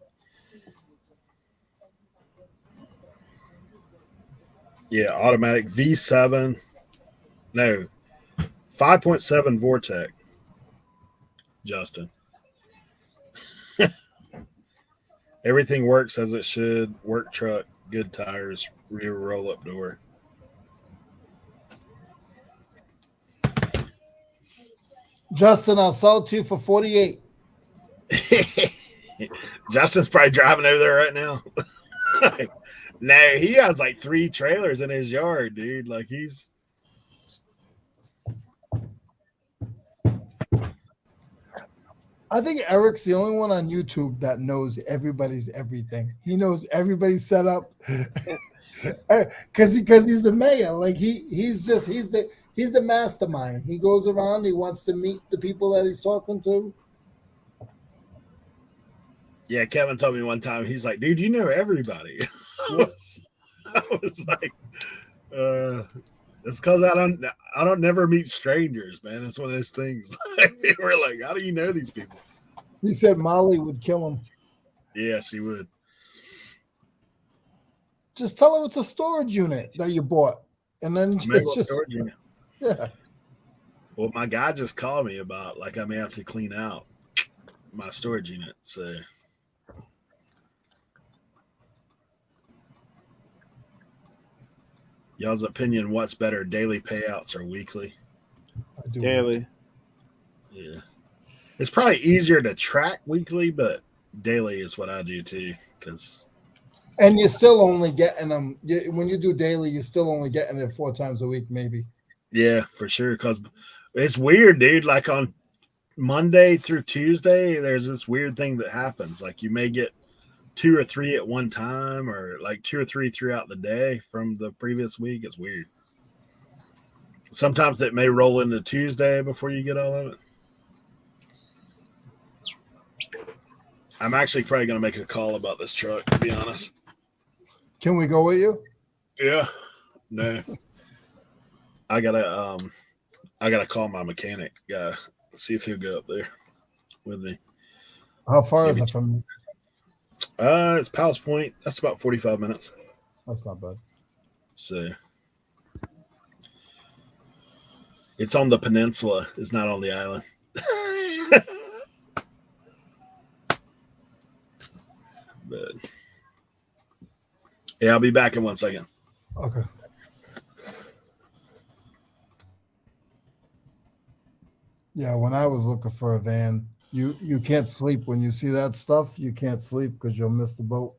Yeah, automatic V7. No, 5.7 Vortec. Justin. Everything works as it should. Work truck. good tires, rear roll up door. Justin, I'll sell it to you for 48. Justin's probably driving over there right now. No, he has like 3 trailers in his yard, dude. Like he's I think Eric's the only one on YouTube that knows everybody's everything. He knows everybody's setup because he's the mayor. Like he's the mastermind. He goes around. He wants to meet the people that he's talking to. yeah. Kevin told me one time. He's like, dude, you know everybody. I was like, it's because I don't never meet strangers, man. It's one of those things. We're like, how do you know these people? He said Molly would kill him. Yeah, she would. Just tell her it's a storage unit that you bought, and then it's just Storage unit. yeah. Well, my guy just called me about like I may have to clean out my storage unit. So y'all's opinion, what's better, daily payouts or weekly? I do. Daily. Yeah. It's probably easier to track weekly, but daily is what I do too. Because And you're still only getting them when you do daily. You're still only getting it 4 times a week, maybe. yeah, for sure. Because it's weird, dude. Like on Monday through Tuesday, there's this weird thing that happens. Like you may get 2 or 3 at one time, or like 2 or 3 throughout the day from the previous week. It's weird. Sometimes it may roll into Tuesday before you get all of it. I'm actually probably going to make a call about this truck, to be honest. Can we go with you? Yeah. No. I gotta call my mechanic guy, see if he'll go up there with me. How far is Maybe. it from you? It's Powell's Point. That's about 45 minutes. That's not bad. So it's on the peninsula. It's not on the island. But yeah, I'll be back in 1 second. Okay. Yeah, when I was looking for a van, you can't sleep when you see that stuff. You can't sleep because you'll miss the boat.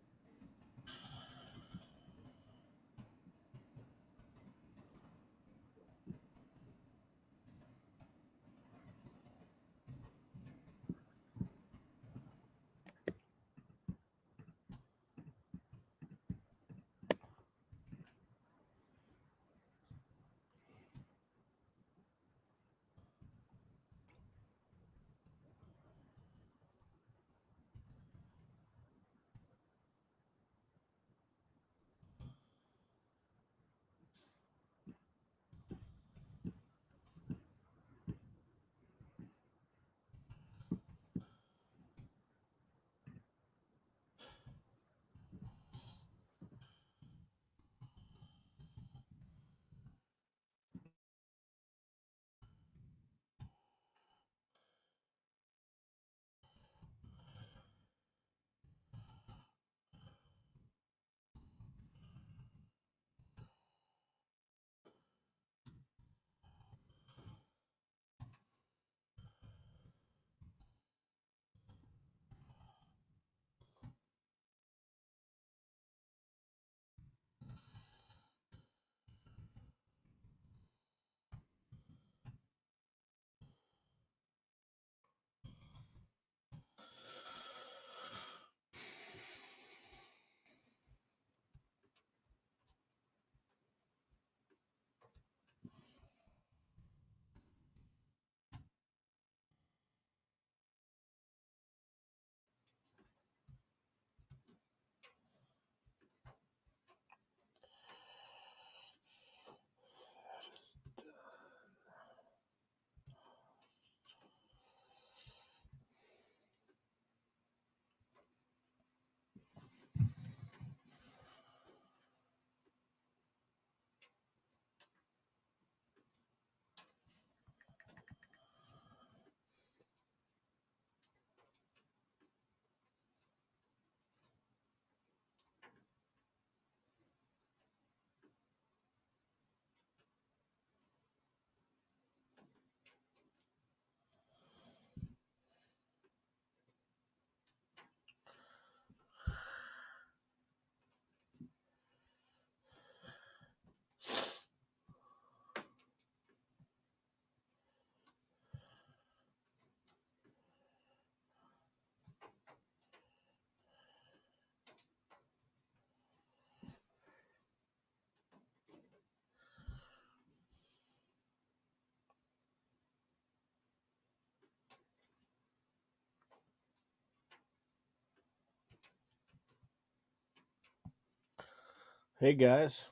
Hey guys,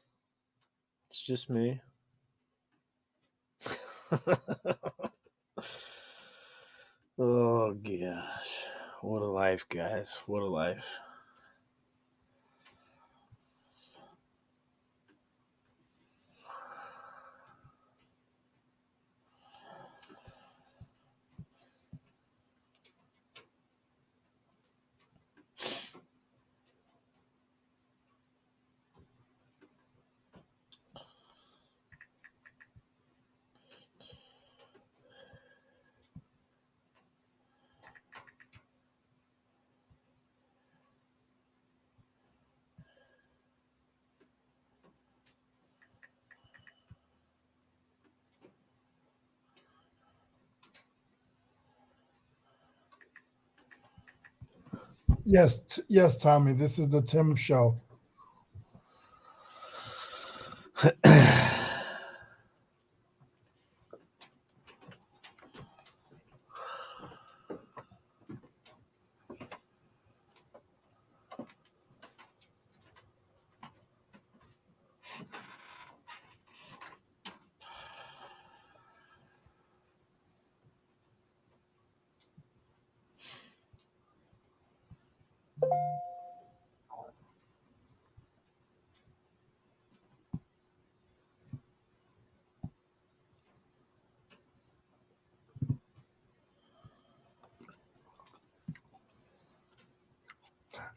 it's just me. Oh gosh, what a life, guys! What a life. Yes, Tommy. This is the Tim show.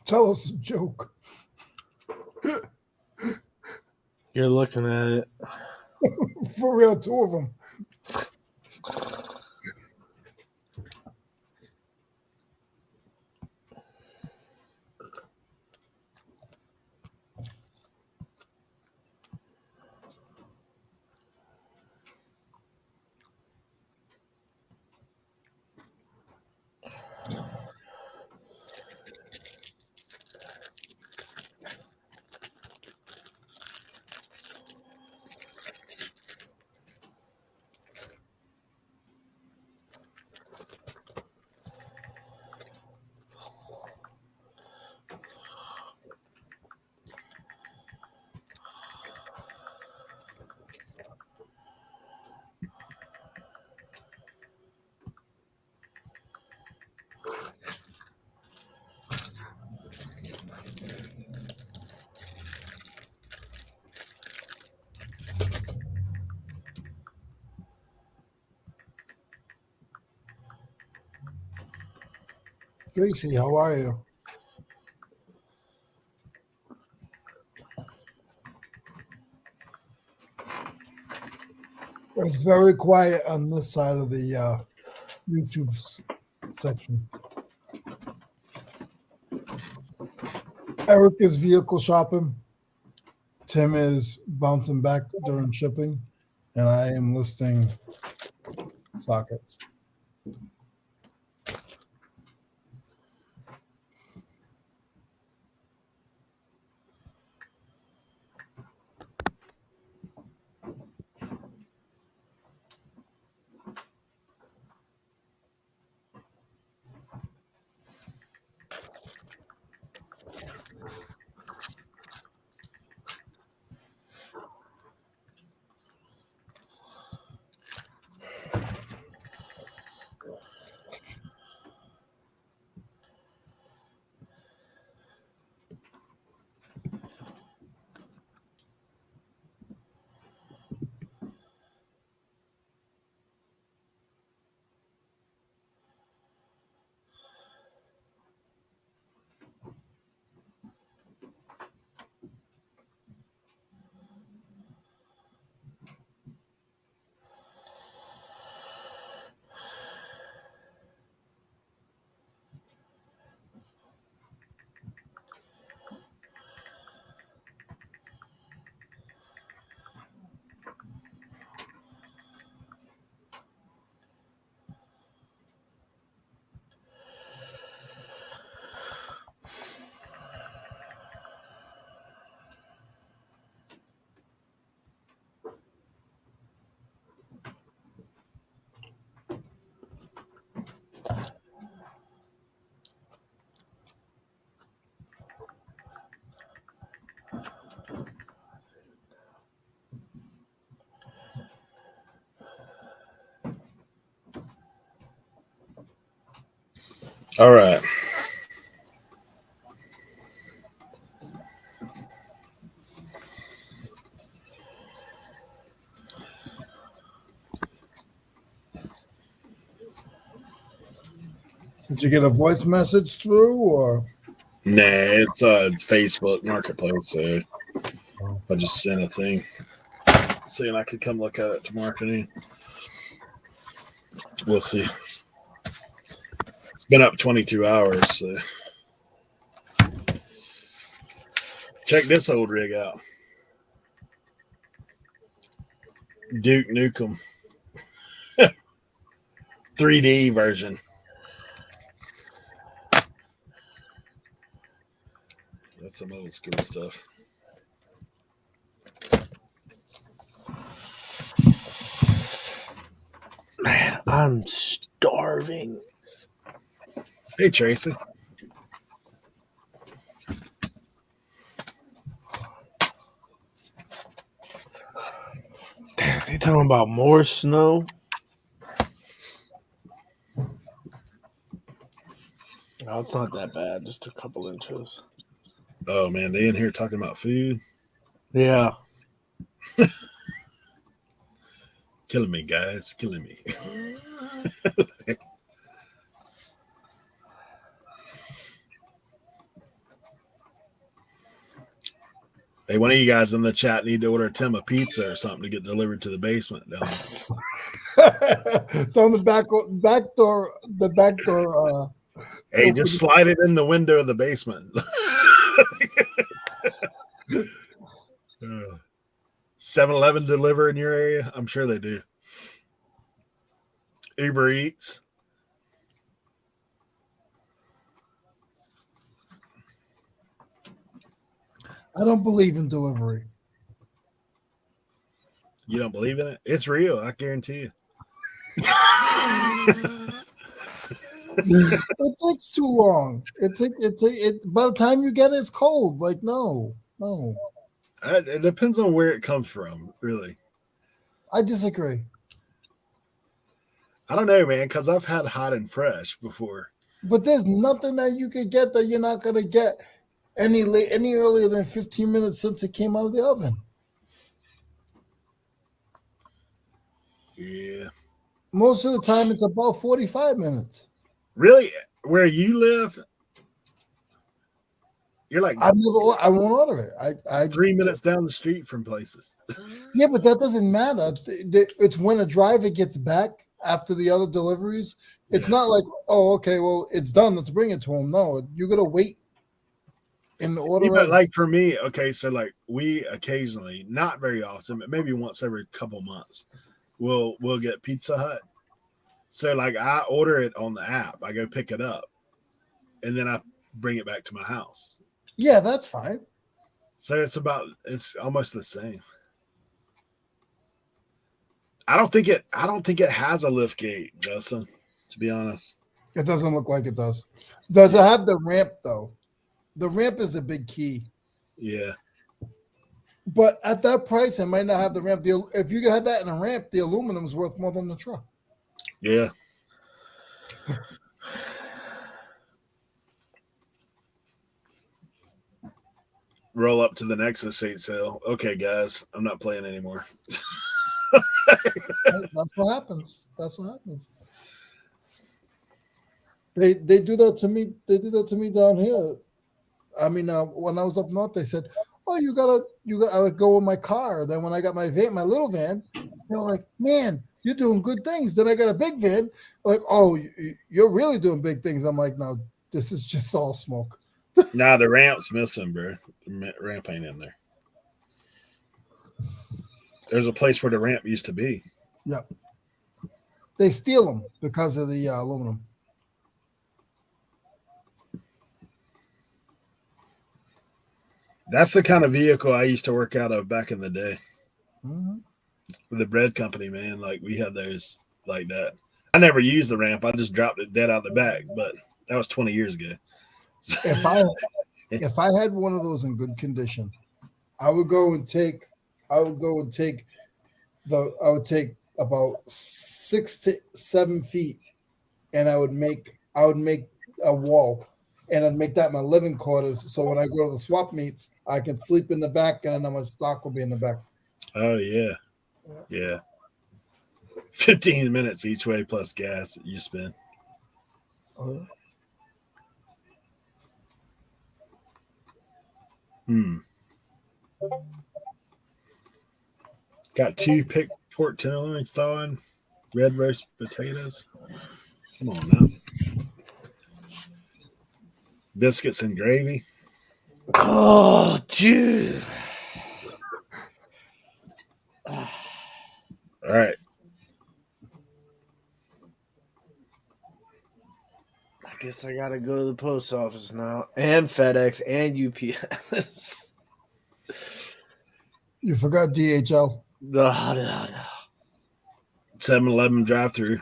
Tell us a joke. You're looking at it. For real, two of them. Tracy, how are you? It's very quiet on this side of the YouTube section. Eric is vehicle shopping. Tim is bouncing back during shipping. And I am listing sockets. All right. Did you get a voice message through, or? Nah, it's a Facebook Marketplace, so I just sent a thing saying I could come look at it tomorrow afternoon. We'll see. It's been up 22 hours, so check this old rig out. Duke Nukem 3D version. That's some old school stuff. Man, I'm starving. Hey, Tracy. They talking about more snow? No, it's not that bad. Just a couple inches. Oh, man, they in here talking about food. Yeah. Killing me, guys. Killing me. Hey, one of you guys in the chat need to order Tim a pizza or something to get delivered to the basement. It's on the back door. The back door. Hey, just slide it in the window of the basement. 7-Eleven deliver in your area? I'm sure they do. Uber Eats. I don't believe in delivery. You don't believe in it? It's real. I guarantee you. It takes too long. It by the time you get it, it's cold. Like no. It depends on where it comes from, really. I disagree. I don't know, man, because I've had hot and fresh before. But there's nothing that you could get that you're not gonna get any earlier than 15 minutes since it came out of the oven. Yeah. Most of the time, it's about 45 minutes. Really? Where you live? You're like I won't order it. I 3 minutes down the street from places. Yeah, but that doesn't matter. It's when a driver gets back after the other deliveries. It's not like, oh, okay, well, it's done. Let's bring it to him. No, you got to wait in order. Yeah, but like for me, okay, so like we occasionally, not very often, but maybe once every couple months, we'll get Pizza Hut. So like I order it on the app. I go pick it up, and then I bring it back to my house. Yeah, that's fine. So it's almost the same. I don't think it has a lift gate, Justin, to be honest. It doesn't look like it does. Does it have the ramp though? The ramp is a big key. Yeah. But at that price, it might not have the ramp. If you had that in a ramp, the aluminum is worth more than the truck. Yeah. Roll up to the next estate sale. Okay, guys, I'm not playing anymore. That's what happens. They do that to me. They did that to me down here. I mean, when I was up north, they said, "Oh, you got." I would go in my car. Then when I got my little van, they're like, "Man, you're doing good things." Then I got a big van. Like, "Oh, you're really doing big things." I'm like, "No, this is just all smoke." Nah, the ramp's missing, bro. The ramp ain't in there. There's a place where the ramp used to be. Yep. They steal them because of the aluminum. That's the kind of vehicle I used to work out of back in the day. Mm-hmm. With the bread company, man. Like we had those like that. I never used the ramp. I just dropped it dead out the back, but that was 20 years ago. If I had one of those in good condition, I would take about 6 to 7 feet, and I would make a wall, and I'd make that my living quarters. So when I go to the swap meets, I can sleep in the back, and then my stock will be in the back. Oh yeah. Yeah. 15 minutes each way plus gas you spend. Got 2 picked pork tenderloins thawing, red roast potatoes. Come on now. Biscuits and gravy. Oh, dude. All right. I guess I gotta go to the post office now, and FedEx, and UPS. You forgot DHL. No. 7-Eleven drive-through.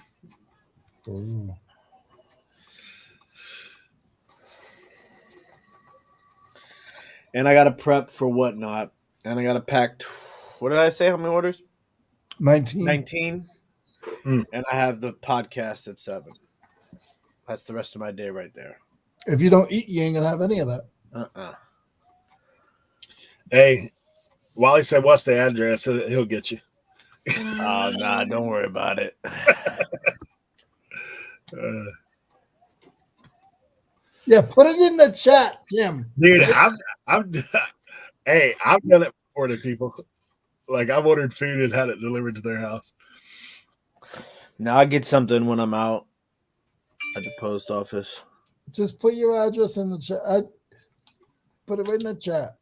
And I gotta prep for whatnot, and I gotta pack. What did I say? How many orders? 19. 19. Mm. And I have the podcast at 7. That's the rest of my day right there. If you don't eat, you ain't gonna have any of that. Hey, Wally said, "What's the address?" He'll get you. Oh, nah, don't worry about it. Yeah, put it in the chat, Tim. Dude, I've done it before to people. Like I've ordered food and had it delivered to their house. Now I get something when I'm out at the post office. Just put your address in the chat. Put it right in the chat.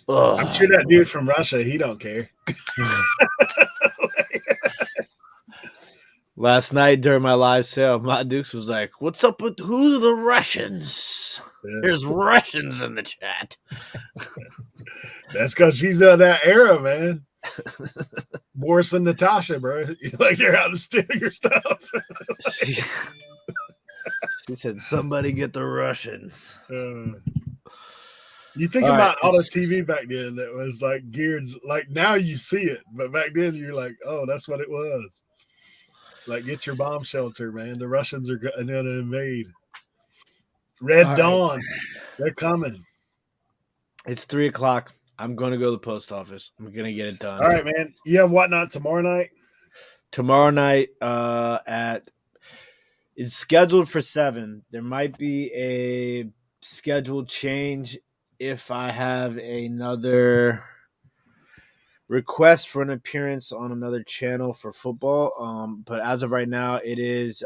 I'm sure that dude from Russia, he don't care. Last night during my live sale, my Dukes was like, "What's up with who's the Russians? Yeah. There's Russians in the chat." That's because she's in that era, man. Boris and Natasha, bro. Like they're out to steal your stuff. She said, "Somebody get the Russians." You think All about right, all the TV back then that was like geared, like now you see it, but back then you're like, oh, that's what it was. Like, get your bomb shelter, man. The Russians are going to invade. Red All Dawn, right. they're coming. It's 3:00. I'm going to go to the post office. I'm going to get it done. All right, man. You have whatnot tomorrow night? Tomorrow night it's scheduled for 7. There might be a scheduled change if I have another request for an appearance on another channel for football. But as of right now, it is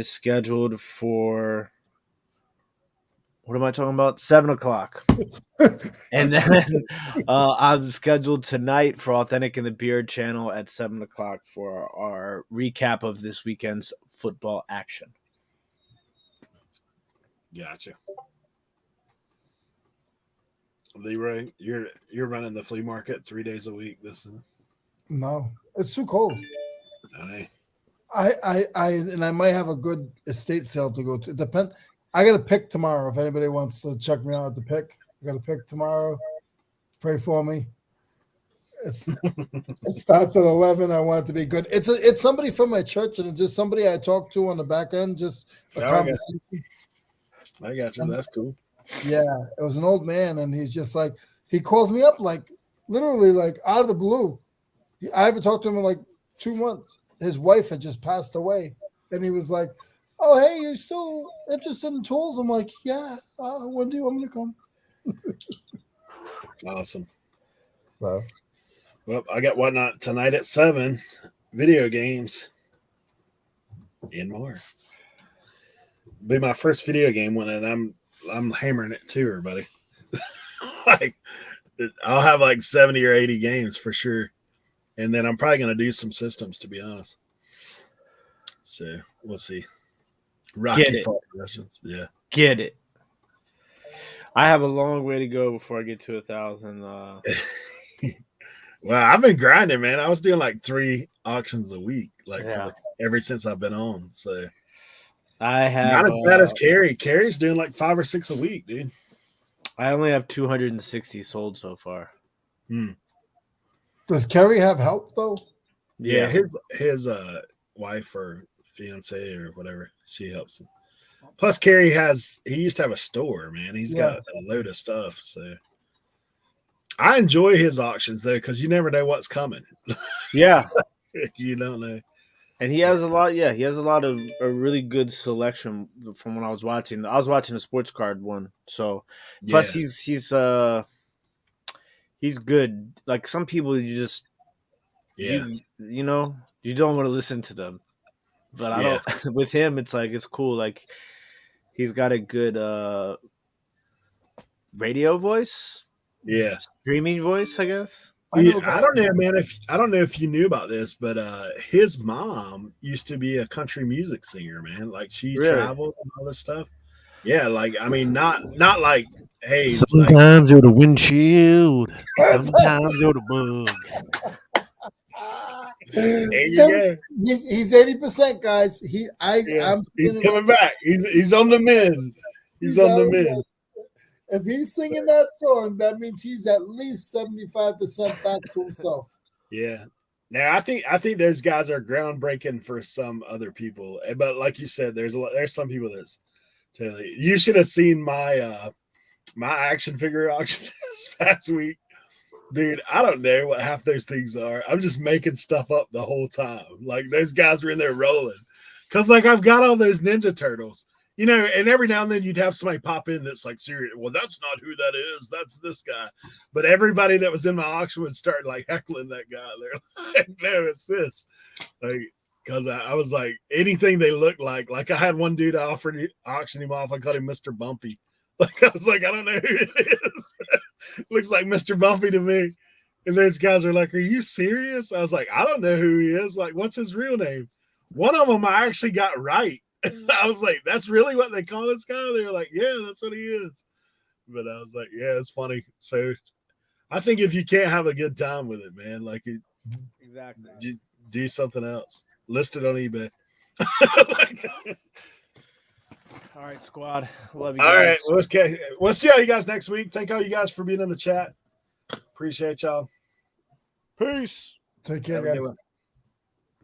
scheduled for, what am I talking about? 7:00. And then I'm scheduled tonight for Authentic in the Beard channel at 7:00 for our recap of this weekend's football action. Gotcha. Leroy, you're running the flea market 3 days a week. No, it's too cold. Right. I might have a good estate sale to go to. It depends. I got to pick tomorrow. If anybody wants to check me out at the pick, I got to pick tomorrow. Pray for me. It starts at 11. I want it to be good. It's somebody from my church, and it's just somebody I talked to on the back end. Just a conversation. I got you. That's cool. Yeah, it was an old man, and he's just like, he calls me up like literally like out of the blue. I haven't talked to him in like 2 months. His wife had just passed away, and he was like, "Oh, hey, you still interested in tools?" I'm like, "Yeah. When do you want me to come?" Awesome. So, well, I got whatnot tonight at 7. Video games and more. Be my first video game one, and I'm hammering it too, everybody. Like, I'll have like 70 or 80 games for sure, and then I'm probably going to do some systems, to be honest. So we'll see. Rocky Fall Russians, yeah. Get it. I have a long way to go before I get to 1,000. Well, I've been grinding, man. I was doing like 3 auctions a week, ever since I've been on. So I have not as bad as Carrie. Carrie's doing like 5 or 6 a week, dude. I only have 260 sold so far. Does Kerry have help though? Yeah, his wife or fiance or whatever. She helps him. Plus, Carrie he used to have a store, man. He's got a load of stuff. So I enjoy his auctions though, because you never know what's coming. Yeah. You don't know. And he has a lot. Yeah, he has a lot of a really good selection from when I was watching. I was watching the sports card one. So plus he's good. Like some people, you just you know you don't want to listen to them. But I don't. With him, it's like it's cool. Like he's got a good radio voice. Yeah, streaming voice, I guess. I don't know, man. I don't know if you knew about this, but his mom used to be a country music singer, man. Like she traveled and all this stuff. Yeah, like I mean, not like hey. Sometimes you're the windshield. Sometimes you're the bug. He's 80%, guys. He's coming back. He's on the mend. He's on the mend. If he's singing that song, that means he's at least 75% back to himself. Yeah. Now I think those guys are groundbreaking for some other people, but like you said, there's some people that's totally. You should have seen my my action figure auction this past week, dude. I don't know what half those things are. I'm just making stuff up the whole time. Like those guys were in there rolling, cause like I've got all those Ninja Turtles. You know, and every now and then you'd have somebody pop in that's like, serious. Well, that's not who that is. That's this guy. But everybody that was in my auction would start like heckling that guy. They're like, no, it's this. Like, because I was like, anything they look like I had one dude I offered to auction him off. I called him Mr. Bumpy. Like, I was like, I don't know who it is. Looks like Mr. Bumpy to me. And those guys are like, are you serious? I was like, I don't know who he is. Like, what's his real name? One of them I actually got right. I was like, that's really what they call this guy? They were like, yeah, that's what he is. But I was like, yeah, it's funny. So I think if you can't have a good time with it, man, like exactly, do something else. List it on eBay. All right, squad. Love you guys. All right. Well, okay. We'll see all you guys next week. Thank all you guys for being in the chat. Appreciate y'all. Peace. Take care, guys.